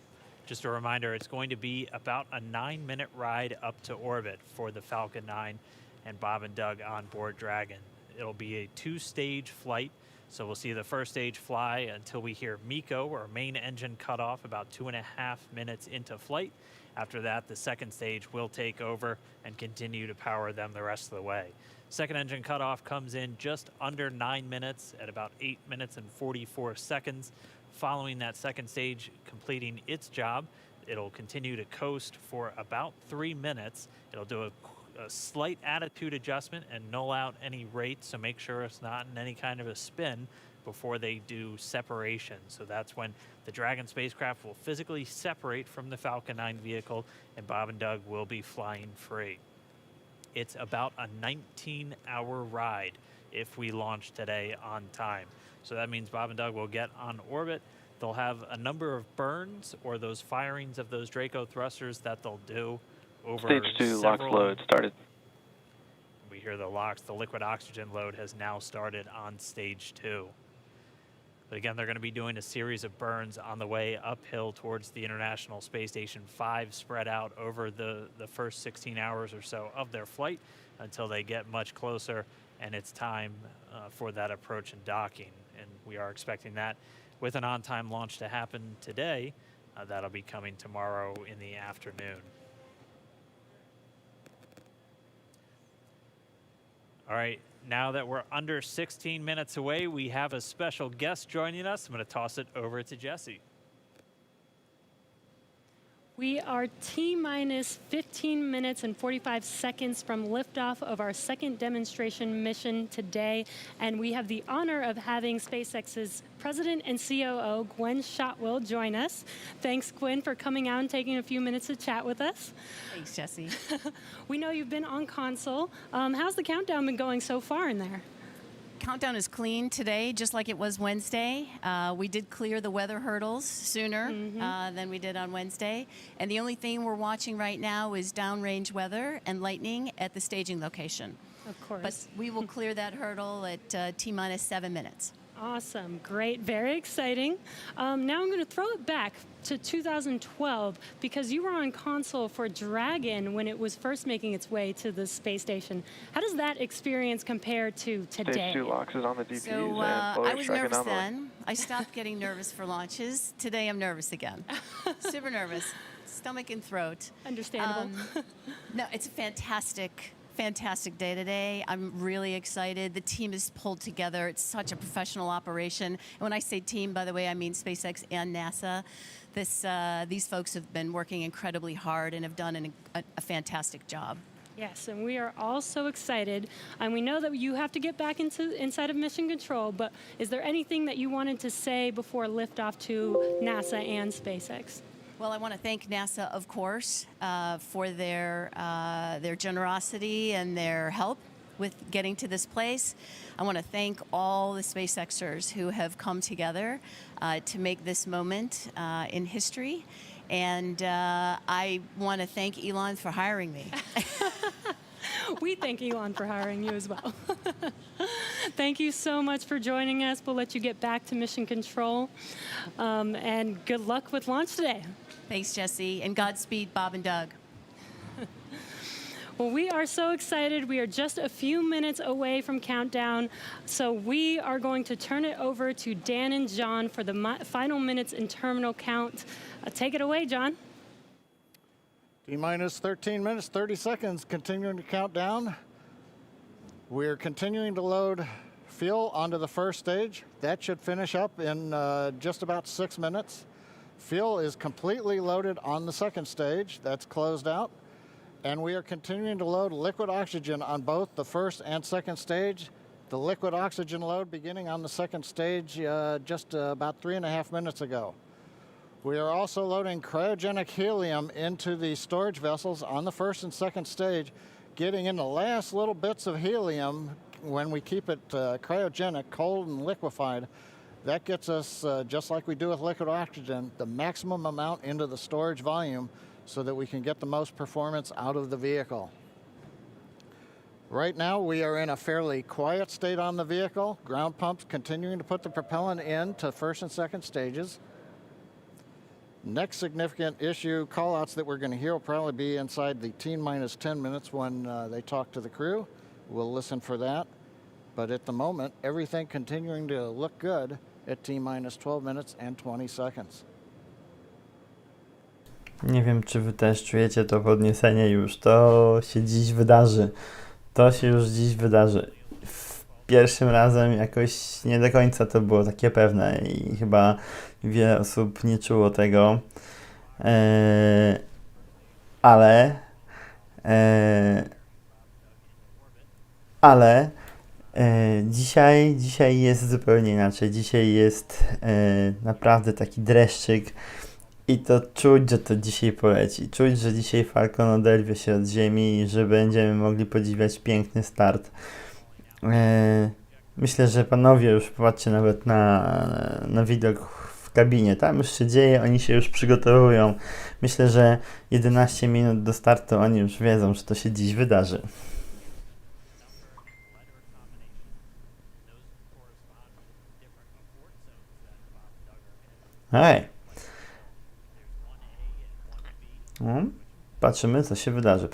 Just a reminder, it's going to be about a 9-minute ride up to orbit for the Falcon 9 and Bob and Doug on board Dragon. It'll be a 2-stage flight So we'll see the first stage fly until we hear MECO, or main engine cutoff, about 2.5 minutes into flight. After that, the second stage will take over and continue to power them the rest of the way. Second engine cutoff comes in just under 9 minutes at about 8 minutes and 44 seconds. Following that second stage completing its job, it'll continue to coast for about 3 minutes. It'll do a slight attitude adjustment and null out any rate, so make sure it's not in any kind of a spin before they do separation. So that's when the Dragon spacecraft will physically separate from the Falcon 9 vehicle, and Bob and Doug will be flying free. It's about a 19-hour ride if we launch today on time. So that means Bob and Doug will get on orbit. They'll have a number of burns, or those firings of those Draco thrusters that they'll do over Stage 2 LOX load started. We hear the LOX, the liquid oxygen load has now started on stage 2. But again, they're going to be doing a series of burns on the way uphill towards the International Space Station 5, spread out over the first 16 hours or so of their flight until they get much closer, and it's time for that approach and docking. And we are expecting that with an on-time launch to happen today. That'll be coming tomorrow in the afternoon. All right, now that we're under 16 minutes away, we have a special guest joining us. I'm going to toss it over to Jesse. We are T-minus 15 minutes and 45 seconds from liftoff of our second demonstration mission today, and we have the honor of having SpaceX's President and COO, Gwen Shotwell, join us. Thanks, Gwen, for coming out and taking a few minutes to chat with us. Thanks, Jesse. We know you've been on console. How's the countdown been going so far in there? Countdown is clean today, just like it was Wednesday. We did clear the weather hurdles sooner than we did on Wednesday. And the only thing we're watching right now is downrange weather and lightning at the staging location. Of course. But we will clear that hurdle at T-minus 7 minutes. Awesome, great, very exciting. Now I'm going to throw it back to 2012 because you were on console for Dragon when it was first making its way to the space station. How does that experience compare to today? Stage 2 LOX is on the DPs So and I was nervous anomaly. then. I stopped getting nervous for launches. Today I'm nervous again. Super nervous, stomach and throat. Understandable. No, it's a fantastic day today. I'm really excited. The team is pulled together. It's such a professional operation. And when I say team, by the way, I mean SpaceX and NASA. These folks have been working incredibly hard and have done a fantastic job. Yes, and we are all so excited. And we know that you have to get back inside of mission control, but is there anything that you wanted to say before liftoff to NASA and SpaceX? Well, I want to thank NASA, of course, for their generosity and their help with getting to this place. I want to thank all the SpaceXers who have come together to make this moment in history. And I want to thank Elon for hiring me. We thank Elon for hiring you as well. Thank you so much for joining us. We'll let you get back to mission control. And good luck with launch today. Thanks, Jesse. And Godspeed, Bob and Doug. Well, we are so excited. We are just a few minutes away from countdown. So we are going to turn it over to Dan and John for the final minutes in terminal count. Take it away, John. T-minus 13 minutes, 30 seconds, continuing to count down. We're continuing to load fuel onto the first stage. That should finish up in just about 6 minutes. Fuel is completely loaded on the second stage. That's closed out. And we are continuing to load liquid oxygen on both the first and second stage. The liquid oxygen load beginning on the second stage just about 3.5 minutes ago. We are also loading cryogenic helium into the storage vessels on the first and second stage, getting in the last little bits of helium when we keep it cryogenic, cold and liquefied. That gets us, just like we do with liquid oxygen, the maximum amount into the storage volume so that we can get the most performance out of the vehicle. Right now, we are in a fairly quiet state on the vehicle. Ground pumps continuing to put the propellant in to first and second stages. Next significant issue, callouts that we're going to hear will probably be inside the T-minus 10 minutes when they talk to the crew. We'll listen for that. but at the moment, everything continuing to look good at T-minus 12 minutes and 20 seconds. Nie wiem, czy wy też czujecie to podniecenie już. To się dziś wydarzy. To się już dziś wydarzy. Pierwszym razem jakoś nie do końca to było takie pewne i chyba wiele osób nie czuło tego. Ale dzisiaj jest zupełnie inaczej. Dzisiaj jest naprawdę taki dreszczyk i to czuć, że to dzisiaj poleci. Czuć, że dzisiaj Falcon oderwie się od ziemi i że będziemy mogli podziwiać piękny start. Myślę, że panowie już popatrzcie nawet na widok w kabinie. Tam już się dzieje, oni się już przygotowują. Myślę, że 11 minut do startu oni już wiedzą, że to się dziś wydarzy. Hej! Patrzymy, co się wydarzy.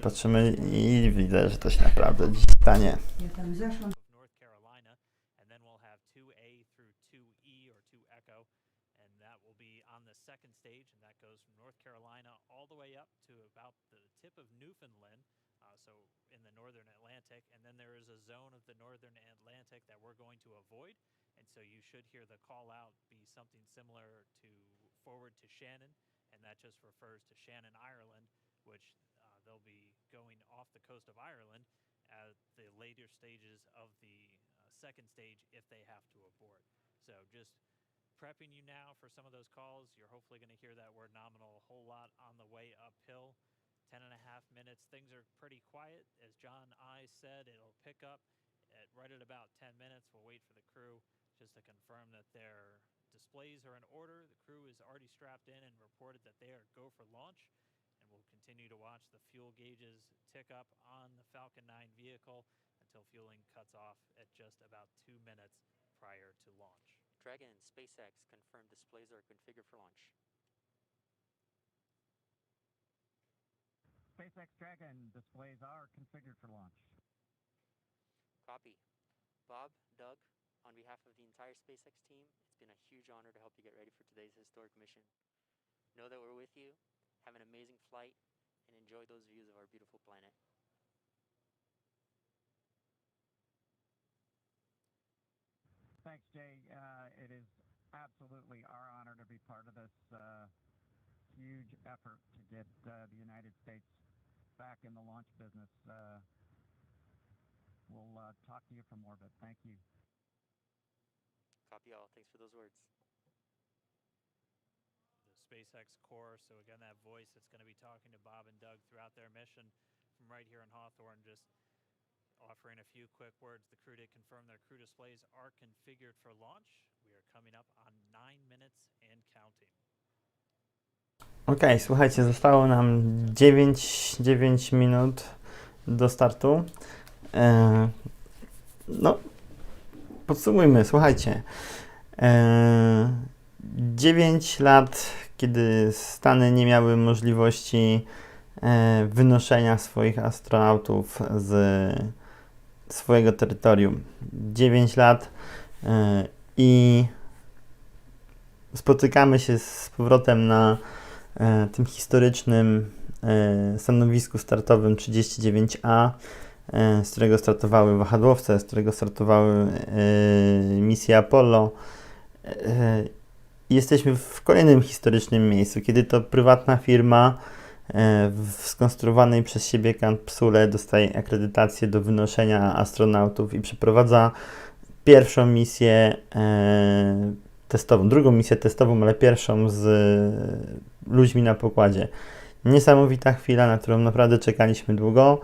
Patrzymy i widzę, że to się naprawdę dziś stanie. North Carolina, and then we'll have 2A through 2E or 2 Echo, and that will be on the second stage, and that goes from North Carolina all the way up to about the tip of Newfoundland, so in the northern Atlantic, and then there is a zone of the northern Atlantic that we're going to avoid, and so you should hear the call out be something similar to forward to Shannon, and that just refers to Shannon, Ireland, which they'll be going off the coast of Ireland at the later stages of the second stage if they have to abort. So just prepping you now for some of those calls. You're hopefully going to hear that word nominal a whole lot on the way uphill. 10.5 minutes. Things are pretty quiet. As John I said, it'll pick up right at about 10 minutes. We'll wait for the crew just to confirm that their displays are in order. The crew is already strapped in and reported that they are go for launch. And we'll continue to watch the fuel gauges tick up on the Falcon 9 vehicle until fueling cuts off at just about 2 minutes prior to launch. Dragon and SpcaeX confirmed displays are configured for launch. SpaceX Dragon displays are configured for launch. Copy. Bob, Doug, on behalf of the entire SpaceX team, it's been a huge honor to help you get ready for today's historic mission. Know that we're with you, have an amazing flight, and enjoy those views of our beautiful planet. Thanks, Jay. It is absolutely our honor to be part of this huge effort to get the United States back in the launch business. We'll talk to you from orbit. Thank you. Copy all. Thanks for those words. The SpaceX core, so again, that voice that's going to be talking to Bob and Doug throughout their mission from right here in Hawthorne, just offering a few quick words. The crew did confirm their crew displays are configured for launch. We are coming up on 9 minutes and counting. Okej, słuchajcie, zostało nam 9 minut do startu. No, podsumujmy, słuchajcie. 9 lat, kiedy Stany nie miały możliwości wynoszenia swoich astronautów z swojego terytorium. 9 lat i spotykamy się z powrotem na tym historycznym stanowisku startowym 39A, z którego startowały wahadłowce, z którego startowały misje Apollo. Jesteśmy w kolejnym historycznym miejscu, kiedy to prywatna firma w skonstruowanej przez siebie kapsule dostaje akredytację do wynoszenia astronautów i przeprowadza pierwszą misję testową, drugą misję testową, ale pierwszą z ludźmi na pokładzie. Niesamowita chwila, na którą naprawdę czekaliśmy długo.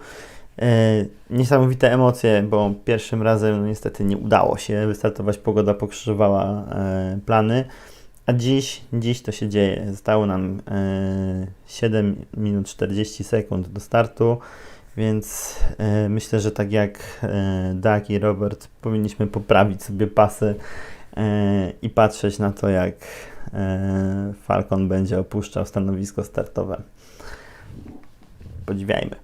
Niesamowite emocje, bo pierwszym razem niestety nie udało się wystartować, pogoda pokrzyżowała plany, a dziś to się dzieje. Zostało nam 7 minut 40 sekund do startu, więc myślę, że tak jak Doug i Robert powinniśmy poprawić sobie pasy i patrzeć na to, jak Falcon będzie opuszczał stanowisko startowe. Podziwiajmy.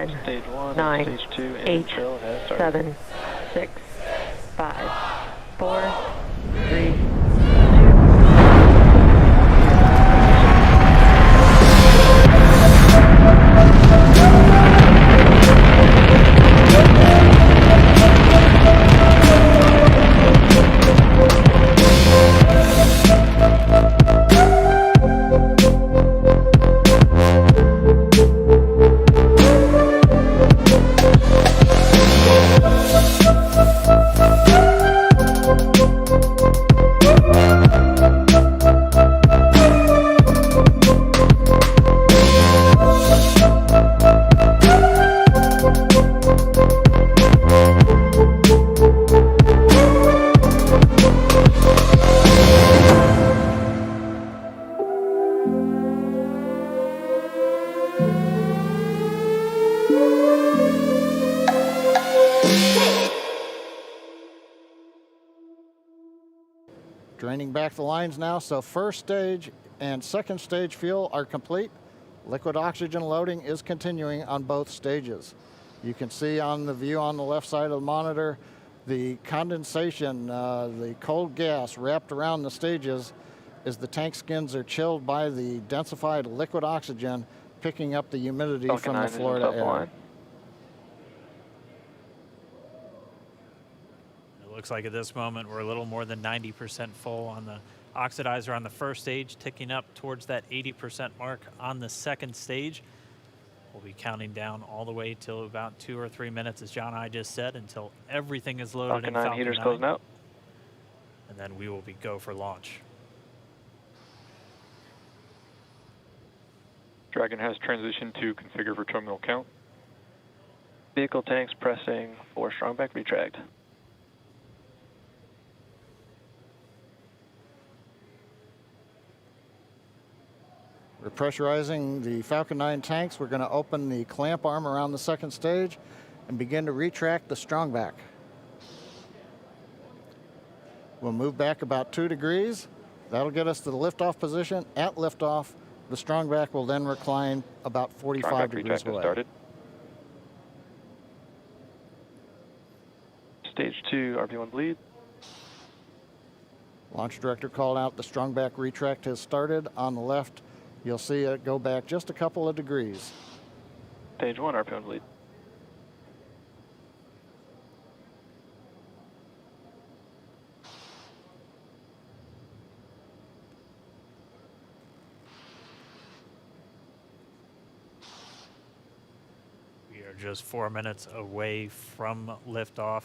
10, Stage 1, 9, Stage 2, 8, trail has started. 7, 6, 5, 4, 3, Draining back the lines now, so first stage and second stage fuel are complete. Liquid oxygen loading is continuing on both stages. You can see on the view on the left side of the monitor, the condensation, the cold gas wrapped around the stages as the tank skins are chilled by the densified liquid oxygen, picking up the humidity Falcon from 9 the is Florida up air. line. It looks like at this moment we're a little more than 90% full on the oxidizer on the first stage, ticking up towards that 80% mark on the second stage. We'll be counting down all the way till about 2 or 3 minutes, as John and I just said, until everything is loaded Falcon in 9 Falcon heaters 9. closing out. And then we will be go for launch. Dragon has transitioned to configure for terminal count. Vehicle tanks pressing for strongback retract. We're pressurizing the Falcon 9 tanks. We're going to open the clamp arm around the second stage and begin to retract the strongback. We'll move back about 2 degrees. That'll get us to the liftoff position. At liftoff, the strongback will then recline about 45 Strongback degrees retract has away. started. Stage 2, RP1 bleed. Launch director called out the strongback retract has started. On the left, you'll see it go back just a couple of degrees. Stage 1, RP1 bleed. We are just 4 minutes away from liftoff.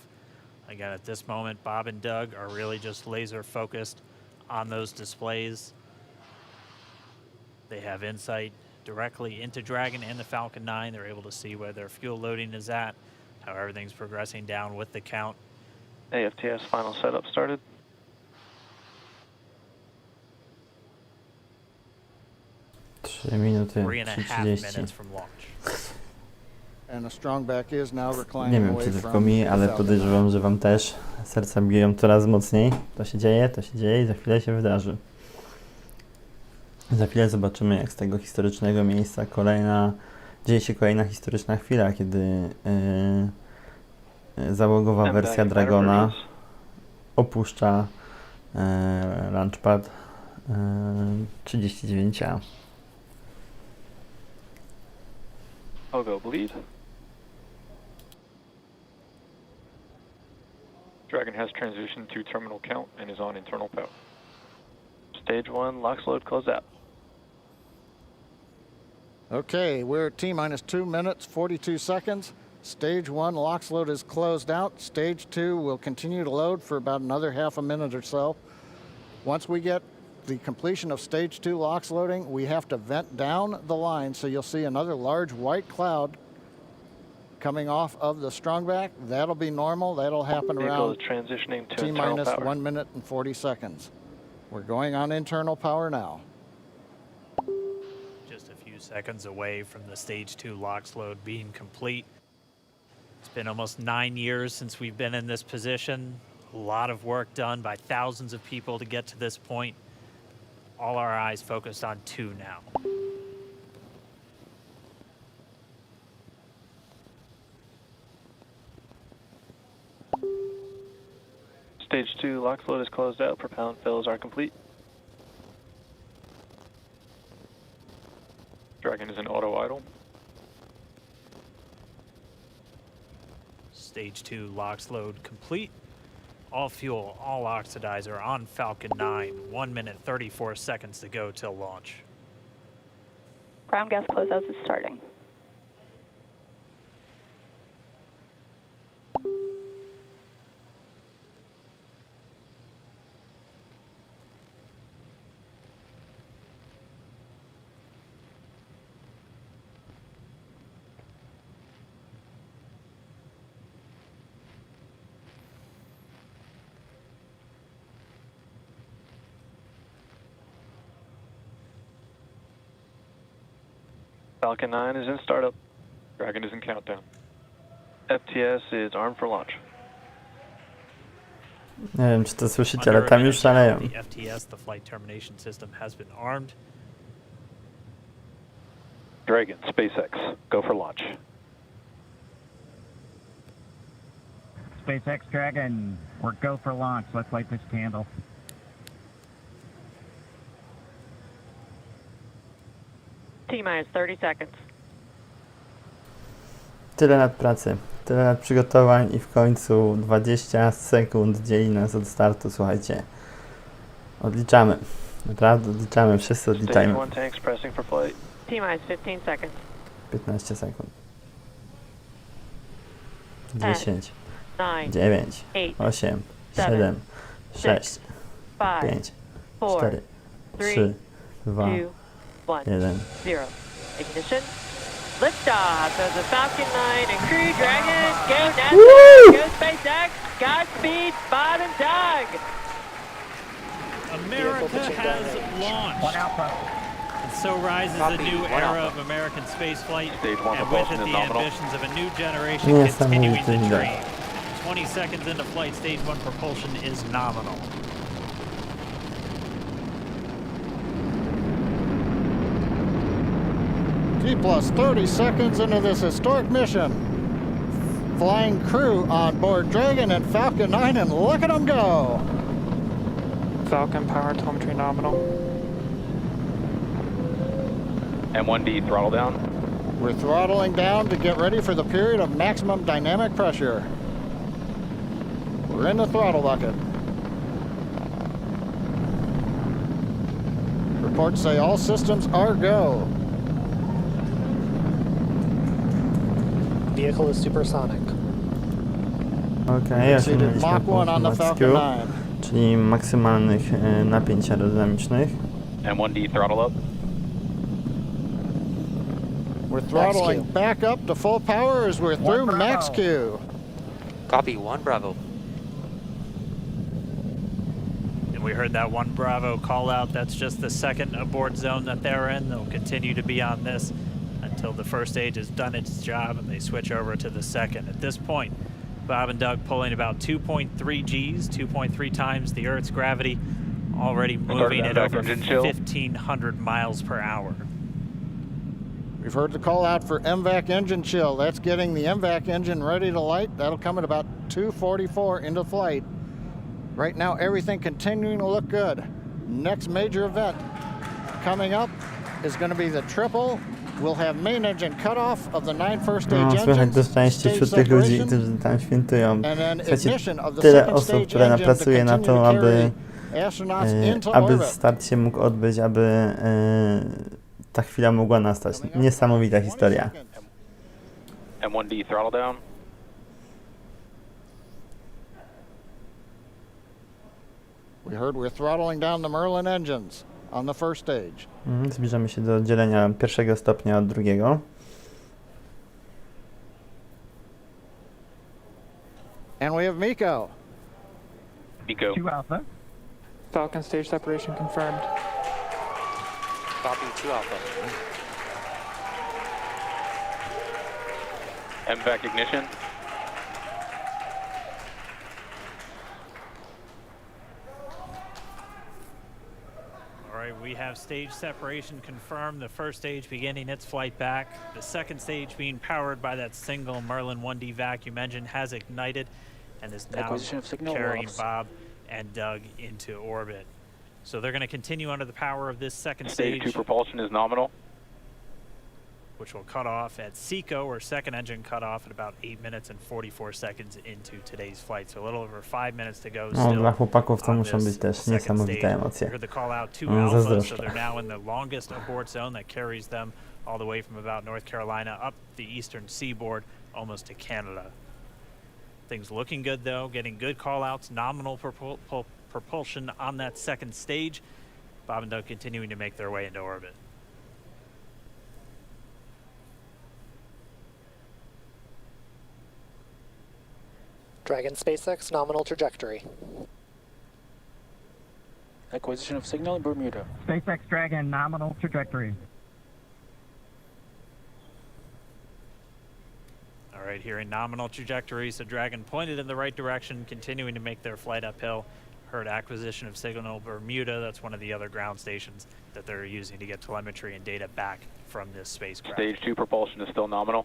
Again, at this moment, Bob and Doug are really just laser focused on those displays. They have insight directly into Dragon and the Falcon 9. They're able to see where their fuel loading is at, how everything's progressing down with the count. AFTS final setup started. Minuty 3.5 minutes from launch. And the strongback is now reclining Nie wiem, away czy tylko from mi, the ale Falcon podejrzewam, że wam też serca biją coraz mocniej. To się dzieje i za chwilę się wydarzy. Za chwilę zobaczymy, jak z tego historycznego miejsca dzieje się kolejna historyczna chwila, kiedy załogowa wersja Dragona opuszcza Launchpad 39A. I'll go bleed. Dragon has transitioned to terminal count and is on internal power. Stage 1, LOX load closed out. Okay, we're at T-minus 2 minutes, 42 seconds. Stage 1 LOX load is closed out. Stage 2 will continue to load for about another half a minute or so. Once we get the completion of Stage 2 LOX loading, we have to vent down the line, so you'll see another large white cloud coming off of the strongback. That'll be normal. That'll happen Vehicle around is transitioning to T-minus internal power. 1 minute and 40 seconds. We're going on internal power now. Just a few seconds away from the Stage 2 LOX load being complete. It's been almost 9 years since we've been in this position. A lot of work done by thousands of people to get to this point. All our eyes focused on 2 now. 2, LOX load is closed out. Propellant fills are complete. Dragon is in auto idle. Stage 2 LOX load complete. All fuel, all oxidizer on Falcon 9. 1 minute 34 seconds to go till launch. Ground gas closeouts is starting. Falcon 9 is in startup. Dragon is in countdown. FTS is armed for launch. Nie wiem, czy to słyszycie, ale tam już szaleją. The FTS, the flight termination system, has been armed. Dragon, SpaceX, go for launch. SpaceX Dragon, we're go for launch. Let's light this candle. T-minus 30 seconds. Tyle lat pracy, tyle lat przygotowań i w końcu 20 sekund dzieli nas od startu, słuchajcie. Odliczamy. Naprawdę odliczamy, wszyscy odliczajmy. T-minus 15 seconds. 15 sekund. 10, 9, 9, 8, 7, 6, 5, 4, 3, 2, 1. 0. Ignition. Liftoff of the Falcon 9 and Crew Dragon. Go NASA, go SpaceX, Godspeed, Bob and Doug. America has launched. And so rises a new era of American spaceflight, and with it the ambitions of a new generation continuing the dream. 20 seconds into flight, stage 1 propulsion is nominal. T plus 30 seconds into this historic mission. Flying crew on board Dragon and Falcon 9, and look at them go. Falcon power telemetry nominal. M1D throttle down. We're throttling down to get ready for the period of maximum dynamic pressure. We're in the throttle bucket. Reports say all systems are go. Vehicle is supersonic. Okej, osiągnęliśmy punkt Max Q, czyli maksymalnych napięć aerodynamicznych. M1D throttle up. We're throttling back up to full power as we're through Max Q. Copy, 1 Bravo. And we heard that 1 Bravo call out. That's just the second abort zone that they're in. They'll continue to be on this until the first stage has done its job and they switch over to the second. At this point, Bob and Doug pulling about 2.3 Gs, 2.3 times the Earth's gravity, already moving at over 1,500 miles per hour. We've heard the call out for MVAC engine chill. That's getting the MVAC engine ready to light. That'll come at about 2:44 into flight. Right now, everything continuing to look good. Next major event coming up is going to be the triple. We'll have main engine cutoff of the 9 first stage engines. Słychać do szczęścia wśród tych ludzi, którzy tam świętują. Słuchajcie, tyle osób, które napracuje na to, aby start się mógł odbyć, aby ta chwila mogła nastać. Niesamowita historia. M1D throttle down. We heard we're throttling down the Merlin engines on the first stage. Zbliżamy się do dzielenia pierwszego stopnia od drugiego. And we have Miko. Miko. 2 Alpha. Falcon stage separation confirmed. Copy, 2 Alpha. MVAC ignition. All right, we have stage separation confirmed. The first stage beginning its flight back. The second stage being powered by that single Merlin 1D vacuum engine has ignited and is now carrying Bob and Doug into orbit. So they're going to continue under the power of this second Stage stage, 2 propulsion is nominal. which will cut off at SpcaeX, or second engine cut off at about 8 minutes and 44 seconds into today's flight. So a little over 5 minutes to go No, still dla chłopaków to on muszą this być też second niesamowite stage. emocje. You heard the call out to Alpha, so Zazdroszczę. they're now in the longest abort zone that carries them all the way from about North Carolina up the eastern seaboard almost to Canada. Things looking good though, getting good call outs, nominal propulsion on that second stage. Bob and Doug continuing to make their way into orbit. Dragon SpaceX nominal trajectory. Acquisition of signal in Bermuda. SpaceX Dragon nominal trajectory. All right, here in nominal trajectory, so Dragon pointed in the right direction, continuing to make their flight uphill. Heard acquisition of signal Bermuda. That's one of the other ground stations that they're using to get telemetry and data back from this spacecraft. Stage 2 propulsion is still nominal.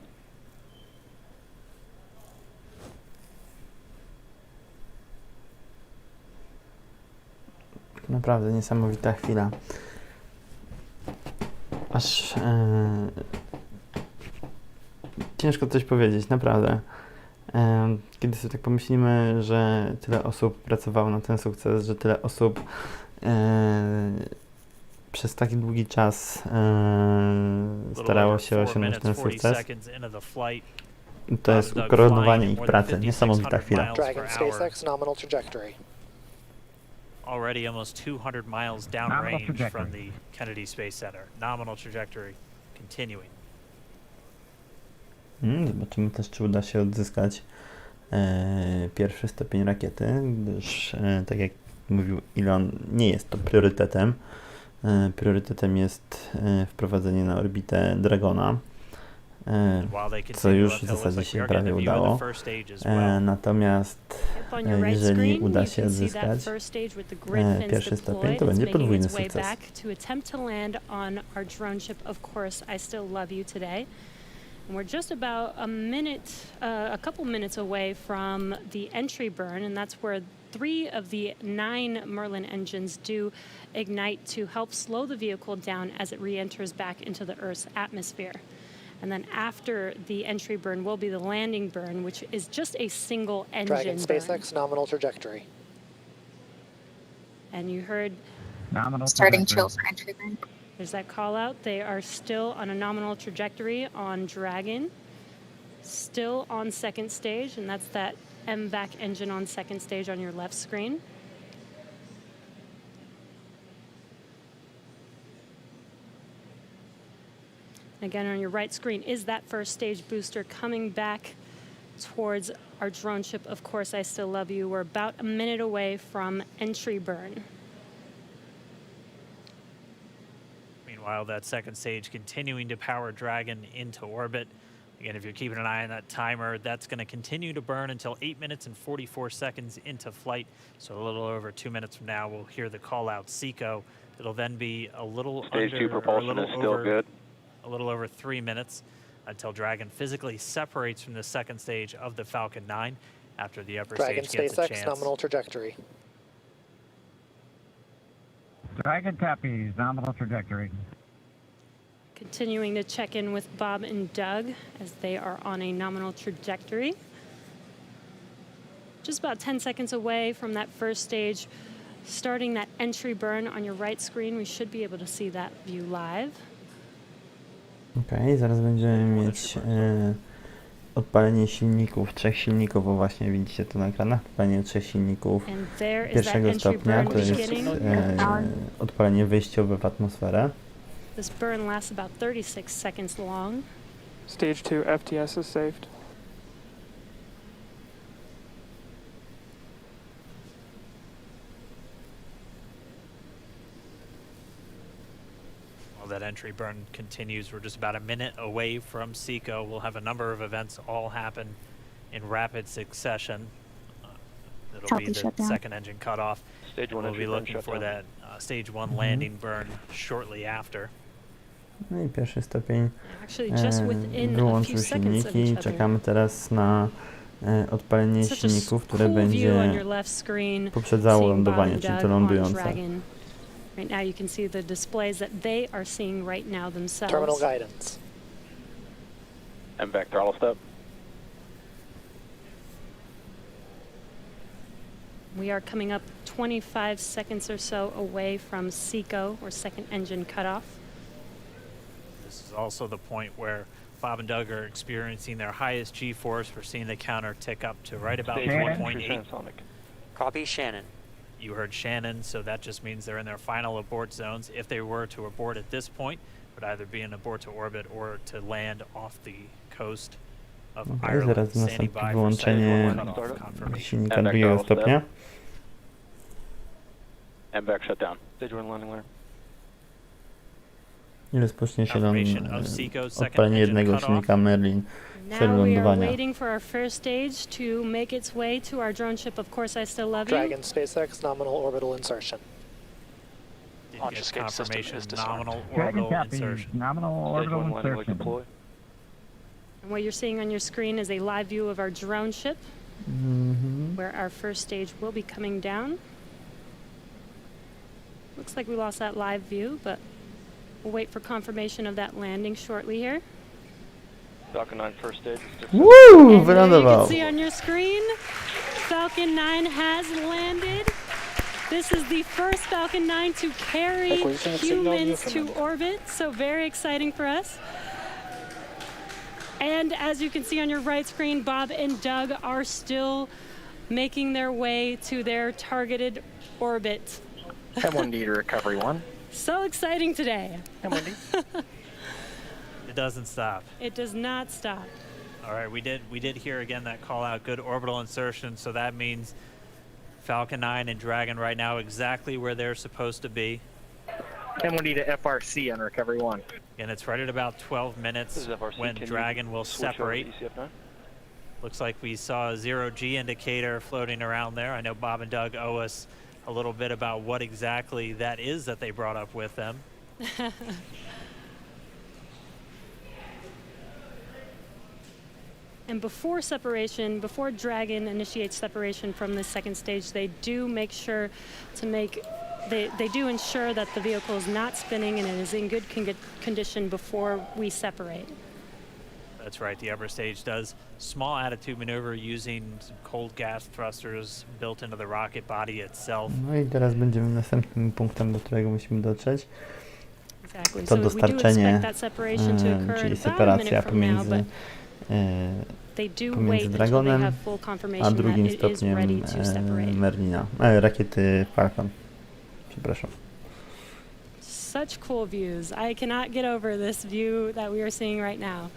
Naprawdę niesamowita chwila. Aż ciężko coś powiedzieć, naprawdę. Kiedy sobie tak pomyślimy, że tyle osób pracowało na ten sukces, że tyle osób przez taki długi czas starało się osiągnąć ten sukces, to jest ukoronowanie ich pracy. Niesamowita chwila. Dragon SpaceX nominal trajectory. Already almost 200 miles downrange from the Kennedy Space Center. Nominal trajectory continuing. Zobaczymy też, czy uda się odzyskać pierwszy stopień rakiety, gdyż tak jak mówił Elon, nie jest to priorytetem. Priorytetem jest wprowadzenie na orbitę Dragona, co już w zasadzie się prawie udało. Natomiast jeżeli uda się odzyskać pierwszy stopień, to będzie podwójny sukces. And we're just about a couple minutes away from the entry burn, and that's where 3 of the 9 Merlin engines do ignite to help slow the vehicle down as it re-enters back into the Earth's atmosphere. And then after the entry burn will be the landing burn, which is just a single engine Dragon SpaceX nominal trajectory. And you heard Nominal starting trajectory. chill for entry burn. There's that call out. They are still on a nominal trajectory on Dragon, still on second stage, and that's that MVAC engine on second stage on your left screen. Again, on your right screen is that first stage booster coming back towards our drone ship. Of course, I still love you. We're about a minute away from entry burn. Meanwhile, that second stage continuing to power Dragon into orbit. Again, if you're keeping an eye on that timer, that's going to continue to burn until 8 minutes and 44 seconds into flight. So a little over 2 minutes from now, we'll hear the call out SpcaeX. It'll then be a little Stage 2 propulsion is still good. A little over 3 minutes until Dragon physically separates from the second stage of the Falcon 9 after the upper Dragon stage gets a SpaceX chance. nominal trajectory. Dragon copies, nominal trajectory. Continuing to check in with Bob and Doug as they are on a nominal trajectory. Just about 10 seconds away from that first stage, starting that entry burn on your right screen. We should be able to see that view live. Okej, zaraz będziemy mieć odpalenie silników, 3 silników, bo właśnie widzicie to na ekranach, odpalenie 3 silników pierwszego stopnia, to jest odpalenie wyjściowe w atmosferę. This burn lasts about 36 seconds long. Stage 2 FTS is saved. While that entry burn continues, we're just about a minute away from SpcaeX. We'll have a number of events all happen in rapid succession. It'll be the second engine cutoff. Stage 1 we'll be looking for that stage 1 landing burn shortly after. No i pierwszy stopień Actually, just within a wyłączył few seconds of silniki. each other. Czekamy teraz na odpalenie Such a silników, które cool view on będzie your left screen, poprzedzało seeing Bob lądowanie, and czyli Doug to on lądujące. Dragon. Right now you can see the displays that they are seeing right now themselves. Terminal guidance. MVAC throttle step. We are coming up 25 seconds or so away from SECO, or second engine cutoff. This is also the point where Bob and Doug are experiencing their highest G-force. We're seeing the counter tick up to right about 1.8. Copy, Shannon. You heard Shannon, so that just means they're in their final abort zones. If they were to abort at this point, it would either be an abort to orbit or to land off the coast of Zaraz Ireland, standing nastąpi by for wyłączenie cutoff confirmation. silnika drugiego stopnia. MVAC shut down. Stage 1 landing clear. I rozpocznie się Confirmation of SECO, second odpalenie engine jednego cutoff. silnika Merlin w celu Now we are lądowania. waiting for our first stage to make its way to our drone ship, Of Course I Still Love You. Dragon SpaceX nominal orbital insertion. Launch escape confirmation, nominal Dragon orbital copy. insertion. Nominal orbital insertion. And what you're seeing on your screen is a live view of our drone ship, where our first stage will be coming down. Looks like we lost that live view, but we'll wait for confirmation of that landing shortly here. Falcon 9 first stage. Woo! And there you Wylądował. can see on your screen, Falcon 9 has landed. This is the first Falcon 9 to carry Acquisition of signal humans to Newfoundland. orbit, so very exciting for us. And as you can see on your right screen, Bob and Doug are still making their way to their targeted orbit. M1D to recovery 1. So exciting today. M1D. It doesn't stop. It does not stop. All right, we did hear again that call out, good orbital insertion, so that means Falcon 9 and Dragon right now exactly where they're supposed to be. M1D to FRC on recovery 1. And it's right at about 12 minutes when Dragon will separate. Looks like we saw a 0G indicator floating around there. I know Bob and Doug owe us a little bit about what exactly that is that they brought up with them. And before separation, before Dragon initiates separation from the second stage, they do make sure to they do ensure that the vehicle is not spinning and it is in good condition before we separate. That's right, the upper stage does small attitude maneuver using some cold gas thrusters built into the rocket body itself. No i teraz będziemy następnym punktem, do którego musimy dotrzeć. Exactly. To So we do dostarczenie, expect that separation to occur czyli in about a separacja minute from now, pomiędzy, they do pomiędzy wait until they Dragonem have full a confirmation that drugim it is stopniem ready to separate. Merlina, rakiety Falcon. Przepraszam. Such cool views. I cannot get over this view that we are seeing right now.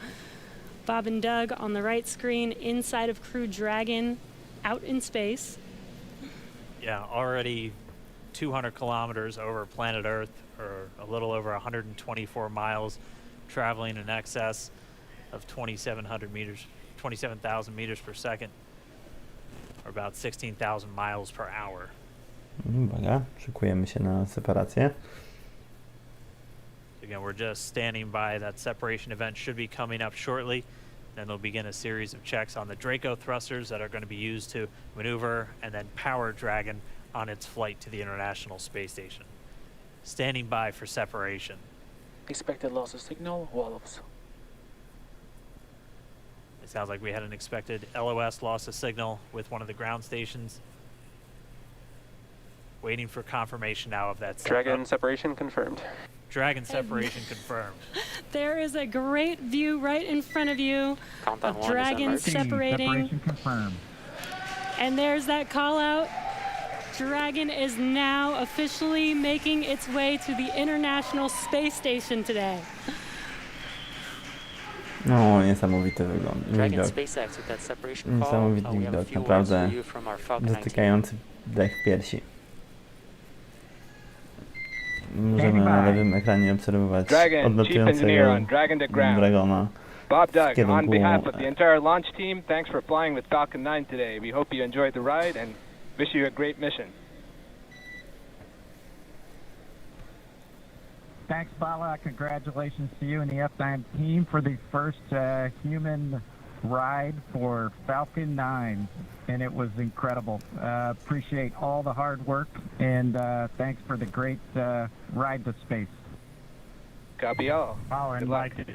Bob and Doug on the right screen, inside of Crew Dragon, out in space. Yeah, already 200 kilometers over planet Earth, or a little over 124 miles, traveling in excess of 2,700 meters, 27,000 meters per second, or about 16,000 miles per hour. Uwaga, szykujemy się na separację. Again, we're just standing by. That separation event should be coming up shortly. Then they'll begin a series of checks on the Draco thrusters that are going to be used to maneuver and then power Dragon on its flight to the International Space Station. Standing by for separation. Expected loss of signal, Wallows. It sounds like we had an expected LOS loss of signal with one of the ground stations. Waiting for confirmation now of that. Dragon separation confirmed. Dragon separation confirmed. There is a great view right in front of you Countdown of 1 is Dragon emerging. separating. Separation confirmed. And there's that call out. Dragon is now officially making its way to the International Space Station today. No, niesamowity wygląd. Dragon Widok. SpaceX with that separation call. Niesamowity We have a widok, few words naprawdę for you from our Falcon 19. dotykający dech w piersi. Możemy na lewym ekranie obserwować odlatującego Dragona Bob Doug, w kierunku on behalf of the entire launch team, thanks for flying with Falcon 9 today. We hope you enjoyed the ride and wish you a great mission. Thanks, Bala. Congratulations to you and the F9 team for the first human ride for Falcon 9, and it was incredible. Appreciate all the hard work, and thanks for the great ride to space. Copy all. Oh, and Good luck. like,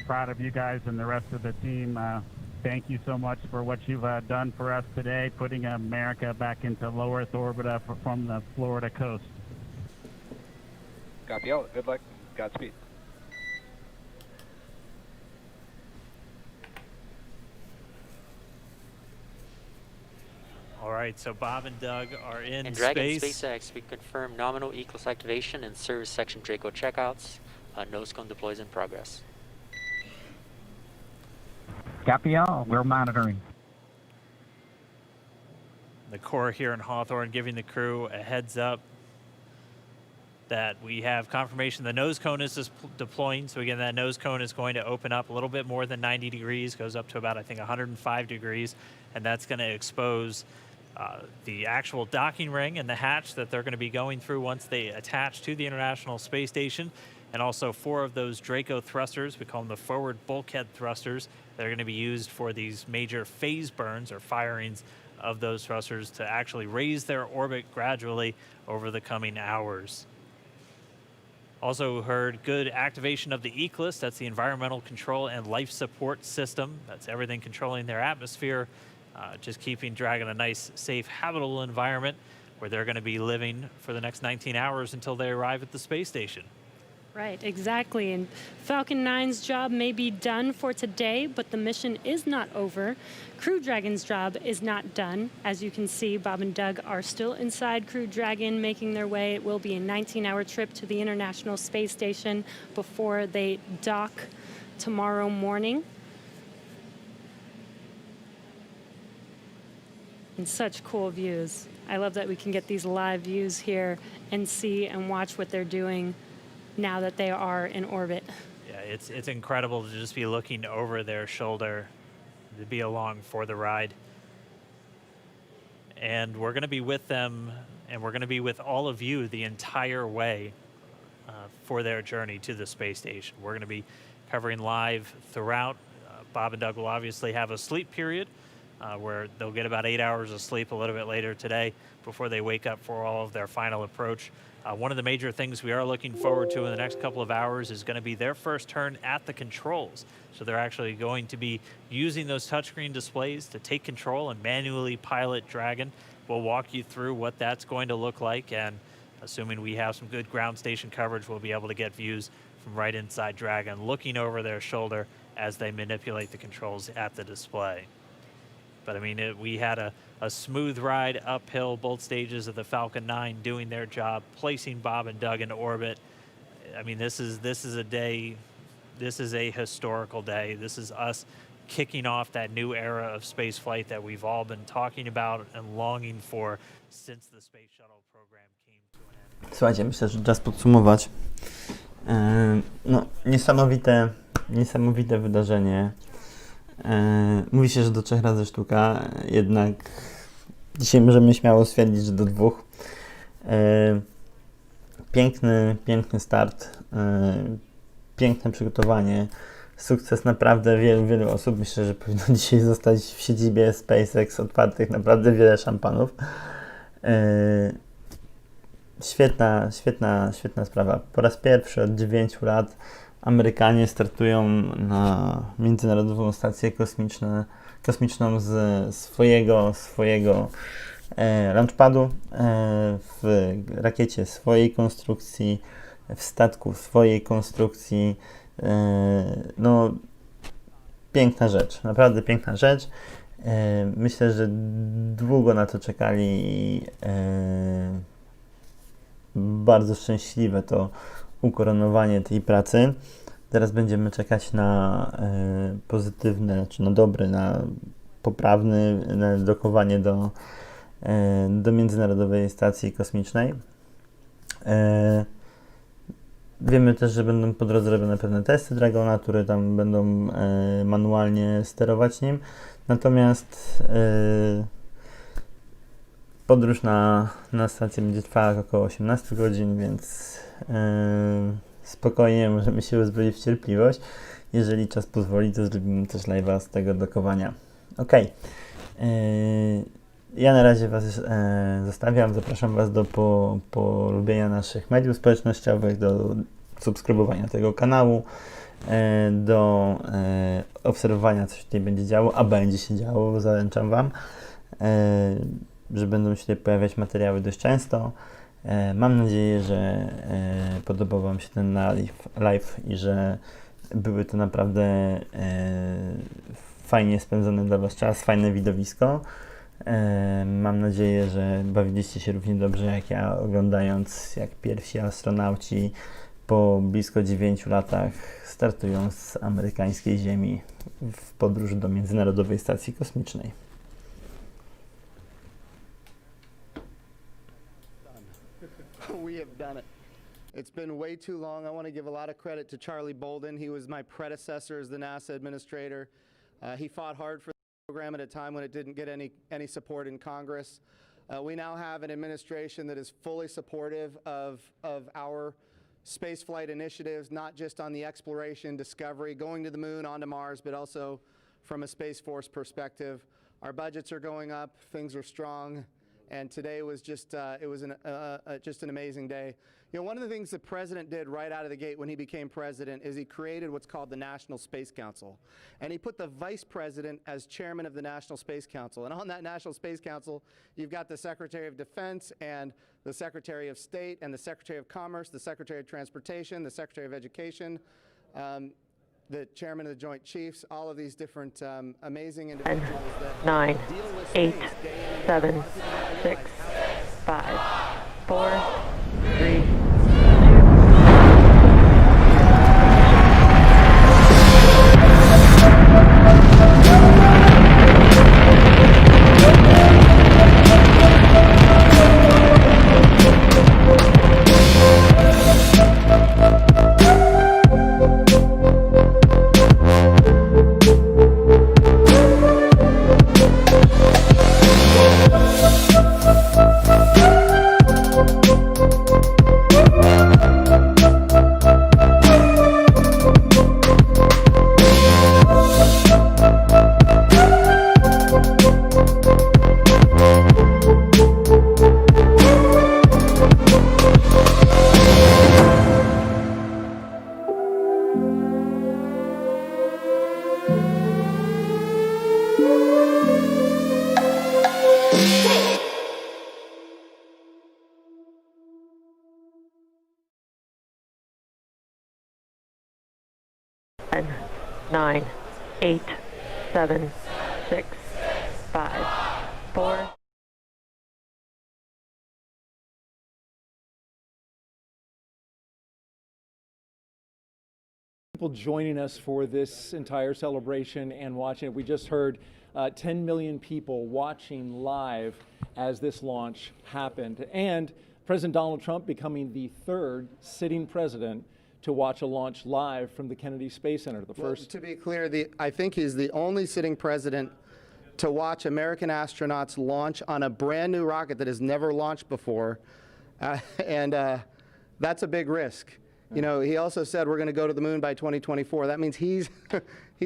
proud of you guys and the rest of the team. Thank you so much for what you've done for us today, putting America back into low Earth orbit from the Florida coast. Copy all. Good luck. Godspeed. All right, so Bob and Doug are in And Dragon space. SpcaeX, we confirm nominal E-class activation and service section Draco checkouts. Nose cone deploys in progress. Copy all. We're monitoring. The Corps here in Hawthorne giving the crew a heads up that we have confirmation the nose cone is deploying. So again, that nose cone is going to open up a little bit more than 90 degrees, goes up to about, I think, 105 degrees, and that's going to expose the actual docking ring and the hatch that they're going to be going through once they attach to the International Space Station, and also 4 of those Draco thrusters, we call them the forward bulkhead thrusters, that are going to be used for these major phase burns or firings of those thrusters to actually raise their orbit gradually over the coming hours. Also heard good activation of the ECLSS, that's the Environmental Control and Life Support System. That's everything controlling their atmosphere, just keeping Dragon a nice, safe, habitable environment where they're going to be living for the next 19 hours until they arrive at the space station. Right, exactly. And Falcon 9's job may be done for today, but the mission is not over. Crew Dragon's job is not done. As you can see, Bob and Doug are still inside Crew Dragon, making their way. It will be a 19-hour trip to the International Space Station before they dock tomorrow morning. And such cool views. I love that we can get these live views here and see and watch what they're doing now that they are in orbit. Yeah, it's incredible to just be looking over their shoulder, to be along for the ride. And we're going to be with them, and we're going to be with all of you the entire way for their journey to the space station. We're going to be covering live throughout. Bob and Doug will obviously have a sleep period where they'll get about 8 hours of sleep a little bit later today before they wake up for all of their final approach. One of the major things we are looking forward to in the next couple of hours is going to be their first turn at the controls. So they're actually going to be using those touchscreen displays to take control and manually pilot Dragon. We'll walk you through what that's going to look like, and assuming we have some good ground station coverage, we'll be able to get views from right inside Dragon, looking over their shoulder as they manipulate the controls at the display. But I mean, we had a smooth ride uphill, both stages of the Falcon 9 doing their job, placing Bob and Doug into orbit. I mean, this is a day, this is a historical day. This is us kicking off that new era of space flight that we've all been talking about and longing for since the Space Shuttle program came to an end. Słuchajcie, myślę, że czas podsumować. No, niesamowite wydarzenie. Mówi się, że do 3 razy sztuka, jednak dzisiaj możemy śmiało stwierdzić, że do 2. Piękny start, piękne przygotowanie, sukces naprawdę wielu osób. Myślę, że powinno dzisiaj zostać w siedzibie SpcaeX otwartych naprawdę wiele szampanów. Świetna sprawa. Po raz pierwszy od 9 lat Amerykanie startują na Międzynarodową Stację Kosmiczną z swojego launchpadu, w rakiecie swojej konstrukcji, w statku swojej konstrukcji. No, piękna rzecz, naprawdę piękna rzecz. Myślę, że długo na to czekali i bardzo szczęśliwe to ukoronowanie tej pracy. Teraz będziemy czekać na pozytywne, czy na dobre, na poprawne dokowanie do Międzynarodowej Stacji Kosmicznej. Wiemy też, że będą po drodze robione pewne testy Dragona, które tam będą manualnie sterować nim. Natomiast podróż na stację będzie trwała około 18 godzin, więc spokojnie możemy się uzbroić w cierpliwość. Jeżeli czas pozwoli, to zrobimy też live'a z tego dokowania. Okej. Ja na razie Was zostawiam. Zapraszam Was do polubienia naszych mediów społecznościowych, do subskrybowania tego kanału, do obserwowania, co się tutaj będzie działo, a będzie się działo, zaręczam Wam, że będą się tutaj pojawiać materiały dość często. Mam nadzieję, że podobał Wam się ten live i że były to naprawdę fajnie spędzony dla Was czas, fajne widowisko. Mam nadzieję, że bawiliście się równie dobrze jak ja, oglądając jak pierwsi astronauci po blisko 9 latach startują z amerykańskiej Ziemi w podróż do Międzynarodowej Stacji Kosmicznej. We have done it. It's been way too long. I want to give a lot of credit to Charlie Bolden. He was my predecessor as the NASA administrator. He fought hard for the program at a time when it didn't get any support in Congress. We now have an administration that is fully supportive of our spaceflight initiatives, not just on the exploration, discovery, going to the moon, onto Mars, but also from a Space Force perspective. Our budgets are going up, things are strong, and today was just just an amazing day. You know, one of the things the president did right out of the gate when he became president is he created what's called the National Space Council. And he put the vice president as chairman of the National Space Council. And on that National Space Council, you've got the Secretary of Defense and the Secretary of State and the Secretary of Commerce, the Secretary of Transportation, the Secretary of Education, the chairman of the Joint Chiefs, all of these different amazing individuals that 9, deal with 8, space day in and 7, day out. 6, 5, 4, 3, Ten, 9, 8, 7, 6, 5, 4. People joining us for this entire celebration and watching it. We just heard 10 million people watching live as this launch happened. And President Donald Trump becoming the third sitting president to watch a launch live from the Kennedy Space Center. The Well, first. to be clear, I think he's the only sitting president to watch American astronauts launch on a brand new rocket that has never launched before. And that's a big risk. You know, he also said we're going to go to the moon by 2024. That means he's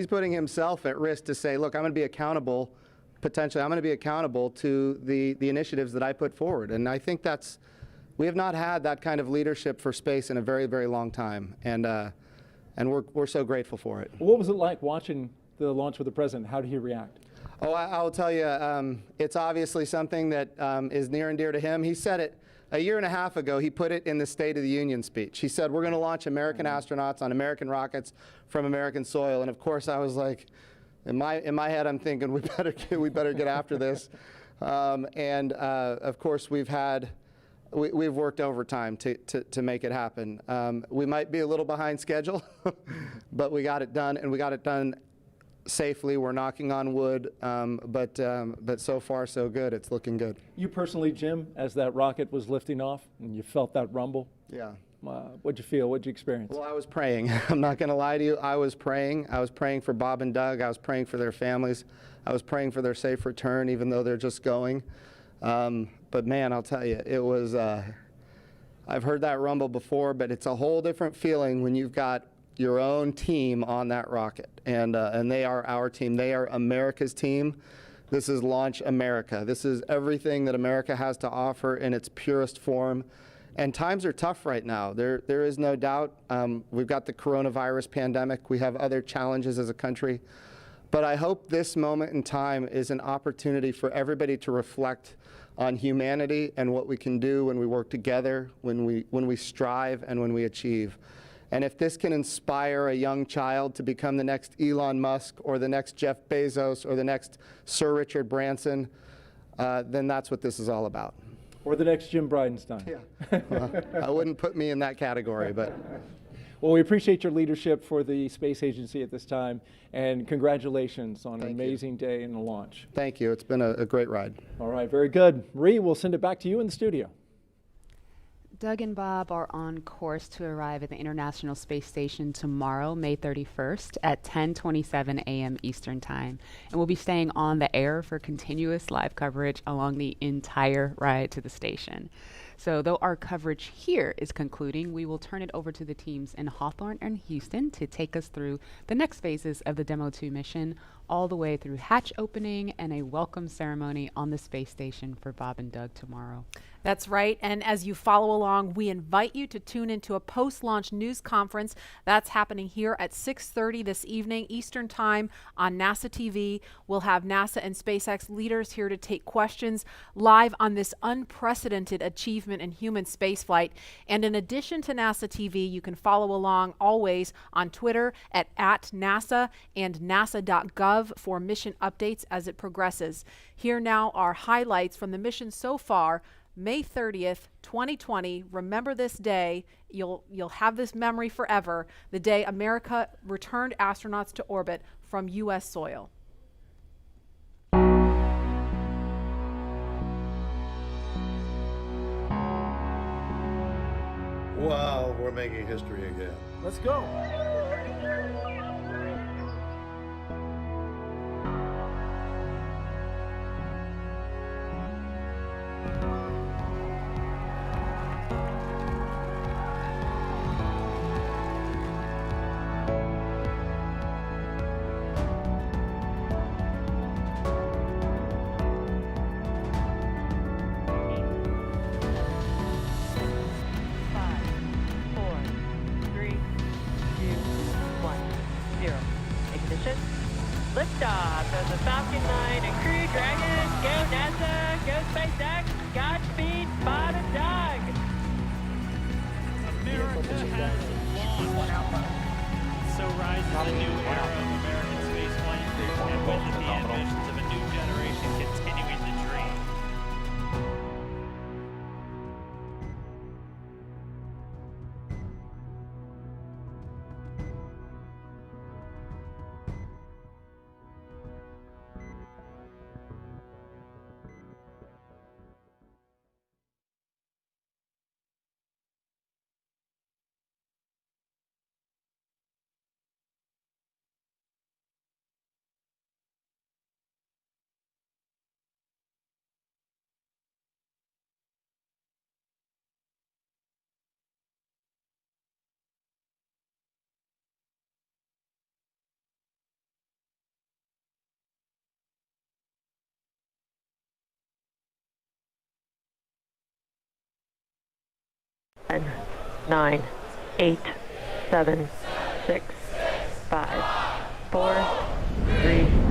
putting himself at risk to say, look, I'm going to be accountable, potentially, I'm going to be accountable to the initiatives that I put forward. And I think we have not had that kind of leadership for space in a very, very long time. And we're so grateful for it. What was it like watching the launch with the president? How did he react? Oh, I'll tell you, it's obviously something that is near and dear to him. He said it a year and a half ago. He put it in the State of the Union speech. He said, we're going to launch American astronauts on American rockets from American soil. And of course, I was like, in my head, I'm thinking, we better get after this. Of course, we've worked overtime to make it happen. We might be a little behind schedule, but we got it done, and we got it done safely. We're knocking on wood, but so far so good. It's looking good. You personally, Jim, as that rocket was lifting off and you felt that rumble? Yeah. What'd you feel? What'd you experience? Well, I was praying. I'm not going to lie to you. I was praying. I was praying for Bob and Doug. I was praying for their families. I was praying for their safe return, even though they're just going. But man, I'll tell you, it was, I've heard that rumble before, but it's a whole different feeling when you've got your own team on that rocket, and they are our team. They are America's team. This is Launch America. This is everything that America has to offer in its purest form. And times are tough right now. There is no doubt. We've got the coronavirus pandemic. We have other challenges as a country. But I hope this moment in time is an opportunity for everybody to reflect on humanity and what we can do when we work together, when we strive, and when we achieve. And if this can inspire a young child to become the next Elon Musk or the next Jeff Bezos or the next Sir Richard Branson, then that's what this is all about. Or the next Jim Bridenstine. Yeah. Well, I wouldn't put me in that category, but. Well, we appreciate your leadership for the space agency at this time, and congratulations on an amazing day in the launch. Thank you. It's been a great ride. All right, very good. Ree, we'll send it back to you in the studio. Doug and Bob are on course to arrive at the International Space Station tomorrow, May 31st at 10:27 a.m. Eastern Time. And we'll be staying on the air for continuous live coverage along the entire ride to the station. So though our coverage here is concluding, we will turn it over to the teams in Hawthorne and Houston to take us through the next phases of the Demo 2 mission, all the way through hatch opening and a welcome ceremony on the space station for Bob and Doug tomorrow. That's right. And as you follow along, we invite you to tune into a post-launch news conference that's happening here at 6:30 this evening Eastern Time on NASA TV. We'll have NASA and SpaceX leaders here to take questions live on this unprecedented achievement in human spaceflight. And in addition to NASA TV, you can follow along always on Twitter at @NASA and nasa.gov for mission updates as it progresses. Here now are highlights from the mission so far. May 30th, 2020. Remember this day. You'll have this memory forever. The day America returned astronauts to orbit from U.S. soil. Wow, we're making history again. Let's go. Liftoff of the Falcon 9 and Crew Dragon. Go NASA, go SpaceX, Godspeed, Bob and Doug. America has launched. So rises a new era of American spaceflight, and with it the ambitions of a new generation continuing the dream. Ten, 9, 8, 7, 6, 5, 4, 3,